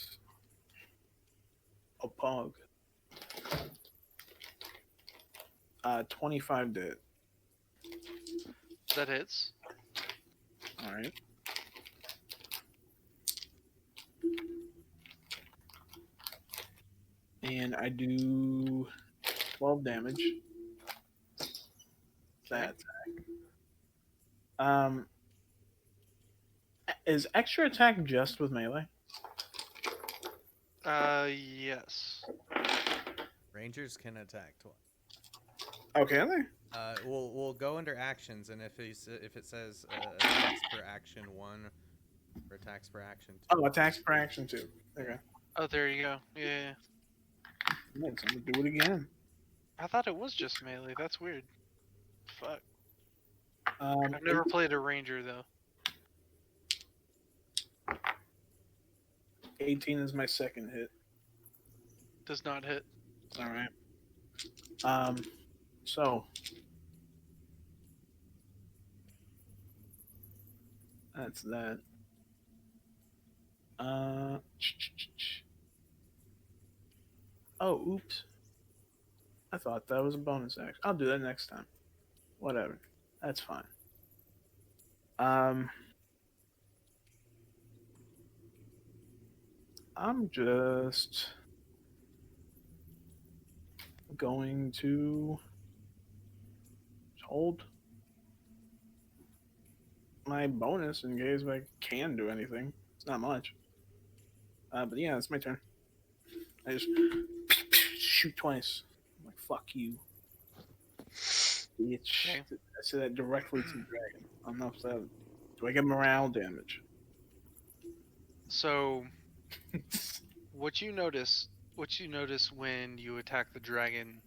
a pog. 25 dead. That hits. All right. And I do 12 damage. That attack. Is extra attack just with melee? Yes. Rangers can attack twice. Okay, then. We'll go under actions, and if it says attacks per action 1 or attacks per action 2. Oh, attacks per action too. Okay. Oh, there you go. Yeah. Let's do it again. I thought it was just melee. That's weird. Fuck. Um, I've never played a ranger though. 18 is my second hit. Does not hit. All right. So that's that. Oh, oops. I thought that was a bonus action. I'll do that next time. Whatever. That's fine. I'm just going to hold my bonus in case I can do anything. It's not much. But yeah, it's my turn. I just shoot twice. I'm like, fuck you, bitch. Okay. I say that directly to the dragon. I don't know if that. Do I get morale damage? So what you notice when you attack the dragon,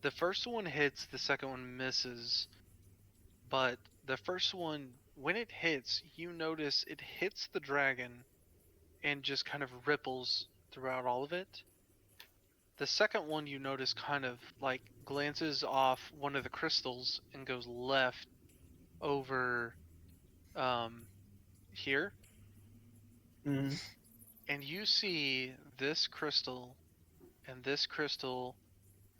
the first one hits, the second one misses, but the first one, when it hits, you notice it hits the dragon and just kind of ripples throughout all of it. The second one you notice kind of like glances off one of the crystals and goes left over here, Mm-hmm. and you see this crystal and this crystal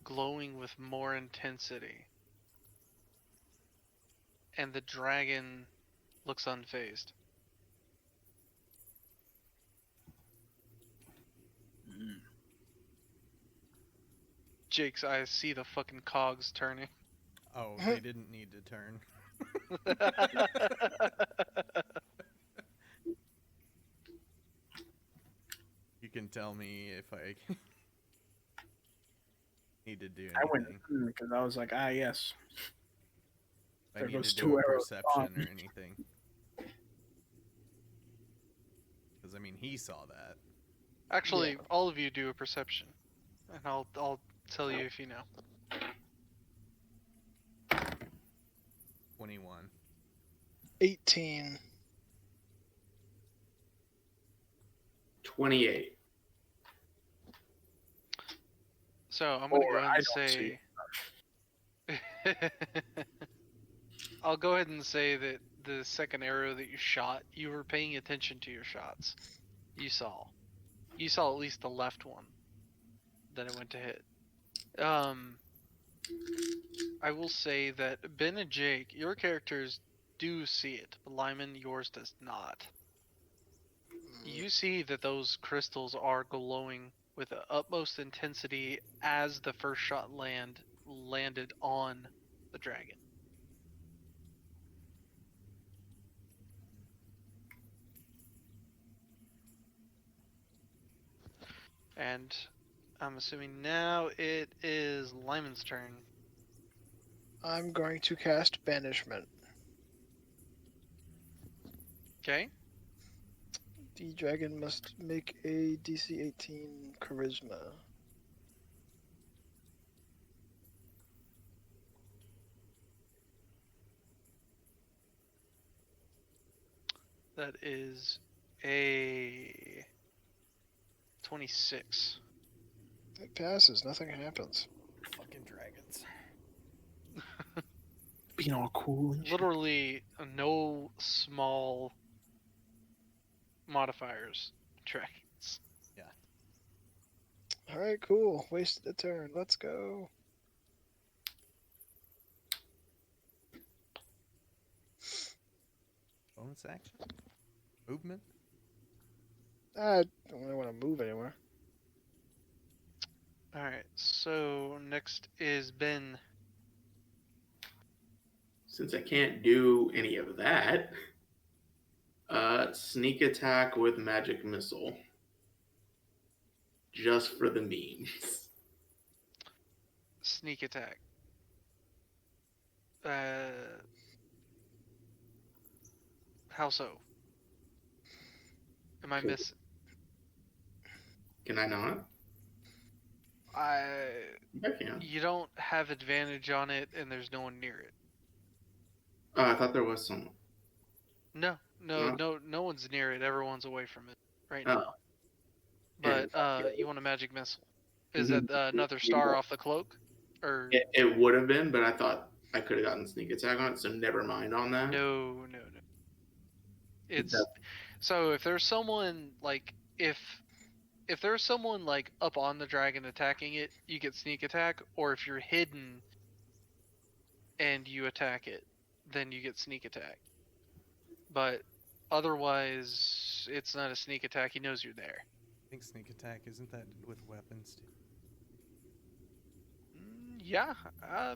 glowing with more intensity, and the dragon looks unfazed. Jake's eyes see the fucking cogs turning. Oh, they didn't need to turn. You can tell me if I need to do I went anything. because I was like, yes. If I There need goes to do two a arrows perception gone. or anything. Because I mean, he saw that. Actually, all of you do a perception, and I'll tell you if you know. 21. 18. 28. So I'm gonna Or go ahead I and don't see say. I'll go ahead and say that the second arrow that you shot, you were paying attention to your shots. You saw at least the left one that it went to hit. I will say that Ben and Jake, your characters do see it, but Lyman, yours does not. You see that those crystals are glowing with the utmost intensity as the first shot landed on the dragon. And I'm assuming now it is Lyman's turn. I'm going to cast Banishment. Okay? The dragon must make a DC 18 Charisma. That is a 26. It passes. Nothing happens. Fucking dragons. being all cool and shit. Literally no small modifiers. Dragons. All right, cool. Wasted a turn. Let's go. Bonus action? Movement? I don't really want to move anywhere. Alright, so next is Ben. Since I can't do any of that, sneak attack with magic missile. Just for the memes. Sneak attack. How so? Am I missing? Can I not? I can. You don't have advantage on it, and there's no one near it. Oh, I thought there was someone. No one's near it. Everyone's away from it right now. But you want a magic missile? Is that another star off the cloak? Or it would have been, but I thought I could have gotten sneak attack on it, so never mind on that. No. It's so if there's someone like if there's someone like up on the dragon attacking it, you get sneak attack, or if you're hidden and you attack it, then you get sneak attack. But otherwise, it's not a sneak attack. He knows you're there. I think sneak attack, isn't that with weapons too? Yeah,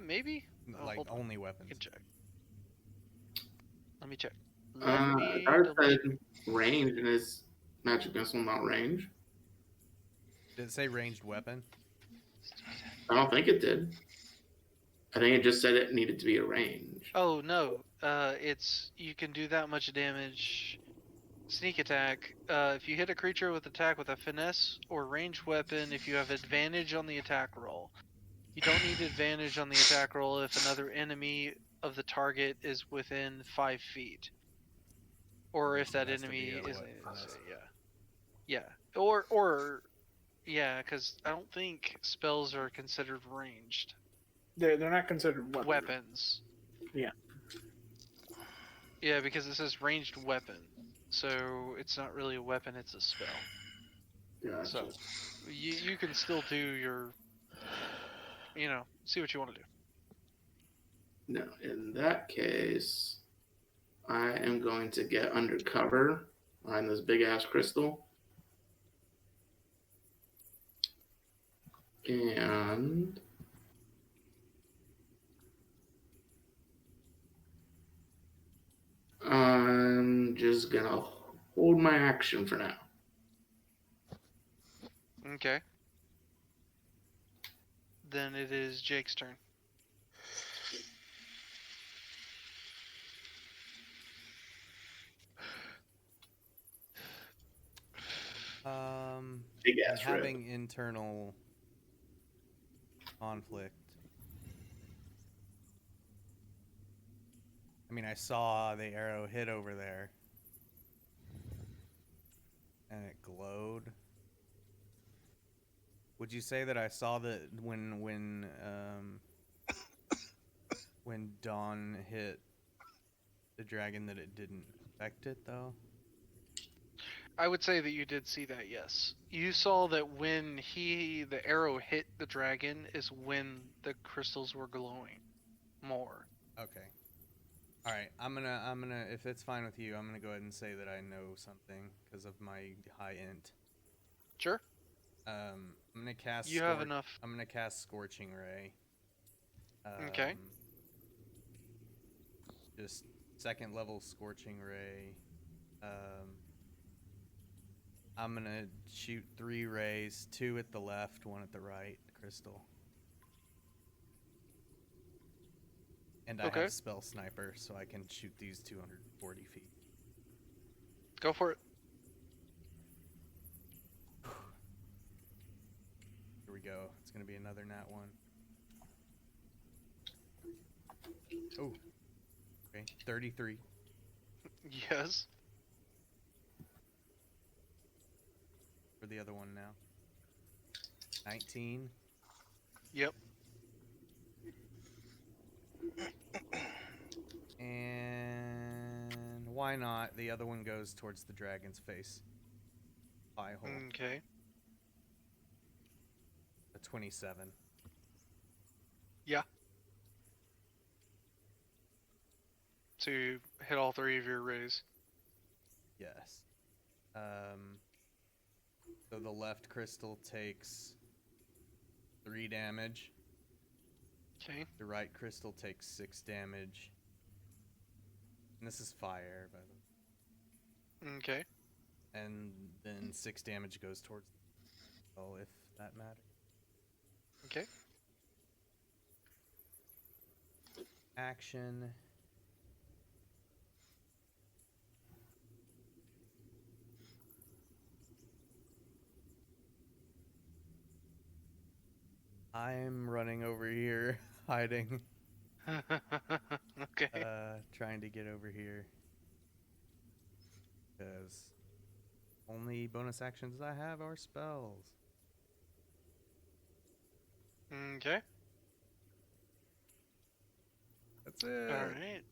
maybe. Like Hold on. only I weapons. can check. Let me check. I said range, and his magic missile, not range. Did it say ranged weapon? I don't think it did. I think it just said it needed to be a range. Oh no, it's you can do that much damage. Sneak attack. If you hit a creature with attack with a finesse or ranged weapon, if you have advantage on the attack roll. You don't need advantage on the attack roll if another enemy of the target is within 5 feet, or if So that it has to be enemy a is. what, finesse? Yeah. Or yeah, because I don't think spells are considered ranged They're not considered weapons. weapons. Yeah. Yeah, because it says ranged weapon, so it's not really a weapon; it's a spell. Gotcha. So you can still do your, see what you want to do. No, in that case, I am going to get undercover behind this big ass crystal. And I'm just gonna hold my action for now. Okay. Then it is Jake's turn. Big I'm ass rib. having internal conflict. I mean, I saw the arrow hit over there, and it glowed. Would you say that I saw that when Dawn hit the dragon that it didn't affect it though? I would say that you did see that, yes. You saw that when the arrow hit the dragon is when the crystals were glowing more. Okay. All right. I'm gonna if it's fine with you, I'm gonna go ahead and say that I know something because of my high int. Sure. I'm gonna cast. You have enough. I'm gonna cast Scorching Ray. Okay. Just second level Scorching Ray. I'm gonna shoot 3 rays, 2 at the left, 1 at the right crystal. And I Okay. have Spell Sniper, so I can shoot these 240 feet. Go for it. Here we go. It's gonna be another nat 1. Oh. Okay, 33. Yes. For the other one now. 19. Yep. And why not? The other one goes towards the dragon's face. Eye hole. Okay. A 27. Yeah. So you hit all 3 of your rays. Yes. So the left crystal takes 3 damage. Okay. The right crystal takes 6 damage. And this is fire, by the way. Okay. And then 6 damage goes towards the spell, if that matters. Okay. Action. I'm running over here, hiding, Okay. trying to get over here. Because only bonus actions I have are spells. Okay. That's it. All right.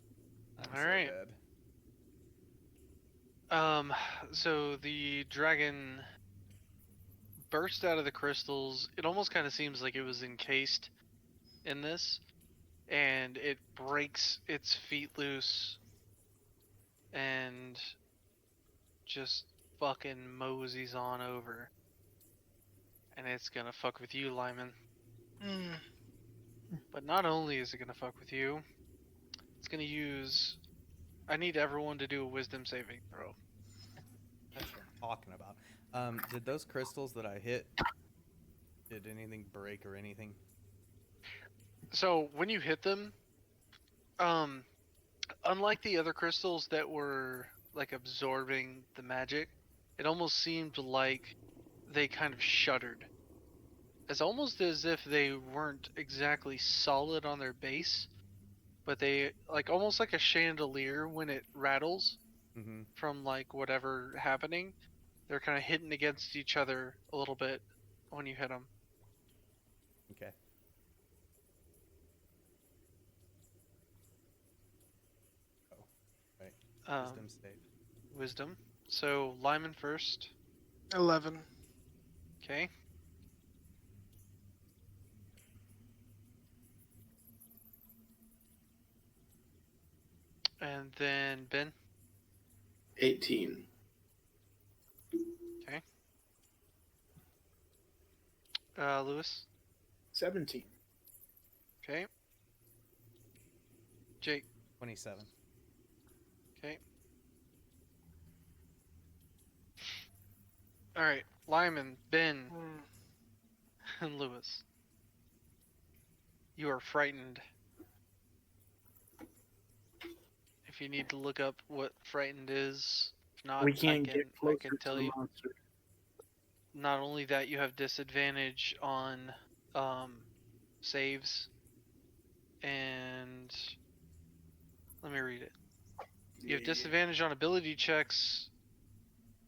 I'm All so right. dead. So the dragon burst out of the crystals. It almost kind of seems like it was encased in this, and it breaks its feet loose and just fucking moseys on over. And it's gonna fuck with you, Lyman. But not only is it gonna fuck with you, it's gonna use. I need everyone to do a wisdom saving throw. That's an talking about. Did those crystals that I hit, did anything break or anything? So when you hit them, um, unlike the other crystals that were like absorbing the magic, it almost seemed like they kind of shuddered. It's almost as if they weren't exactly solid on their base, but they like almost like a chandelier when it rattles Mm-hmm. from like whatever happening. They're kind of hitting against each other a little bit when you hit them. Okay. Oh, right. Wisdom save. Wisdom. So Lyman first. 11. Okay. And then Ben. 18. Okay. Lewis. 17. Okay. Jake. 27. Okay. All right. Lyman, Ben, Mm. and Lewis. You are frightened. If you need to look up what frightened is, if not, We can't get I closer can to tell the you. monster. Not only that, you have disadvantage on saves, and let me read it. You have disadvantage on ability checks.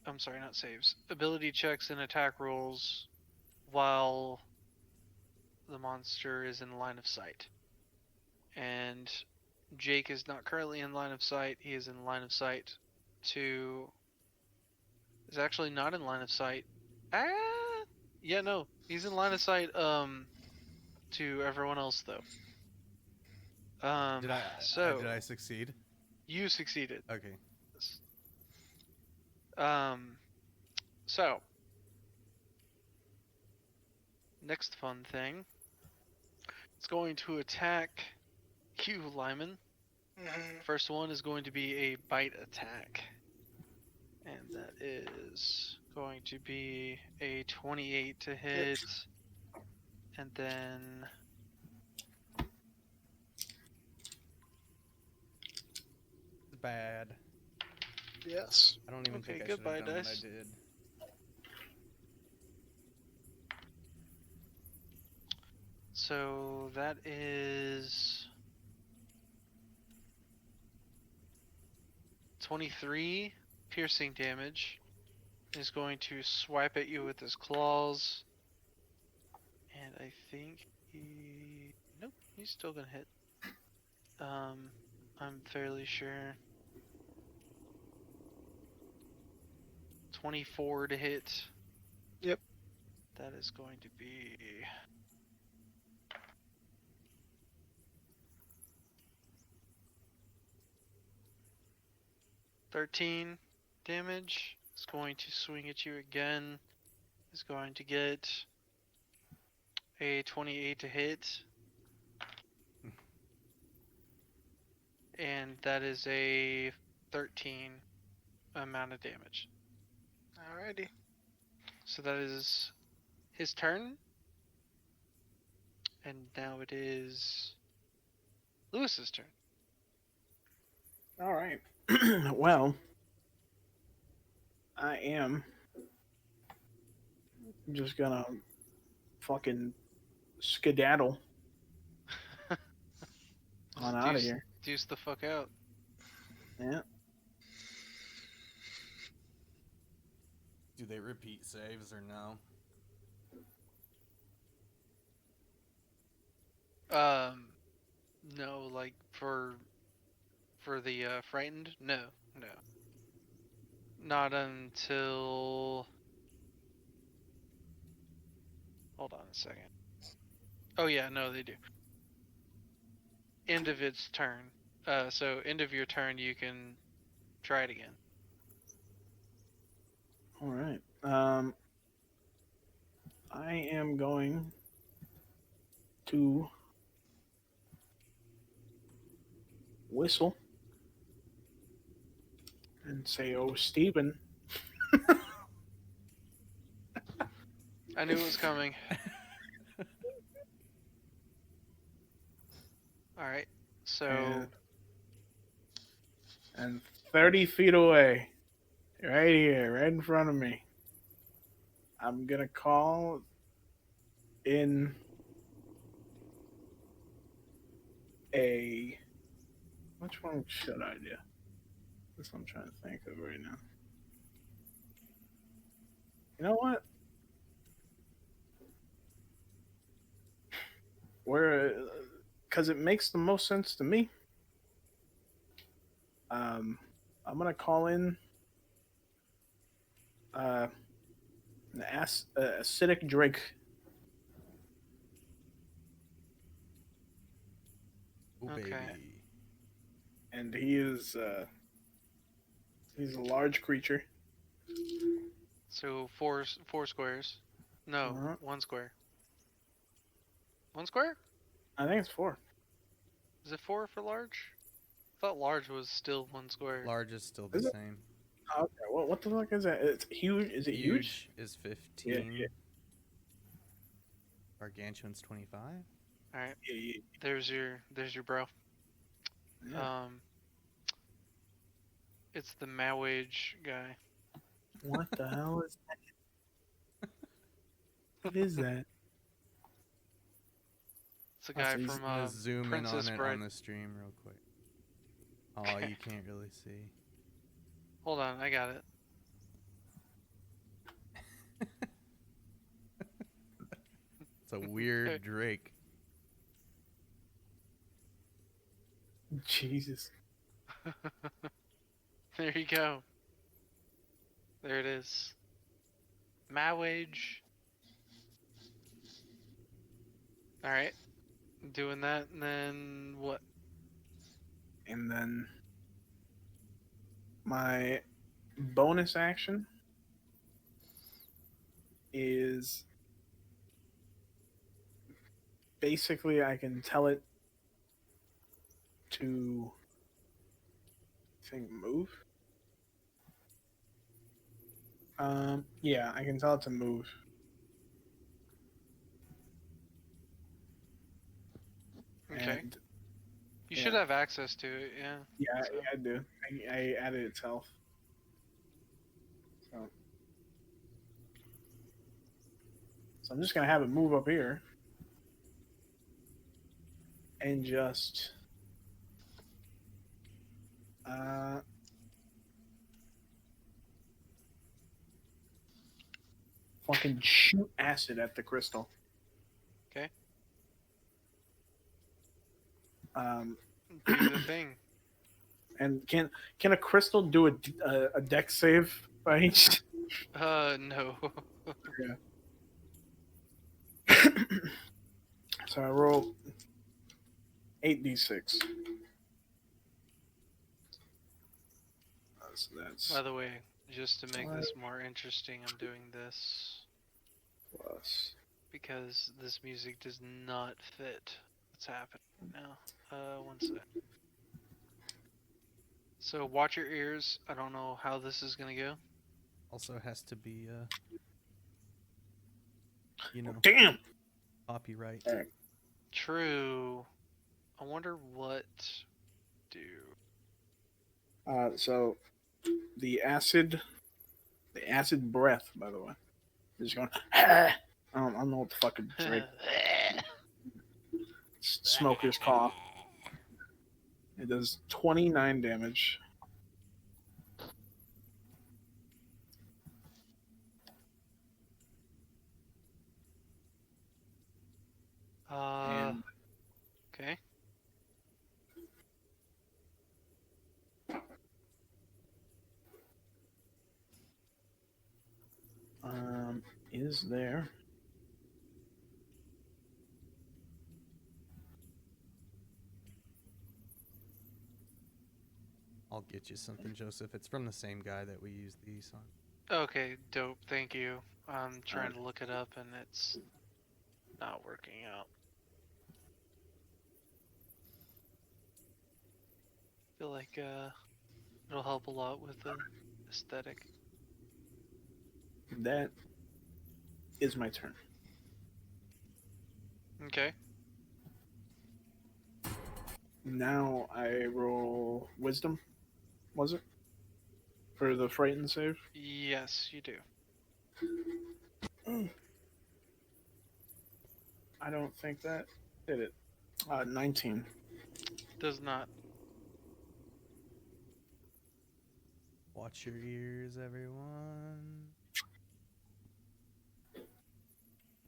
I'm sorry, not saves. Ability checks and attack rolls while the monster is in line of sight. And Jake is not currently in line of sight. He is in line of sight to. Is actually not in line of sight. Yeah, no, he's in line of sight. To everyone else though. Did I So did I succeed? you succeeded. Okay. So next fun thing. It's going to attack you, Lyman. Mhm. First one is going to be a bite attack. And that is going to be a 28 to hit. And then Bad. Yes. I don't even okay, think I should goodbye have done what I dice. did. So that is 23 piercing damage. He's going to swipe at you with his claws. And I think he... Nope, he's still gonna hit. I'm fairly sure. 24 to hit. Yep. That is going to be... $13 damage. It's going to swing at you again. Is going to get a 28 to hit. And that is a 13 amount of damage. Alrighty. So that is his turn. And now it is Lewis's turn. All right. Well, I am just gonna fucking skedaddle on out of here. Deuce the fuck out. Yeah. Do they repeat saves or no? No, like for the frightened? No. Not until... Hold on a second. Oh yeah, no, they do. End of its turn. So end of your turn, you can try it again. All right. I am going to whistle and say, "Oh, Stephen." I knew it was coming. Alright, so... And 30 feet away, right here, right in front of me, I'm going to call in a... Which one should I do? That's what I'm trying to think of right now. You know what? Because it makes the most sense to me. I'm gonna call in an acidic Drake. Ooh, Okay. baby. And he's a large creature. So four squares. No, Uh-huh. 1 square. 1 square? I think it's 4. Is it 4 for large? I thought large was still 1 square. Large is still the Is it? same. Okay, what the fuck is that? It's huge. Is it huge? Is 15. Yeah. Gargantuan's 25. Alright, Yeah. there's your bro. Yeah. It's the Mawage guy. What the hell is that? What is that? It's a Oh, guy so he's from I'm gonna zoom in Princess on it Bride. on the stream real quick. Oh, Okay. you can't really see. Hold on, I got it. It's a weird Drake. Jesus. There you go. There it is. Mawage. Alright. Doing that, and then what? And then my bonus action is basically I can tell it to move. Yeah, I can tell it to move. Okay. And You should have access to it, yeah. yeah, So- I do. I added itself. So I'm just gonna have it move up here and just fucking shoot acid at the crystal. Okay. Do Do the thing. And can a crystal do a deck save by each? No. So I roll 8d6. That's By the way, just to make this more interesting, I'm doing this plus. because this music does not fit what's happening now. 1 sec. So watch your ears. I don't know how this is gonna go. Also has to be, you know, Damn. copyright. True. I wonder what do. So the acid breath, by the way, is going. I don't know what the fucking Drake smoker's cough. It does 29 damage. And Okay. is there? I'll get you something, Joseph. It's from the same guy that we use these on. Okay, dope. Thank you. I'm trying to look it up and it's not working out. I feel like it'll help a lot with the aesthetic. That is my turn. Okay. Now I roll wisdom, was it? For the frightened save? Yes, you do. I don't think that did it. 19. Does not. Watch your ears, everyone.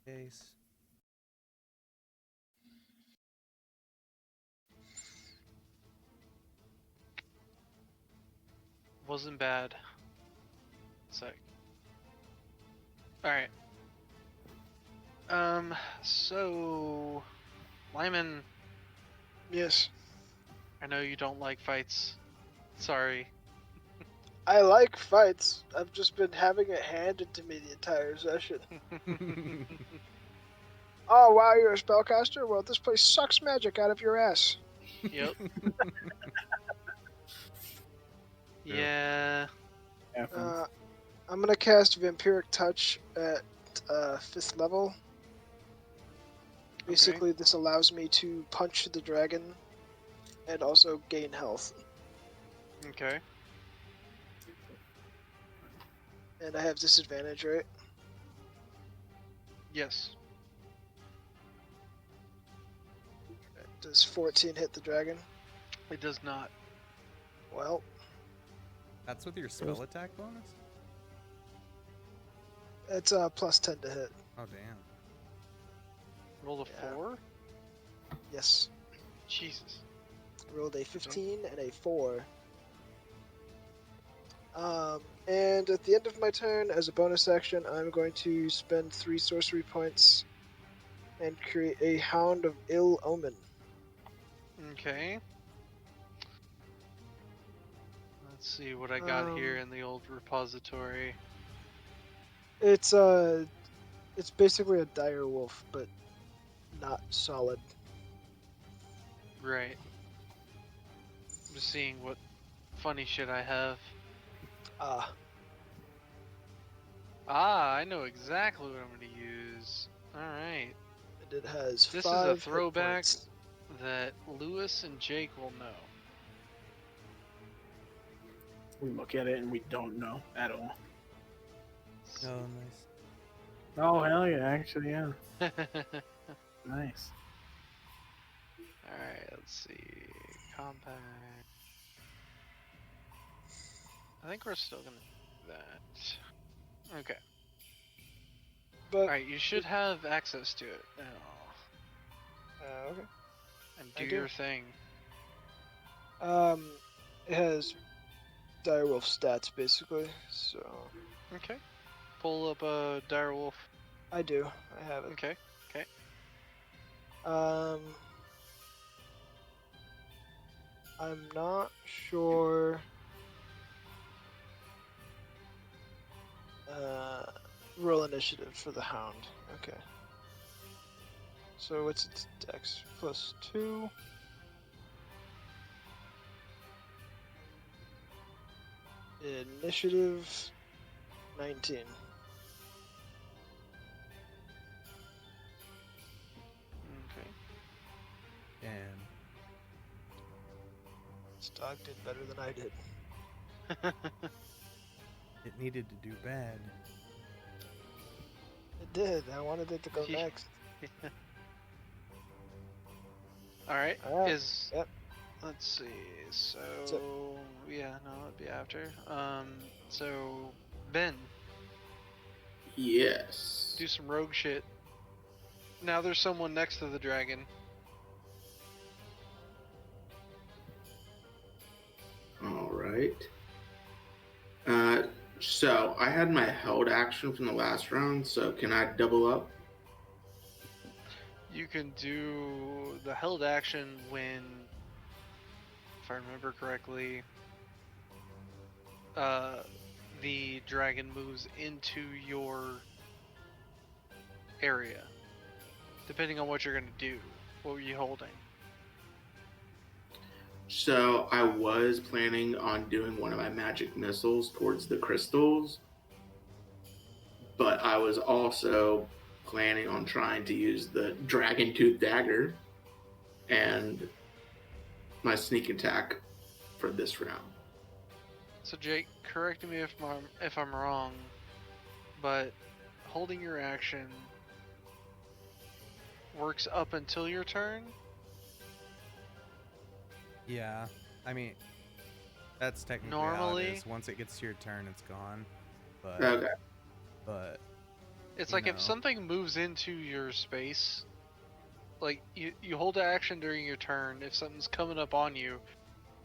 Case. Wasn't bad. Sec. Alright. So Lyman, Yes. I know you don't like fights. Sorry. I like fights. I've just been having it handed to me the entire session. Oh, wow, you're a spellcaster? Well, this place sucks magic out of your ass. Yep. Yeah. I'm gonna cast Vampiric Touch at 5th level. Basically, this allows me to punch the dragon and also gain health. Okay. And I have disadvantage, right? Yes. Does 14 hit the dragon? It does not. Well, That's with your spell attack bonus? it's plus 10 to hit. Oh, damn. Roll a Yeah. 4? Yes. Jesus. Rolled a 15 and a 4. And at the end of my turn, as a bonus action, I'm going to spend 3 sorcery points and create a Hound of Ill Omen. Okay. Let's see what I got here in the old repository. It's basically a dire wolf, but not solid. Right. I'm just seeing what funny shit I have. I know exactly what I'm going to use. Alright. And it has This 5 is a hit throwback points. that Lewis and Jake will know. We look at it and we don't know at all. Oh, nice. Oh, hell yeah, actually, yeah. Nice. Alright, let's see. Compact. I think we're still gonna do that. Okay. But Alright, you should have access to it now. okay. And I do do. your thing. It has direwolf stats basically, so Okay. Pull up a direwolf. I do. I have it. Okay. I'm not sure. Roll initiative for the hound. Okay. So what's its dex? Plus 2. Initiative 19. Okay. Damn. This dog did better than I did. It needed to do bad. It did. I wanted it to go Yeah. next. Alright. Alright, Is yep. Let's see. So So- yeah, no, it'd be after. So Ben, Yes. do some rogue shit. Now there's someone next to the dragon. All right. So I had my held action from the last round, so can I double up? You can do the held action when, if I remember correctly, the dragon moves into your area. Depending on what you're gonna do. What were you holding? So I was planning on doing one of my magic missiles towards the crystals, but I was also planning on trying to use the Dragon Tooth Dagger and my sneak attack for this round. So Jake, correct me if I'm wrong, but holding your action works up until your turn? Yeah, I mean, that's technically how it Normally- is. Once it gets to your turn, it's gone. But Okay. but It's You like if know. something moves into your space, like you hold the action during your turn, if something's coming up on you,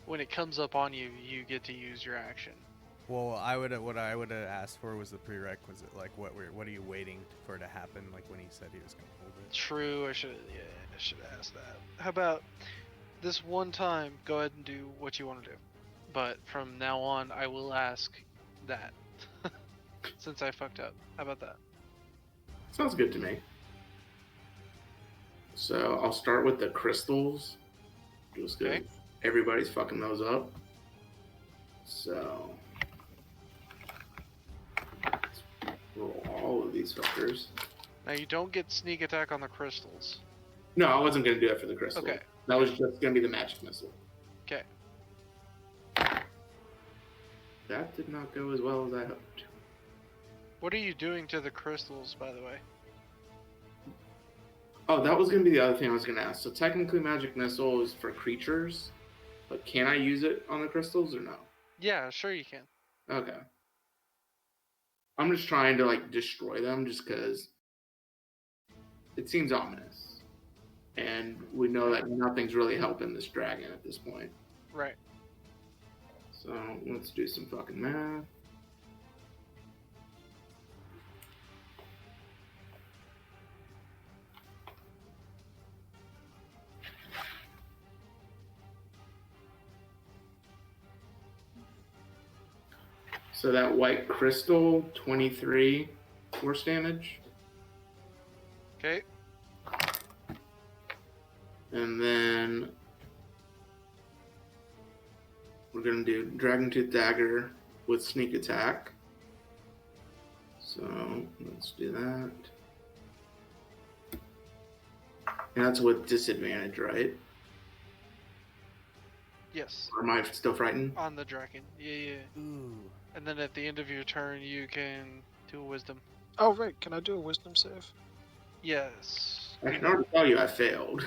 when it comes up on you, you get to use your action. well, what I would have asked for was the prerequisite. Like, what are you waiting for to happen? Like when he said he was gonna hold it. True, I should have asked that. How about this one time, go ahead and do what you want to do. But from now on, I will ask that. Since I fucked up. How about that? Sounds good to me. So I'll start with the crystals. Just because Okay. everybody's fucking those up. So let's roll all of these fuckers. Now you don't get sneak attack on the crystals. No, I wasn't gonna do that for the crystal. Okay. That was just gonna be the magic missile. Okay. That did not go as well as I hoped. What are you doing to the crystals, by the way? Oh, that was gonna be the other thing I was gonna ask. So technically, magic missile is for creatures, but can I use it on the crystals or no? Yeah, sure you can. Okay. I'm just trying to like destroy them, just because it seems ominous, and we know that nothing's really helping this dragon at this point. Right. So let's do some fucking math. So that white crystal, 23 force damage. Okay. And then we're going to do Dragon Tooth Dagger with sneak attack. So let's do that. And that's with disadvantage, right? Yes. Or am I still frightened? On the dragon. Yeah. Ooh. And then at the end of your turn, you can do a wisdom. Oh, right. Can I do a wisdom save? Yes. I can already tell you I failed.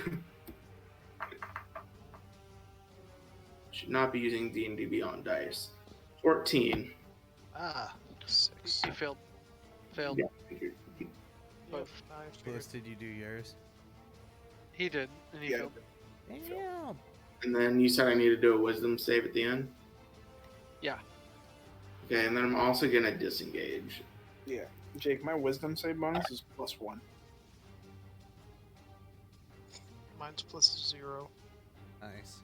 Should not be using D&D Beyond dice. 14. Ah, 6. You failed. Failed. Yeah, I figured. Both. Bliss, did you do yours? He did, and he Yeah. failed. Damn. And then you said I need to do a wisdom save at the end? Yeah. Okay, and then I'm also going to disengage. Yeah. Jake, my wisdom save bonus is +1. Mine's +0. Nice.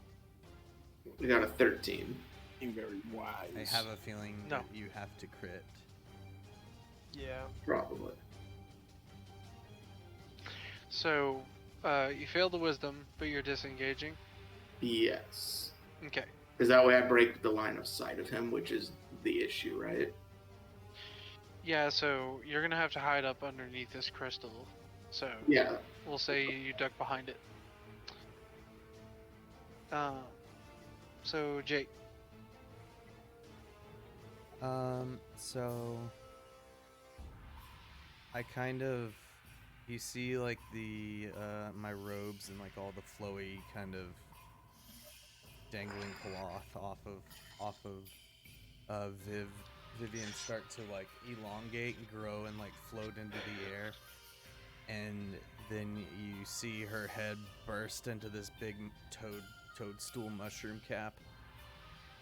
We got a 13. You're very wise. I have a feeling No. that you have to crit. Yeah. Probably. So, you failed the wisdom, but you're disengaging. Yes. Okay. Because that way I break the line of sight of him, which is the issue, right? Yeah, so you're gonna have to hide up underneath this crystal. So Yeah. we'll say you duck behind it. So Jake, So I kind of, you see like the my robes and like all the flowy kind of dangling cloth off of Vivian start to like elongate and grow and like float into the air, and then you see her head burst into this big toadstool mushroom cap,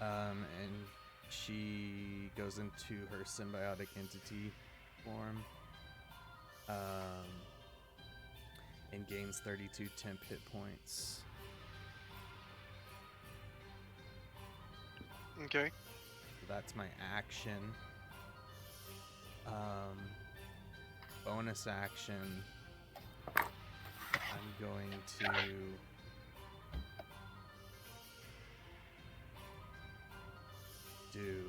and she goes into her symbiotic entity form, and gains 32 temp hit points. okay. So that's my action. Bonus action. I'm going to do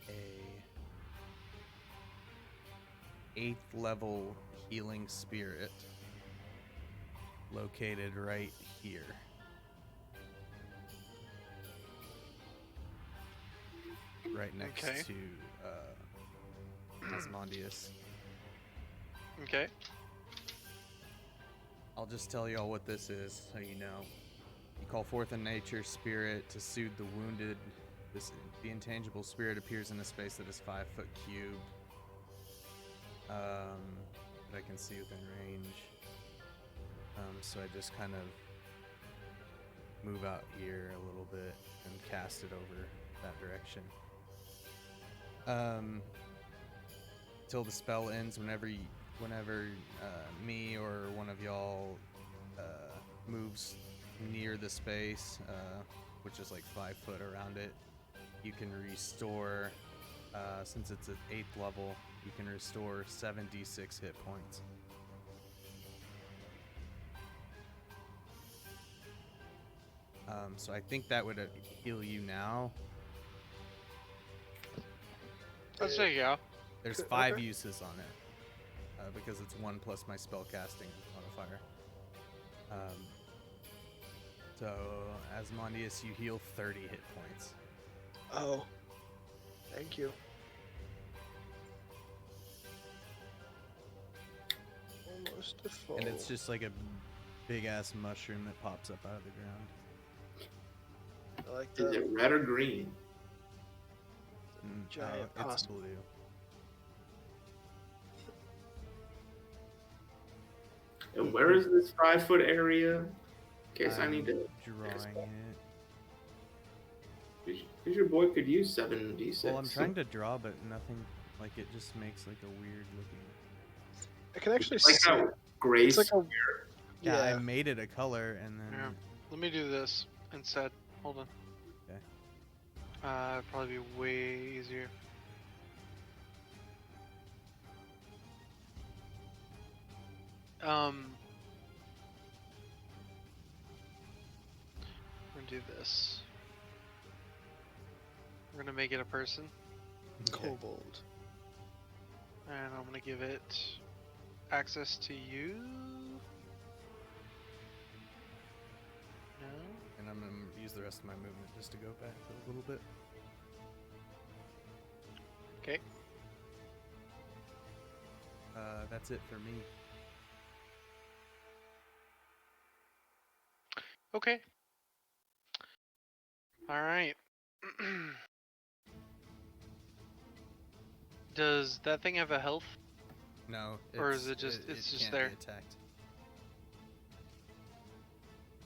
a 8th level healing spirit located right here. Right next Okay. to Asmodeus. Okay. I'll just tell y'all what this is, so you know. You call forth a nature spirit to soothe the wounded. The intangible spirit appears in a space that is 5 foot cubed. That I can see within range. So I just kind of move out here a little bit and cast it over that direction. Till the spell ends, whenever me or one of y'all moves near the space, which is like 5 foot around it, you can restore, since it's at 8th level, you can restore 7d6 hit points. So I think that would heal you now. Let's say yeah. There's Okay. 5 uses on it, because it's 1 plus my spellcasting modifier. So, Asmodeus, you heal 30 hit points. Oh. Thank you. Almost a full. And it's just like a big ass mushroom that pops up out of the ground. I like Is that. it red or green? Giant it's possum. blue. And where is this 5 foot area? In case I need to. drawing it. Because your boy could use 7d6. Well, I'm trying to draw, but nothing. Like it just makes like a weird looking. I can actually Like see. how gray It's like a. Yeah, Yeah. I made it a color and then. Yeah. Let me do this instead. Hold on. Okay. It'd probably be way easier. We're gonna do this. We're gonna make it a person, Okay. Kobold. and I'm gonna give it access to you. No. And I'm gonna use the rest of my movement just to go back a little bit. Okay. That's it for me. Okay. All right. Does that thing have a health? No. Or is it just- it's just can't there? Be attacked.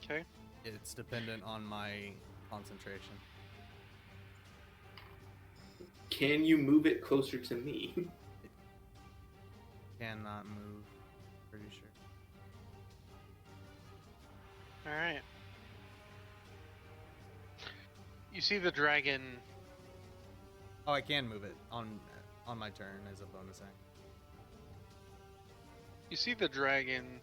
Okay. It's dependent on my concentration. Can you move it closer to me? Cannot move. Pretty sure. All right. You see the dragon. Oh, I can move it on my turn as a bonus action. You see the dragon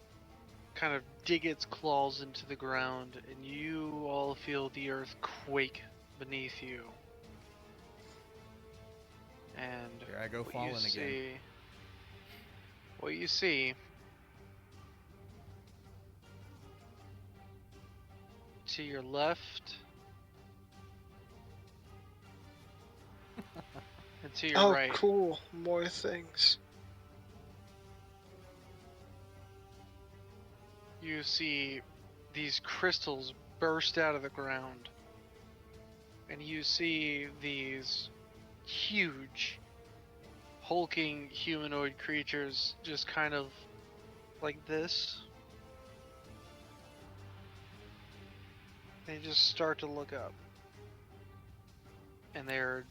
kind of dig its claws into the ground, and you all feel the earth quake beneath you. And Here I go what falling you again. see, what you see to your left and to your Oh, right. cool. More things. You see these crystals burst out of the ground, and you see these huge hulking humanoid creatures just kind of like this. They just start to look up, and they're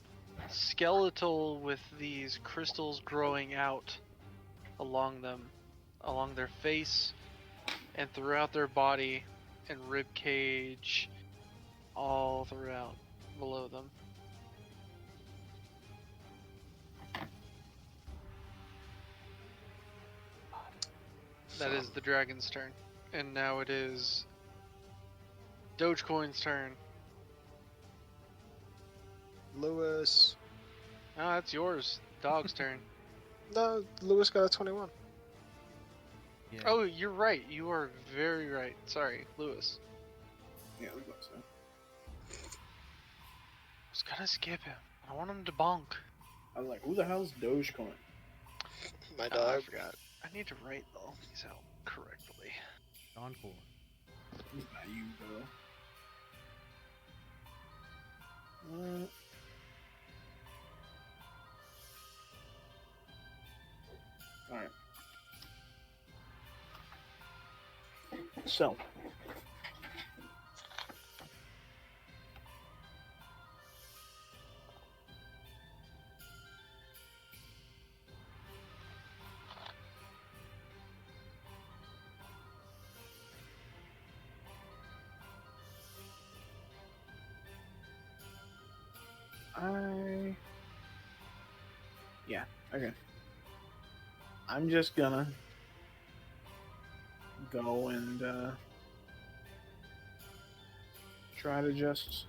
skeletal with these crystals growing out along them, along their face and throughout their body and rib cage, all throughout below them. That is the dragon's turn. And now it is Dogecoin's turn. Lewis. Ah, that's yours. Dog's turn. No, Lewis got a 21. Yeah. Oh, you're right. You are very right. Sorry, Lewis. Yeah, I was about to say. I was gonna skip him. I want him to bonk. I was like, who the hell's Dogecoin? My Oh, I dog. forgot. I need to write all these out correctly. Encore. It's not you, bro. Alright. So. Yeah, okay. I'm just gonna go and try to just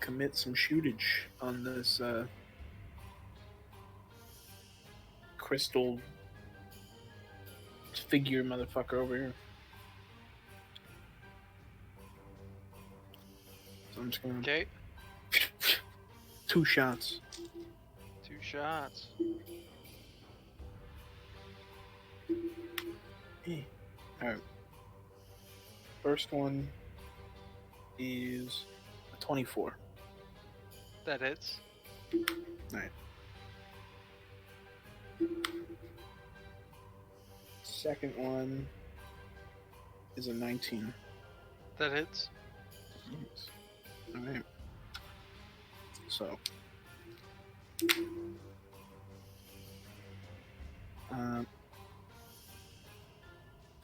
commit some shootage on this crystal figure motherfucker over here. So I'm just gonna Okay, 2 shots. 2 shots. Alright. First one is a 24. That hits. Alright. Second one is a 19. That hits. Nice. Alright. So.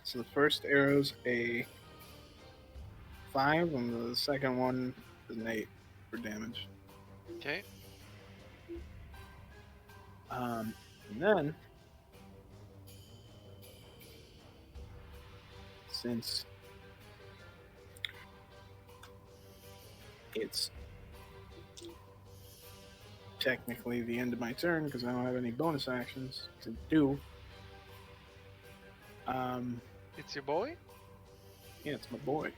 So the first arrow's a 5, and the second one is an 8 for damage. Okay. And then, since it's technically the end of my turn because I don't have any bonus actions to do, It's your boy? yeah, it's my boy.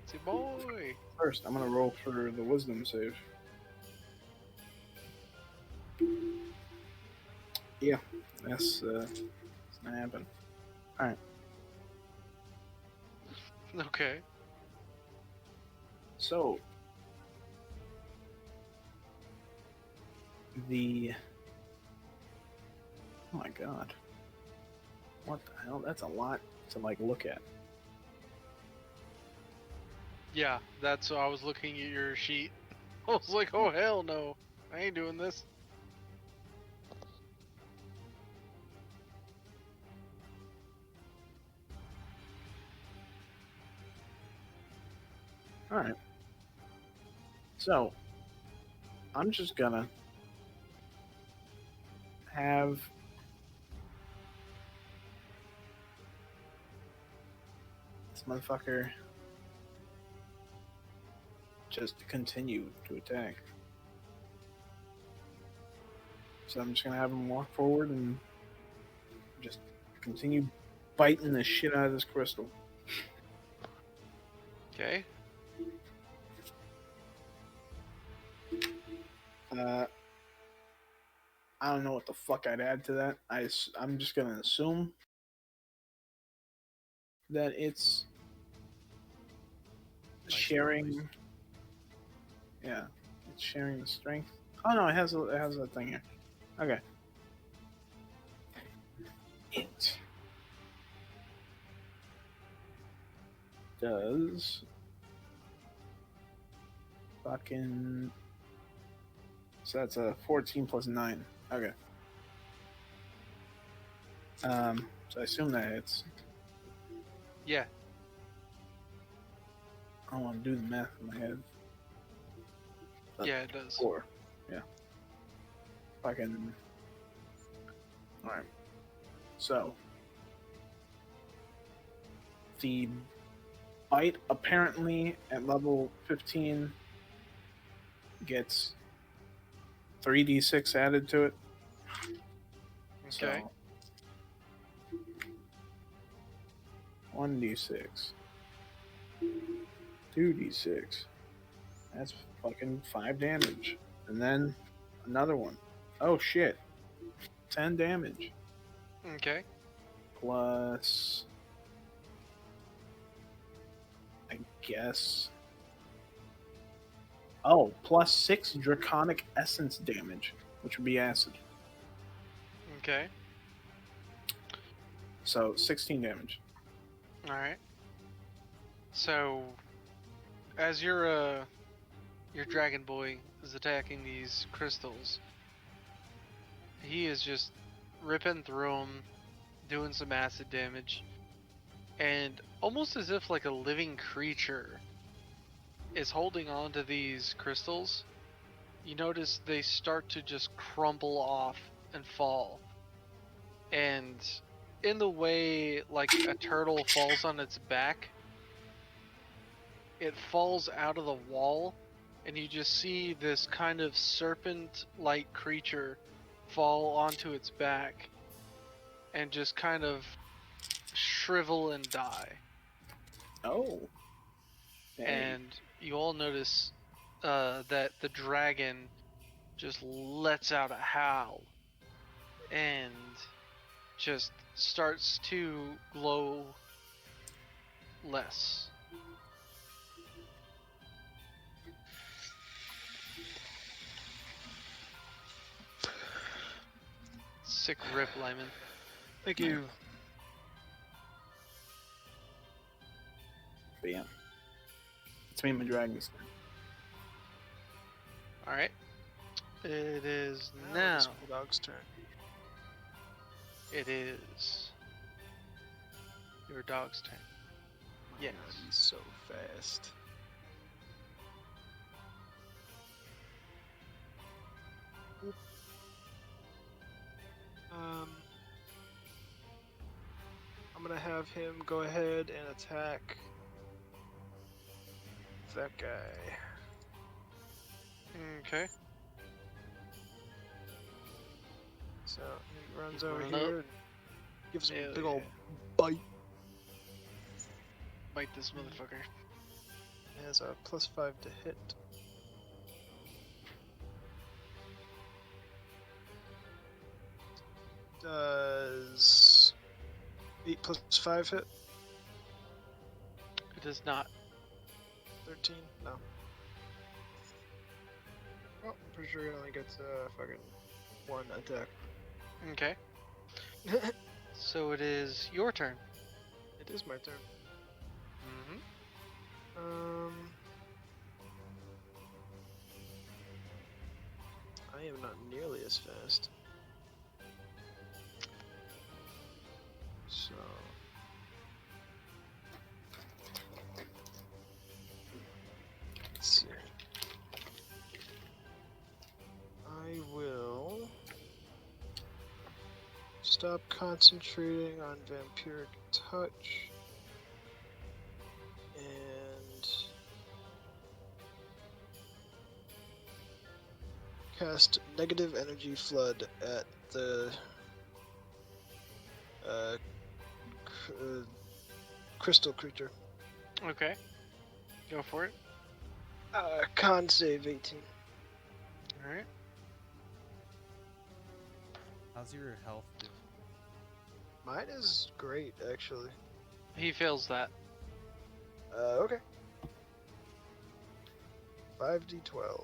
It's your boy. First, I'm gonna roll for the wisdom save. Yeah, that's not happening. Alright, Okay. so the oh my god, what the hell? That's a lot to like look at. Yeah, that's I was looking at your sheet. I was like, oh hell no. I ain't doing this. Alright. So, I'm just gonna have this motherfucker just continue to attack. So I'm just gonna have him walk forward and just continue biting the shit out of this crystal. Okay. I don't know what the fuck I'd add to that. I'm just gonna assume that it's sharing. Yeah, it's sharing the strength. Oh no, it has a thing here. Okay. It does fucking. So that's a 14 plus 9. Okay. So I assume that hits. Yeah. I don't want to do the math in my head. Yeah, it does. 4. Yeah. Fucking. Alright. So. The bite apparently at level 15 gets 3d6 added to it. Okay. So 1d6, 2d6. That's fucking 5 damage, and then another one. Oh shit! 10 damage Okay. plus, I guess. Oh, plus 6 draconic essence damage, which would be acid. Okay. So 16 damage. All right. So, as your dragon boy is attacking these crystals, he is just ripping through them, doing some acid damage, and almost as if like a living creature is holding on to these crystals. You notice they start to just crumble off and fall. And in the way like a turtle falls on its back, it falls out of the wall, and you just see this kind of serpent-like creature fall onto its back and just kind of shrivel and die. Oh. Dang. And you all notice that the dragon just lets out a howl and just starts to glow less. Sick rip, Lyman. Thank you. But yeah. It's me and my dragons. Alright. It is Now now. it's Bulldog's turn. It is your dog's turn. Yes. God, he's so fast. I'm gonna have him go ahead and attack that guy. Okay. So he runs over running up. here and gives him Hell a big old yeah. bite. Bite this motherfucker. He has a +5 to hit. Does 8 + 5 hit? It does not. 13? No. Oh, I'm pretty sure he only gets fucking 1 attack. Okay. So it is your turn. It is my turn. Mm-hmm. I am not nearly as fast. So let's see. I will stop concentrating on vampiric touch and cast negative energy flood at the crystal creature. Okay. Go for it. Con save 18. Alright. How's your health? Mine is great, actually. He fails that. Okay. 5d12.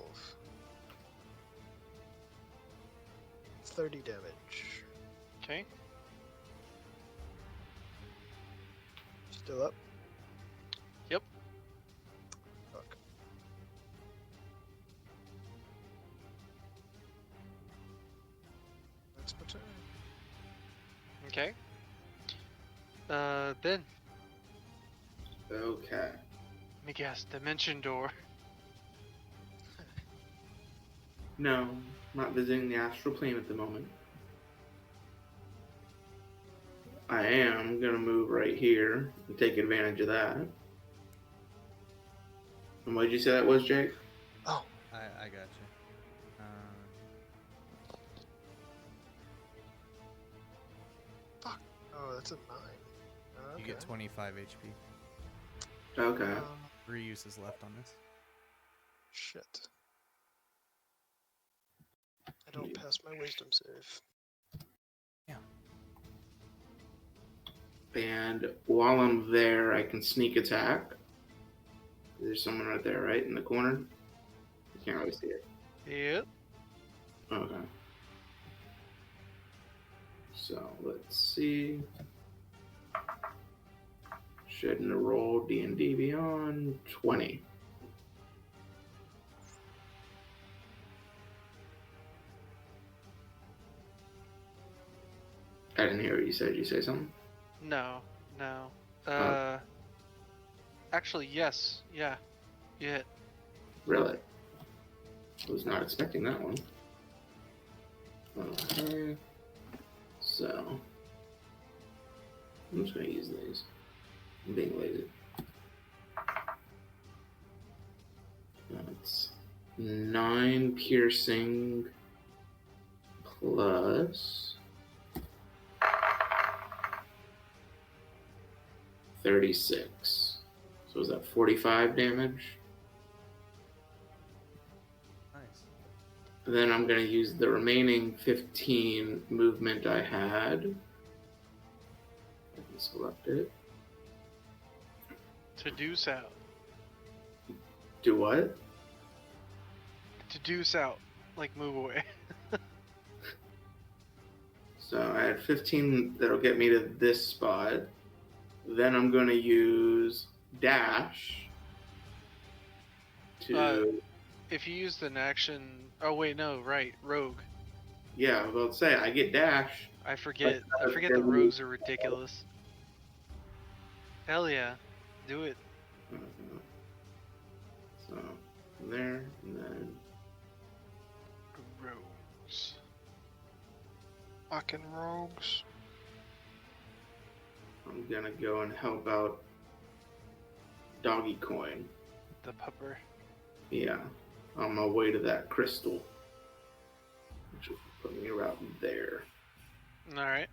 30 damage. Okay. Still up? Yep. Fuck. That's my turn. Okay. Ben. Okay. Let me guess. Dimension door. No, not visiting the astral plane at the moment. I am gonna move right here and take advantage of that. And what did you say that was, Jake? Oh, I got you. Oh, that's a 9. Okay. You get 25 HP. Okay. 3 uses left on this. Shit. I don't pass my wisdom save. And while I'm there, I can sneak attack. There's someone right there, right in the corner. You can't really see it. Yep. Okay. So let's see. Shouldn't have rolled D&D Beyond 20. I didn't hear what you said. Did you say something? No. Oh. Actually, yes. Yeah. You hit. Really? I was not expecting that one. Okay. So I'm just gonna use these. I'm being lazy. That's 9 piercing plus 36. So is that 45 damage? Nice. Then I'm going to use the remaining 15 movement I had. I can select it. To deuce out. Do what? To deuce out. Like move away. So I had 15 that'll get me to this spot. Then I'm going to use dash to... If you used an action... Oh wait, no, right. Rogue. Yeah, I was about to say, I get dash. I forget the rogues are ridiculous. Hell yeah. Do it. So, there, and then... Rogues. Fucking rogues. I'm gonna go and help out Doggy Coin. The pupper. Yeah, on my way to that crystal, which will put me around there. Alright.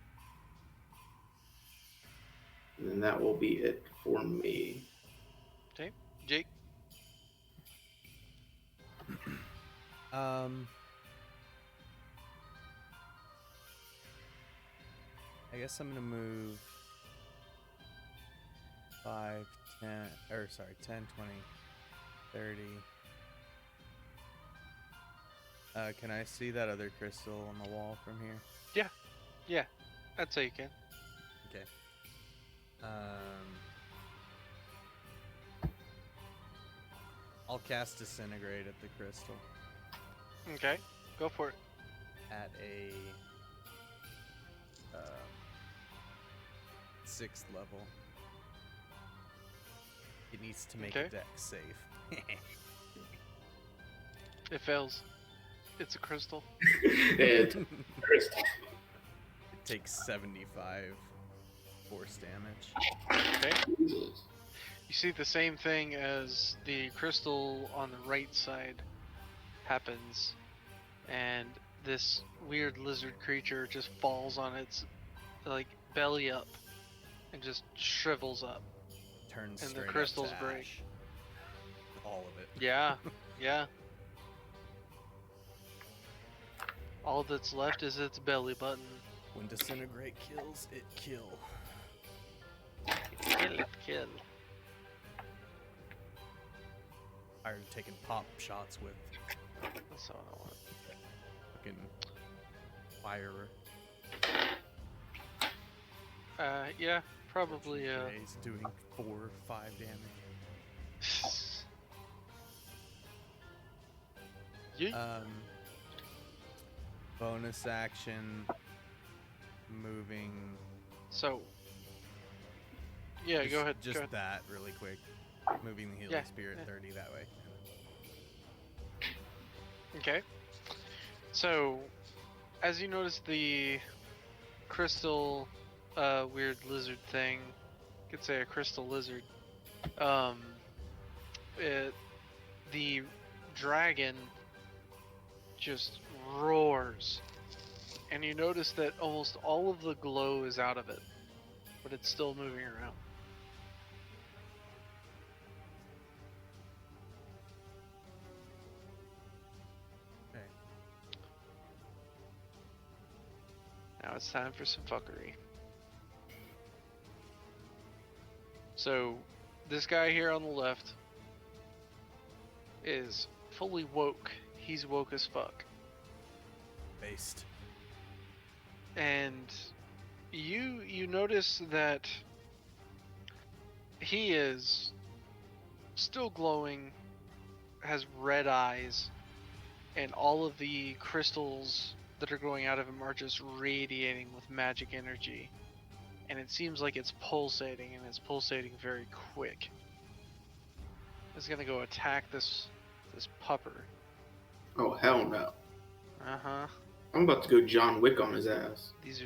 And then that will be it for me. Okay. Jake. I guess I'm gonna move 5, 10, or sorry, 10, 20, 30. Can I see that other crystal on the wall from here? Yeah. I'd say you can. Okay. I'll cast Disintegrate at the crystal Okay. Go for it. at a 6th level. It needs to make a Okay. dex save. It fails. It's a crystal. It's crystal. It takes 75 force damage. Okay. Jesus. You see the same thing as the crystal on the right side happens, and this weird lizard creature just falls on its like belly up and just shrivels up. Turns And the straight up crystals to break. ash. All of it. Yeah, yeah. All that's left is its belly button. When Disintegrate kills, it kill. Kill. Tired of taking pop shots with That's what I want. fucking fire. Yeah, probably. He's doing 4 or 5 damage. Yeet. Bonus action, moving. So. Yeah, just, go ahead. Just go ahead. that really quick. Moving the healing Yeah, spirit yeah. 30 that way. Okay. So, as you notice, the crystal, weird lizard thing, you could say a crystal lizard, the dragon just roars, and you notice that almost all of the glow is out of it. but it's still moving around. Okay. Now it's time for some fuckery. So, this guy here on the left is fully woke. He's woke as fuck. Based. And you notice that he is still glowing, has red eyes, and all of the crystals that are going out of him are just radiating with magic energy. And it seems like it's pulsating, and it's pulsating very quick. It's gonna go attack this pupper. Oh hell no! Uh-huh. I'm about to go John Wick on his ass. These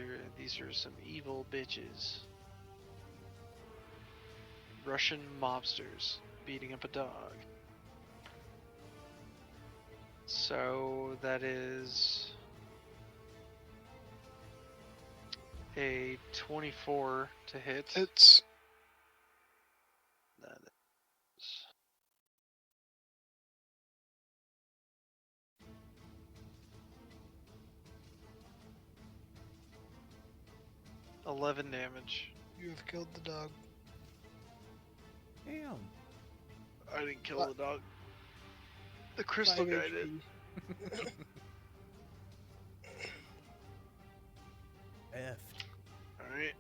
are some evil bitches. Russian mobsters beating up a dog. So that is a 24 to hit. It's That is 11 damage. you have killed the dog. Damn. I didn't kill What? the dog. The crystal 5 guy did. HP. F. Alright.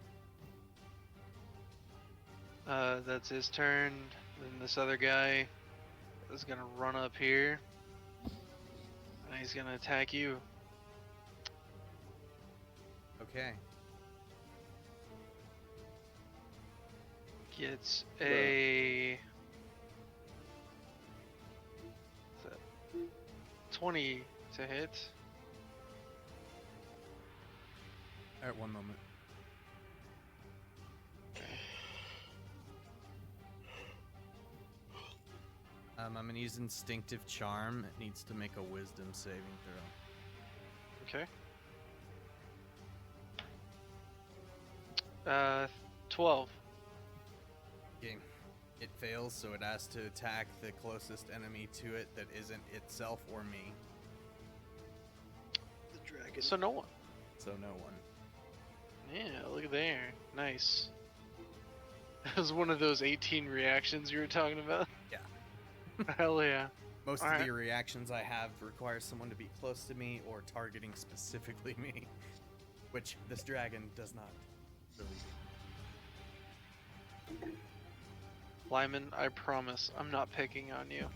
That's his turn. Then this other guy is gonna run up here. And he's gonna attack you. Okay. Gets a 20 to hit. Alright, one moment. I'm gonna use Instinctive Charm. It needs to make a Wisdom saving throw. Okay. 12. Okay. It fails, so it has to attack the closest enemy to it that isn't itself or me. The dragon. So no one. So no one. Yeah, look at there. Nice. That was one of those 18 reactions you were talking about? Yeah. Hell yeah. Most Alright. of the reactions I have require someone to be close to me or targeting specifically me, which this dragon does not really do. Lyman, I promise, I'm not picking on you.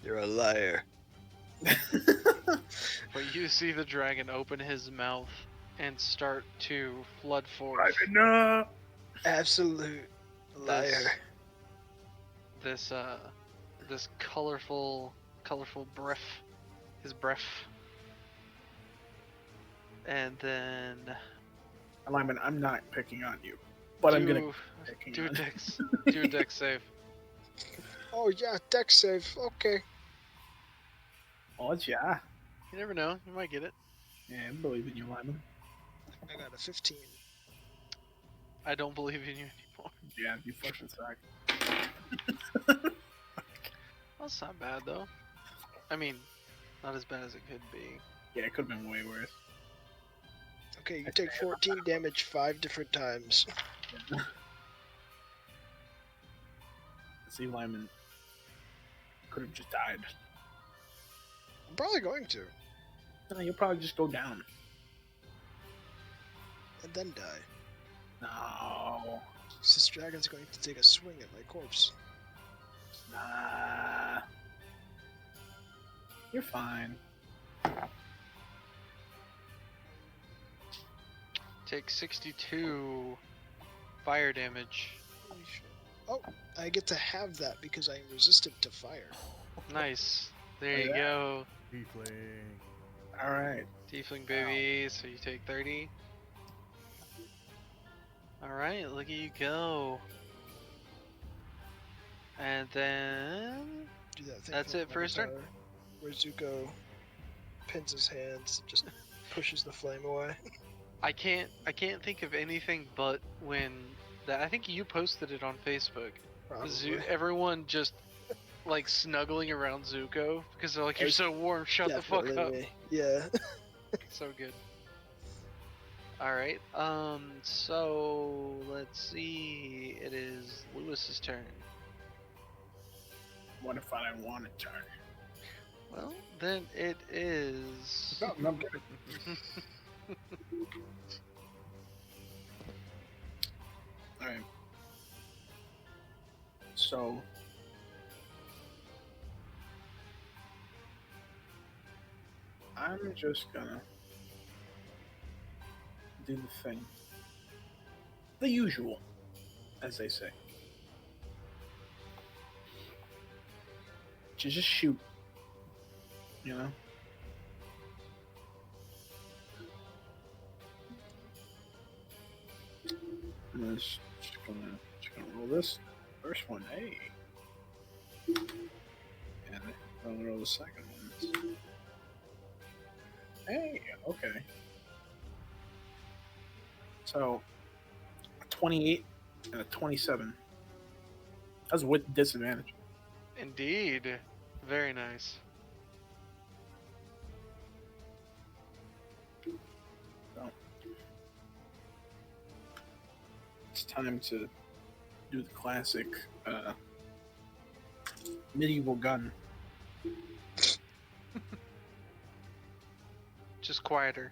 You're a liar. But you see the dragon open his mouth and start to flood forth No. Absolute liar. this colorful breath, his breath. And then Lyman, I'm not picking on you, but I'm gonna picking do a on dex save. Oh yeah, deck save. Okay. Oh yeah. You never know, you might get it. Yeah, I believe in you, Lyman. I got a 15. I don't believe in you anymore. Yeah, you fucking suck. That's not bad though. I mean, not as bad as it could be. Yeah, it could have been way worse. Okay, you take 14 damage 5 different times. See, Lyman could have just died. I'm probably going to, No, you'll probably just go down. and then die. No. This dragon's going to take a swing at my corpse. Nah. You're fine. Take 62 fire damage. Holy shit. Oh, I get to have that because I'm resistant to fire. Nice. There Oh, you yeah. go. Tiefling. Alright. Tiefling baby, so you take 30. Alright, look at you go. And then Do that thing. That's from it for his turn? Avatar, Where Zuko pins his hands, and just pushes the flame away. I can't think of anything but when that. I think you posted it on Facebook. Probably. Everyone just like snuggling around Zuko because they're like, "You're so warm. Shut the fuck up." Definitely me. Yeah. So good. All right. So let's see. It is Lewis's turn. What if I didn't want to turn? Well, then it is. No, I'm kidding. Alright. So. I'm just gonna do the thing. The usual, as they say. To just shoot. You know? I'm just gonna roll this first one, hey. And I'm gonna roll the second one. Hey, okay. So, a 28 and a 27. That's with disadvantage. Indeed. Very nice. So, it's time to do the classic medieval gun. Just quieter.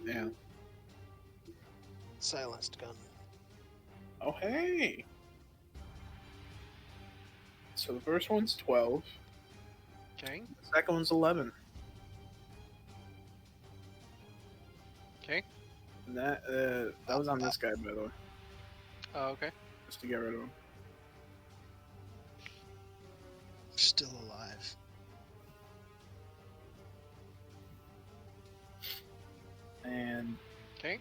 Yeah. Silenced gun. Oh, hey! So the first one's 12. Okay. The second one's 11. Okay. And that was on this guy, by the way, Oh, okay. just to get rid of him. Still alive. And Okay.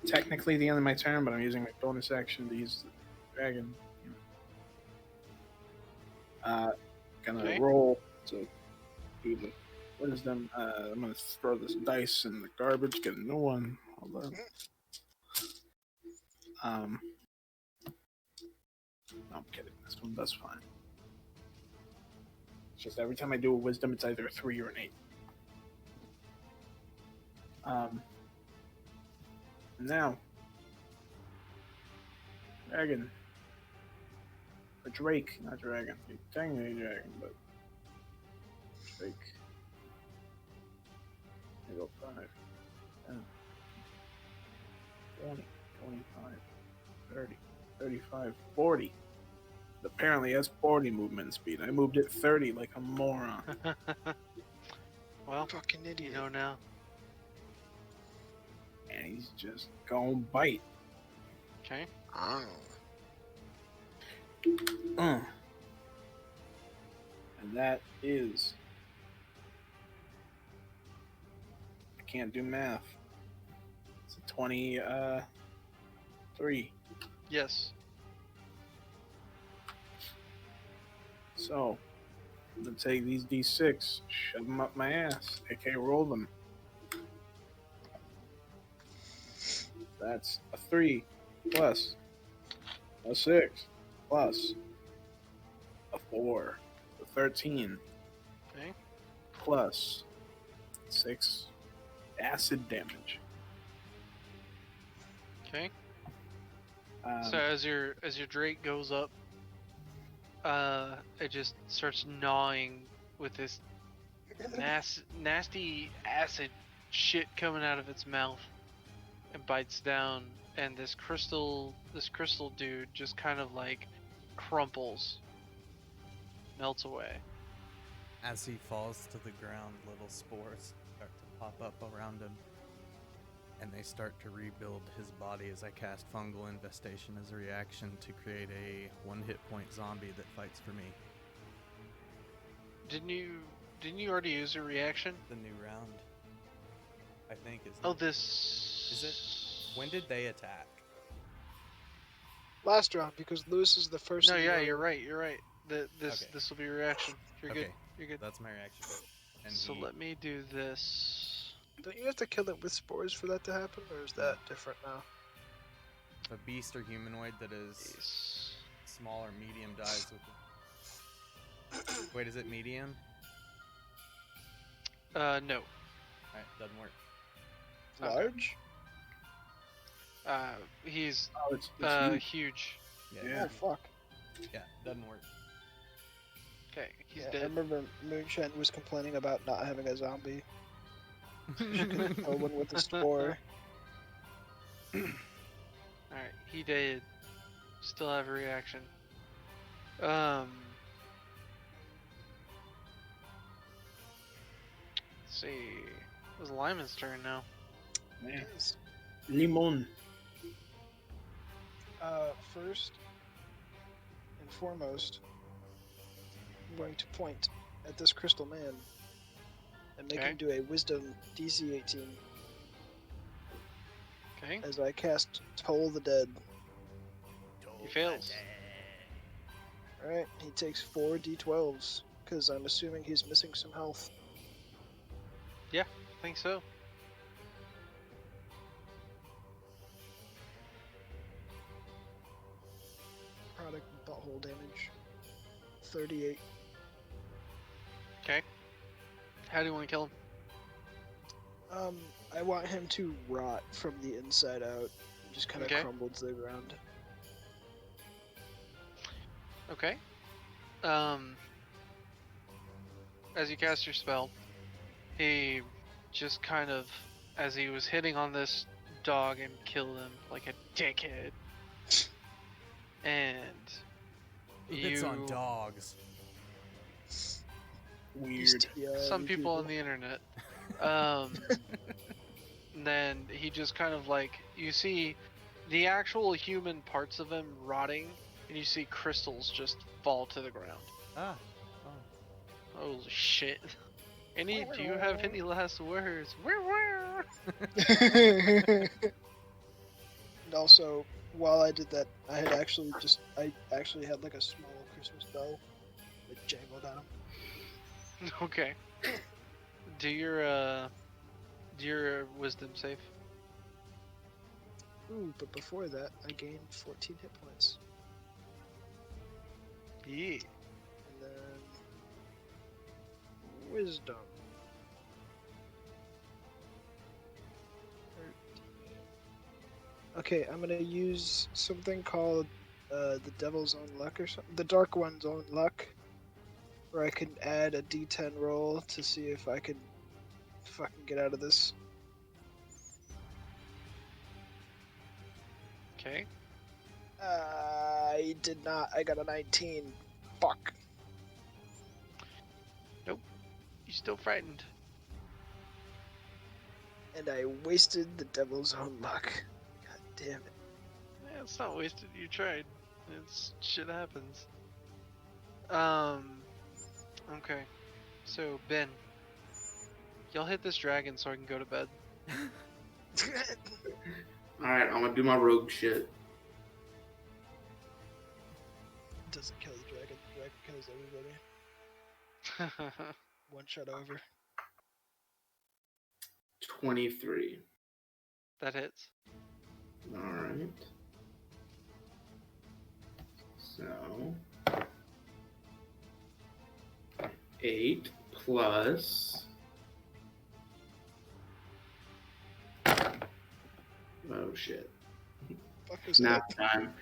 technically the end of my turn, but I'm using my bonus action to use the dragon. Gonna Okay. roll to do the wisdom. I'm gonna throw this dice in the garbage, get a new one. Hold on. No, I'm kidding. This one does fine. It's just every time I do a wisdom, it's either a 3 or an 8. Now, dragon. Or Drake, not dragon. Technically dragon, but Drake. There you go, 5, 10, 20, 25, 30, 35, 40. Apparently, has 40 movement speed. I moved it 30 like a moron. Well, Fucking you idiot. know now. And he's just gonna bite. Okay. Oh. And that is. I can't do math. It's a 23. Yes. So, I'm gonna take these d6, shove them up my ass, aka roll them. That's a 3 plus a 6 plus a 4, a 13 Okay. plus 6 acid damage. Okay. Um, So as your Drake goes up, it just starts gnawing with this nasty acid shit coming out of its mouth, and bites down, and this crystal dude just kind of like crumples, melts away. As he falls to the ground, little spores start to pop up around him, and they start to rebuild his body as I cast Fungal Infestation as a reaction to create a 1 hit point zombie that fights for me. Didn't you already use a reaction? The new round, I think, is. Oh, this Is it? When did they attack? Last round, because Lewis is the first. No, in the yeah, order. you're right. Okay. This will be your reaction. You're Okay. good. You're good. That's my reaction. And So he, let me do this. Don't you have to kill it with spores for that to happen, or is that different now? a beast or humanoid that is Yes. small or medium dies with it. Wait, is it medium? No. Alright, doesn't work. Okay. Large? He's Oh, it's huge. Yeah. Oh, fuck. Yeah, doesn't work. Okay, he's Yeah, I dead. remember Moonshine was complaining about not having a zombie. She couldn't kill one with a spore. Alright, he did. Still have a reaction. Let's see. It was Lyman's turn now. Man. Yes. Limon. First and foremost, I'm going to point at this crystal man and make Okay. him do a wisdom DC 18 Okay. as I cast Toll the Dead. He fails. Alright, he takes 4 d12s, because I'm assuming he's missing some health. I think so. Product butthole damage. 38. Okay. How do you want to kill him? I want him to rot from the inside out. Just kind of Okay. crumble to the ground. Okay. As you cast your spell, he just kind of, as he was hitting on this dog and killed him like a dickhead. And Who hits on you- dogs? Weird. some people on the internet. Then he just kind of like, you see the actual human parts of him rotting, and you see crystals just fall to the ground. Ah. Holy shit. Do you have any last words? And also, while I did that, I actually had like a small Christmas bell that jangled on him. Okay. Do your wisdom save. Ooh, but before that, I gained 14 hit points. Yeah. And then wisdom. 13. Okay, I'm gonna use something called the Devil's Own Luck or something. The Dark One's Own Luck, where I can add a D10 roll to see if I can fucking get out of this. Okay. I did not. I got a 19. Fuck. You still frightened? And I wasted the Devil's Own Luck. God damn it. Yeah, it's not wasted. You tried. It's shit happens. Okay. So Ben, y'all hit this dragon so I can go to bed. Alright, I'm gonna do my rogue shit. Doesn't kill the dragon. The dragon kills everybody. One shot over. 23. That hits. Alright. So 8 plus. Oh shit. Fuck is Nap that? time.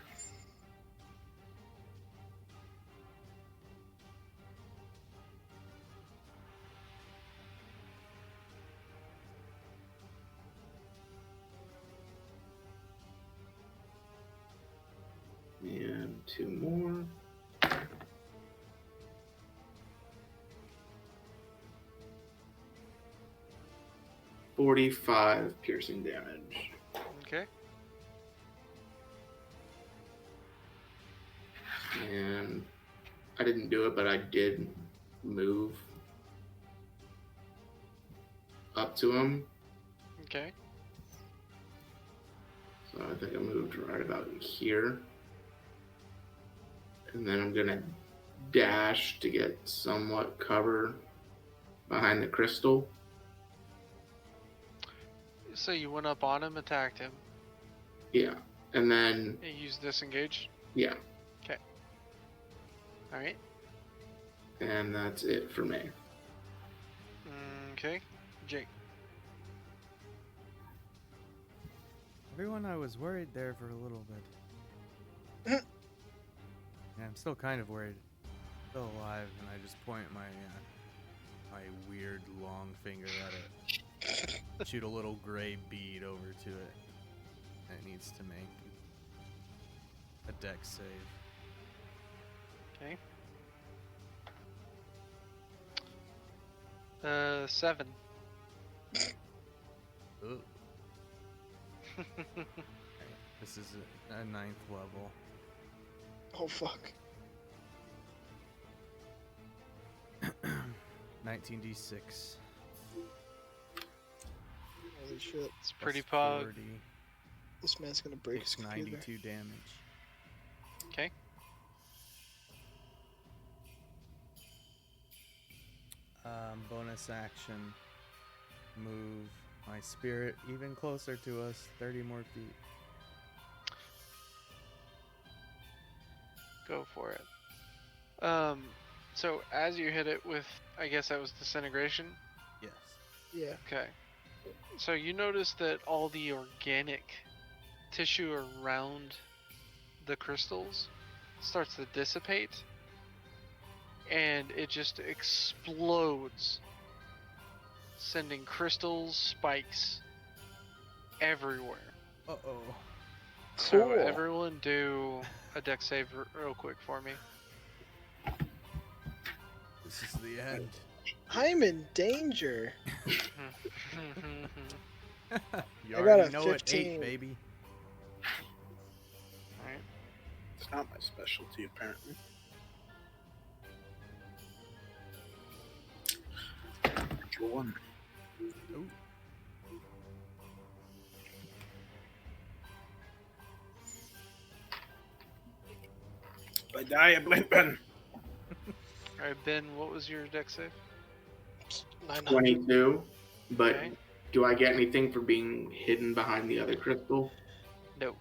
And 2 more. $45 piercing damage. Okay. And I didn't do it, but I did move up to him. Okay. So I think I moved right about here. And then I'm gonna dash to get somewhat cover behind the crystal. So you went up on him, attacked him. Yeah. And then, You use disengage. yeah, All right. and that's it for me. Okay. Jake. Everyone, I was worried there for a little bit. Yeah, I'm still kind of worried. Still alive, and I just point my my weird long finger at it. Shoot a little gray bead over to it. And it needs to make a dex save. Okay. 7. Ooh. This is a 9th level. Oh fuck. 19d6. Holy shit. It's pretty plus pog. 40, This man's gonna break his takes computer. 92 damage. Okay. Bonus action. Move my spirit even closer to us, 30 more feet. Go for it. So as you hit it with, I guess that was disintegration. Yes. Yeah. Okay. So you notice that all the organic tissue around the crystals starts to dissipate, and it just explodes, sending crystals, spikes everywhere. Uh-oh. So Cool. everyone do a dex save real quick for me. This is the end. I'm in danger. You I got already a know 15. it 8, baby. Alright. It's not my specialty, apparently. Natural 1. Ooh. If I die, I blink Ben. Alright, Ben, what was your dex save? 900. 22. But Okay. do I get anything for being hidden behind the other crystal? No.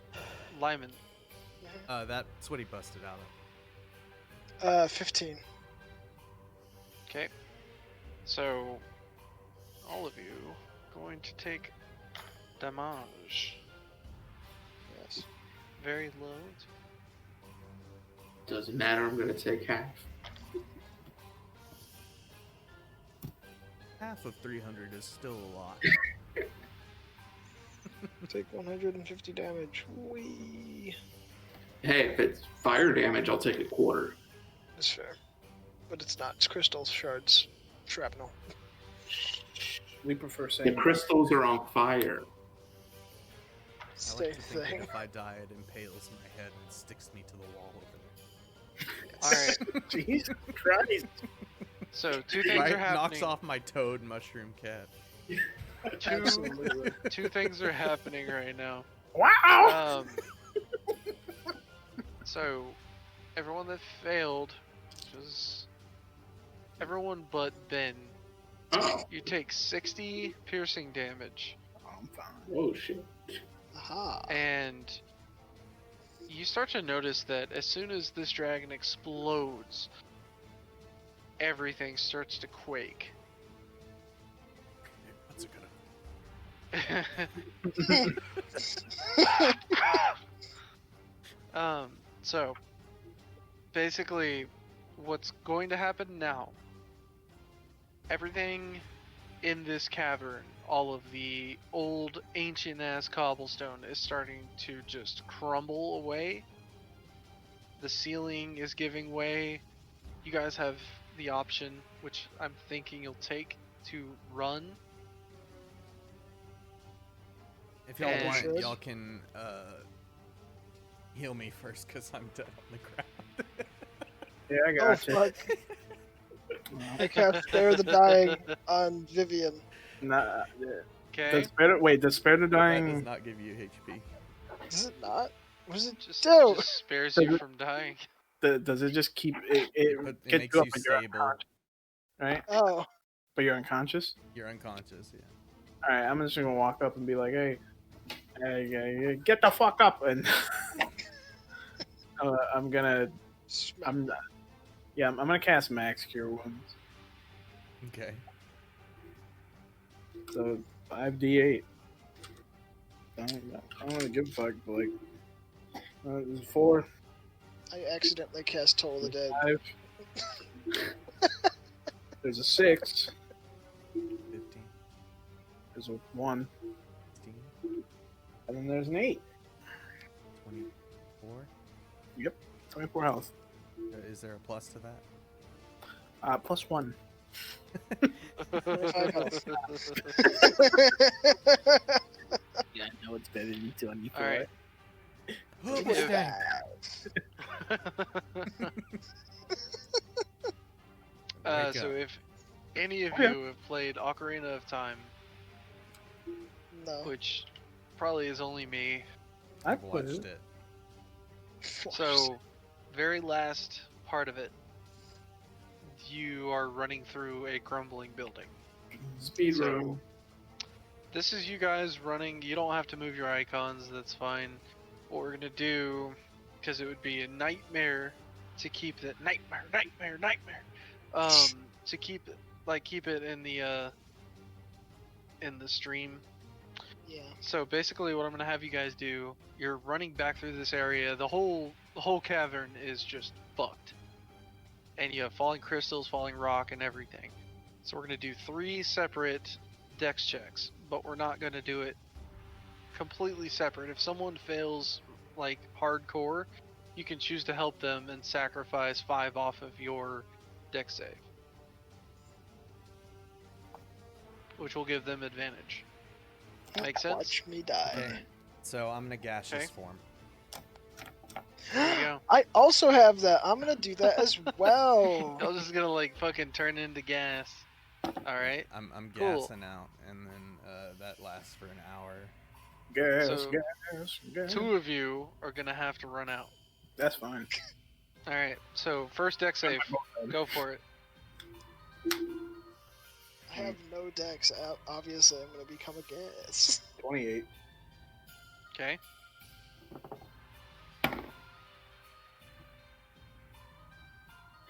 Lyman. That's what he busted out of. 15. Okay. So, all of you going to take damage. Yes. Very low. Doesn't matter, I'm gonna take half. Half of 300 is still a lot. Take 150 damage. Wee. Hey, if it's fire damage, I'll take a quarter. That's fair. But it's not. It's crystals, shards, shrapnel. We prefer The saying crystals are on fire. I Same like to think that thing. if I die, it impales my head and sticks me to the wall over Alright, Jesus Christ. so two there. things Right? are happening. Knocks off my toad mushroom cat. Absolutely. Two things are happening right now. Wow! So, everyone that failed, was everyone but Ben, Oh, you take 60 piercing damage, I'm fine. whoa, shit. Aha. and you start to notice that as soon as this dragon explodes, everything starts to quake. That's a good So basically what's going to happen now, everything in this cavern, all of the old ancient ass cobblestone is starting to just crumble away. The ceiling is giving way. You guys have the option, which I'm thinking you'll take, to run. If y'all And- want, Should. y'all can heal me first, because I'm dead on the ground. Yeah, I Oh got you. fuck. I cast Spare the Dying on Vivian. Nah, Okay, does Spare the That does Dying... not give you HP. Does it not? What does it just do? spares Does you it- from dying. Does it just keep... It It gets makes you up you and you're stable. unconscious, right? Oh. But you're unconscious? You're unconscious, yeah. Alright, I'm just gonna walk up and be like, hey. Get the fuck up, and I'm gonna Smack I'm gonna cast Max Cure Wounds. Okay. So 5d8. I don't really give a fuck, but like there's a 4, I accidentally cast Toll of the Dead. 5. There's a 6. 15, There's a 1, 16, and then there's an 8. 24. 24 health. Is there a plus to that? Plus 1. 25 health. Yeah, I know it's better than 24. All right. Oh, Yeah. Wake So up. if any of Okay. you have played Ocarina of Time, No. which probably is only me, I've played watched it. so very last part of it, you are running through a crumbling building. Speed So- run. This is you guys running. You don't have to move your icons. That's fine. What we're gonna do, because it would be a nightmare to keep that nightmare, to keep it in the stream. Yeah. So basically, what I'm gonna have you guys do, you're running back through this area. The whole cavern is just fucked, and you have falling crystals, falling rock, and everything. So we're gonna do 3 separate dex checks, but we're not gonna do it completely separate. If someone fails like hardcore, you can choose to help them and sacrifice 5 off of your dex save, which will give them advantage. Make sense? Watch me die. Okay. So I'm gonna gaseous Okay. form. There you go. I also have that. I'm gonna do that as well. I was just gonna like fucking turn into gas. Alright. I'm Cool. gassing out, and then that lasts for an hour. Gas, So- gas. 2 of you are gonna have to run out. That's fine. Alright, so first dex save. Go for it. I have no decks. Obviously, I'm gonna become a gas. 28. Okay.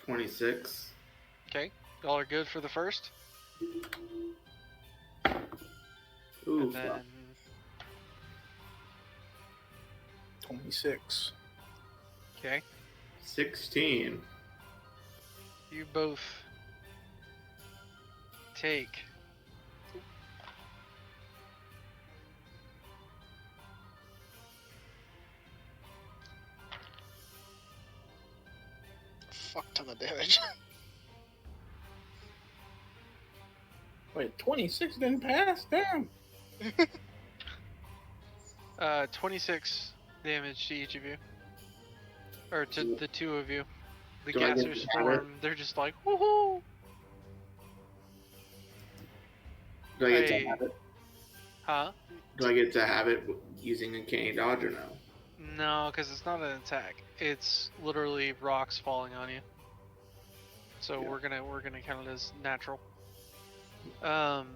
$26. Okay. Y'all are good for the first. Ooh, And fuck. then 26. okay. 16. You both take Fuck ton of damage. Wait, 26 didn't pass? Damn. 26 damage to each of you. Or to the 2 of you. The Do I get gassers to have it? storm, they're just like, woohoo! Do I get Hey. to have it? Huh? Do I get to have it using a canny dodge or no? No, because it's not an attack. It's literally rocks falling on you. So Yeah. we're gonna count it as natural.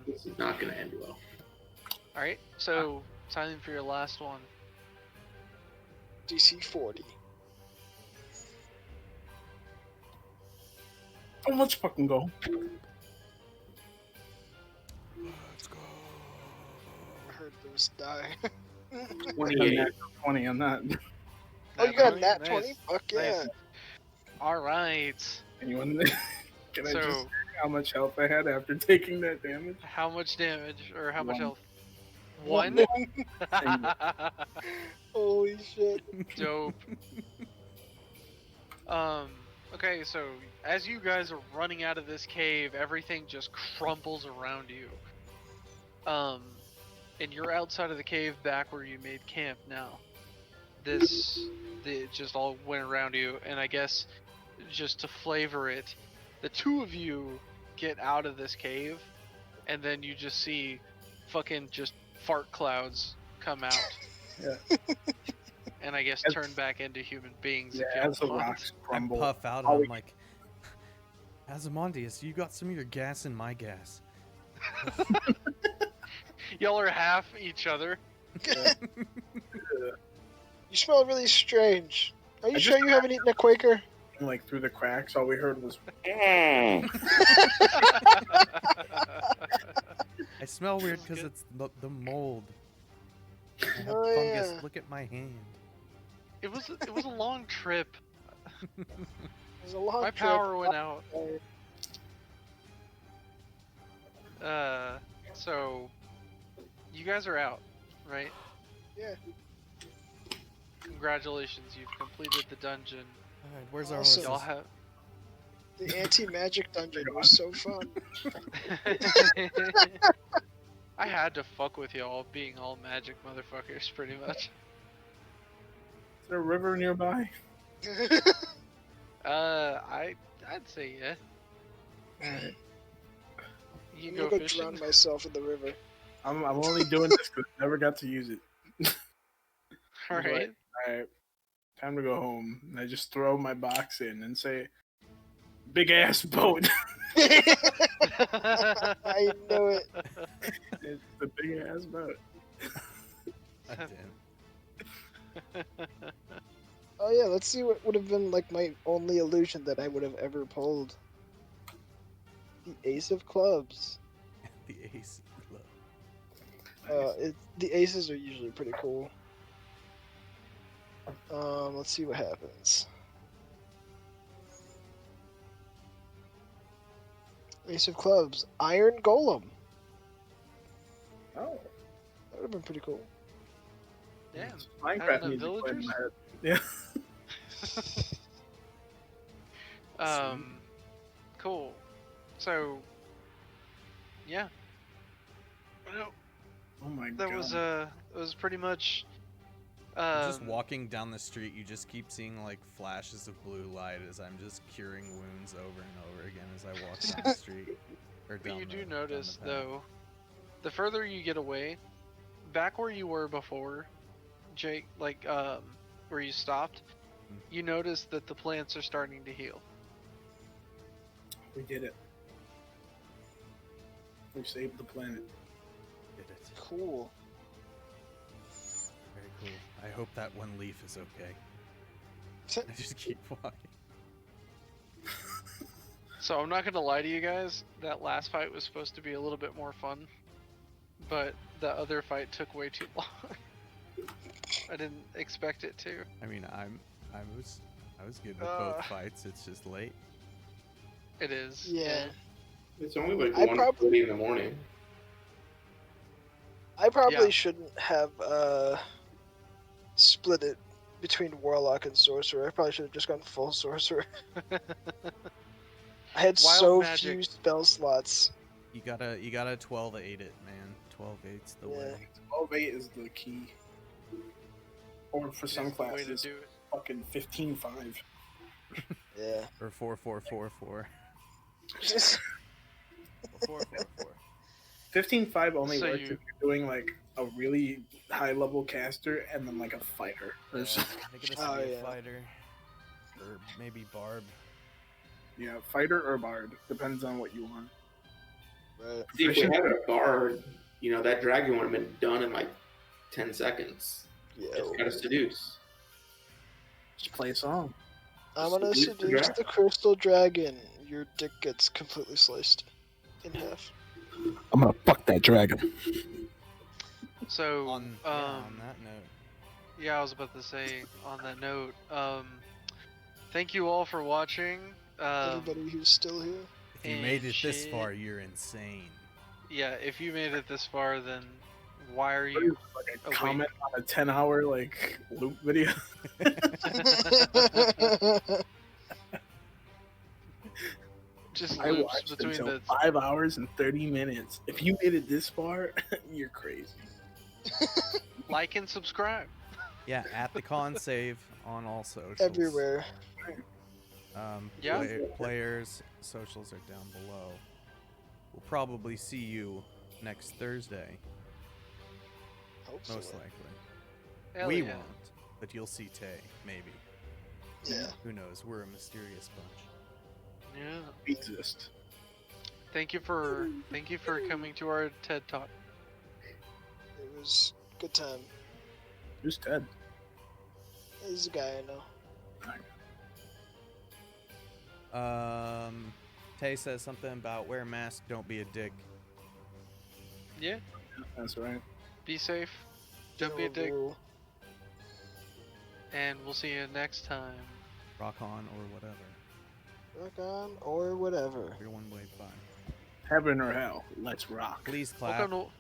This is not gonna end well. Alright, so time for your last one. DC 40. Oh, let's fucking go. Let's go. I heard those die. 28. 20 on that. Oh, you got a 20? nat Nice. 20? Fuck yeah. Nice. Alright. Anyone? Can I So, just say how much health I had after taking that damage? how much damage, or how much One. health? 1? Holy shit. Dope. Okay, so as you guys are running out of this cave, everything just crumples around you. And you're outside of the cave back where you made camp now. It just all went around you, and I guess just to flavor it, the 2 of you get out of this cave, and then you just see fucking just fart clouds come out. Yeah. And I guess As- turn back into human beings Yeah, if as the you want. rocks I crumble. puff out, all and we- I'm like, Azimondius, you got some of your gas in my gas. Y'all are half each other. You smell really strange. Are you I sure just- you haven't eaten a Quaker? Like through the cracks, all we heard was. I smell weird This is because good. it's the mold. I have Oh, fungus. yeah. Look at my hand. It was a long trip. It was a long My trip. power went out. So you guys are out, right? Yeah. Congratulations, you've completed the dungeon. All right, where's our Awesome. Y'all horses? have. The anti-magic dungeon was so fun. I had to fuck with y'all being all magic motherfuckers, pretty much. Is there a river nearby? I'd say yeah. Alright. You I'm can go gonna go fishing. drown myself in the river. I'm only doing this because I never got to use it. All right. Alright, time to go home. And I just throw my box in and say, "Big ass boat." I knew it. It's the big ass boat. God damn. Oh yeah, let's see what would have been like my only illusion that I would have ever pulled. The Ace of Clubs. The ace club. The aces are usually pretty cool. Let's see what happens. Ace of Clubs, Iron Golem. Oh, That would have been pretty cool. Damn. Minecraft the music playing in villagers? my head. Yeah. Cool. So, yeah. No, Oh my that god. was pretty much. Just walking down the street, you just keep seeing like flashes of blue light as I'm just curing wounds over and over again as I walk down the street. Or But down you the- do down the notice, path. though, the further you get away, back where you were before, Jake, like where you stopped, you notice that the plants are starting to heal. We did it. We saved the planet. Did it. Cool. Very cool. I hope that one leaf is okay. I just keep walking. So I'm not gonna lie to you guys, that last fight was supposed to be a little bit more fun, but the other fight took way too long. I didn't expect it to. I mean, I was good with Uh. both fights. It's just late. It is. Yeah. It's only like I 1:40 in the morning. I probably Yeah. shouldn't have split it between Warlock and Sorcerer. I probably should have just gone full Sorcerer. I had Wild so magic. few spell slots. You gotta 12-8 it, man. 12-8's the Yeah. way. 12-8 is the key. Or for some It's the way to classes, do it. fucking 15-5. Yeah. Or 4-4-4-4. 4-4-4. 15-5 only So works you- if you're doing like a really high level caster and then like a fighter. Or Yeah, something. I think it has Oh, to be yeah. a fighter. Or maybe Barb. Yeah, fighter or bard. Depends on what you want. Right. See, if we had a bard, you know, that dragon would have been done in like 10 seconds. Yeah. Just gotta seduce. Just play a song. I'm gonna Seduce the seduce dragon. the crystal dragon. Your dick gets completely sliced in half. I'm gonna fuck that dragon. So, On that note. yeah, I was about to say, on that note, thank you all for watching. Everybody who's still here. If you And made it this shit. far, you're insane. Yeah, if you made it this far, then why are you? Like a wait. comment on a 10-hour like loop video. Just I loops watched between until the. 5 hours and 30 minutes. If you made it this far, you're crazy. Like and subscribe. Yeah, at the con save on all socials. Everywhere. Yeah. Players' socials are down below. We'll probably see you next Thursday, Hopefully. most likely. Hell We yeah. won't, but you'll see Tay, maybe. Yeah. Who knows? We're a mysterious bunch. Yeah. We exist. Thank you for coming to our TED Talk. It was Good time. Who's Ted? He's a guy I know. Tay says something about wear a mask, don't be a dick. Yeah, That's right. be safe. Don't be a General dick. rule. And we'll see you next time. Rock on or whatever. Rock on or whatever. Your one way fine. Heaven or hell, let's rock. Please clap. Welcome to